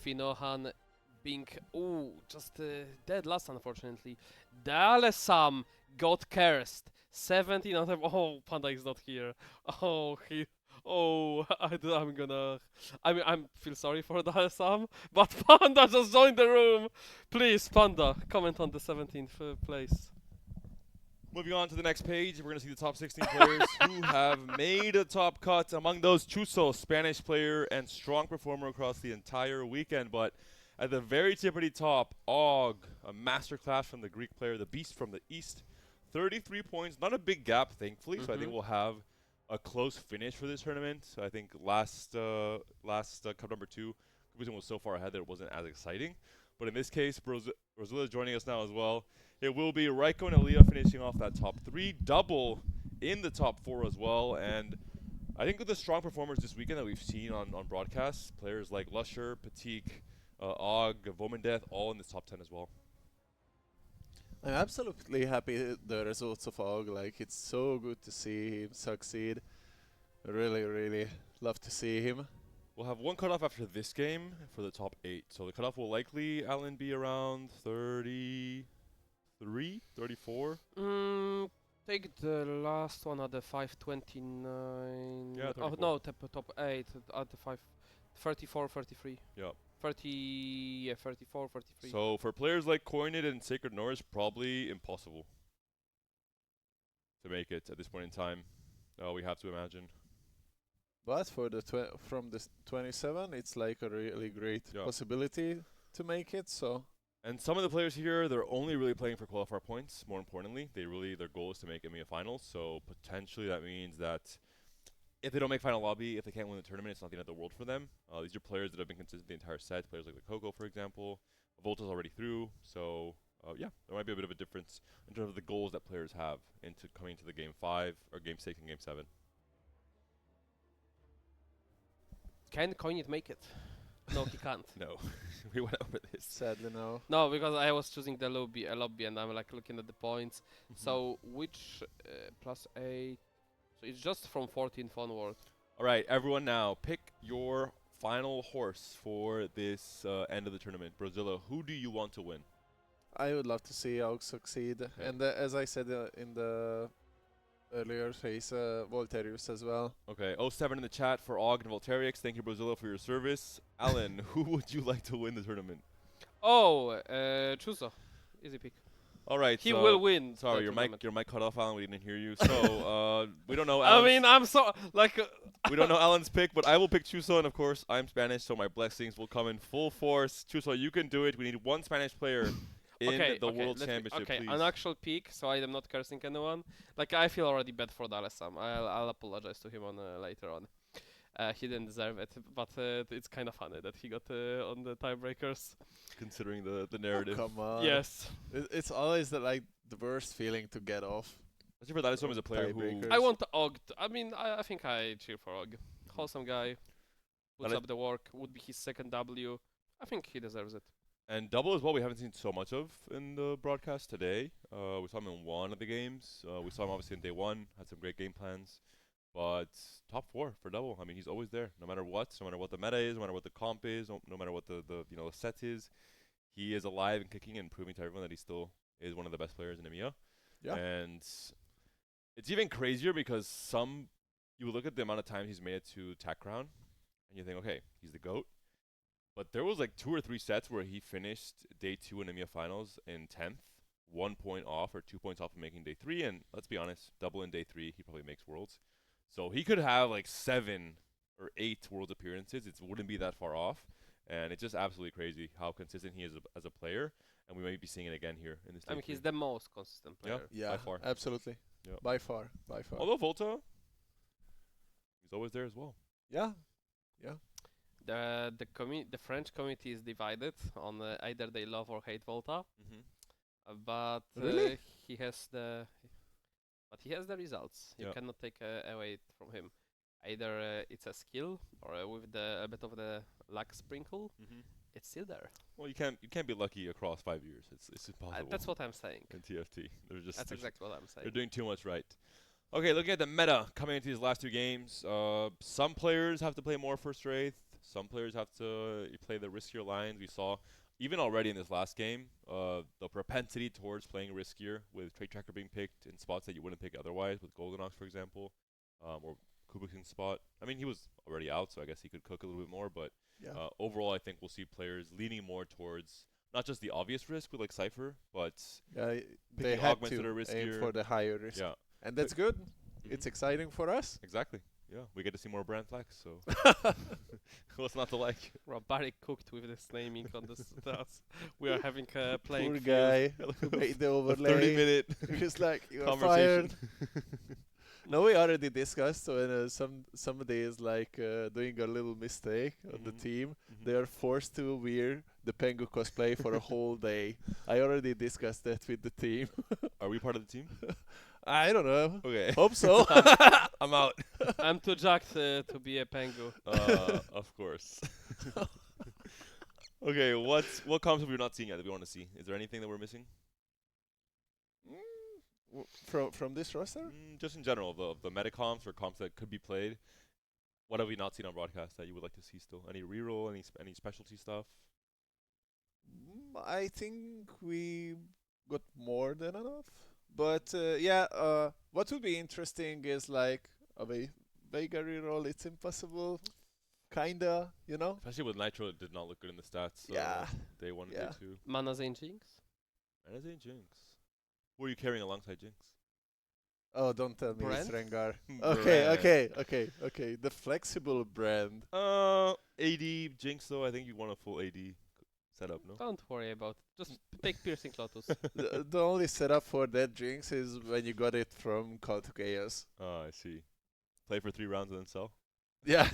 Finohan being just dead last, unfortunately. Dalesam got cursed. 17 out of Panda is not here. I'm feel sorry for Dalesam, but Panda just joined the room. Please, Panda, comment on the 17th place. Moving on to the next page, we're going to see the top 16 players who have made a top cut. Among those, Chuso, Spanish player and strong performer across the entire weekend. But at the very tippity top, Og, a masterclass from the Greek player, the Beast from the East. 33 points, not a big gap, thankfully. So I think we'll have a close finish for this tournament. So I think last cup number 2, Kubizen was so far ahead that it wasn't as exciting. But in this case, Rosula is joining us now as well. It will be Raiko and Aaliyah finishing off that top 3. Double in the top 4 as well. And I think with the strong performers this weekend that we've seen on broadcasts, players like Lusher, Patik, Og, Vomendeth, all in this top 10 as well. I'm absolutely happy the results of Og. Like, it's so good to see him succeed. Really, really love to see him. We'll have one cutoff after this game for the top 8. So the cutoff will likely, Alan, be around 33, 34. Take the last one at the 529. Yeah, 34. Oh no, top 8 at the 34, 33. Yeah. 34, 33. So for players like Coined and Sacred Norris, probably impossible to make it at this point in time. We have to imagine. But for the from the 27, it's like a really great possibility to make it. So. And some of the players here, they're only really playing for qualifier points. More importantly, their goal is to make EMEA finals. So potentially that means that if they don't make final lobby, if they can't win the tournament, it's not the end of the world for them. These are players that have been consistent the entire set. Players like the Coco, for example. Volta's already through. So yeah, there might be a bit of a difference in terms of the goals that players have into coming to the game 5 or game 6 and game 7. Can Coinit make it? No, he can't. No, we went over this. Sadly, no. No, because I was choosing the lobby and I'm like looking at the points. So which +8? So it's just from 14th onward. All right, everyone, now pick your final horse for this end of the tournament. Brazilla, who do you want to win? I would love to see Aug succeed. Okay. And as I said in the earlier phase, Volterius as well. Okay, 07 in the chat for Og and Volterix. Thank you, Brazilla, for your service. Alan, who would you like to win the tournament? Oh, Chuso. Easy pick. All right, He so will win. Sorry, the your tournament. mic cut off, Alan. We didn't hear you. So we don't know. I Alan's mean, I'm so like. we don't know Alan's pick, but I will pick Chuso, and of course, I'm Spanish, so my blessings will come in full force. Chuso, you can do it. We need one Spanish player in the World Championship, Okay, please. an actual pick, so I am not cursing anyone. Like, I feel already bad for Dalesam. I'll apologize to him on later on. He didn't deserve it, but it's kind of funny that he got on the tiebreakers. Considering the narrative. Come on. Yes. It's always the worst feeling to get off. Especially for Dalesam is a player who... Tiebreaker. I want Og. I mean, I think I cheer for Og. Wholesome guy. Puts Dale- up the work. Would be his second W. I think he deserves it. And Double as well, we haven't seen so much of in the broadcast today. We saw him in one of the games. We saw him obviously in day one, had some great game plans. But top 4 for Double. I mean, he's always there, no matter what the meta is, no matter what the comp is, no matter what the set is. He is alive and kicking and proving to everyone that he still is one of the best players in EMEA. Yeah. And it's even crazier because you look at the amount of times he's made it to Tech Crown, and you think, okay, he's the GOAT. But there was like 2 or 3 sets where he finished day 2 in EMEA finals in 10th, 1 point off or 2 points off of making day 3. And let's be honest, Double in day 3, he probably makes Worlds. So he could have like 7 or 8 Worlds appearances. It wouldn't be that far off. And it's just absolutely crazy how consistent he is as a player. And we might be seeing it again here in this day I mean, 3. he's the most consistent player. Yeah, by far. absolutely. Yeah. By far. Although Volta, he's always there as well. Yeah. The French community is divided on either they love or hate Volta. But Really? he has the results. You Yeah. cannot take away it from him. Either it's a skill or with a bit of the luck sprinkle, it's still there. Well, you can't be lucky across 5 years. It's impossible. That's what I'm saying. In TFT, That's exactly what I'm saying. they're doing too much right. Okay, looking at the meta coming into these last 2 games, some players have to play more first Wraith. Some players have to play the riskier lines. We saw even already in this last game, the propensity towards playing riskier with Trade Tracker being picked in spots that you wouldn't pick otherwise, with Goldenox, for example, or Kubik's spot. I mean, he was already out, so I guess he could cook a little bit more, but Yeah. overall, I think we'll see players leaning more towards not just the obvious risk with like Cypher, but They picking had augments that are to aim riskier. for the higher risk. Yeah, And that's good. It's exciting for us. exactly. Yeah, we get to see more brand flex, so what's not to like? Well, Barry cooked with this naming on the stats. We are having playing Poor field. guy who made the overlay. 30-minute He's like, you're conversation. fired. No, we already discussed when somebody is like doing a little mistake on the team, they are forced to wear the Pengu cosplay for a whole day. I already discussed that with the team. Are we part of the team? I don't know. Okay. Hope so. I'm out. I'm too jacked to be a Pengu. Of course. Okay, what comps have we not seen yet that we want to see? Is there anything that we're missing? From this roster? Just in general, the meta comps or comps that could be played. What have we not seen on broadcast that you would like to see still? Any reroll, any specialty stuff? I think we got more than enough. But what would be interesting is like a Vega reroll. It's impossible, kinda, you know. Especially with Nitro, it did not look good in the stats. Yeah. Day 1 and Yeah. day 2. Mana Zane Jinx? And it's ain't Jinx. Who are you carrying alongside Jinx? Oh, don't tell me it's Brand? Rengar. Brand. Okay. The flexible brand. AD Jinx though. I think you want a full AD setup, no? Don't worry about it. Just take Piercing Lotus. The only setup for that Jinx is when you got it from Call to Chaos. Oh, I see. Play for 3 rounds and then sell. Yeah.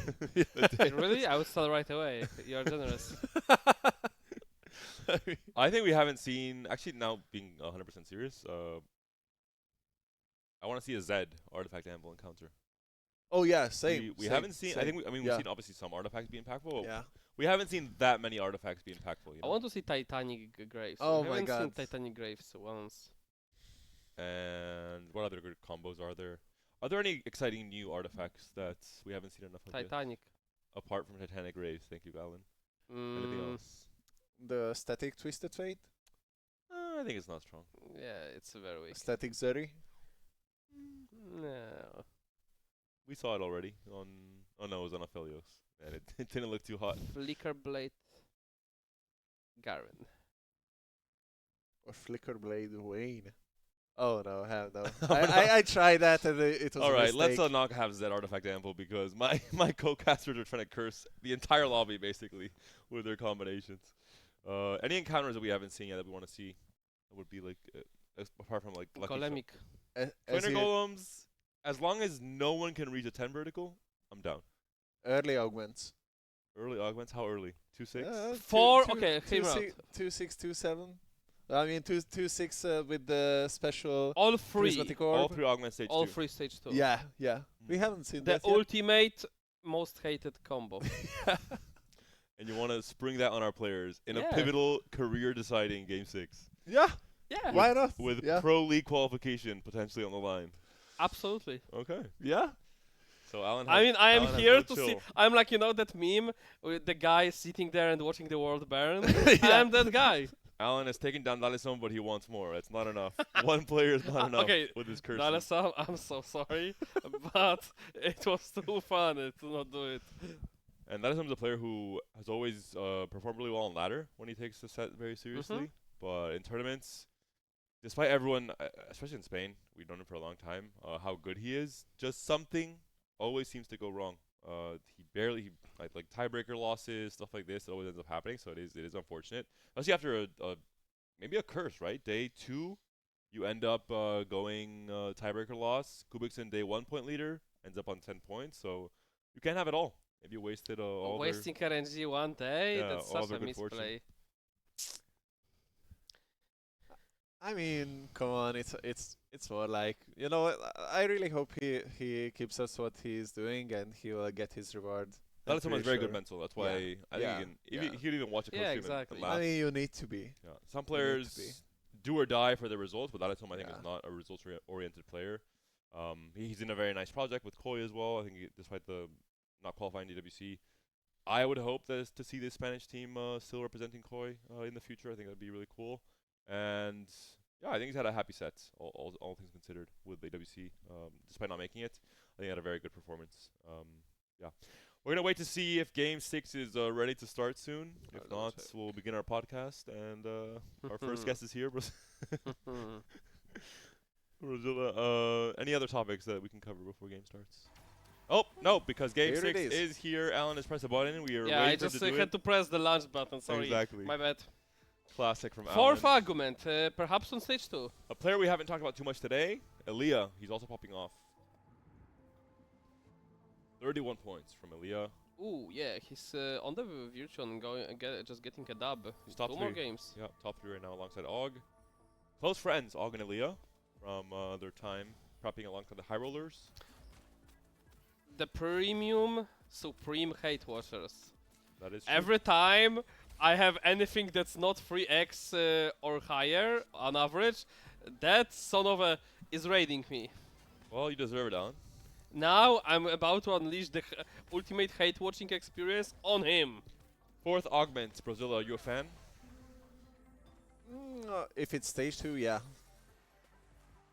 Really? I would sell right away. You're generous. I think we haven't seen, actually now being 100% serious, I want to see a Zed Artifact Anvil encounter. Oh yeah, same. We same, haven't seen. I same. think. We've Yeah. seen obviously some artifacts be impactful. But Yeah. we haven't seen that many artifacts be impactful. You I know? want to see Titanic Graves. Oh We my haven't seen God. Titanic Graves once. And what other good combos are there? Are there any exciting new artifacts that we haven't seen enough of yet? Titanic. Apart from Titanic Graves, thank you, Alan. Anything Mm, else? The static Twisted Fate, I think it's not strong. yeah, it's very weak. static Zeri. No. We saw it already on. Oh no, it was on Aphelios, and it didn't look too hot. Flicker Blade. Garen. Or Flicker Blade Wayne. Oh no, hell no. I tried that and it was All a right, let's mistake. not have Zed artifact ample because my co-casters are trying to curse the entire lobby basically with their combinations. Any encounters that we haven't seen yet that we want to see that would be like apart from like Lucky Golemic. As Trainer in Golems, as long as no one can reach a 10 vertical, I'm down. early augments. Early augments, how early? 2-6? Okay, hear me out. 2-6, 2-7. I mean 2-6 with the special All three. prismatic All orb. 3 augments stage All 2. three stage 2. Yeah, yeah. We Mm. haven't seen The that yet. ultimate most hated combo. And you want to spring that on our players in a Yeah. pivotal career deciding game 6 Yeah, Yeah. why not? with yeah. pro league qualification potentially on the line. Absolutely. Okay. Yeah. So Alan I mean, I am Alan has here no to see. chill. I'm like, you know, that meme with the guy sitting there and watching the world burn. Yeah. I'm that guy. Alan has taken down Dalisson, but he wants more. That's not enough. One player is not enough Okay, with his curse. Dalasa, I'm so sorry, but it was too fun to not do it. And Dalisson is a player who has always performed really well on ladder when he takes the set very seriously. But in tournaments, despite everyone, especially in Spain, we've known him for a long time, how good he is, just something always seems to go wrong. Like tiebreaker losses, stuff like this, it always ends up happening. So it is unfortunate, especially after maybe a curse, right? Day 2, you end up going tiebreaker loss. Kubik's in day 1 point leader, ends up on 10 points. So you can't have it all. Maybe you wasted all their Wasting RNG one day, Yeah, that's all such their a good fortune. misplay. I mean, come on, it's more like, you know, I really hope he keeps us what he's doing and he will get his reward. I'm Dalisson has pretty very good sure. mental. That's why I Yeah, think yeah. he'd even watch a Yeah, coach exactly. and I laugh. mean, you need to be. Yeah. Some You need to be. players do or die for their results, but Dalisson I think Yeah. is not a results-oriented player. He's in a very nice project with Koi as well. I think despite the not qualifying DWC, I would hope to see this Spanish team still representing Koi in the future. I think that'd be really cool. And yeah, I think he's had a happy set, all things considered, with the DWC. Despite not making it, I think he had a very good performance. Yeah. We're going to wait to see if Game 6 is ready to start soon. If not, we'll begin our podcast. And our first guest is here, Rosilla. Any other topics that we can cover before game starts? Oh, no, because Game Here 6 it is here. Alan has pressed a button. We are Yeah, I waiting for just him to do had it. to press the launch button, sorry. Exactly. My bad. Classic from Alan. Fourth argument, perhaps on stage 2. A player we haven't talked about too much today, Elia. He's also popping off. 31 points from Elia. Ooh, yeah, he's on the Virtuon just getting a dub. He's top 2 3. more games. Yeah, top 3 right now alongside Og. Close friends, Og and Elia, from their time prepping alongside the High Rollers. The premium supreme hate watchers. That is true. Every time I have anything that's not 3x or higher on average, that son of a is raiding me. Well, you deserve it, Alan. Now I'm about to unleash the ultimate hate watching experience on him. 4th Augment, Brazil, are you a fan? If it's stage 2, yeah.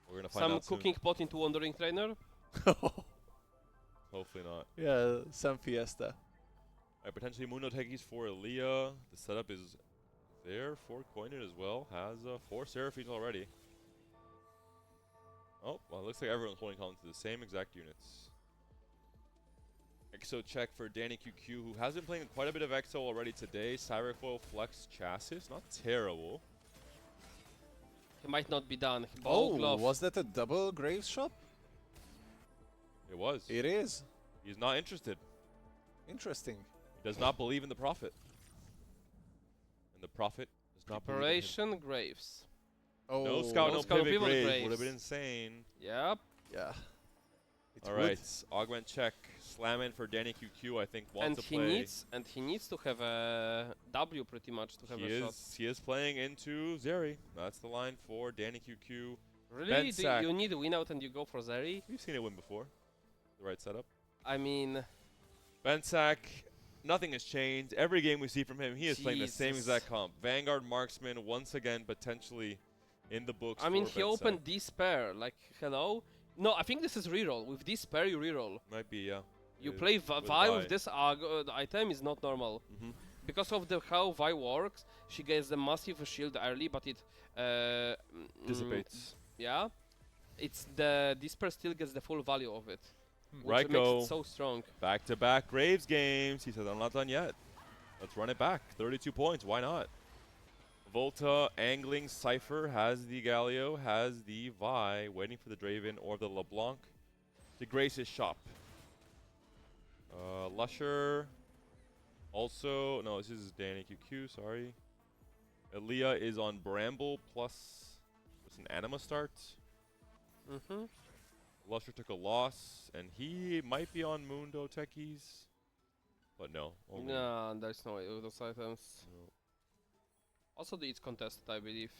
We're going to find Some out soon. cooking pot into Wandering Trainer. Hopefully not. Yeah, some fiesta. Potentially Mundo Tekis for Elia. The setup is there for Coined as well. Has 4 Seraphines already. Oh, well, it looks like everyone's holding on to the same exact units. Exo check for Danny QQ, who has been playing quite a bit of Exo already today. Cybercoil Flex Chassis, not terrible. He might not be done. Bow glove. Was that a double Graves shop? It was. It is. He's not interested. Interesting. He does not believe in the Prophet. And the Prophet does not believe in him. Preparation Graves. Oh, No scout, No no scout, pivot pivot Graves. Graves. Would have been insane. Yep. Yeah. It All would. right, augment check, slam in for Danny QQ. I think wants to He play. needs to have a W pretty much to have a shot. He is playing into Zeri. That's the line for Danny QQ. Really? Sack. You need a win out and you go for Zeri? We've seen it win before. The right setup. I mean, Bensak, nothing has changed. Every game we see from him, he is playing the same Jesus. exact comp. Vanguard Marksman, once again, potentially in the books. I mean, for he Bensak. opened this pair. Like, hello? No, I think this is reroll. With this pair, you reroll. Might be, yeah. You It play is with Vi Vi. with this item is not normal. Mhm. Because of how Vi works, she gets the massive shield early, but it Dissipates. yeah, this pair still gets the full value of it, which makes Raiko, it so strong. back-to-back Graves games. He says, I'm not done yet. Let's run it back. 32 points. Why not? Volta, angling, Cypher has the Galio, has the Vi, waiting for the Draven or the LeBlanc to grace his shop. Lusher, also, no, this is Danny QQ, sorry. Elia is on Bramble plus, it's an Anima start. Mm-hmm. Lusher took a loss, and he might be on Mundo Techies, but no. Only Nah, there's no way with those items. no. Also, it's contested, I believe.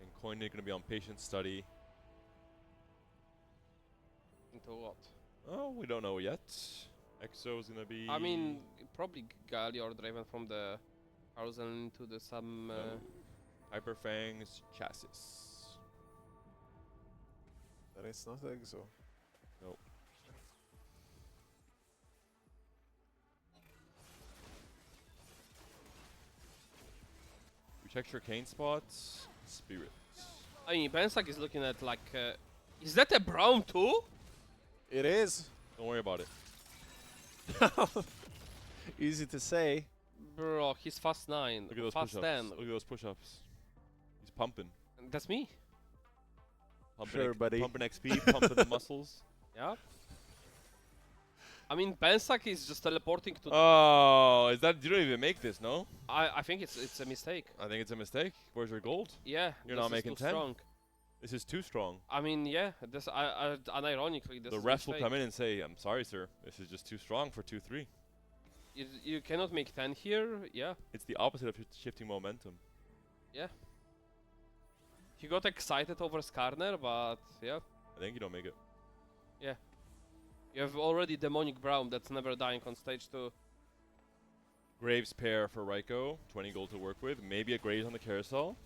And Coined gonna be on Patient Study. Into what? Oh, we don't know yet. Exo is gonna be. I mean, probably Gali or Draven from the carousel into the some. Hyperfang's chassis. That is not Exo. Nope. We check Chicane spots. Spirits. I mean, Bensak is looking at like. Is that a Brown too? It is. Don't worry about it. Easy to say. Bro, he's fast 9. Look at those fast push-ups. 10. Look at those push-ups. He's pumping. That's me. Pumping Sure, buddy. Pumping XP, pumping the muscles. Yeah. I mean, Bensak is just teleporting to. Oh, is that? You don't even make this, no? I think it's a mistake. I think it's a mistake. Where's your gold? Yeah. You're this not is making too 10? strong. This is too strong. I mean, yeah. This unironically, this The is a refs will mistake. come in and say, "I'm sorry, sir. This is just too strong for 2-3." You cannot make 10 here. Yeah. It's the opposite of shifting momentum. He got excited over Skarner, but yeah. I think you don't make it. You have already demonic Brown that's never dying on stage 2. Graves pair for Raiko. 20 gold to work with. Maybe a Graves on the carousel.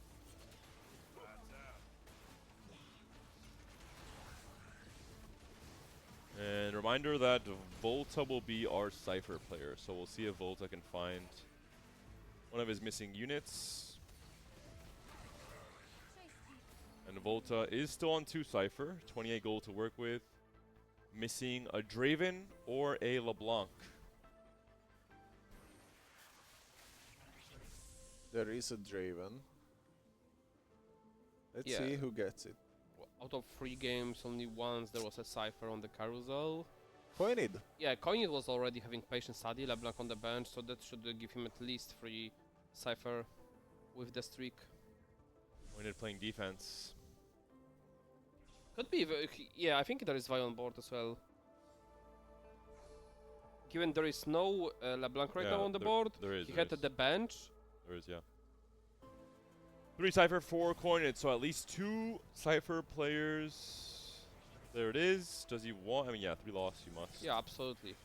And reminder that Volta will be our Cypher player. So we'll see if Volta can find one of his missing units. And Volta is still on 2 Cypher. 28 gold to work with. Missing a Draven or a LeBlanc. There is a Draven. Let's Yeah. see who gets it. Out of 3 games, only once there was a Cypher on the carousel. Pointed. Yeah, Coinit was already having patient study, LeBlanc on the bench, so that should give him at least 3 Cypher with the streak. Pointed playing defense. Could be, yeah, I think there is Vi on board as well. Given there is no LeBlanc right Yeah, now on the board, There is. he There had is. the bench. There is, yeah. 3 Cypher, 4 Coined, so at least 2 Cypher players. There it is. Does he want? I mean, yeah, 3 loss, you must. Yeah, absolutely.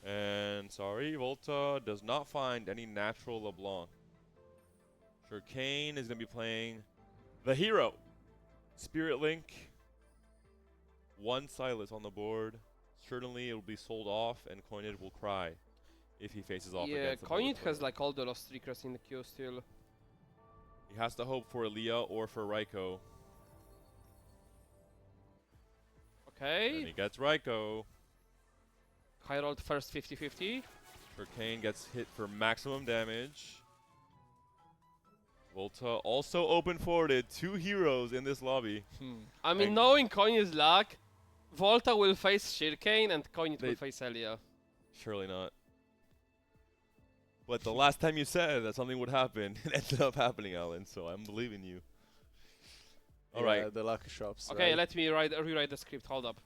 And sorry, Volta does not find any natural LeBlanc. Sure, Kane is going to be playing the hero. Spirit Link. 1 Silas on the board. Certainly it will be sold off, and Coined will cry if he faces off Yeah, against the Coinit bullet has player. like all the lost streakers in the queue still. He has to hope for Elia or for Raiko. And Okay. he gets Raiko. High rolled first 50-50. Sure, Kane gets hit for maximum damage. Volta also open forwarded 2 heroes in this lobby. I mean, And- knowing Coinit's luck, Volta will face Shirkane and Coinit will They- face Elia. Surely not. But the last time you said that something would happen, it ended up happening, Alan, so I'm believing you. All right. The lucky shops. Okay, right? let me rewrite the script. Hold up.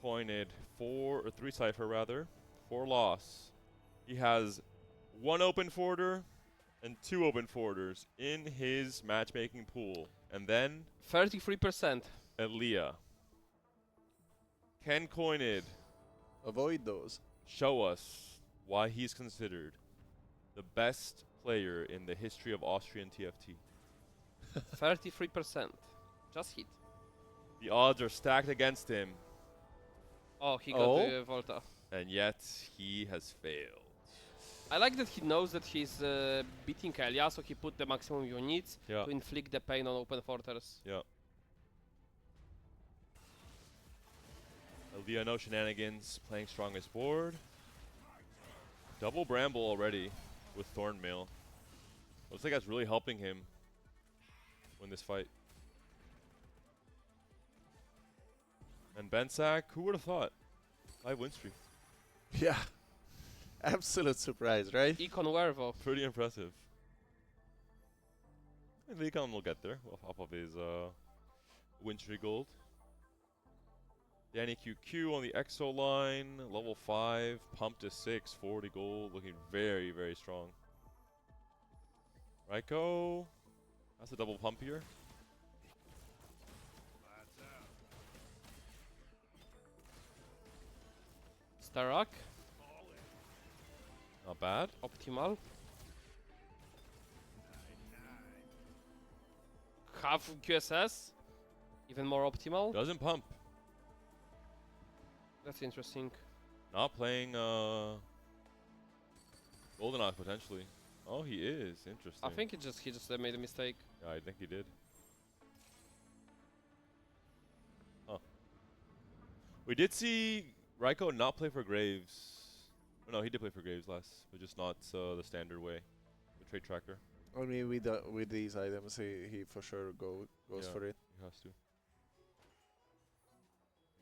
Pointed 4 or 3 cipher rather. 4 loss. He has 1 open forwarder and 2 open forwarders in his matchmaking pool. And then 33%. Elia. Can Coined Avoid those. show us why he's considered the best player in the history of Austrian TFT? 33%. Just hit. The odds are stacked against him, Oh, he got Oh. the Volta. and yet he has failed. I like that he knows that he's beating Elia, so he put the maximum units Yeah. to inflict the pain on open forters. Yeah. Elia, no shenanigans, playing strongest board. Double Bramble already with Thornmail. Looks like that's really helping him win this fight. And Bensak, who would have thought? 5 win streak. Yeah. Absolute surprise, right? Econ Wervo. Pretty impressive. And Econ will get there off of his win streak gold. Danny QQ on the EXO line, level 5, pumped to 6, 40 gold, looking very, very strong. Raiko, that's a double pump here. Starak. Not bad. Optimal. Half QSS. Even more optimal. Doesn't pump. That's interesting. Not playing Golden Ox potentially. Oh, he is. Interesting. I think he just made a mistake. Yeah, I think he did. Huh. We did see Raiko not play for Graves. Oh, no, he did play for Graves last, but just not the standard way. The trade tracker. I mean, with these items, he for sure goes Yeah. for it. He has to.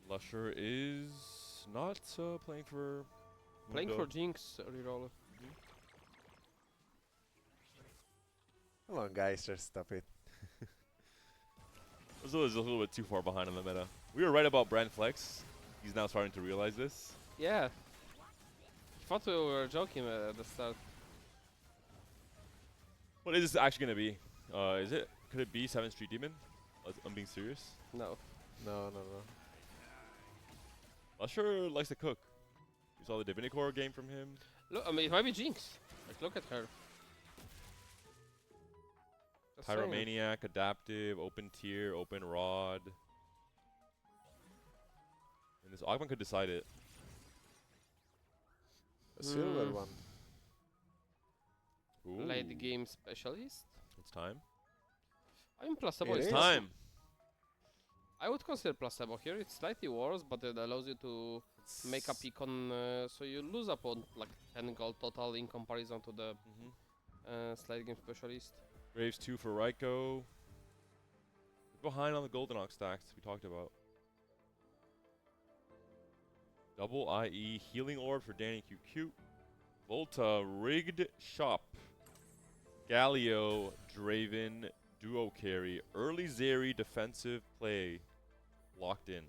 Lusher is not playing for Playing Mundo. for Jinx reroll. Come on, guys, just stop it. Ozil is a little bit too far behind in the meta. We were right about Brand Flex. He's now starting to realize this. Yeah. I thought we were joking at the start. What is this actually going to be? Is it? Could it be 7th Street Demon? I'm being serious. No. No. Lusher likes to cook. You saw the Divinity Core game from him. Look, I mean, it might be Jinx. Like, look at her. Just saying. Pyromaniac, Adaptive, Open Tier, Open Rod. And this Augment could decide it. A silver Mm. one. Ooh. Late game specialist. It's time. I mean, placebo It is is. not- Time. I would consider placebo here. It's slightly worse, but it allows you to make up econ, so you lose upon like 10 gold total in comparison to the slide game specialist. Graves 2 for Raiko. Behind on the Golden Ox stacks we talked about. Double IE Healing Orb for Danny QQ. Volta Rigged Shop. Galio Draven Duo Carry. Early Zeri defensive play. Locked in.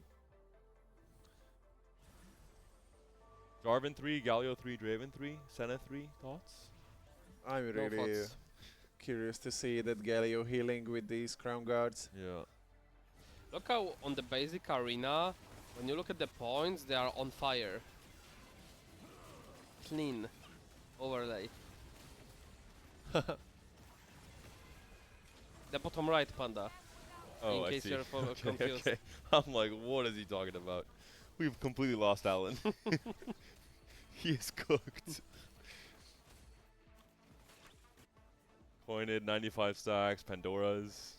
Jarvan 3, Galio 3, Draven 3, Senna 3. Thoughts? I'm No really thoughts. curious to see that Galio healing with these crown guards. Yeah. Look how on the basic arena, when you look at the points, they are on fire. Clean overlay. The bottom right, Panda. Oh, In I case see. you're confused. Okay. I'm like, what is he talking about? We've completely lost Alan. He is cooked. Pointed 95 stacks, Pandora's.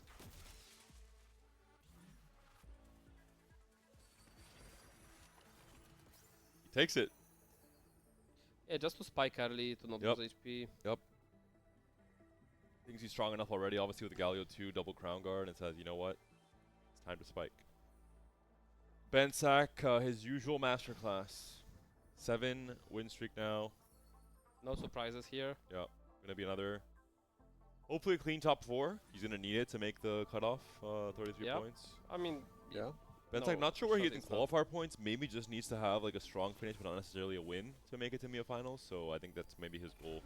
He takes it. Yeah, just to spike early to not Yep. lose HP. Thinks he's strong enough already, obviously with the Galio 2 double crown guard, and says, you know what? It's time to spike. Bensak, his usual masterclass. 7 win streak now. No surprises here. Gonna be another, hopefully a clean top 4. He's gonna need it to make the cutoff, 33 Yeah. points. I mean, Yeah. Ben's like No, not sure where he shot gets in is not. qualifier points. Maybe just needs to have like a strong finish, but not necessarily a win to make it to EMEA finals. So I think that's maybe his goal.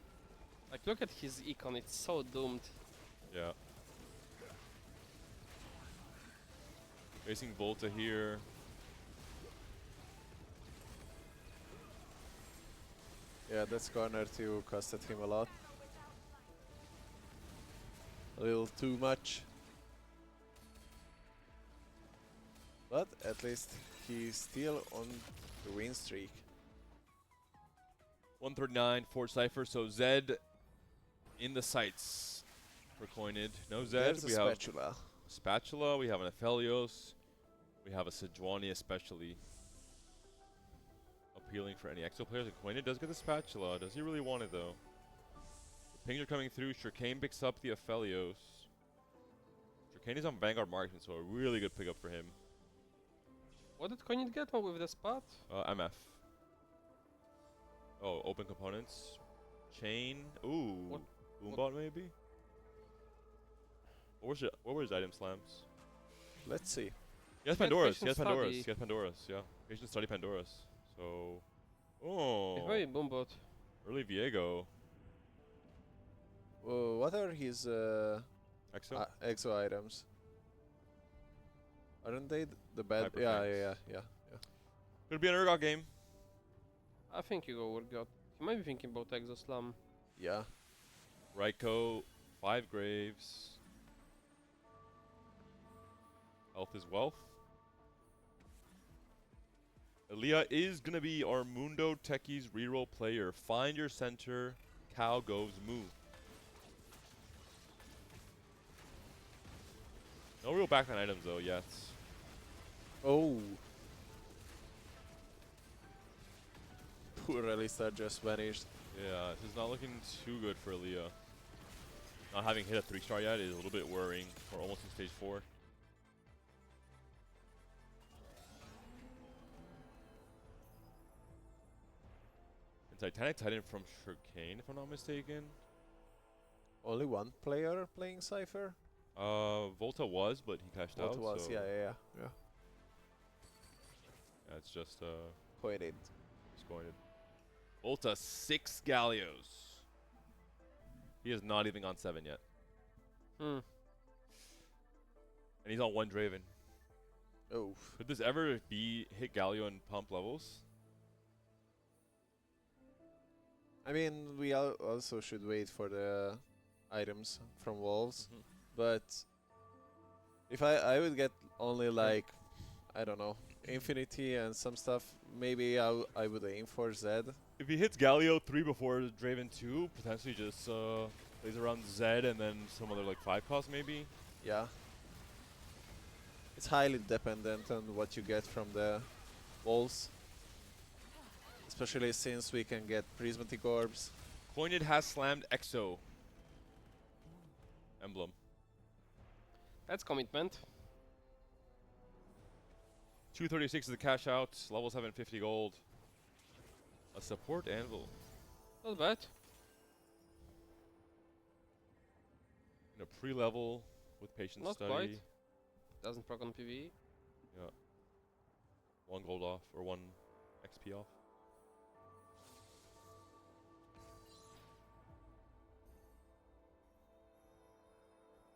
Like, look at his econ, it's so doomed. Yeah. Facing Volta here. Yeah, that's corner 2 costed him a lot. A little too much. But at least he's still on the win streak. 139 for Cypher. So Zed in the sights for Coined. No Zed. There's a We have spatula. Spatula. We have an Aphelios. We have a Sejuani especially. Appealing for any EXO players. And Coined does get the Spatula. Does he really want it though? The pings are coming through. Shurkane picks up the Aphelios. Shurkane is on Vanguard Marksman, so a really good pickup for him. What did Coinit get with the spot? MF. Oh, open components. Chain. Ooh. What- Boombot maybe? What were his item slams? Let's see. He has He had Pandora's. He has Patient Pandora's. Study. He has Pandora's. Yeah. Patient Study Pandora's. So. Oh. Very boombot. Early Viego. What are his Exo. exo items? Aren't they the bad? Hyper Yeah, Fangs. yeah. Could be an Urgot game. I think you go Urgot. He might be thinking about Exoslam. Yeah. Raiko. 5 Graves. Health is wealth. Elia is going to be our Mundo Techies reroll player. Find your center. Cow goes move. No real backline items though yet. Oh. Poor Alistar just vanished. Yeah, this is not looking too good for Elia. Not having hit a 3-star yet is a little bit worrying. We're almost in stage 4. And Titanic Titan from Shurkane, if I'm not mistaken. Only one player playing Cypher? Volta was, but he cashed What out. was? So Yeah. yeah, it's just Pointed. disappointed. Volta 6 Gallios. He is not even on 7 yet, Hmm. and he's on 1 Draven. Oh. Could this ever be hit Galio and pump levels? I mean, we also should wait for the items from Wolves. Mhm. But if I would get only like, I don't know, Infinity and some stuff, maybe I would aim for Zed. If he hits Galio 3 before Draven 2, potentially just plays around Zed and then some other like 5 cost maybe. Yeah. It's highly dependent on what you get from the Wolves. Especially since we can get prismatic orbs. Coined has slammed Exo. Emblem. That's commitment. 236 is the cash out. Level 750 gold. A support anvil. Not bad. And a pre-level with patient Not study. quite. Doesn't proc on PvE. Yeah. 1 gold off or 1 XP off.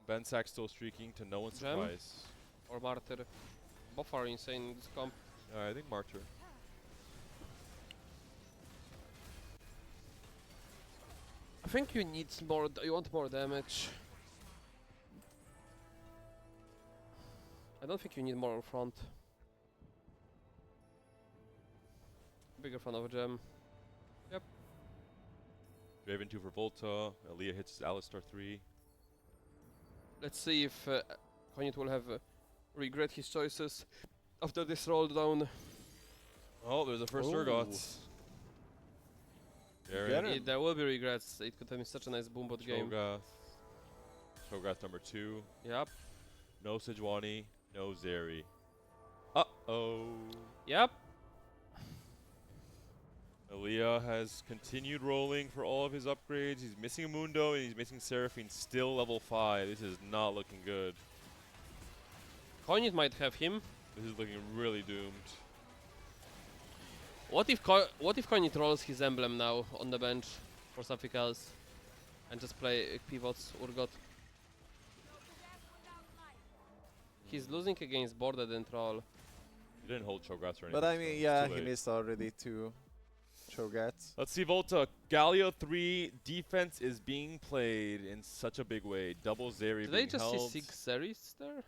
Bensack still streaking to no one's Gem? surprise. Or Martyr. Both are insane in this comp. I think Martyr. I think you need more. You want more damage. I don't think you need more front. Bigger front of a gem. Draven 2 for Volta. Elia hits Alistar 3. Let's see if Cognit will have regret his choices after this roll down. Oh, there's the first Ooh. Urgot. Get Garen. it. There will be regrets. It could have been such a nice boombot game. Cho'Gath. Cho'Gath number 2. Yep. No Sejuani. No Zeri. Uh-oh. Yep. Elia has continued rolling for all of his upgrades. He's missing a Mundo and he's missing Seraphine. Still level 5. This is not looking good. Cognit might have him. This is looking really doomed. What if Coiny rolls his emblem now on the bench for something else and just play pivots Urgot? He's losing against Border and Troll. He didn't hold Cho'Gath or anything. But I so mean, it's yeah, too he late. missed already 2 Cho'Gaths. Let's see Volta. Galio 3 defense is being played in such a big way. Double Zeri Did being they just held. see 6 Zeris there?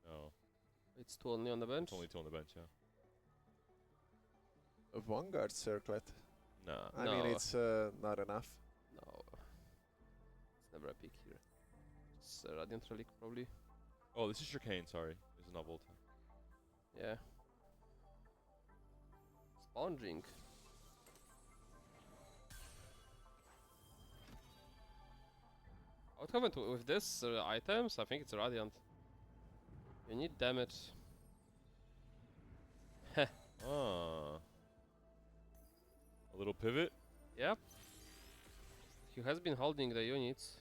No, It's 2 only on the bench. it's only 2 on the bench, yeah. A Vanguard Circlet. Nah. I No. mean, it's not enough. No. It's never a pick here. It's Radiant Relic probably. Oh, this is Chicane, sorry. This is not Volta. Yeah. Sponging. What happened with this items? I think it's Radiant. You need damage. Ah. A little pivot. Yep. He has been holding the units.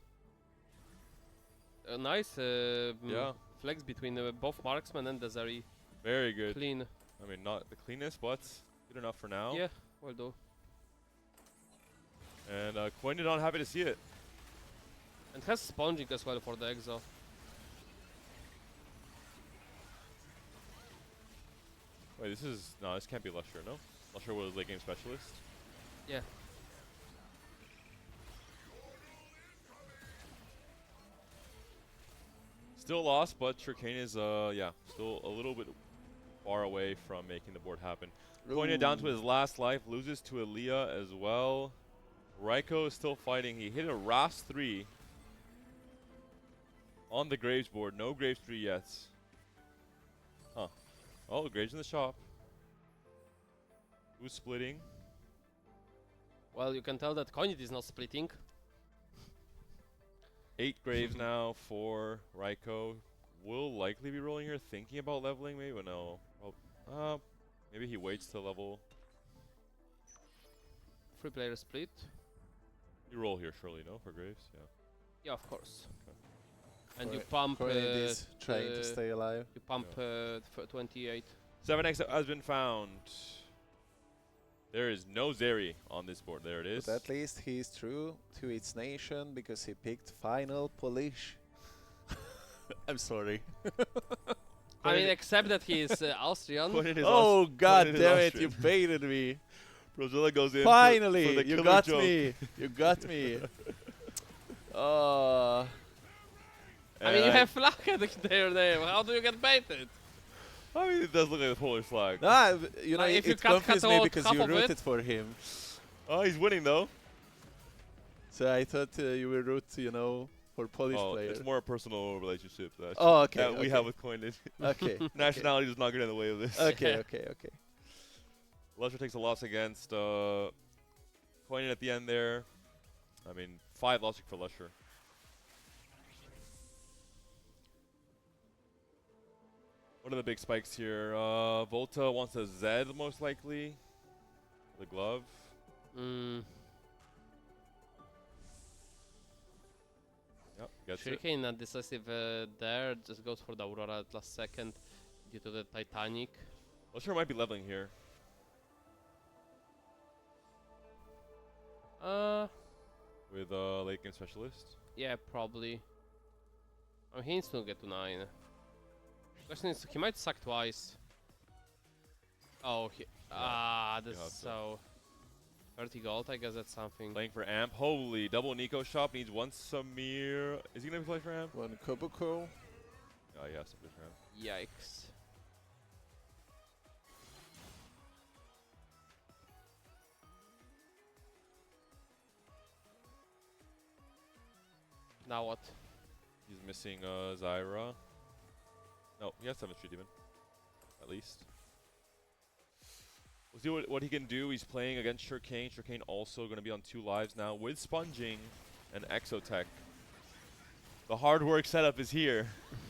A nice Yeah. flex between both marksman and the Zeri. Very good. Clean. I mean, not the cleanest, but good enough for now. Yeah, will do. And Coined on happy to see it. And has sponging as well for the exo. Wait, this is no, this can't be Lusher, no? Lusher was late game specialist. Yeah. Still lost, but Chicane is yeah, still a little bit far away from making the board happen. Konya down to his last life, loses to Aaliyah as well. Raiko is still fighting. He hit a Ras 3 on the Graves board. No Graves 3 yet. Huh. Oh, Graves in the shop. Who's splitting? Well, you can tell that Coinit is not splitting. 8 Graves now for Raiko. Will likely be rolling here, thinking about leveling maybe, but no. Well, maybe he waits to level. 3 player split. You roll here surely, no? For Graves? Yeah. Yeah, of course. Okay. And you pump. Coined is trying to stay alive. You pump 28. 7x has been found. There is no Zeri on this board. There it is. But at least he's true to its nation because he picked final Polish. I'm sorry. I mean, except that he is Austrian. Oh god Coined is damn it, Austrian. you baited me. Brozilla goes in. Finally, for the you killer got joke. me. You got me. Oh. I mean, you And have flag at their name. How do you get baited? I mean, it does look like the Polish flag. Ah, you know, If you it cut confused me out because half you of it. rooted for him. Oh, he's winning though. So I thought you will root, you know, for Polish Oh, players. it's more a personal relationship that, Oh, okay. that we have with Coined. Okay. Nationality does not get in the way of this. Okay, okay, okay. Lusher takes a loss against Coined at the end there. I mean, 5 logic for Lusher. What are the big spikes here? Volta wants a Z most likely. The glove. Mm. Yep, gets it. Shuriken not decisive there. Just goes for the Aurora at last second due to the Titanic. Lusher might be leveling here. With late game specialist. Yeah, probably. I mean, he needs to get to 9. Question is, he might suck twice. Oh, this have is to. so 30 gold. I guess that's something. Playing for Amp. Holy, double Nico shop needs 1 Samir. Is he gonna be playing for Amp? One Kobuko. Oh yeah, something for Amp. Yikes. Now what? He's missing Zyra. No, he has 7th Street Demon. At least. We'll see what he can do. He's playing against Chicane. Chicane also going to be on 2 lives now with Sponging and Exotech. The hard work setup is here.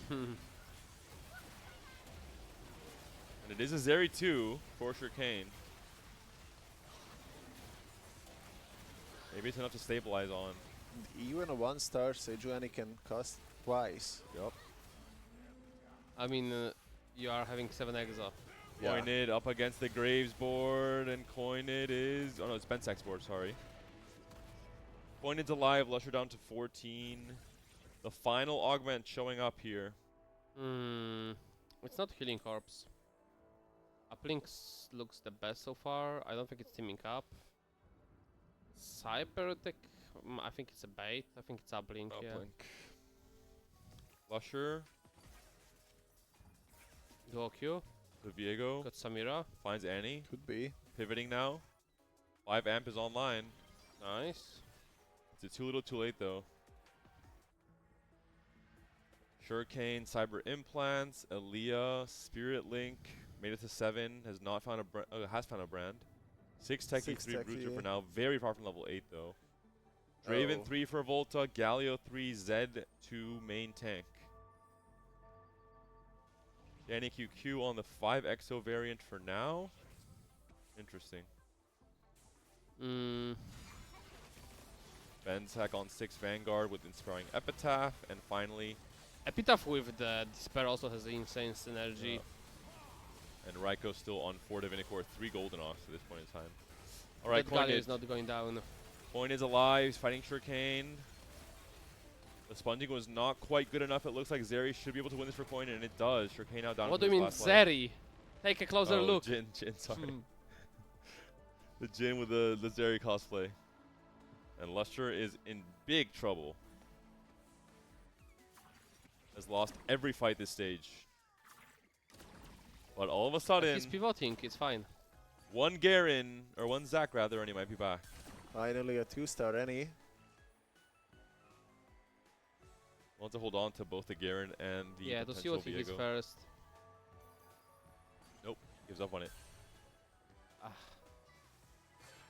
And it is a Zeri 2 for Chicane. Maybe it's enough to stabilize on. Even a 1-star Sejuani can cost twice. Yup. I mean, You are having 7 exa. Yeah. Coined up against the Graves board, and Coined is... Oh no, it's Bensak's board, sorry. Coined's alive, Lusher down to 14. The final augment showing up here. Hmm. It's not Healing Corpse. Uplink looks the best so far. I don't think it's teaming up. Cybertech, I think it's a bait. I think it's Uplink, yeah. Uplink. Lusher, Dual Q. the Viego, Got Samira. finds Annie. Could be. Pivoting now. 5 amp is online. Nice. It's too little too late though. Shurikane, Cyber Implants, Aaliyah, Spirit Link, made it to 7, has found a brand. 6 Techie, 6 3 Bruiser Techie. for now, very far from level 8 though. Draven Oh. 3 for Volta, Galio 3, Zed 2 main tank. Danny QQ on the 5 EXO variant for now. Interesting. Mm. Benzak on 6 Vanguard with Inspiring Epitaph, and finally Epitaph with the Despair also has the insane synergy. and Raiko still on 4 Divinicore, 3 Golden Ox at this point in time. Alright, That Galio Coined is not going down. is alive, he's fighting Shurikane. The sponging was not quite good enough. It looks like Zeri should be able to win this for Coin, and it does. Shurikane now down What to do you his mean, last life. Zeri? Take a closer Oh, look. Jin, sorry. Hmm. The Jin with the Zeri cosplay. And Lusher is in big trouble. Has lost every fight this stage. But all of a But sudden, he's pivoting, it's fine. one Garen, or one Zac rather, and he might be back. Finally a 2-star any. Wants to hold on to both the Garen and the Yeah, to see potential what he hits Viego. first. Gives up on it. Ah.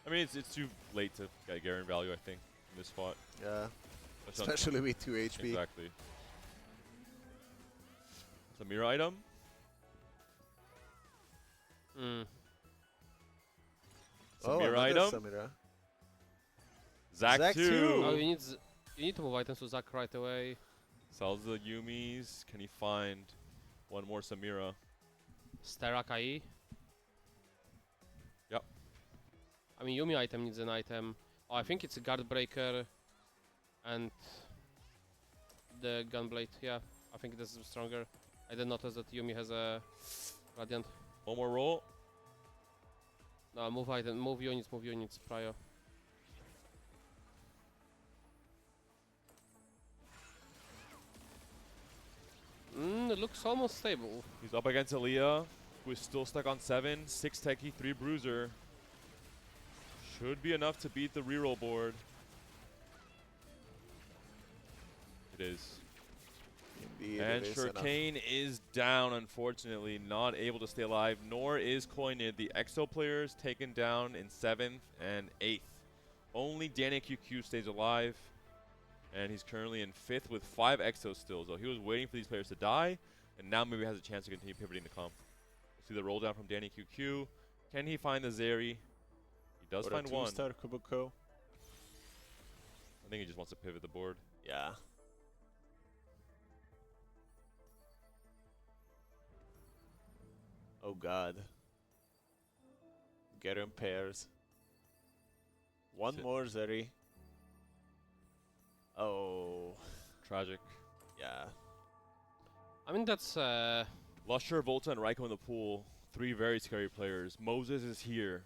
I mean, it's too late to get Garen value, I think, in this spot. Yeah. That's not- Especially with 2 HP. Exactly. It's a mirror item. Mm. It's a mirror another item. Samira. Zac Zac 2. two. Oh, you need to move items to Zac right away. Sells the Yumis. Can he find one more Samira? Sterak IE. Yep. I mean, Yumi item needs an item. Oh, I think it's a Guard Breaker and the Gunblade. Yeah, I think this is stronger. I did notice that Yumi has a Radiant. One more roll. No, move units prior. It looks almost stable. He's up against Aaliyah, who is still stuck on 7. 6 Techie, 3 Bruiser. Should be enough to beat the reroll board. It is. Indeed, And it is enough. Shurikane is down, unfortunately, not able to stay alive, nor is Coined. The EXO players taken down in 7th and 8th. Only Danny QQ stays alive, and he's currently in 5th with 5 EXOs still. So he was waiting for these players to die, and now maybe has a chance to continue pivoting the comp. We'll see the roll down from Danny QQ. Can he find the Zeri? He does Or find a one. 2-star Kubuko. I think he just wants to pivot the board. Yeah. Oh god. Get in pairs. One Sit. more Zeri. Oh. Tragic. Yeah. I mean, that's Lusher, Volta, and Raiko in the pool. 3 very scary players. Moses is here.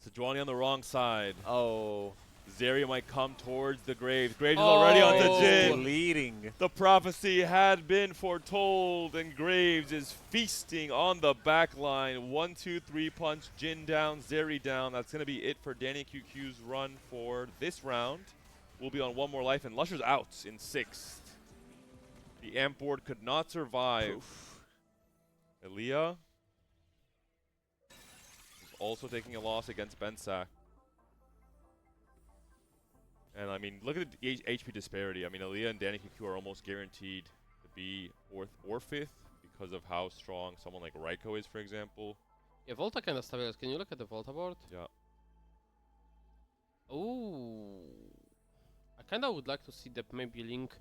Sejuani on the wrong side. Oh. Zeri might come towards the Graves. Graves is already on the Oh. Jin. Bleeding. The prophecy had been foretold, and Graves is feasting on the back line. 1, 2, 3 punch. Jin down, Zeri down. That's going to be it for Danny QQ's run for this round. We'll be on 1 more life, and Lusher's out in 6th. The amp board could not survive. Aaliyah is also taking a loss against Bensak. And I mean, look at the HP disparity. I mean, Aaliyah and Danny QQ are almost guaranteed to be 4th or 5th because of how strong someone like Raiko is, for example. yeah. Volta kind of stabilized. Can you look at the Volta board? Yeah. Oh, I kind of would like to see that maybe Link.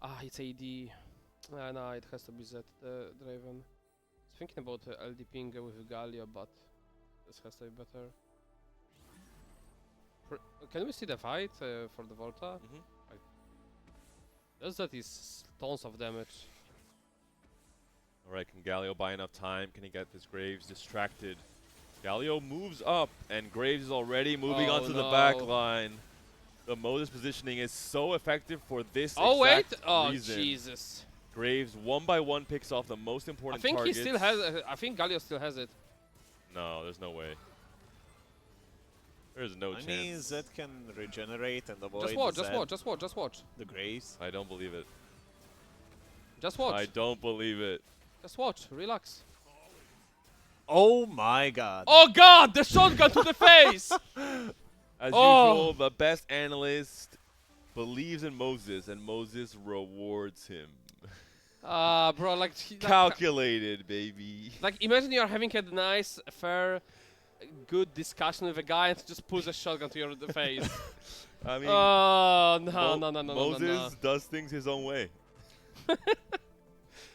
Ah, it's AD. No, it has to be Z, the Draven. I was thinking about LDPing with Galio, but this has to be better. Can we see the fight for the Volta? Does that is tons of damage. Alright, can Galio buy enough time? Can he get this Graves distracted? Galio moves up, and Graves is already moving onto the back line. The Moses positioning is so effective for this exact reason. Jesus. Graves, 1-by-1, picks off the most important targets. I think he still has. I think Galio still has it. No, there's no way. There's no chance. I mean, Zed can regenerate and avoid Just watch. the Graves. I don't believe it. Just watch. I don't believe it. Just watch. Relax. Oh my god. Oh god! The shotgun to the face! As usual, the best analyst believes in Moses, and Moses rewards him. Bro, like Calculated, baby. Like, imagine you're having a nice, fair, good discussion with a guy and just pulls a shotgun to your face. I mean, no. Moses does things his own way.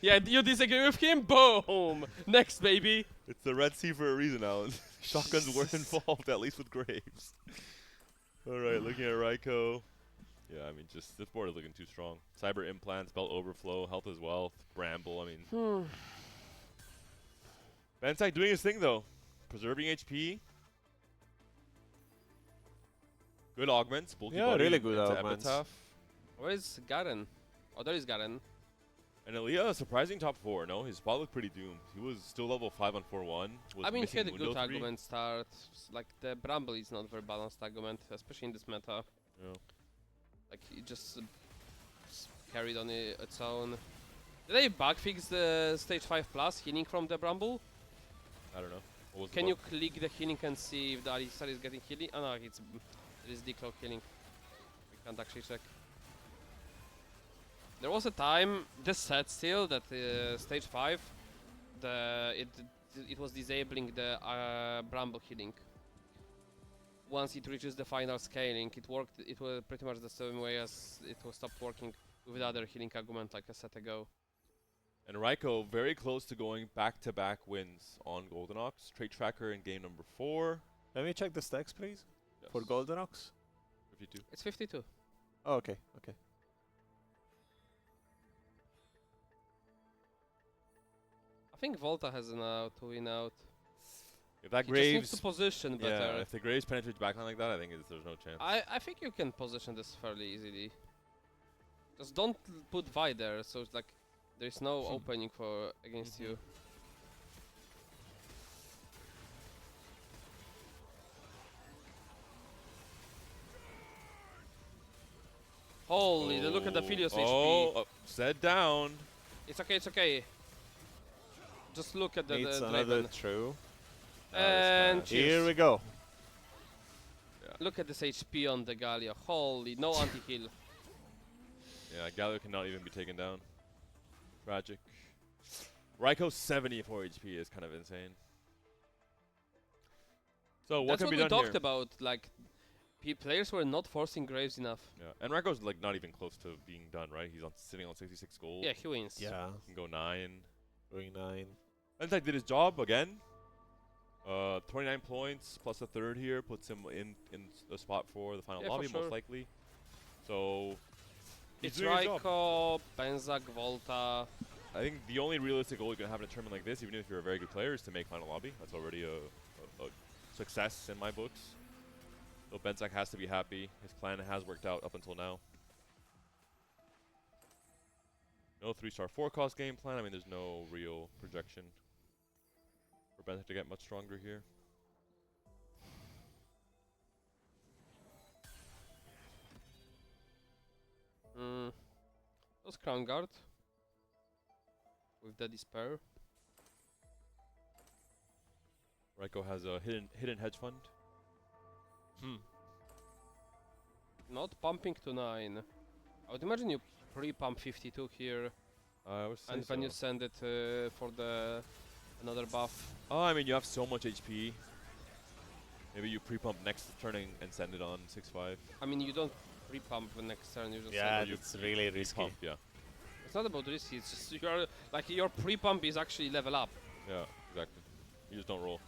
Yeah, you disagree with him? Boom! Next, baby. It's the Red Sea for a reason, Alan. Shotguns weren't involved, at least with Graves. Alright, looking at Raiko. Yeah, I mean, just this board is looking too strong. Cyber implants, belt overflow, health as wealth, bramble. I mean, Bensai doing his thing though, preserving HP. Good augments, bulky Yeah, body really good into augments. Epitaph. Where is Garen? Oh, there is Garen. And Elia, surprising top 4. No, his spot looked pretty doomed. He was still level 5 on 4-1. I mean, he had a good Mundo 3. argument start. Like, the Bramble is not very balanced argument, especially in this meta. Yeah. Like, he just carried on its own. Did they bug fix the stage 5 plus healing from the Bramble? I don't know. What was the Can you bug? click the healing and see if the Alistar is getting healing? Oh no, it is decloak healing. We can't actually check. There was a time, just said still, that stage 5, it was disabling the Bramble healing. Once it reaches the final scaling, it worked. It was pretty much the same way as it was stopped working with the other healing argument like a set ago. And Raiko very close to going back-to-back wins on Golden Ox. Trait tracker in game number 4. Let me check the stacks, please, Yes. for Golden Ox. 52. It's 52. Oh, okay, okay. I think Volta has an out to win out. If that He just needs Graves, to position better. yeah, if the Graves penetrates backline like that, I think there's no chance. I think you can position this fairly easily. Just don't put Vi there, so it's like there's no opening for against you. Holy, look at the Philios HP. Set down. It's okay, it's okay. Just look at the Needs Draven. another true. And Here we go. look at this HP on the Galio. Holy, no anti-heal. Yeah, Galio cannot even be taken down. Tragic. Raiko 74 HP is kind of insane. So what That's can what be we done talked here? about, like, players were not forcing Graves enough. Yeah, and Raiko's like not even close to being done, right? He's sitting on 66 gold. Yeah, he wins. Yeah, He can go 9. going 9. Bensai did his job again. 29 points plus a third here puts him in the spot for the final Yeah, for lobby, sure. most likely. So he's It's doing his job. Raiko, Benzak, Volta. I think the only realistic goal you can have in a tournament like this, even if you're a very good player, is to make final lobby. That's already a success in my books. So Benzak has to be happy. His plan has worked out up until now. No 3-star 4-cost game plan. I mean, there's no real projection for Benzak to get much stronger here. Those Crown Guard. With the Despair. Raiko has a hidden hedge fund. Not pumping to 9. I would imagine you pre-pump 52 here, I would say and so. when you send it for the another buff. Oh, I mean, you have so much HP. Maybe you pre-pump next turning and send it on 6-5. I mean, you don't pre-pump the next turn, you just Yeah, send it. it's really risky. Pump, yeah. It's not about risky. It's just you're like your pre-pump is actually level up. Yeah, exactly. You just don't roll.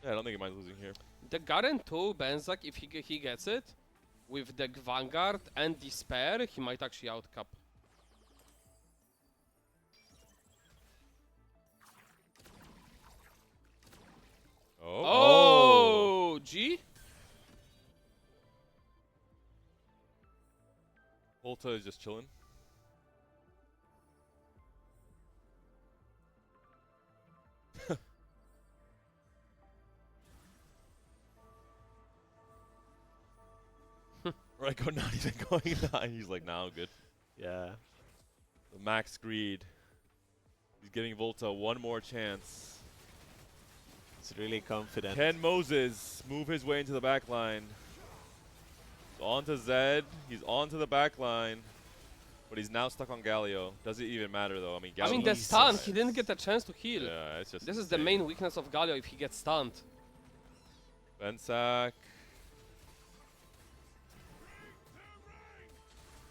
Yeah, I don't think he minds losing here. The Garen 2 Benzak, if he gets it with the Vanguard and Despair, he might actually outcap. Oh, G. Volta is just chilling. Raiko not even going down. He's like, nah, I'm good. Yeah. The max greed. He's giving Volta one more chance. He's really confident. Can Moses move his way into the back line? He's on to Zed. He's on to the back line. But he's now stuck on Galio. Does it even matter though? I mean, Galio. I mean, the stun, he didn't get a chance to heal. Yeah, it's just This is the insane. main weakness of Galio if he gets stunned. Bensak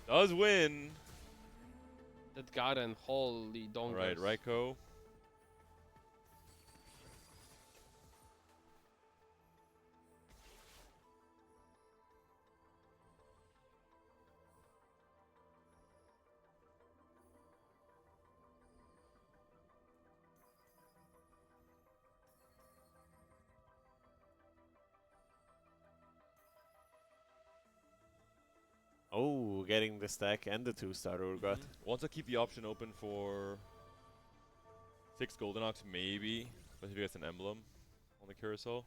does win. That Garen, holy donkeys. Alright, Raiko. Oh, getting the stack and the 2-star Urgot. Wants to keep the option open for 6 Golden Ox, maybe. Especially if he gets an emblem on the carousel.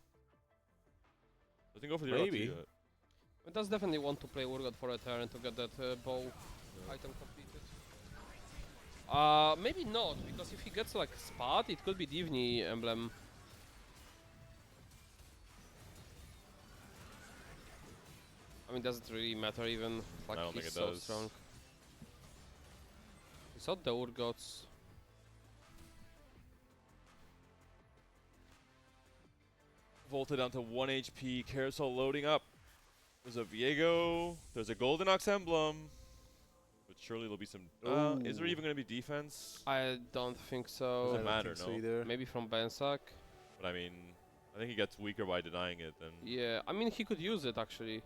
Doesn't go for the Maybe. RLT yet. It does definitely want to play Urgot for a turn to get that bow item completed. Maybe not, because if he gets like spot, it could be Divni emblem. I mean, doesn't really matter even. Like I don't he's think it so does. strong. It's not the Urgots. Volta down to 1 HP. Carousel loading up. There's a Viego. There's a Golden Ox emblem. But surely there'll be some. Is there Ooh. even going to be defense? I don't think so. Doesn't I don't matter, think so no. either. Maybe from Bensak. But I mean, I think he gets weaker by denying it then. Yeah, I mean he could use it actually.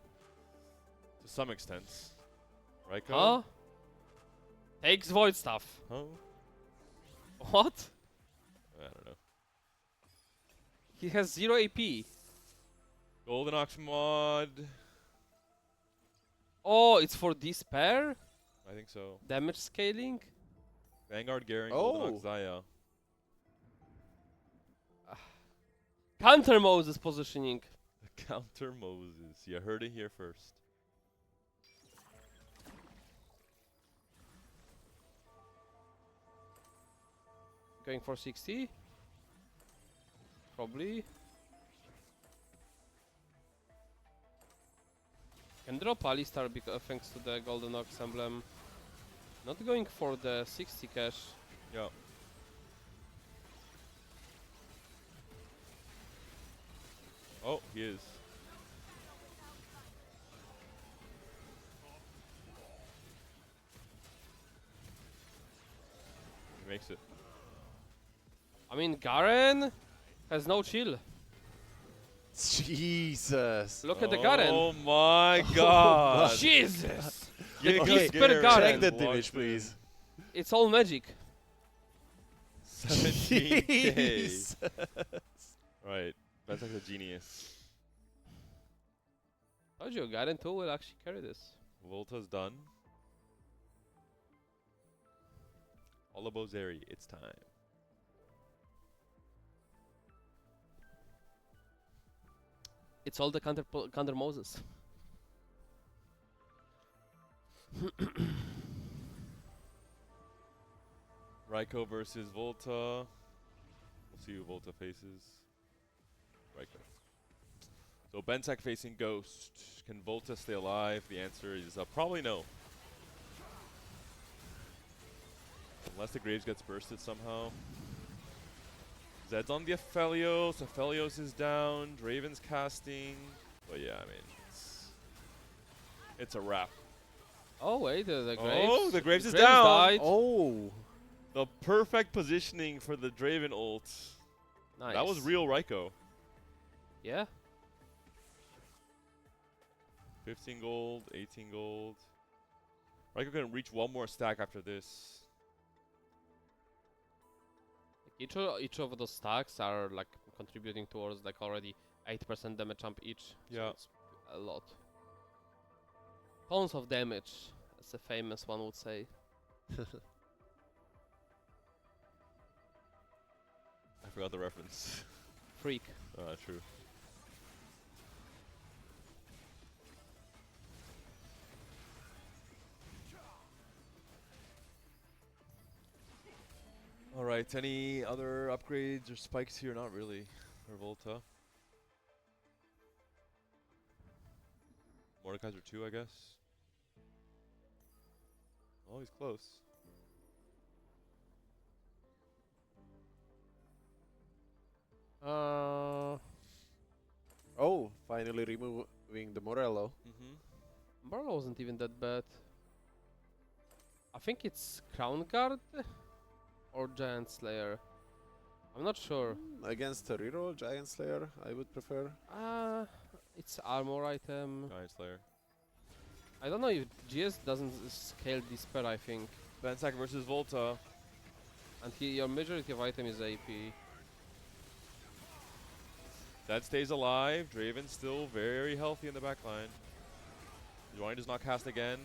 To some extent. Raiko? Huh? Takes void stuff. Huh? What? I don't know. He has 0 AP. Golden Ox mod. Oh, it's for Despair? I think so. Damage scaling? Vanguard Garen, Golden Ox Oh. Zaya. Counter Moses positioning. Counter Moses. You heard it here first. Going for 60? Probably. Can drop Alistar thanks to the Golden Ox emblem. Not going for the 60 cash. Yeah. Oh, he is. He makes it. I mean, Garen has no chill. Jesus. Look at the Garen. Oh my god. Jesus! Get Okay, good Garen. Check that Locked image, in. please. It's all magic. 17k. Jesus. Right. That's like a genius. Told you, Garen 2 will actually carry this. Volta's done. Olabozeri, it's time. It's all the counter Moses. Raiko versus Volta. We'll see who Volta faces. Raiko. So Bensak facing Ghost. Can Volta stay alive? The answer is probably no. Unless the Graves gets bursted somehow. Zed's on the Aphelios. Aphelios is down. Draven's casting. But yeah, I mean, it's a wrap. Oh wait, the Graves. Oh, the Graves is Graves down. died. Oh, The perfect positioning for the Draven ult. Nice. That was real Raiko. Yeah. 15 gold, 18 gold. Raiko can reach one more stack after this. Each of those stacks are like contributing towards like already 8% damage jump each. Yeah. So it's a lot. Tons of damage, as a famous one would say. I forgot the reference. Freak. True. Alright, any other upgrades or spikes here? Not really. For Volta. Mordekaiser 2, I guess. Oh, he's close. oh! Finally removing the Morello. Barlow wasn't even that bad. I think it's Crown Guard or Giant Slayer. I'm not sure. Against a reroll Giant Slayer, I would prefer. It's armor item. Giant Slayer. I don't know if GS doesn't scale Despair, I think. Bensack versus Volta. And your majority of item is AP. That stays alive. Draven still very healthy in the backline. Join does not cast again.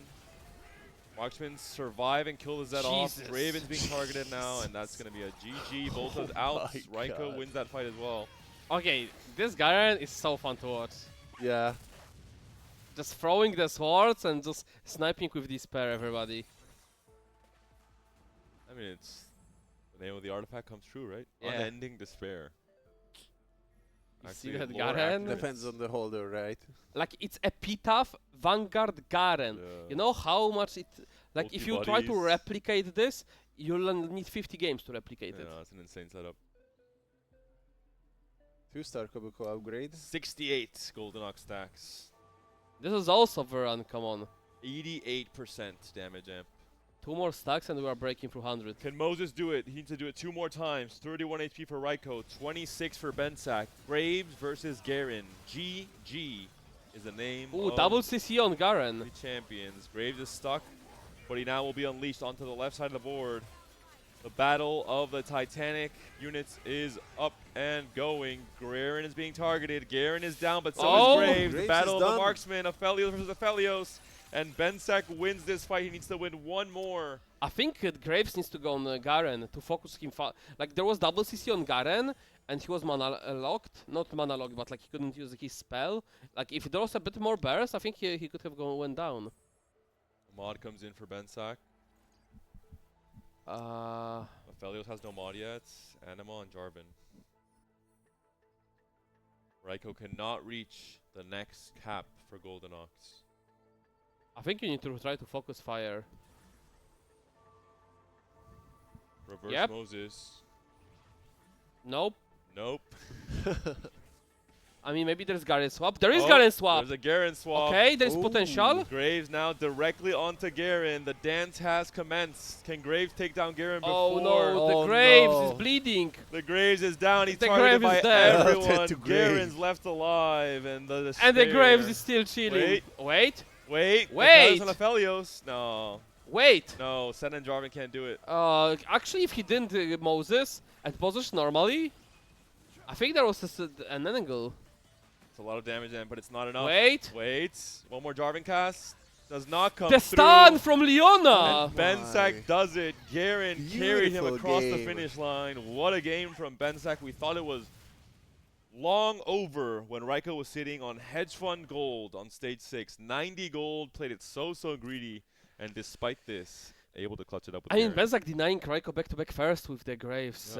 Marksman survive and kill the Zed off. Jesus. Draven's being targeted now, and that's going to be a GG. Volta's out. my Raiko God. wins that fight as well. Okay, this Garen is so fun to watch. Yeah. Just throwing the swords and just sniping with Despair, everybody. I mean, it's the name of the artifact comes true, right? Yeah. Unending despair. You see Actually, that lore Garen? accurate. Depends on the holder, right? Like, it's Epitaph Vanguard Garen. Yeah. You know how much it... Like, if you try to Multi-bodies. replicate this, you'll need 50 games to replicate it. Yeah, it's an insane setup. 2-star Kobuko upgrade. 68 Golden Ox stacks. This is also very uncommon. 88% damage amp. 2 more stacks and we are breaking through 100. Can Moses do it? He needs to do it 2 more times. 31 HP for Raiko, 26 for Bensack. Graves versus Garen. GG is the name Ooh, of double CC on Garen. the champions. Graves is stuck, but he now will be unleashed onto the left side of the board. The battle of the Titanic units is up and going. Garen is being targeted. Garen is down, but so Oh! is Graves. The Graves battle is of the done. marksman. Aphelios versus Aphelios. And Bensack wins this fight. He needs to win 1 more. I think Graves needs to go on Garen to focus him. Like, there was double CC on Garen and he was mana locked. Not mana locked, but like he couldn't use his spell. Like, if there was a bit more burst, I think he could have went down. Mod comes in for Bensack. Aphelios has no mod yet. Anima and Jarvan. Raiko cannot reach the next cap for Golden Ox. I think you need to try to focus fire. Reverse Yep. Moses. Nope. Nope. I mean, maybe there's Garen swap. There is Oh, Garen swap. There's a Garen swap. Okay, there's Ooh. potential. Graves now directly onto Garen. The dance has commenced. Can Graves take down Garen Oh before? no, the Oh, Graves no. is bleeding. The Graves is down. He's The targeted Graves by is dead. everyone. To Garen's Graves. left alive, and the And the despair. Graves is still chilling. Wait. Wait. Wait. Wait. Aphelios on Aphelios. No. Wait. No. Sen and Jarvan can't do it. Actually, if he didn't Moses and position normally, I think there was an angle. It's a lot of damage in, but it's not enough. Wait. Wait. One more Jarvan cast. Does not come The through. stun from Leona. And Bensack my. does it. Garen carried him Beautiful across the game. finish line. What a game from Bensack. We thought it was long over when Raiko was sitting on hedge fund gold on stage 6. 90 gold, played it so greedy, and despite this, able to clutch it up with I mean, Garen. Bensack denying Raiko back-to-back first with the Graves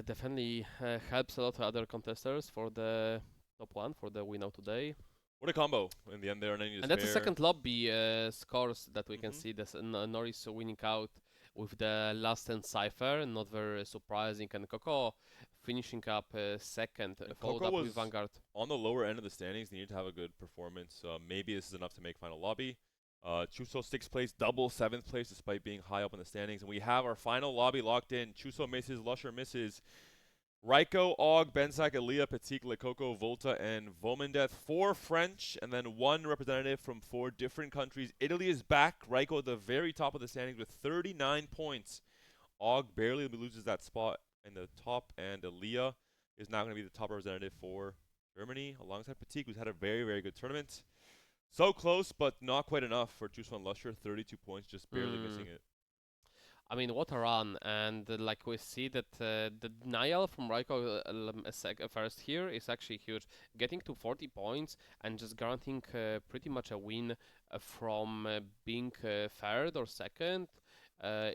definitely helps a lot of other contesters for the top 1, for the win out today. What a combo in the end there. And that's the second lobby scores that we can Mhm. see. This Norris winning out with the last 10 Cypher, not very surprising, and Coco finishing up second, And followed Coco up with was Vanguard. on the lower end of the standings. They need to have a good performance. Maybe this is enough to make final lobby. Chuso 6th place, double 7th place despite being high up in the standings. And we have our final lobby locked in. Chuso misses, Lusher misses. Raiko, Og, Bensak, Elia, Petit, Lekoko, Volta, and Vomendeth. 4 French, and then 1 representative from 4 different countries. Italy is back. Raiko at the very top of the standings with 39 points. Og barely loses that spot in the top, and Elia is now going to be the top representative for Germany, alongside Petit, who's had a very, very good tournament. So close, but not quite enough for Chuso and Lusher. 32 points, just barely missing it. I mean, what a run, and like we see that the denial from Raiko first here is actually huge. Getting to 40 points and just guaranteeing pretty much a win from being third or second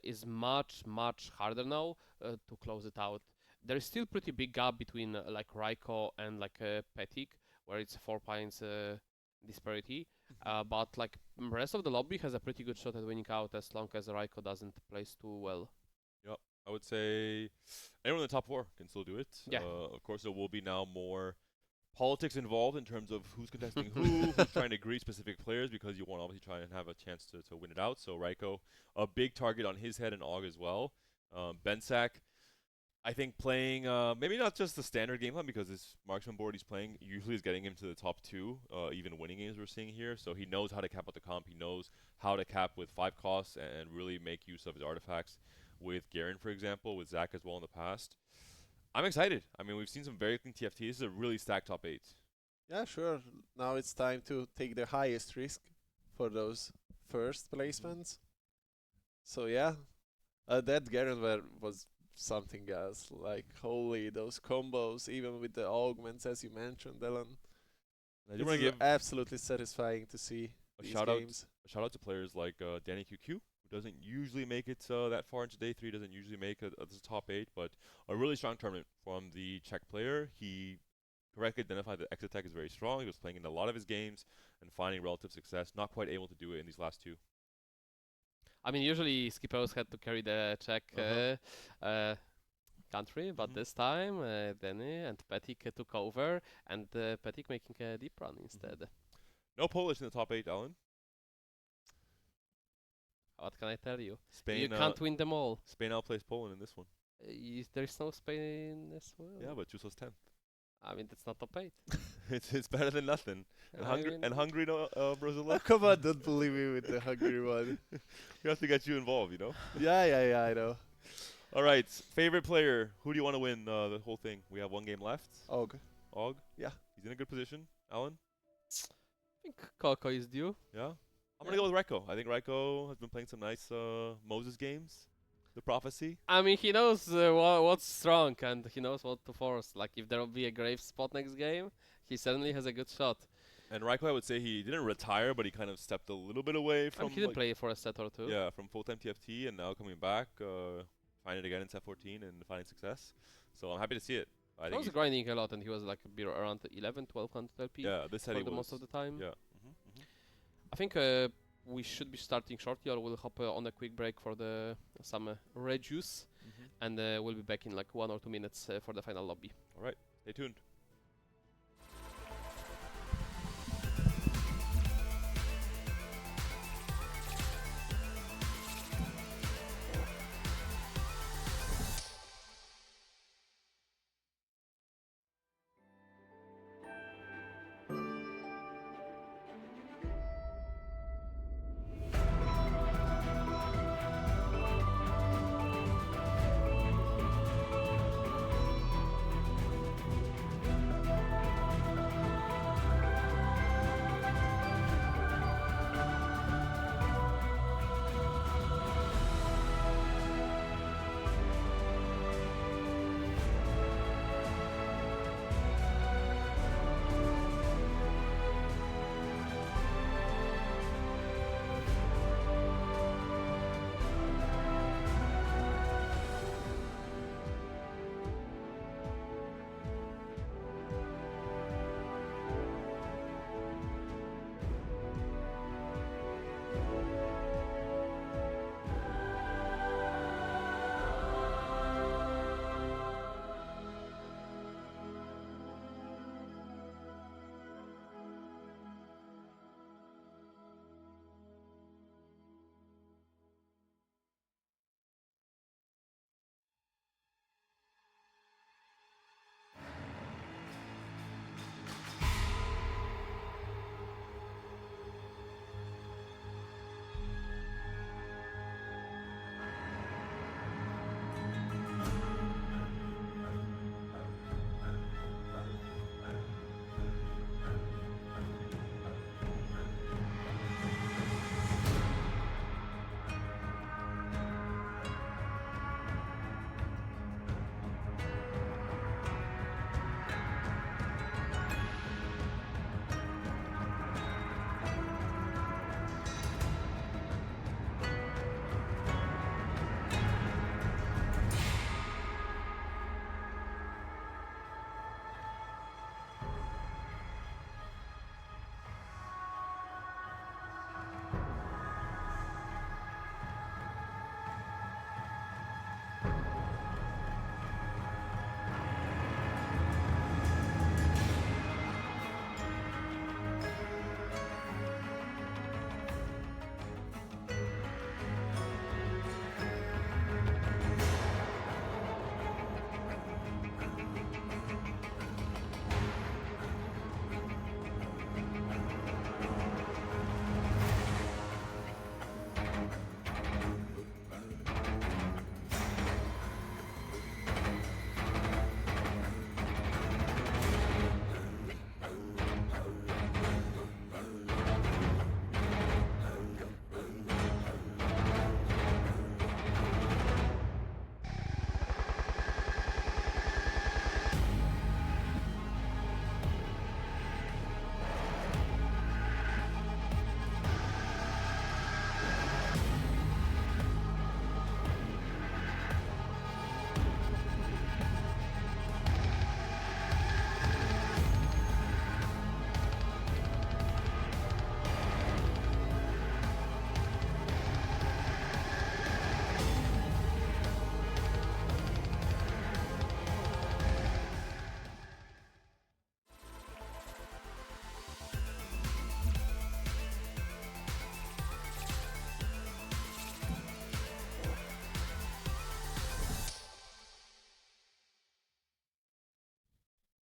is much, much harder now to close it out. There is still pretty big gap between like Raiko and like Petik, where it's 4 points disparity. But like rest of the lobby has a pretty good shot at winning out as long as Raiko doesn't place too well. Yep, I would say anyone in the top 4 can still do it. Yeah. Of course, there will be now more politics involved in terms of who's contesting who's trying to greet specific players, because you want to obviously try and have a chance to win it out. So Raiko, a big target on his head, and Og as well. Bensak, I think playing maybe not just the standard game plan, because this marksman board he's playing usually is getting him to the top 2, even winning games we're seeing here. So he knows how to cap out the comp. He knows how to cap with 5 costs and really make use of his artifacts with Garen, for example, with Zach as well in the past. I'm excited. I mean, we've seen some very clean TFT. This is a really stacked top 8. Yeah, sure. Now it's time to take the highest risk for those first placements. So yeah, that Garen was something else. Like, holy, those combos, even with the augments, as you mentioned, Dylan. I do want to give absolutely satisfying to see a these shout games. out to players like Danny QQ, who doesn't usually make it that far into day 3, doesn't usually make it the top 8, but a really strong tournament from the Czech player. He correctly identified that exit tech is very strong. He was playing in a lot of his games and finding relative success. Not quite able to do it in these last 2. I mean, usually Skippos had to carry the Czech country, but this time Danny and Petik took over, and Petik making a deep run instead. No Polish in the top 8, Alan. What can I tell you? Spain, You can't win them all. Spain outplays Poland in this one. There's no Spain as well. Yeah, but Chuso's 10th. I mean, that's not top 8. It's better than nothing. And Hungary, no, Brazil. Oh, come on, don't believe me with the Hungary one. We have to get you involved, you know? Yeah, I know. All right, favorite player. Who do you want to win the whole thing? We have 1 game left. Og. Og? Yeah. He's in a good position. Alan? I think Coco is due. Yeah? I'm going to go with Raiko. I think Raiko has been playing some nice Moses games. The Prophecy. I mean, he knows what's strong, and he knows what to force. Like, if there will be a grave spot next game, he certainly has a good shot. And Raiko, I would say he didn't retire, but he kind of stepped a little bit away from... he did play for a set or 2. Yeah, from full-time TFT, and now coming back, finding it again in set 14 and finding success. So I'm happy to see it. I He think was grinding a lot, and he was like around 11, 1200 LP yeah, this set for he the was. most of the time. Yeah. I think we should be starting shortly, or we'll hop on a quick break for some red juice, and we'll be back in like 1 or 2 minutes for the final lobby. All right, stay tuned.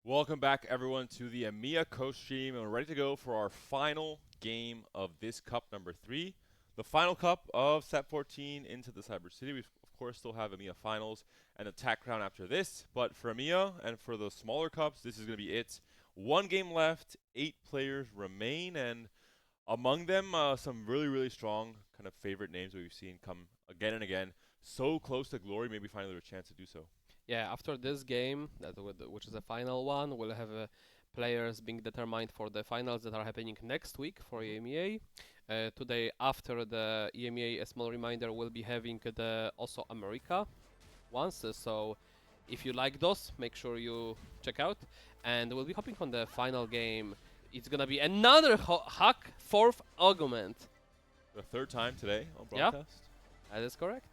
Welcome back, everyone, to the EMEA co-stream, and we're ready to go for our final game of this cup number 3, the final cup of Set 14 into the Cyber City. We, of course, still have EMEA finals and a TAC crown after this, but for EMEA and for the smaller cups, this is going to be it. 1 game left, 8 players remain, and among them, some really, really strong kind of favorite names that we've seen come again and again. So close to glory, maybe finally a chance to do so. Yeah, after this game, which is the final one, we'll have players being determined for the finals that are happening next week for EMEA. Today, after the EMEA, a small reminder, we'll be having the also America ones. So if you like those, make sure you check out. And we'll be hopping on the final game. It's gonna be another hack, 4th argument. The 3rd time today on Yeah. broadcast. That is correct.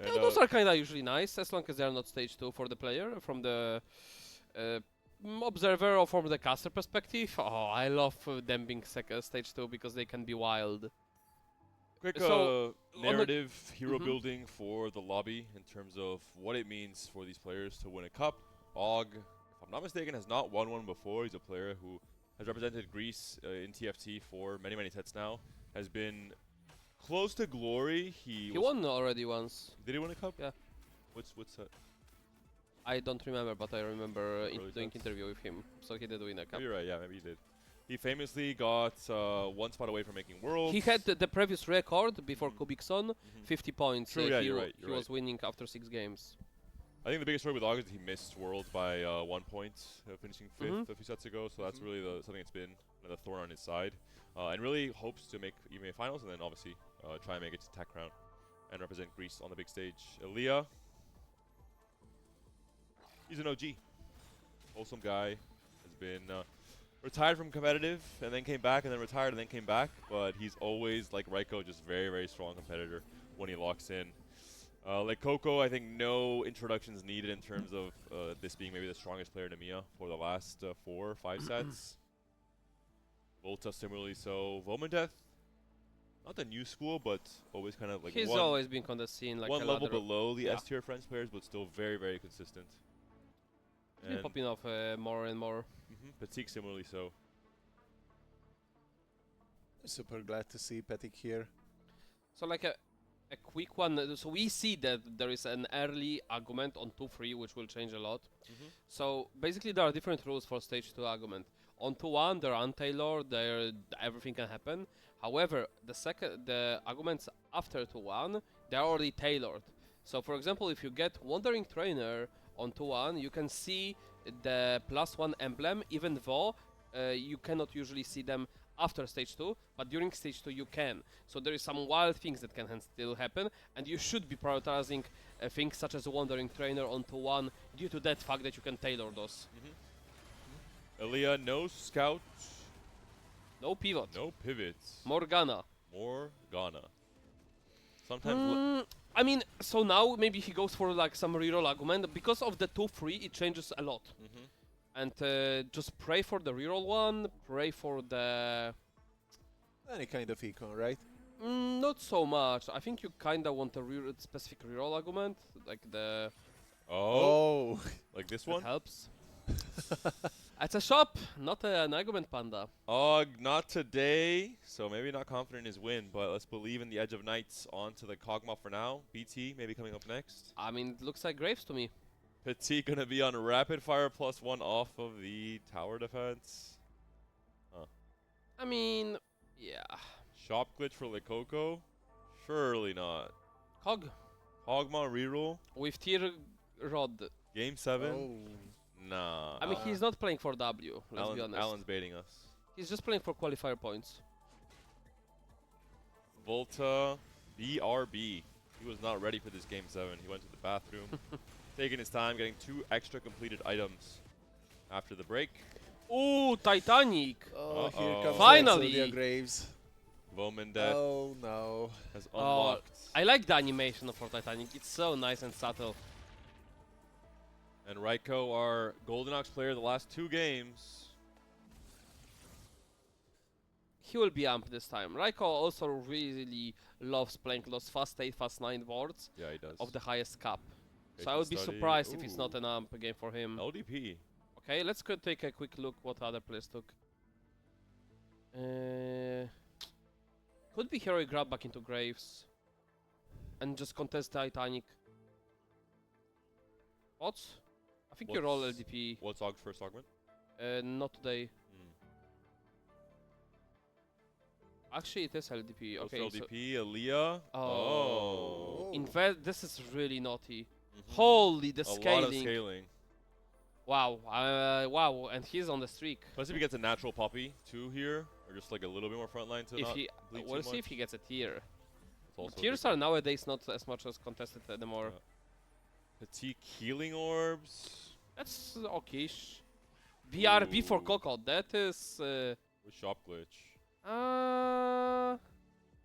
And, Those are kind of usually nice, as long as they are not stage 2 for the player, from the observer or from the caster perspective. Oh, I love them being stage 2 because they can be wild. quick So, on the- narrative, hero Mhm. building for the lobby in terms of what it means for these players to win a cup. Og, if I'm not mistaken, has not won one before. He's a player who has represented Greece in TFT for many, many sets now. Has been close to glory. He was- Won already once. Did he win a cup? Yeah. What's that? I don't remember, but I remember Early doing sets? interview with him. So he did win a cup. Maybe you're right. Yeah, maybe he did. He famously got 1 spot away from making worlds. He had the previous record before Mhm. Kubikson, Mhm. 50 points. True, yeah, he you're wa- right, he you're was winning after 6 games. I think the biggest story with Og is he missed Worlds by 1 point, finishing 5th Mhm. a few sets ago. So that's Mhm. really something that's been the thorn on his side, and really hopes to make EMEA finals and then obviously try and make it to TAC crown and represent Greece on the big stage. Elia, he's an OG, wholesome guy, has been retired from competitive and then came back and then retired and then came back, but he's always, like Raiko, just very, very strong competitor when he locks in. Like Coco, I think no introductions needed in terms of this being maybe the strongest player in EMEA for the last 4 or 5 sets. Volta similarly so. Vomandeth, not the new school, but always kind of like He's one, always been on the scene like one a level ladder. below the yeah. S tier French players, but still very, very consistent. He's been popping off more and more. Patik similarly so. Super glad to see Petik here. So like a quick one. So we see that there is an early argument on 2-3, which will change a lot. So basically there are different rules for stage 2 argument. On 2-1 they're untailored, everything can happen. However, the arguments after 2-1, they're already tailored. So for example, if you get Wandering Trainer on 2-1, you can see the +1 emblem, even though you cannot usually see them after stage 2, but during stage 2 you can. So there is some wild things that can still happen, and you should be prioritizing things such as a Wandering Trainer on 2-1 due to that fact that you can tailor those. Elia, no scout, No pivot. no pivots. Morgana. More Ghana. Sometimes I mean, so now maybe he goes for like some reroll argument. Because of the 2-3, it changes a lot. And just pray for the reroll one, pray for the... Any kind of econ, right? not so much. I think you kinda want a specific reroll argument, like the... Oh, like this That one. helps. It's a shop, not an argument panda. Og, not today, so maybe not confident in his win, but let's believe in the Edge of Knights onto the Kog'Maw for now. BT maybe coming up next. I mean, it looks like Graves to me. Petit gonna be on rapid fire +1 off of the tower defense. I mean, yeah. Shop glitch for Lekoko? Surely not. Cog Kog'Maw reroll? with tier rod. Game 7? oh. Nah. I mean, he's not playing for W, let's be honest. Alan's baiting us. He's just playing for qualifier points. Volta, BRB. He was not ready for this Game 7. He went to the bathroom, taking his time, getting 2 extra completed items after the break. Ooh, Titanic! Oh, here Uh-oh. comes Finally! Exodia Graves. Vomandeth Oh no. has unlocked. I like the animation for Titanic, it's so nice and subtle. And Raiko, our Golden Ox player the last 2 games. He will be amped this time. Raiko also really loves playing those fast 8, fast 9 boards Yeah, he does. of the highest cap. So I would be Study. surprised if it's not Ooh. an AMP game for him. LDP. Okay, let's go take a quick look what other players took. Could be Heroic Grab back into Graves. And just contest Titanic. What? I think you roll What's- LDP. What's Og's first augment? Not today. Hmm. Actually, it is LDP. Goes Okay, for so LDP, Aaliyah. Oh. in fact, this is really naughty. Mhm. Holy, the A lot of scaling. scaling. Wow, wow, and he's on the streak. Plus if he gets a natural poppy too here, or just like a little bit more frontline to If not he, bleed we'll too see if much. he gets a tier. It's also Tiers are nowadays not as much as contested anymore. Yeah. Fatigue healing orbs That's okayish. BRB for Ooh. Coco, that is. with shop glitch. Uh,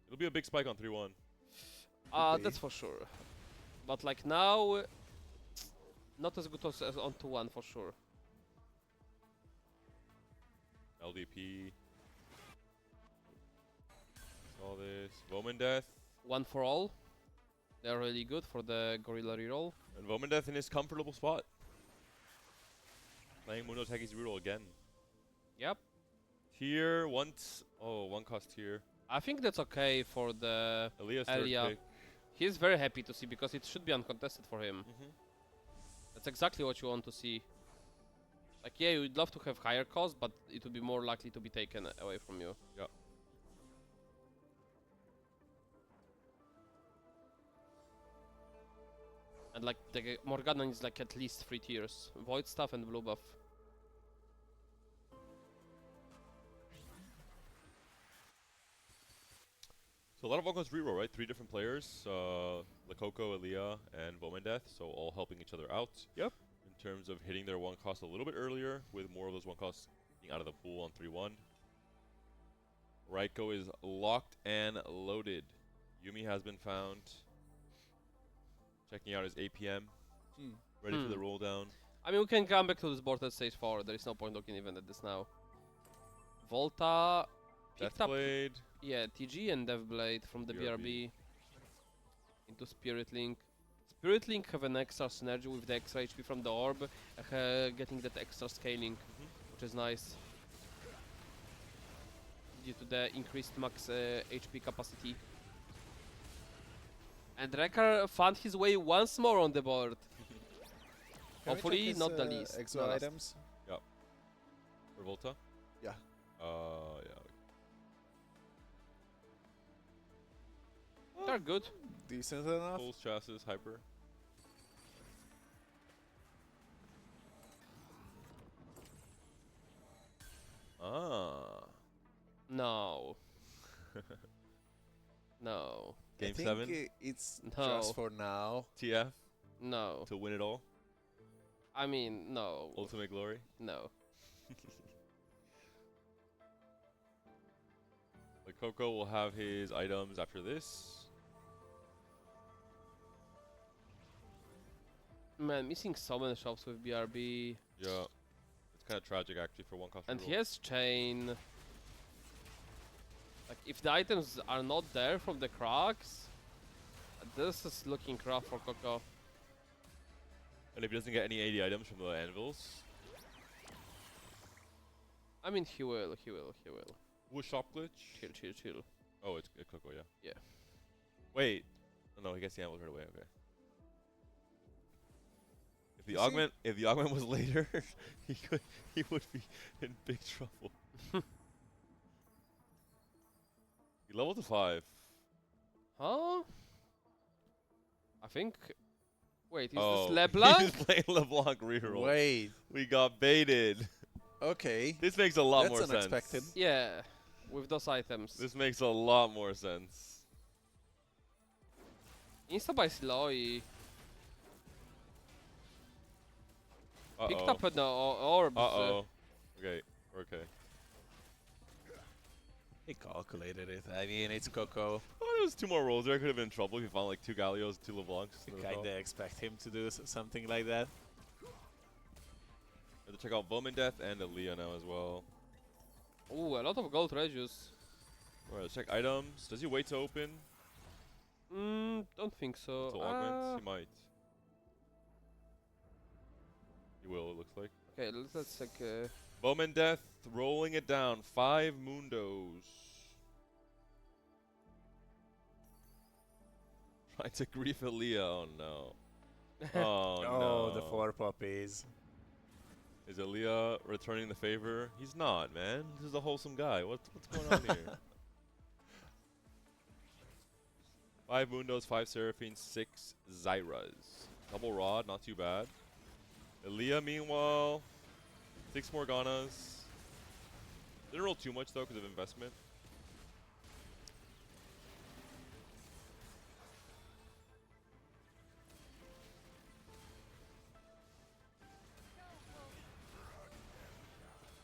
It'll be a big spike on 3-1. be. that's for sure. But like now, not as good as on 2-1 for sure. LDP. All this. Voman Death. One for all. They're really good for the Gorilla reroll. And Voman Death in his comfortable spot. Playing Mundo Techi's reroll again. Yep. Tier, once. Oh, one cost tier. I think that's okay for the. Elias third Elia. pick. He's very happy to see because it should be uncontested for him. Mhm. That's exactly what you want to see. Like, yeah, you'd love to have higher cost, but it would be more likely to be taken away from you. Yeah. And like, the Morgana is like at least 3 tiers. Void stuff and blue buff. So a lot of Volcon's reroll, right? 3 different players. Lakoko, Elia, and Vomendeth. So all helping each other out. Yep. In terms of hitting their one cost a little bit earlier, with more of those one costs being out of the pool on 3-1. Raiko is locked and loaded. Yumi has been found. Checking out his APM. Ready for the roll down. I mean, we can come back to this board at stage 4. There is no point looking even at this now. Volta picked up, Deathblade. yeah, TG and Deathblade from the BRB. BRB into Spirit Link. Spirit Link have an extra synergy with the extra HP from the orb, getting that extra scaling, which is nice. Due to the increased max HP capacity. And Rekar found his way once more on the board. Can we Hopefully check his, not the least. Exo the last. items. For Volta? Yeah. Yeah. They're good. Decent enough. Pulse, chassis, hyper. Ah. No. No. Game I think 7. it's No. just for now. TF No. to win it all. I mean, no. Ultimate glory. No. Like Coco will have his items after this. Man, missing so many shops with BRB. Yeah. It's kind of tragic actually for one cost. And reroll. he has chain. Like, if the items are not there from the cracks, this is looking rough for Coco. And if he doesn't get any 80 items from the anvils, I mean, he will. with shop glitch. Chill. Oh, it's Coco, yeah. Yeah. Wait. Oh, no, he gets the anvils right away. Okay. If the You see- augment was later, he would be in big trouble. He leveled to 5. Huh? I think. Wait, is Oh, this LeBlanc? He's playing LeBlanc reroll. Wait. We got baited. Okay. This makes a lot That's more sense. unexpected. Yeah, with those items. This makes a lot more sense. Insta by Slowy Uh-oh. picked up an orbs. Uh-oh. Okay, okay. He calculated it. I mean, it's Coco. Oh, there's 2 more rolls there. Could have been in trouble if he found like 2 Gallios, 2 LeBlancs. You in a row. kinda expect him to do something like that. Have to check out Vomendeth and Aaliyah now as well. Ooh, a lot of gold reduce. Alright, let's check items. Does he wait to open? Don't think so. Until augments? He might. looks like. Okay, let's check. Bowman Death, rolling it down. 5 Mundos. Trying to grief Aaliyah. Oh no. Oh no. the 4 puppies. Is Aaliyah returning the favor? He's not, man. This is a wholesome guy. What's going on here? 5 Mundos, 5 Seraphines, 6 Zyras. Double Rod, not too bad. Aaliyah, meanwhile, 6 Morganas. Didn't roll too much though because of investment.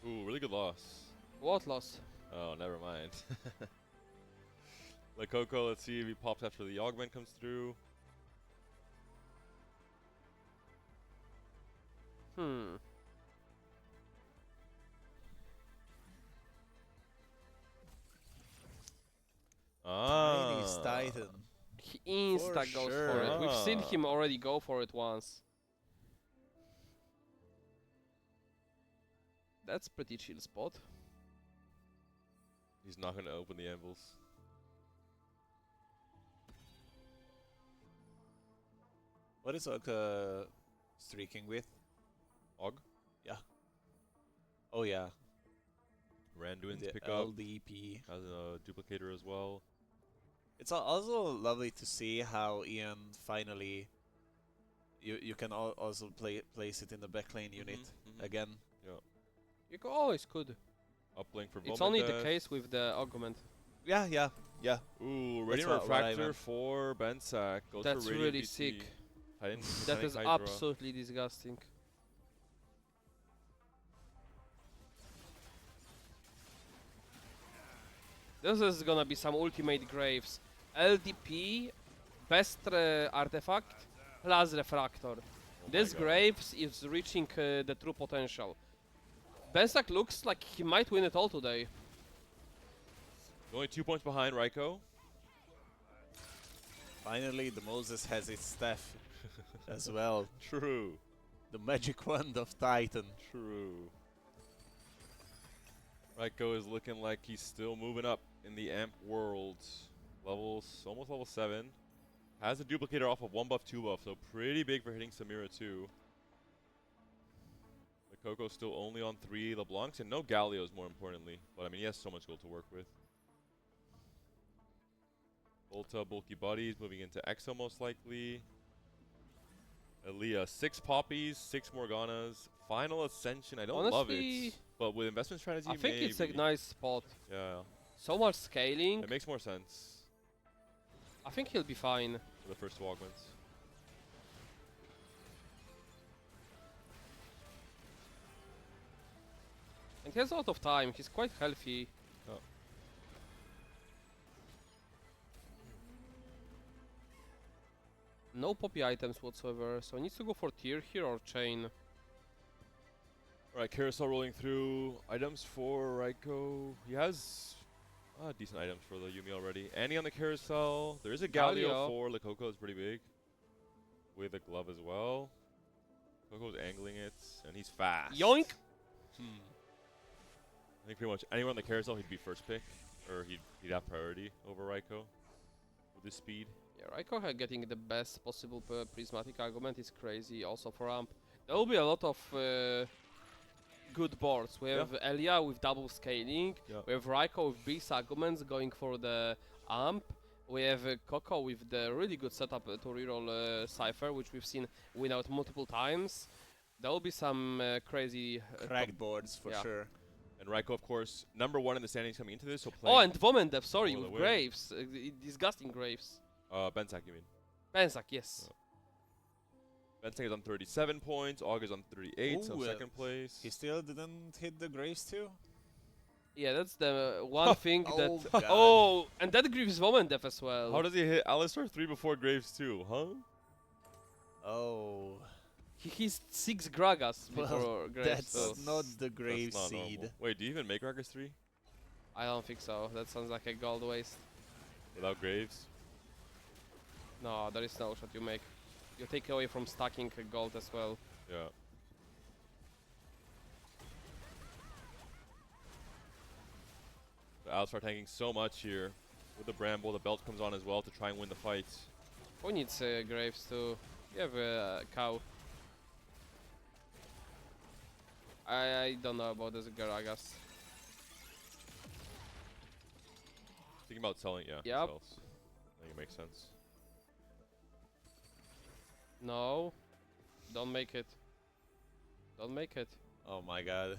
Ooh, really good loss. What loss? Oh, never mind. Like Coco, let's see if he pops after the augment comes through. Chinese Ah. Titan. He insta goes for it. We've seen him already go for it once. That's pretty chill spot. He's not going to open the anvils. What is Og streaking with? Og? Yeah. Oh yeah. Randuin's The pick up. LDP. Has a duplicator as well. It's also lovely to see how Ian finally you can also place it in the backlane unit again. You always could. Uplink for It's Bowman only Death. the case with the augment. Yeah. Ooh, That's Radiant what I Refractor meant. for Bensack. Goes That's for Radiant really BT. sick. Titan, That Titanic is Hydra. absolutely disgusting. This is gonna be some ultimate graves. LDP, best artifact, plus refractor. Oh This my God. graves is reaching the true potential. Bensack looks like he might win it all today. Only 2 points behind Raiko. Finally, the Moses has its staff as well. True. The magic wand of Titan. True. Raiko is looking like he's still moving up in the amp world. Levels, almost level 7. Has a duplicator off of 1 buff, 2 buff, so pretty big for hitting Samira too. The Coco's still only on 3 LeBlancs, and no Gallios more importantly. But I mean, he has so much gold to work with. Volta, bulky buddies, moving into Exo most likely. Aaliyah, 6 Poppies, 6 Morganas. Final Ascension, I don't love Honestly, it. But with investment strategy, I think it's a maybe. nice spot. Yeah, So much scaling. it makes more sense I think he'll be fine. for the first augments. And he has a lot of time. He's quite healthy. Oh. No poppy items whatsoever, so he needs to go for tier here or chain. Alright, carousel rolling through. Items for Raiko. He has decent items for the Yumi already. Annie on the carousel. There is a Galio Galio. for Coco, is pretty big. With a glove as well. Coco's angling it, and he's fast. Yoink! I think pretty much anywhere on the carousel he'd be first pick, or he'd have priority over Raiko with his speed. Yeah, Raiko getting the best possible prismatic argument is crazy also for Amp. There will be a lot of good boards. We have Elia with double scaling, we have Raiko with big arguments going for the Amp, we have Coco with the really good setup to reroll Cypher, which we've seen win out multiple times. There will be some crazy Cracked boards for yeah. sure. And Raiko, of course, number 1 in the standings coming into this, so Oh, playing. and Vomendev, sorry, all the with way. Graves. Disgusting Graves. Bensack, you mean? Bensack, yes. Bensack is on 37 points, Og is on 38, so Ooh, second place. He still didn't hit the Graves too? Yeah, that's the one thing that... God. Oh, and that grieves Vomendev as well. How does he hit Alistar 3 before Graves 2, huh? Oh. He's 6 Gragas Well, before Graves, That's so not the That's Graves not seed. normal. Wait, do you even make Ragas 3 I don't think so. That sounds like a gold waste. without Graves? No, there is no shot you make. You take away from stacking gold as well. Yeah. Alistar tanking so much here. With the Bramble, the belt comes on as well to try and win the fight. Who needs Graves too? You have a cow. I don't know about this Garagas. Thinking about selling, yeah. Yep. Sells. I think it makes sense. No. Don't make it. Don't make it. Oh my god.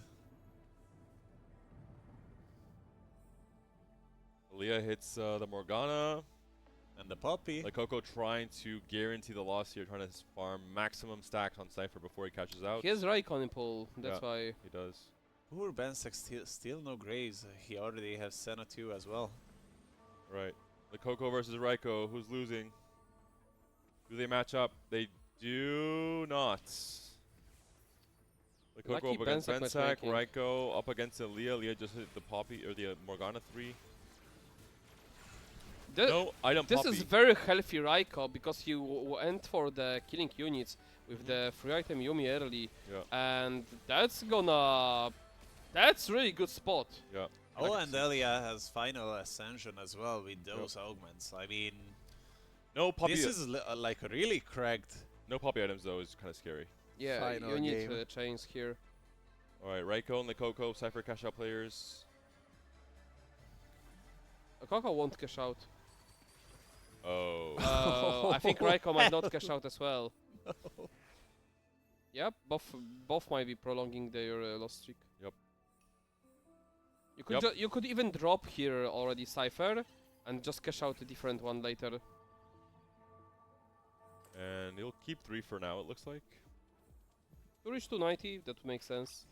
Leah hits the Morgana. And the Poppy. Like Coco trying to guarantee the loss here, trying to farm maximum stacks on Cypher before he catches out. He has Raikon in pull, that's Yeah. why. He does. Poor Bensek still no Graves. He already has Senna 2 as well. Right. The Coco versus Raiko. Who's losing? Do they match up? They do not. The Coco Lucky up against Bensek Bensak. matchmaking. Raiko up against Leah. Leah just hit the Poppy or the Morgana 3. No item This Poppy. is very healthy Raiko because you went for the killing units with the free item Yumi early, Yeah. and that's gonna. That's really good spot. Yeah. Oh, I and can see- Elia has final ascension as well with those augments. I mean, No Poppy. this is like really cracked. No Poppy items though is kind of scary. Yeah, Final you need game. chains here. All right, Raiko and the Coco, Cypher cash out players. Coco won't cash out. Oh. I think Raiko might not cash out as well. Yep, both might be prolonging their loss streak. Yep. You could Yep. you could even drop here already Cypher and just cash out a different one later. And he'll keep 3 for now, it looks like. To reach 290, that would make sense.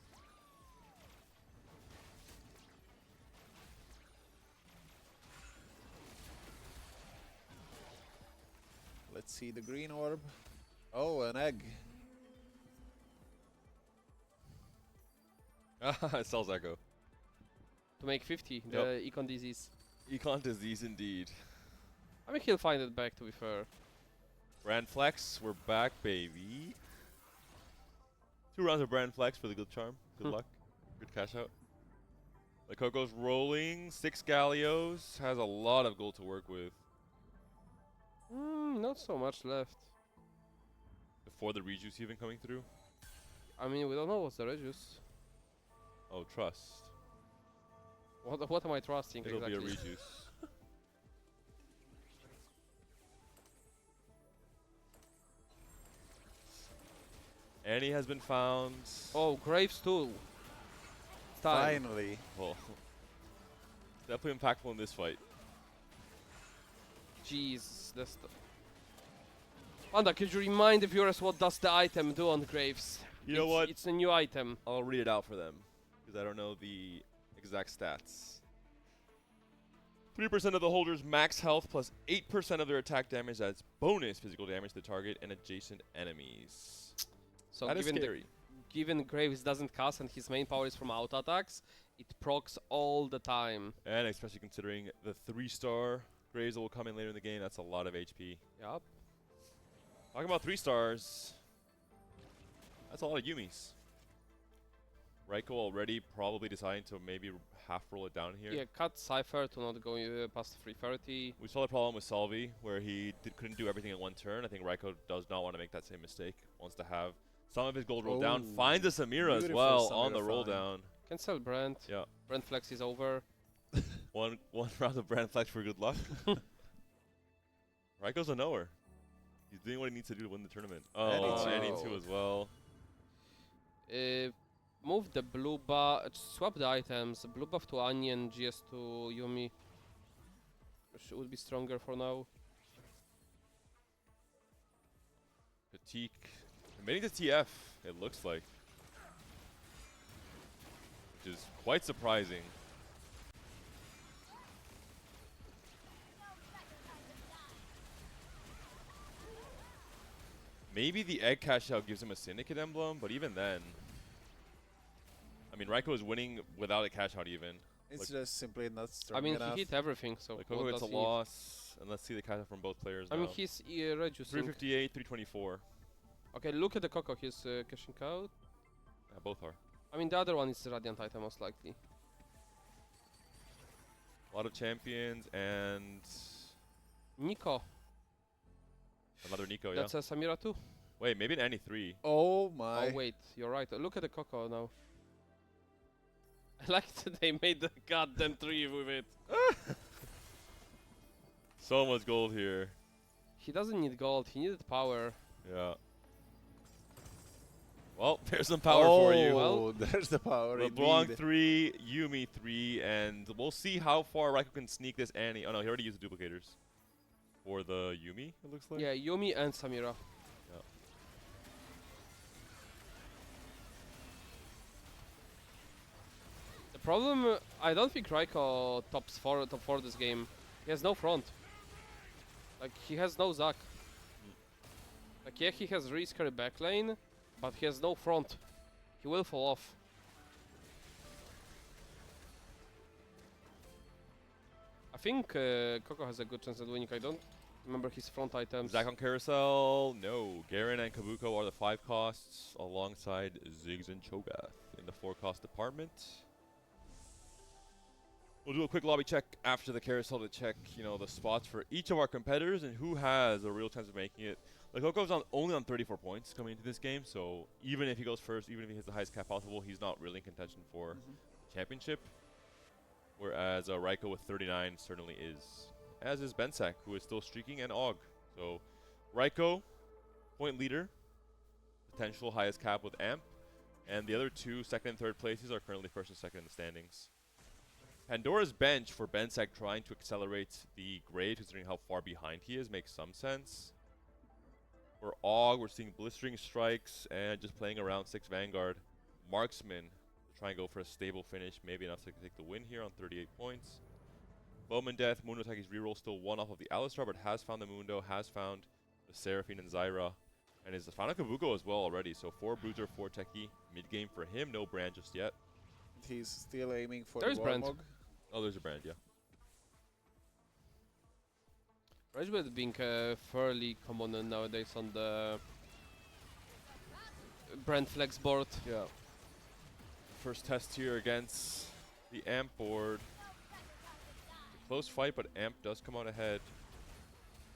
Let's see the green orb. Oh, an egg. It sells Echo. To make 50, the Econ disease. Econ disease indeed. I mean, he'll find it back, to be fair. Brand Flex, we're back, baby. 2 rounds of Brand Flex for the good charm. Good luck. Good cash out. The Coco's rolling. 6 Gallios. Has a lot of gold to work with. Not so much left. Before the rejuice even coming through. I mean, we don't know what's the reduce. Oh, trust. What am I trusting It'll exactly? be a rejuice. Annie has been found. Oh, Graves too. It's time. Finally. Oh. Definitely impactful in this fight. Jeez, that's the... Panda, could you remind the viewers what does the item do on Graves? You know what? It's a new item. I'll read it out for them because I don't know the exact stats. 3% of the holders max health plus 8% of their attack damage adds bonus physical damage to the target and adjacent enemies. So That is given scary. given Graves doesn't cast and his main power is from auto attacks, it procs all the time. And especially considering the 3-star Graves that will come in later in the game, that's a lot of HP. Yup. Talking about 3 stars, that's a lot of Yumis. Raiko already probably deciding to maybe half roll it down here. Yeah, cut Cypher to not go past 330. We saw the problem with Salvi, where he couldn't do everything in one turn. I think Raiko does not want to make that same mistake. Wants to have some of his gold rolled down. Oh, Finds a Samira as beautiful well on the Samira roll find. down. Can sell Brent. Yeah. Brent Flex is over. One round of Brand Flex for good luck. Raiko's a knower. He's doing what he needs to do to win the tournament. Oh, Annie Annie too. too as well. Move the blue buff, swap the items. Blue buff to Annie and GS to Yumi. Would be stronger for now. Fatigue. Committing to TF, it looks like. Which is quite surprising. Maybe the egg cash out gives him a Syndicate emblem, but even then. I mean, Raiko is winning without a cash out even. It's Like- just simply not strong I mean, enough. he hit everything, so Like what Coco gets a does he need? loss, and let's see the cash out from both players I now. mean, he's reducing. 358, 324. Okay, look at the Coco, he's cashing out. Yeah, both are. I mean, the other one is Radiant item, most likely. A lot of champions and Nico. another Nico, yeah. That's a Samira too. Wait, maybe an Annie 3. Oh my. Oh wait, you're right. Look at the Coco now. I like that they made the goddamn tree with it. So much gold here. He doesn't need gold, he needed power. Yeah. Well, there's some power for you. Well, there's the power. LeBlanc indeed. 3, Yumi 3, and we'll see how far Raiko can sneak this Annie. Oh no, he already used the duplicators. For the Yumi, it looks like. Yeah, Yumi and Samira. Yeah. The problem, I don't think Raiko top 4 this game. He has no front. Like, he has no Zac. Like, yeah, he has really scary backlane, but he has no front. He will fall off. I think Coco has a good chance at winning. I don't remember his front items. Zac on Carousel, no. Garen and Kabuko are the 5 costs, alongside Ziggs and Cho'Gath in the 4 cost department. We'll do a quick lobby check after the carousel to check, you know, the spots for each of our competitors and who has a real chance of making it. Like, Coco's only on 34 points coming into this game, so even if he goes first, even if he hits the highest cap possible, he's not really in contention for championship. Whereas Raiko with 39 certainly is. As is Bensak, who is still streaking, and Og. So, Raiko, point leader, potential highest cap with Amp, and the other 2 second and third places are currently first and second in the standings. Pandora's bench for Bensak trying to accelerate the grade, considering how far behind he is, makes some sense. For Og, we're seeing blistering strikes and just playing around 6 Vanguard. Marksman to try and go for a stable finish, maybe enough to take the win here on 38 points. Bowman Death, Mundo Techi's reroll still 1 off of the Alistar, but has found the Mundo, has found the Seraphine and Zyra, and is found a Kabuko as well already. So 4 Bruiser, 4 Techie. Mid game for him, no Brand just yet. He's still aiming for There's the Brand. Warmog. Oh, there's a Brand, yeah. Ragebird being fairly common nowadays on the Brand Flex board. Yeah. First test here against the Amp board. Close fight, but Amp does come out ahead.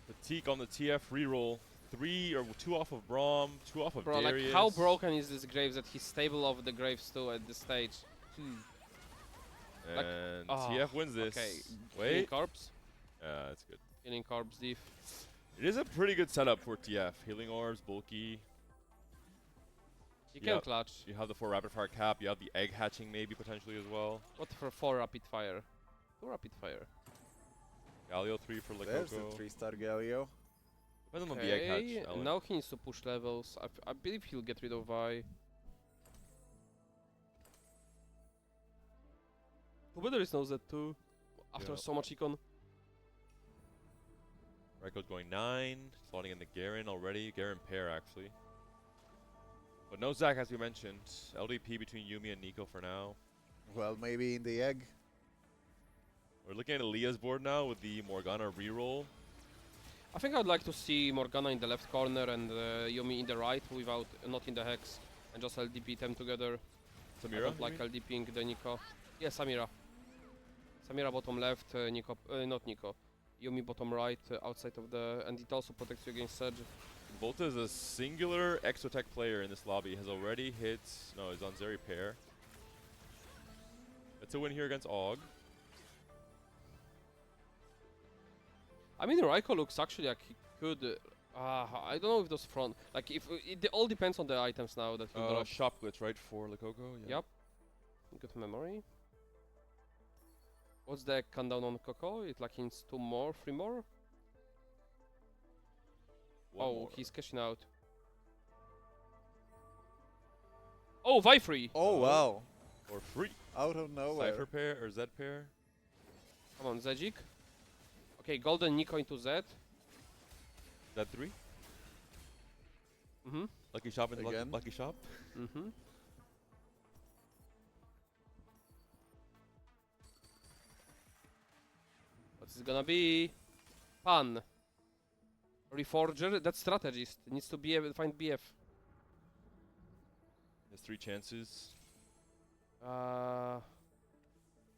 Fatigue on the TF reroll. 3 or 2 off of Braum, 2 off of Bro, Darius. like, how broken is this Graves that he's stable over the Graves too at this stage? Like, And oh, TF wins this. Okay, Wait. healing Corpse. Yeah, that's good. Healing Corpse diff. It is a pretty good setup for TF. Healing orbs, bulky. You Yeah. can clutch. You have the 4 rapid fire cap. You have the egg hatching maybe potentially as well. What for 4 rapid fire? 2 rapid fire. Galio 3 for There's the Lekoko. 3-star Galio. Depends on the egg Okay, hatch. Ellen. now he needs to push levels. I believe he'll get rid of Vi. Whether is knows that too. After Yeah. so much econ. Raiko's going 9. Slotting in the Garen already. Garen pair actually. But no Zac as we mentioned. LDP between Yumi and Nico for now. Well, maybe in the egg. We're looking at Elia's board now with the Morgana reroll. I think I'd like to see Morgana in the left corner and Yumi in the right, without not in the hex, and just LDP them together. I Samira? don't like LDPing the Nico. Yeah, Samira. Samira bottom left, Nico, not Nico. Yumi bottom right, outside of the, and it also protects you against Sedge. Volta is a singular Exotech player in this lobby. Has already hit. No, he's on Zeri pair. That's a win here against Og. I mean, Raiko looks actually like he could. I don't know if those front. Like, if it all depends on the items now that he'll drop. Shop glitch, right, for Lekoko? Yeah. Yep. Good memory. What's the countdown on Coco? It like hints 2 more, 3 more? One Oh, more. he's cashing out. Oh, Vi free! Oh, wow. Or free. Out of nowhere. Cypher pair or Zed pair. Come on, Zedzik. Okay, Golden Nico into Zed. Zed 3. Mm-hmm. Lucky shop into Again? lucky shop. Mm-hmm. What's it gonna be? Pan. Reforger? That's strategist. Needs to find BF. Has 3 chances.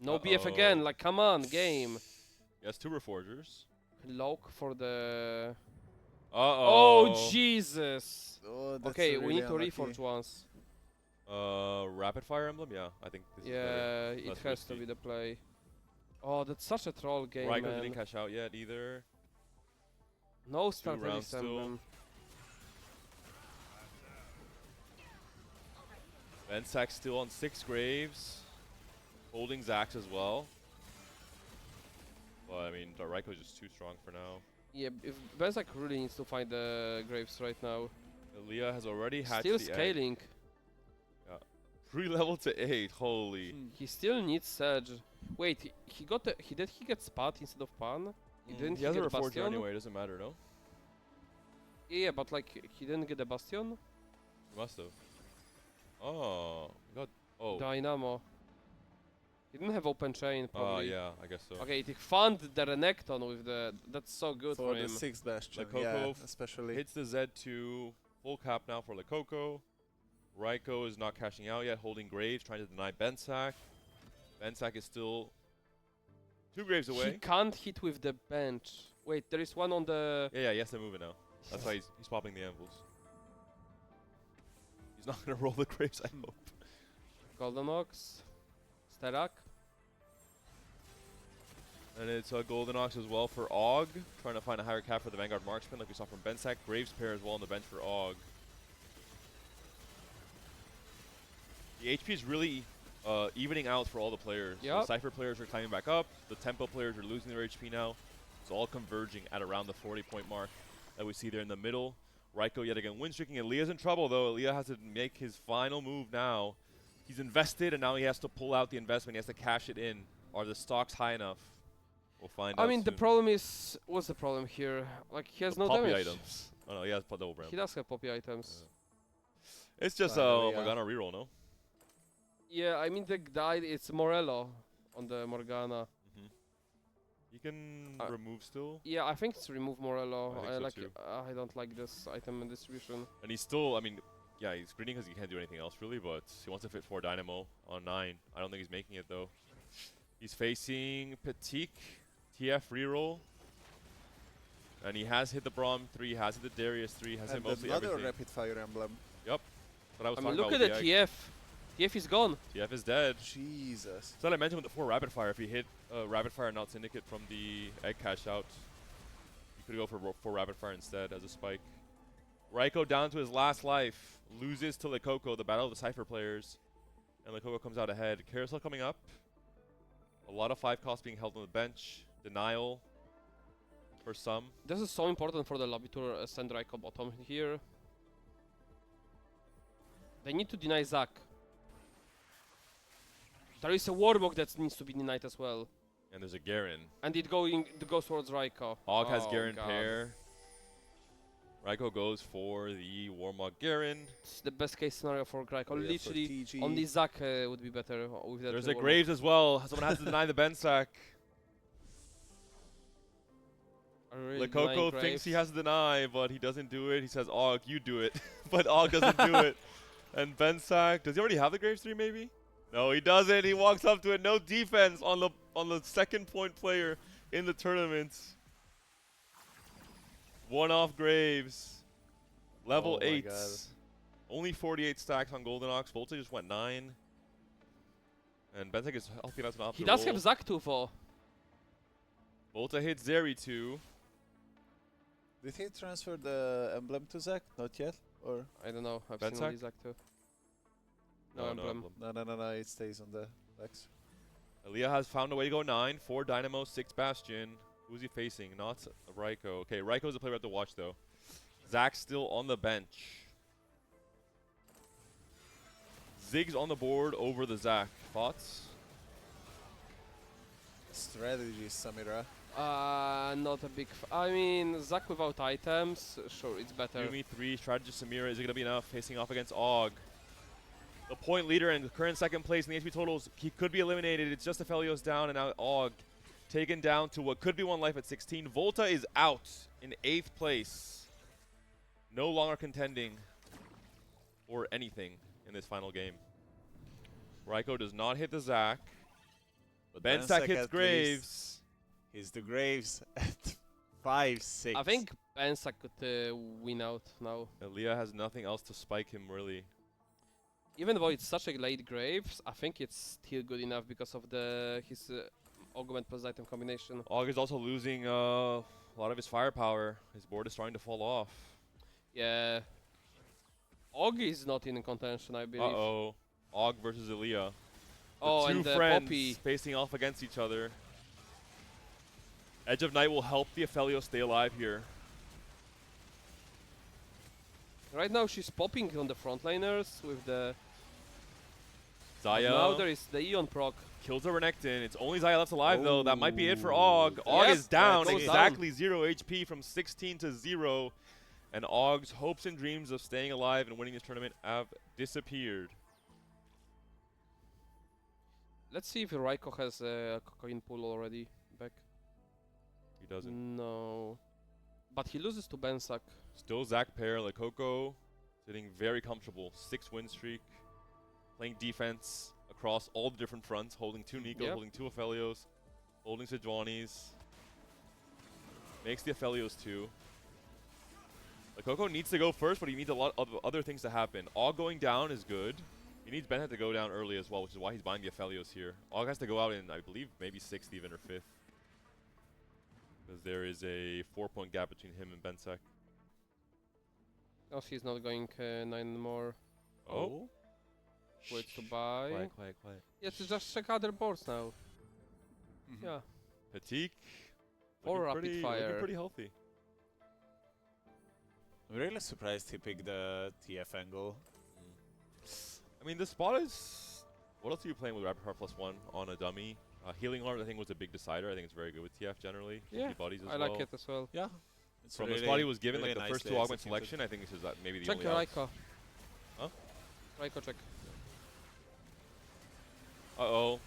No BF again, like come on, game. Yes, 2 Reforgers. Lock for the... Uh-oh. Oh, Jesus! Oh, that's Okay, we really need to unlucky. reforge once. Rapid Fire Emblem? Yeah, I think this is Yeah, better. it Less has to risky. be the play. Oh, that's such a troll game, Raiko man. didn't cash out yet either. No 2 start rounds still. Emblem. Bensack still on 6 Graves. Holding Zax as well. But I mean, Raiko is just too strong for now. Yeah, if Bensack really needs to find the Graves right now. Leah has already hatched Still the egg. scaling. 3 level to 8, holy. He still needs Sedge. Wait, he got the, did he get Spot instead of Pan? Didn't He has a get Reforger Bastion? anyway, it doesn't matter, no? Yeah, but like he didn't get the Bastion. He must have. Oh, he got. Oh. Dynamo. He didn't have open chain probably. Yeah, I guess so. Okay, he found the Renekton with the. That's so good for For him. the 6th bastion, Coco yeah, especially. Hits the Z2. Full cap now for Coco. Raiko is not cashing out yet, holding Graves, trying to deny Bensack. Bensack is still 2 Graves away. He can't hit with the bench. Wait, there is one on the. Yeah, he has to move it now. That's why he's popping the anvils. He's not gonna roll the Graves, I hope. Golden Ox. Sterak. And it's a Golden Ox as well for Og, trying to find a higher cap for the Vanguard Marksman, like we saw from Bensack. Graves pair as well on the bench for Og. The HP is really evening out for all the players. Yep. The Cypher players are climbing back up. The Tempo players are losing their HP now. It's all converging at around the 40-point mark that we see there in the middle. Raiko yet again win streaking. Elia's in trouble though. Elia has to make his final move now. He's invested and now he has to pull out the investment. He has to cash it in. Are the stocks high enough? We'll find out I mean, the soon. problem is. What's the problem here? Like, he has The no poppy damage. items. Oh no, he has double brand. He does have poppy items. It's just Finally, yeah. Morgana reroll, no? Yeah, I mean, the guy, it's Morello on the Morgana. You can Uh, remove still. Yeah, I think it's remove Morello. I think so too. I don't like this item and distribution. And he's still, I mean, yeah, he's greedy because he can't do anything else really, but he wants to fit 4 Dynamo on 9. I don't think he's making it though. He's facing Patik, TF reroll. And he has hit the Braum 3, has hit the Darius 3, has hit And mostly another everything. rapid fire emblem. But I was I mean, talking look at about the with TF. TF is gone. TF is dead. Jesus. So that I mentioned with the 4 rapid fire, if he hit rapid fire not syndicate from the egg cash out, you could go for 4 rapid fire instead as a spike. Raiko down to his last life, loses to Coco, the battle of the Cypher players, and Coco comes out ahead. Carousel coming up. A lot of 5 costs being held on the bench. Denial for some. This is so important for the lobby to send Raiko bottom here. They need to deny Zac. There is a Warlock that needs to be denied as well. And there's a Garen. And it goes towards Raiko. Og has Oh, Garen God. pair. Raiko goes for the Warmog Garen. It's the best case scenario for Raiko. Yeah, for Literally, TG. only Zac would be better with that. There's a Warlock. Graves as well. Someone has to deny the Bensack. Are we really Coco denying thinks he Graves? has to deny, but he doesn't do it. He says, Og, you do it. But Og doesn't do it. And Bensack, does he already have the Graves 3 maybe? No, he doesn't. He walks up to it. No defense on the second point player in the tournament. 1 off Graves. Level Oh my 8. God. Only 48 stacks on Golden Ox. Volta just went 9. And Bensack is helping us not He does have Zac too for. Volta hits Zeri 2. Did he transfer the emblem to Zac? Not yet? Or I don't know. I've Bensack? seen only Zac too. No emblem. no, it stays on the Lex. Elia has found a way to go 9. 4 Dynamo, 6 Bastion. Who's he facing? Not Raiko. Okay, Raiko's the player we have to watch though. Zac's still on the bench. Zig's on the board over the Zac. Thoughts? Strategy, Samira. Not a big. I mean, Zac without items, sure, it's better. EUNE 3, strategist Samira. Is it going to be enough? Facing off against Og. The point leader and the current second place in the HP totals. He could be eliminated. It's just Aphelios down and now Og taken down to what could be 1 life at 16. Volta is out in 8th place. No longer contending or anything in this final game. Raiko does not hit the Zac. But Bensack Bensack hits at least Graves. He's the Graves at 5-6. I think Bensack could win out now. Elia has nothing else to spike him, really. Even though it's such a late Graves, I think it's still good enough because of his augment plus item combination. Og is also losing a lot of his firepower. His board is starting to fall off. Yeah. Og is not in contention, I believe. Uh-oh. Og versus Elia. Oh, the two and friends Poppy. facing off against each other. Edge of Night will help the Aphelios stay alive here. Right now she's popping on the frontliners with the... Zaya Now there is the Eon proc. kills the Renekton. It's only Zaya left alive though. That might be it for Og. Og Yep, is down, goes exactly 0 HP from 16 to 0. And Og's hopes and dreams of staying alive and winning this tournament have disappeared. Let's see if Raiko has a cocoon pool already back. He doesn't. No. But he loses to Bensack. Still Zach Pair, Lekoko, sitting very comfortable. 6 win streak. Playing defense across all the different fronts, holding 2 Nikos, Yep. holding 2 Aphelios, holding Sejuani's. Makes the Aphelios 2. Lekoko needs to go first, but he needs a lot of other things to happen. Og going down is good. He needs Bennett to go down early as well, which is why he's buying the Aphelios here. Og has to go out in, I believe, maybe 6th even or 5th. Because there is a 4-point gap between him and Bensack. Oh, she's not going 9 more. Oh. Wait to buy. Quiet. Yes, just check other boards now. Mhm. Yeah. Patik. Or Rapid Looking Fire. pretty healthy. I'm really surprised he picked the TF angle. I mean, the spot is... What else are you playing with Rapid Fire +1 on a dummy? Healing Arm, I think, was a big decider. I think it's very good with TF generally. Yeah, Bodies as I well. like it as well. Yeah. It's From really, the spot he was given, really like the first nicely 2 augment executed. selection, I think this is maybe the Check only outs. Raiko. Huh? Raiko check. Uh-oh.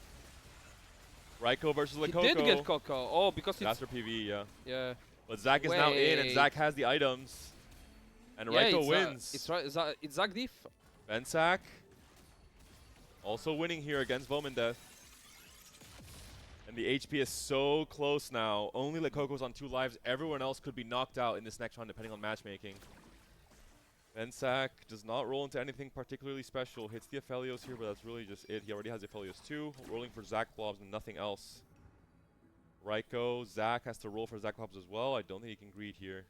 Raiko versus Lekoko. He did get Coco. Oh, because it's... Master PV, yeah. Yeah. But Zach is now in, and Wait. Zach has the items. And Yeah, Raiko it's, wins. It's right. It's Zach Diff. Bensack also winning here against Vomandeth. And the HP is so close now. Only Lekoko's on 2 lives. Everyone else could be knocked out in this next round depending on matchmaking. Bensack does not roll into anything particularly special. Hits the Aphelios here, but that's really just it. He already has Aphelios 2. Rolling for Zach Blobs and nothing else. Raiko, Zach has to roll for Zach Blobs as well. I don't think he can greed here.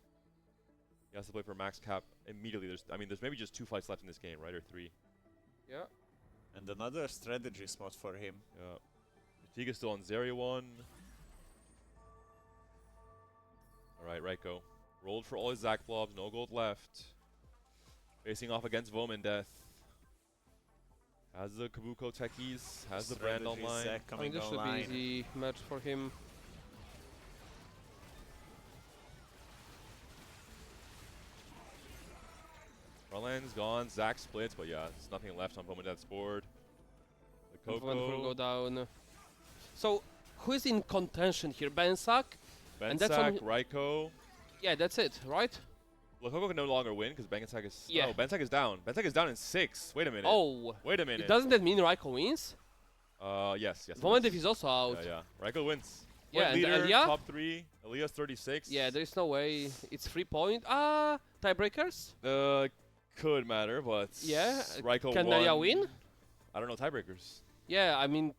He has to play for max cap immediately. There's maybe just 2 fights left in this game, right? Or 3. Yeah. And another strategy spot for him. Yeah. Fatigue is still on Zarya 1. Alright, Raiko. Rolled for all his Zach Blobs, no gold left. Facing off against Vomandeth. Has the Kabuko techies, has the brand Strategy online. Zach I coming mean, this should be online. easy match for him. Frontline's gone, Zach splits, but yeah, there's nothing left on Vomandeth's board. The Movement will go Coco, down. So, who is in contention here? Bensack? And that's Bensack, on Raiko. Yeah, that's it, right? Lekoko can no longer win because Bensack is... Yeah. Oh, Bensack is down. Bensack is down in 6. Wait a minute. Oh, Wait a minute. doesn't that mean Raiko wins? Yes. it Vomandeth wins. is also out. Yeah. Raiko wins. Yeah, Point and leader, Elia? top 3. Elia's 36. Yeah, there is no way. It's 3 point. Tiebreakers? Could matter, but Yeah, Raiko can won. Elia win? I don't know tiebreakers. Yeah, I mean...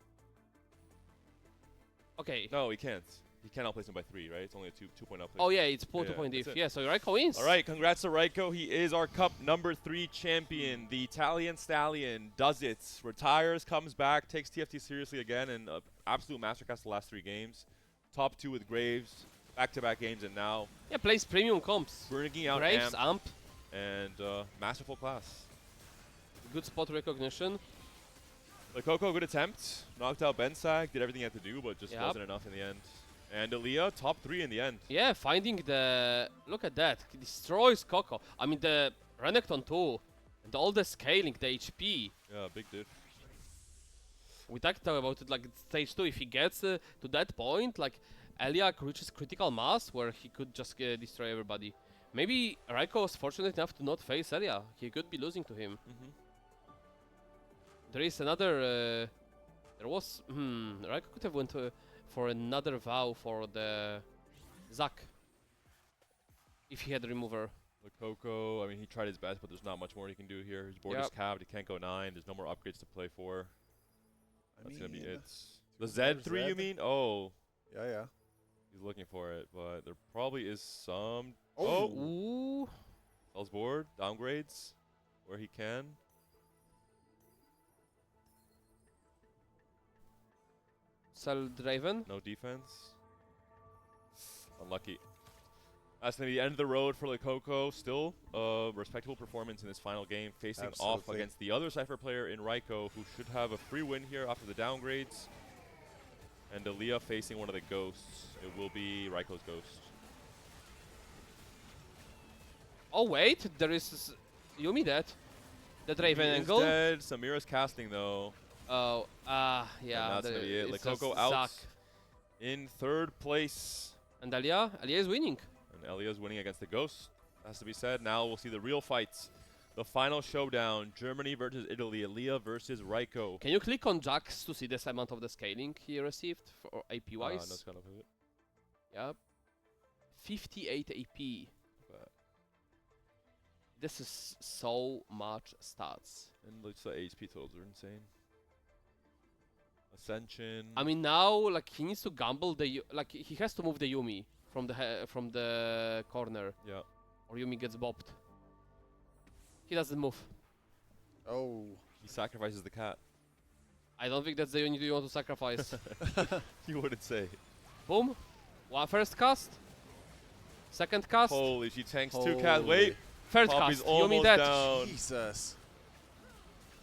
Okay. No, he can't. He can't outplace him by 3, right? It's only a 2-point outplay. Oh yeah, it's Yeah, 2-point that's diff. it. Yeah, so Raiko wins. All right, congrats to Raiko. He is our Cup number 3 champion. The Italian Stallion does it. Retires, comes back, takes TFT seriously again, and absolute masterclass the last 3 games. Top 2 with Graves, back-to-back games, and now Yeah, plays premium comps. bringing out Graves, Amp Amp, and masterful class. good spot recognition. Lekoko, good attempt. Knocked out Bensack, did everything he had to do, but just Yep. wasn't enough in the end. And Elia, top 3 in the end. Yeah, finding the... Look at that. He destroys Coco. I mean, the Renekton too. And all the scaling, the HP. Yeah, big diff. We talked about it like stage 2. If he gets to that point, like Elia reaches critical mass where he could just destroy everybody. Maybe Raiko was fortunate enough to not face Elia. He could be losing to him. There is another There was... Raiko could have went for another vow for the Zac. If he had remover. The Coco, I mean, he tried his best, but there's not much more he can do here. His board is Yep. capped. He can't go 9. There's no more upgrades to play for. I That's going to be mean, it. The two more Z3, you Z. mean? Oh, Yeah, yeah. he's looking for it, but there probably is some... Oh. Ooh. Sells board, downgrades where he can. Sell Draven. No defense. Unlucky. That's going to be the end of the road for Coco. Still a respectable performance in this final game, facing off Absolutely. against the other Cypher player in Raiko, who should have a free win here after the downgrades. And Aaliyah facing one of the ghosts. It will be Raiko's ghost. Oh wait, there is Yumi dead. The Draven He is angle. dead. Samira's casting though. Oh, yeah. And that's going to be it. it's just Coco out Zac. in 3rd place. And Alia is winning. And Elia's winning against the Ghost, has to be said. Now we'll see the real fights. The final showdown, Germany versus Italy, Elia versus Raiko. Can you click on Jax to see this amount of the scaling he received for AP No wise? scan of it. Yep. 58 AP. But This is so much stats. and looks like HP totals are insane. Ascension. I mean now, like he needs to gamble like he has to move the Yumi from the corner, Yeah. or Yumi gets bopped. He doesn't move. Oh. He sacrifices the cat. I don't think that's the unit you want to sacrifice. You wouldn't say. Boom. First cast. Second cast. Holy, she tanks 2 cats. Wait. Third Poppy's cast. Yumi almost dead. down. Jesus.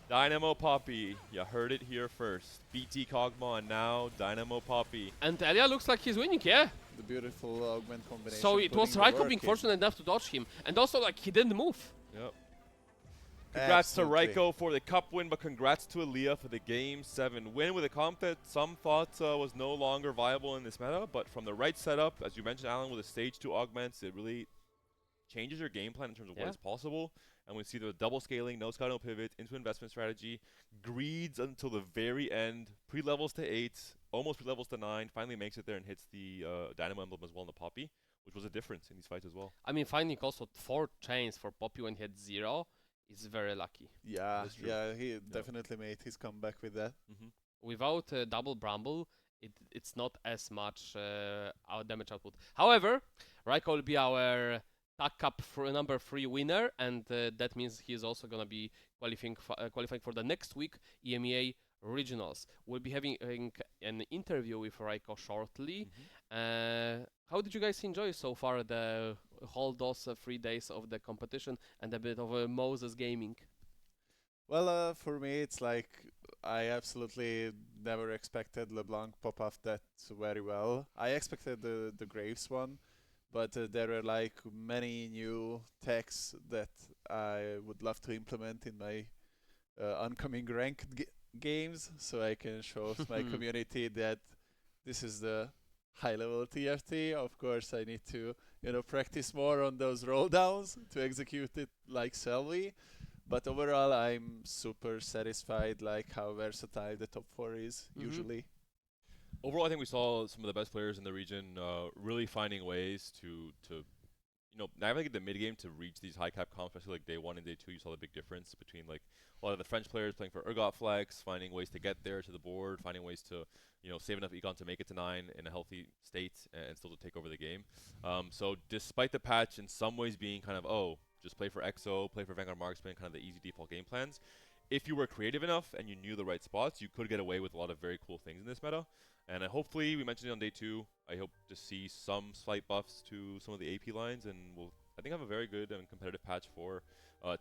Dynamo Poppy. You heard it here first. BT Kog'Maw and now Dynamo Poppy. And Elia looks like he's winning, yeah. The beautiful augment combination. So it was putting the Raiko work being in. fortunate enough to dodge him. And also, like, he didn't move. Yep. Congrats Absolutely. to Raiko for the cup win, but congrats to Aaliyah for the Game 7 win with a comp that some thought was no longer viable in this meta. But from the right setup, as you mentioned, Alan, with the stage 2 augments, it really changes your game plan in terms of what is possible. And we see the double scaling, no scout, no pivot, into investment strategy, greeds until the very end, pre-levels to 8, almost pre-levels to 9, finally makes it there and hits the Dynamo emblem as well in the Poppy, which was a difference in these fights as well. I mean, finding also 4 chains for Poppy when he had 0 is very lucky. Yeah, That's true. yeah, he definitely made his comeback with that. Without double Bramble, it's not as much our damage output. However, Raiko will be our TAC Cup number 3 winner, and that means he is also going to be qualifying for the next week EMEA Regionals. We'll be having an interview with Raiko shortly. How did you guys enjoy so far the whole those 3 days of the competition and a bit of Moses gaming? Well, for me, it's like I absolutely never expected LeBlanc pop off that very well. I expected the Graves one, but there are like many new techs that I would love to implement in my oncoming ranked games, so I can show my community that this is the high-level TFT. Of course, I need to practice more on those roll downs to execute it like Selvi. But overall, I'm super satisfied like how versatile the top 4 is usually. Overall, I think we saw some of the best players in the region really finding ways to navigate the mid game to reach these high cap comps, especially like day 1 and day 2. You saw the big difference between like a lot of the French players playing for Urgot Flex, finding ways to get there to the board, finding ways to save enough econ to make it to 9 in a healthy state and still to take over the game. So despite the patch in some ways being kind of just play for EXO, play for Vanguard Marksman, kind of the easy default game plans, if you were creative enough and you knew the right spots, you could get away with a lot of very cool things in this meta. And hopefully, we mentioned it on day 2, I hope to see some slight buffs to some of the AP lines, and we'll, I think, have a very good and competitive patch for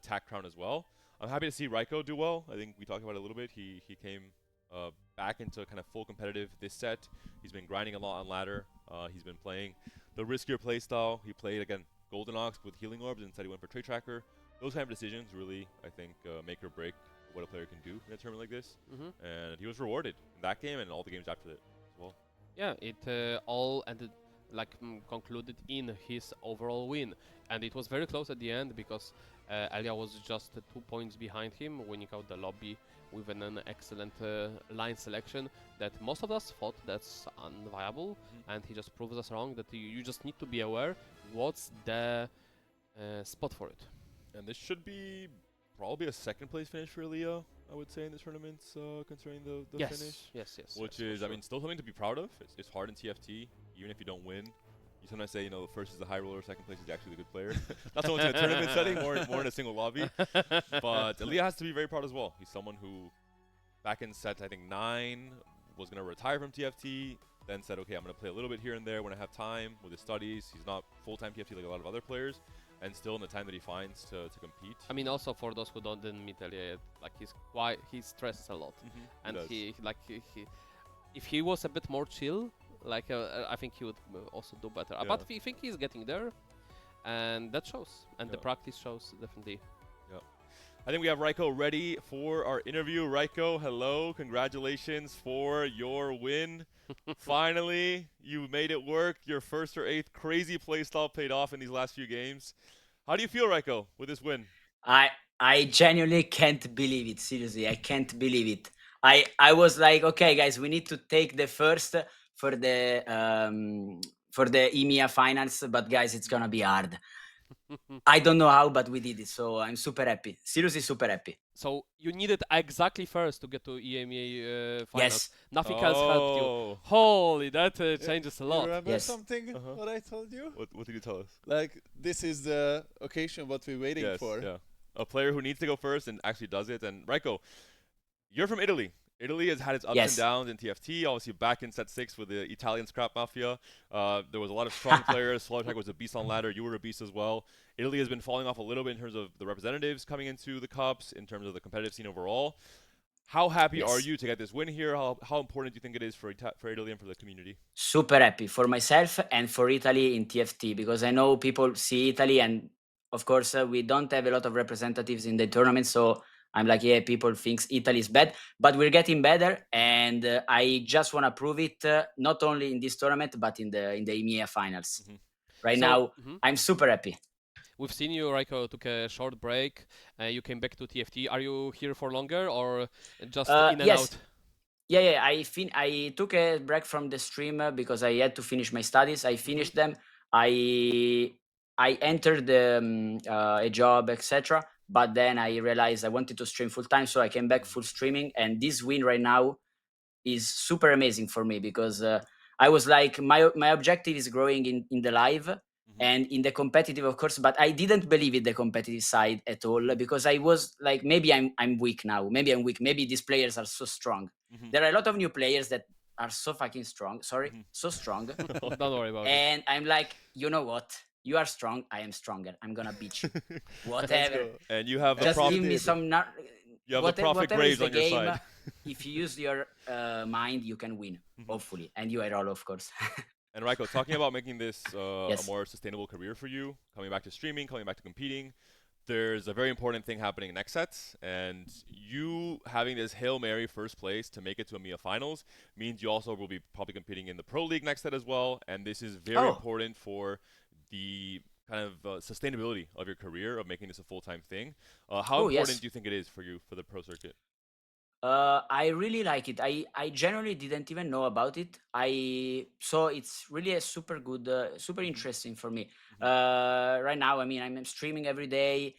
TAC Crown as well. I'm happy to see Raiko do well. I think we talked about it a little bit. He came back into kind of full competitive this set. He's been grinding a lot on ladder. He's been playing the riskier playstyle. He played, again, Golden Ox with Healing Orbs, and instead he went for Trade Tracker. Those kind of decisions really, I think, make or break what a player can do in a tournament like this. And he was rewarded in that game and all the games after that as well. Yeah, it all ended concluded in his overall win, and it was very close at the end because Elia was just 2 points behind him, winning out the lobby with an excellent line selection that most of us thought that's unviable, and he just proves us wrong that you just need to be aware what's the spot for it. And this should be probably a second place finish for EMEA, I would say, in the tournaments, considering the Yes, finish. yes, Which yes, is, I mean, still something to be proud of. It's hard in TFT, even if you don't win. You sometimes say, you know, first is the high roller, second place is actually the good player. Not so much in a tournament setting, more in a single lobby. But EMEA has to be very proud as well. He's someone who, back in set, I think 9, was going to retire from TFT, then said, okay, I'm going to play a little bit here and there when I have time with his studies. He's not full-time TFT like a lot of other players, and still in the time that he finds to compete. I mean, also for those who didn't meet Elia, like he stresses a lot, and if he was a bit more chill, like I think he would also do better. But I think he's getting there, and that shows, and the practice shows definitely. Yeah. I think we have Raiko ready for our interview. Raiko, hello, congratulations for your win. Finally, you made it work. Your first or 8th crazy playstyle paid off in these last few games. How do you feel, Raiko, with this win? I genuinely can't believe it. Seriously, I can't believe it. I was like, okay, guys, we need to take the first for the EMEA finals, but guys, it's gonna be hard. I don't know how, but we did it, so I'm super happy. Seriously, super happy. So you needed exactly first to get to EMEA finals. Yes. Nothing else helped you. Holy, that changes a lot. You remember Yes. something? What I told you? What did you tell us? Like, this is the occasion what we're waiting for. Yeah. A player who needs to go first and actually does it. And Raiko, you're from Italy. Italy has had its ups and downs in TFT. Obviously, back in set 6 with the Italian Scrap Mafia, there was a lot of strong players. Slowtech was a beast on ladder. You were a beast as well. Italy has been falling off a little bit in terms of the representatives coming into the cups, in terms of the competitive scene overall. How happy are you to get this win here? How important do you think it is for Italy and for the community? Super happy for myself and for Italy in TFT, because I know people see Italy, and of course we don't have a lot of representatives in the tournament, so I'm like, yeah, people think Italy is bad, but we're getting better, and I just want to prove it, not only in this tournament but in the EMEA finals. Right now, I'm super happy. We've seen you, Raiko, took a short break. You came back to TFT. Are you here for longer or just in and out? Yeah. I took a break from the stream because I had to finish my studies. I finished them. I entered a job, etc. But then I realized I wanted to stream full time, so I came back full streaming. And this win right now is super amazing for me, because I was like, my objective is growing in the live and in the competitive, of course, but I didn't believe in the competitive side at all, because I was like, maybe I'm weak now. Maybe I'm weak. Maybe these players are so strong. There are a lot of new players that are so fucking strong. So strong. Don't worry about it. And I'm like, you know what? You are strong. I am stronger. I'm gonna beat you. Whatever. And you have just give me some. You have the profit graves on your side. If you use your mind, you can win, hopefully, and you are all, of course. And Raiko, talking about making this a more sustainable career for you, coming back to streaming, coming back to competing, there's a very important thing happening next sets, and you having this Hail Mary first place to make it to EMEA finals means you also will be probably competing in the Pro League next set as well, and this is very important for the kind of sustainability of your career, of making this a full-time thing. How important do you think it is for you for the pro circuit? I really like it. I generally didn't even know about it. So it's really a super good, super interesting for me. Right now, I mean, I'm streaming every day,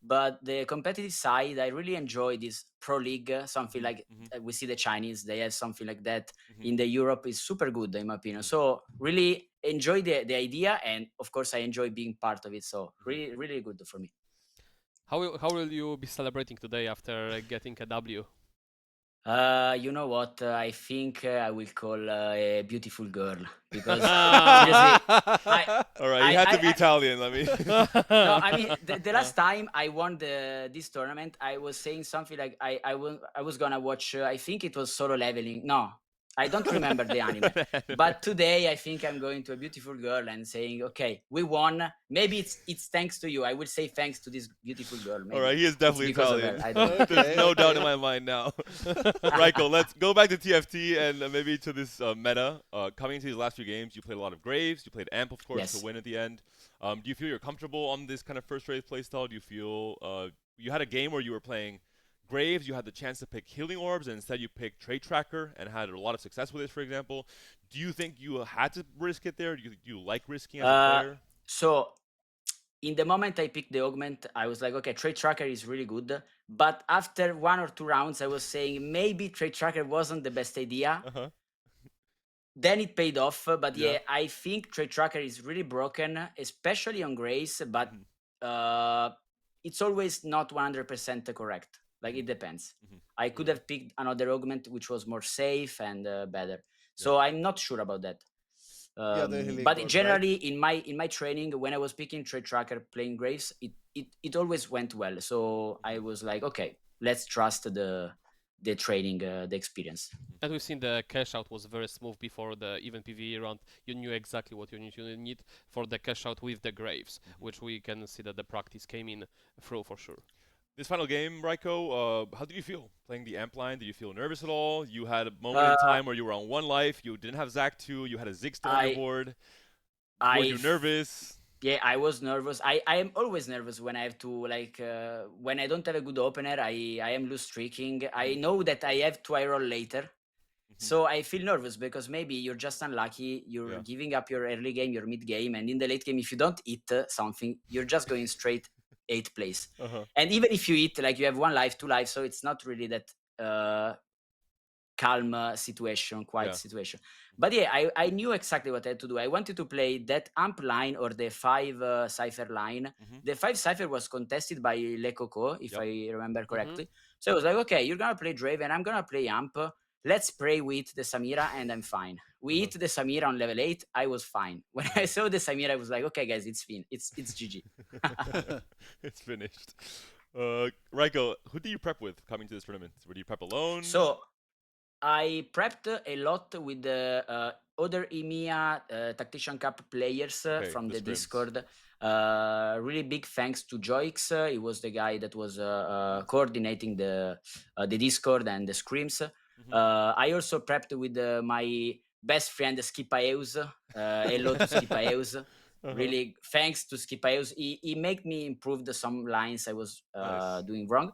but the competitive side, I really enjoy this Pro League, something like we see the Chinese, they have something like that. In the Europe is super good, in my opinion. So really enjoy the idea, and of course I enjoy being part of it. So really, really good for me. How will you be celebrating today after getting a W? You know what? I think I will call a beautiful girl, because seriously, all right, you have to be Italian. Let me. No, I mean the last time I won this tournament, I was saying something like I was gonna watch. I think it was Solo Leveling. No, I don't remember the anime. But today I think I'm going to a beautiful girl and saying, okay, we won. Maybe it's thanks to you. I will say thanks to this beautiful girl. Maybe. All right, he is definitely Italian. There's no doubt in my mind now. Raiko, let's go back to TFT and maybe to this meta. Coming into these last few games, you played a lot of Graves. You played Amp, of course, to win at the end. Do you feel you're comfortable on this kind of first race playstyle? Do you feel you had a game where you were playing Graves, you had the chance to pick Healing Orbs, and instead you picked Trade Tracker and had a lot of success with it, for example. Do you think you had to risk it there? Do you like risking as a player? So in the moment I picked the augment, I was like, okay, Trade Tracker is really good. But after 1 or 2 rounds, I was saying maybe Trade Tracker wasn't the best idea. Uh-huh. Then it paid off. But Yeah. yeah, I think Trade Tracker is really broken, especially on Grace. But it's always not 100% correct. Like it depends. I could have picked another augment which was more safe and better. So I'm not sure about that. Yeah, the healing But orb, generally, in my training, when I was picking Trade Tracker playing Graves, it always went well. So I was like, okay, let's trust the training, the experience. And we've seen the cash out was very smooth before the even PvE round. You knew exactly what you need for the cash out with the Graves, which we can see that the practice came in through for sure. This final game, Raiko, how did you feel playing the amp line? Did you feel nervous at all? You had a moment in time where you were on 1 life, you didn't have Zac 2, you had a Ziggs on your board. Were you nervous? Yeah, I was nervous. I am always nervous when I have to, like, when I don't have a good opener, I am lose streaking. I know that I have to roll later. So I feel nervous because maybe you're just unlucky. You're giving up your early game, your mid game, and in the late game, if you don't hit something, you're just going straight 8th place. And even if you hit, like you have 1 life, 2 lives, so it's not really that calm situation, quiet situation. But yeah, I knew exactly what I had to do. I wanted to play that amp line or the 5 Cypher line. The 5 Cypher was contested by Le Coco, if I remember correctly. So I was like, okay, you're going to play Draven, I'm going to play amp. Let's pray we hit the Samira and I'm fine. We hit the Samira on level 8, I was fine. When I saw the Samira, I was like, okay, guys, it's GG. It's finished. Raiko, who do you prep with coming to this tournament? Would you prep alone? So I prepped a lot with the other EMEA Tactician Cup players from the Discord. Really big thanks to Joix. He was the guy that was coordinating the Discord and the scrims. I also prepped with my best friend Skipaeus. Hello to Skipaeus. Really, thanks to Skipaeus. He made me improve some lines I was doing wrong.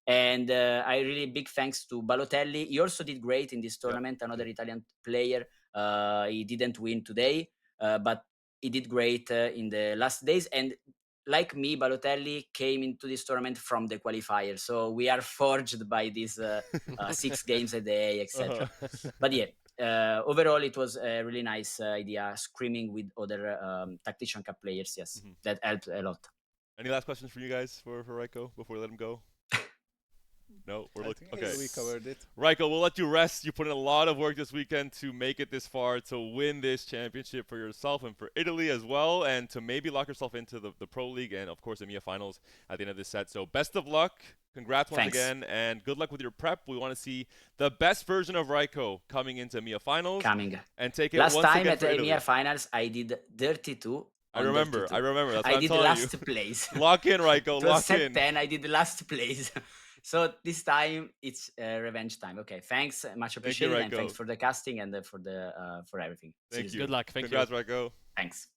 And I really big thanks to Balotelli. He also did great in this tournament. Another Italian player. He didn't win today, but he did great in the last days. And like me, Balotelli came into this tournament from the qualifier. So we are forged by these 6 games a day, etc. But yeah, overall, it was a really nice idea, screaming with other Tactician Cup players. Yes, that helped a lot. Any last questions for you guys for Raiko before we let him go? No, we're looking. Okay, we covered it. Raiko, we'll let you rest. You put in a lot of work this weekend to make it this far, to win this championship for yourself and for Italy as well, and to maybe lock yourself into the Pro League and, of course, EMEA Finals at the end of this set. So best of luck. Congrats once again, and good luck with your prep. We want to see the best version of Raiko coming into EMEA Finals. And take it last once time again at the EMEA Finals, I did 32. I remember. That's what I I'm did telling last you. place. Lock in, Raiko. It was Lock set in. 10. I did the last place. So this time it's revenge time. Okay, thanks, much appreciated, and thanks for the casting and for everything. Thank you. Good luck. Thank Congrats, you. Raiko. Thanks.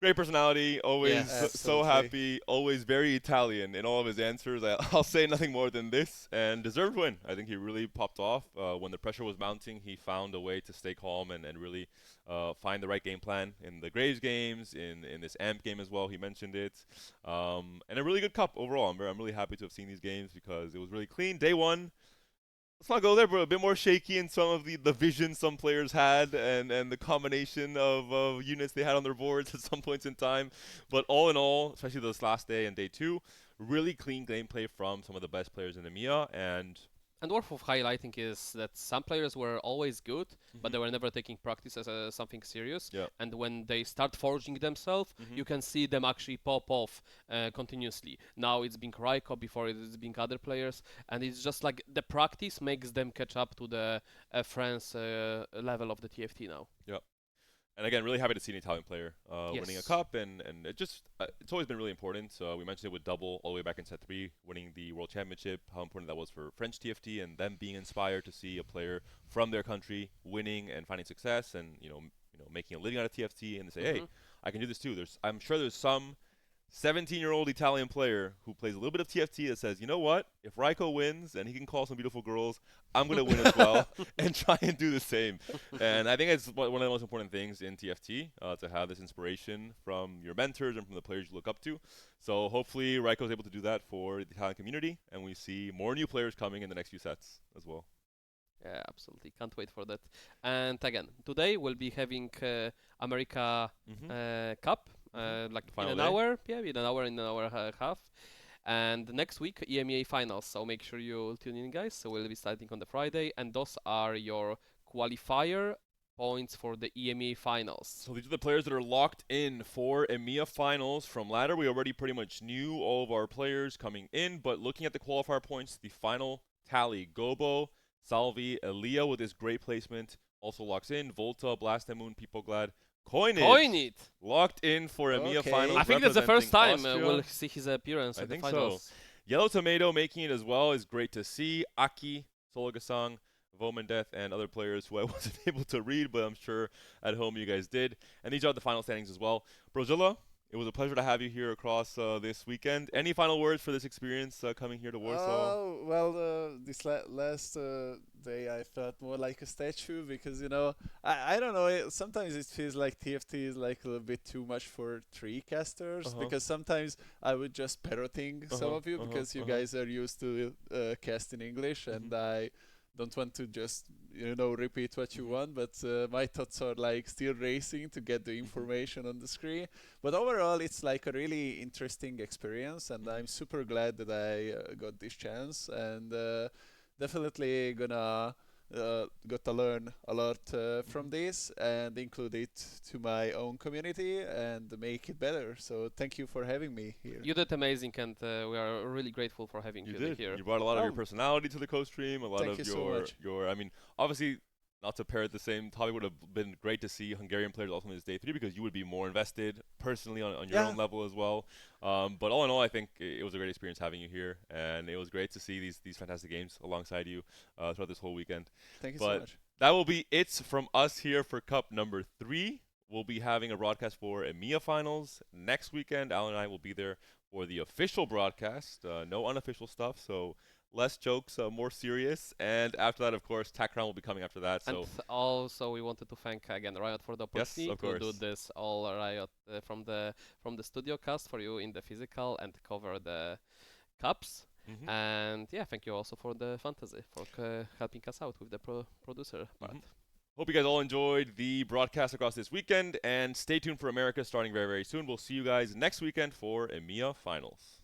Great personality, always so absolutely. happy, always very Italian in all of his answers. I'll say nothing more than this, and deserved win. I think he really popped off. When the pressure was mounting, he found a way to stay calm and really find the right game plan in the Graves games, in this AMP game as well. He mentioned it. And a really good cup overall. I'm really happy to have seen these games because it was really clean. Day 1. Let's not go there, but a bit more shaky in some of the vision some players had and the combination of units they had on their boards at some points in time. But all in all, especially this last day and day 2, really clean gameplay from some of the best players in EMEA. And worth of highlighting is that some players were always good, but they were never taking practice as something serious. And when they start forging themselves, you can see them actually pop off continuously. Now it's been Raiko, before it's been other players, and it's just like the practice makes them catch up to the France level of the TFT now. And again, really happy to see an Italian player winning a cup, and it's always been really important. So we mentioned it with Double all the way back in set 3, winning the World Championship, how important that was for French TFT, and them being inspired to see a player from their country winning and finding success, and you know making a living out of TFT, and they say, hey, I can do this too. I'm sure there's some 17-year-old Italian player who plays a little bit of TFT that says, you know what? If Raiko wins and he can call some beautiful girls, I'm going to win as well and try and do the same. And I think it's one of the most important things in TFT, to have this inspiration from your mentors and from the players you look up to. So hopefully Raiko is able to do that for the Italian community, and we see more new players coming in the next few sets as well. Yeah, absolutely. Can't wait for that. And again, today we'll be having America Cup, like in Final an day. hour. Yeah, in an hour, half. And next week, EMEA finals. So make sure you tune in, guys. So we'll be starting on the Friday, and those are your qualifier points for the EMEA finals. So these are the players that are locked in for EMEA finals. From ladder, we already pretty much knew all of our players coming in, but looking at the qualifier points, the final tally: Gobo, Salvi, Elia with his great placement also locks in. Volta, Blastemoon, Peopleglad, Coinit locked in for EMEA Okay. finals. I think that's the first time Austria. we'll see his appearance I at the think so. finals. Yellow Tomato making it as well is great to see. Aki, Sologasang, Vomandeth, and other players who I wasn't able to read, but I'm sure at home you guys did. And these are the final standings as well. Brozilla, it was a pleasure to have you here across this weekend. Any final words for this experience coming here to Warsaw? Well, this last day I felt more like a statue because, you know, I don't know, sometimes it feels like TFT is like a little bit too much for three casters because sometimes I would just parroting some of you because you guys are used to cast in English and I don't want to just, you know, repeat what you want, but my thoughts are like still racing to get the information on the screen. But overall, it's like a really interesting experience, and I'm super glad that I got this chance, and definitely gonna got to learn a lot from this and include it to my own community and make it better. So thank you for having me here. You did amazing, and we are really grateful for having you did. here. You brought a lot of your Oh. personality to the co-stream, a lot Thank of you so much. your. I mean, obviously, not to pair at the same topic, would have been great to see Hungarian players also in this day 3 because you would be more invested personally on your own level as well. But all in all, I think it was a great experience having you here, and it was great to see these fantastic games alongside you throughout this whole weekend. Thank you But so much. that will be it from us here for Cup number 3. We'll be having a broadcast for EMEA finals next weekend. Alan and I will be there for the official broadcast. No unofficial stuff, so less jokes, more serious. And after that, of course, Tactician will be coming after that. So And also, we wanted to thank again Riot for the Yes, opportunity of to do course. this all Riot from the studio cast for you in the physical and cover the cups. And yeah, thank you also for the fantasy for helping us out with the producer part. Hope you guys all enjoyed the broadcast across this weekend, and stay tuned for America starting very, very soon. We'll see you guys next weekend for EMEA finals.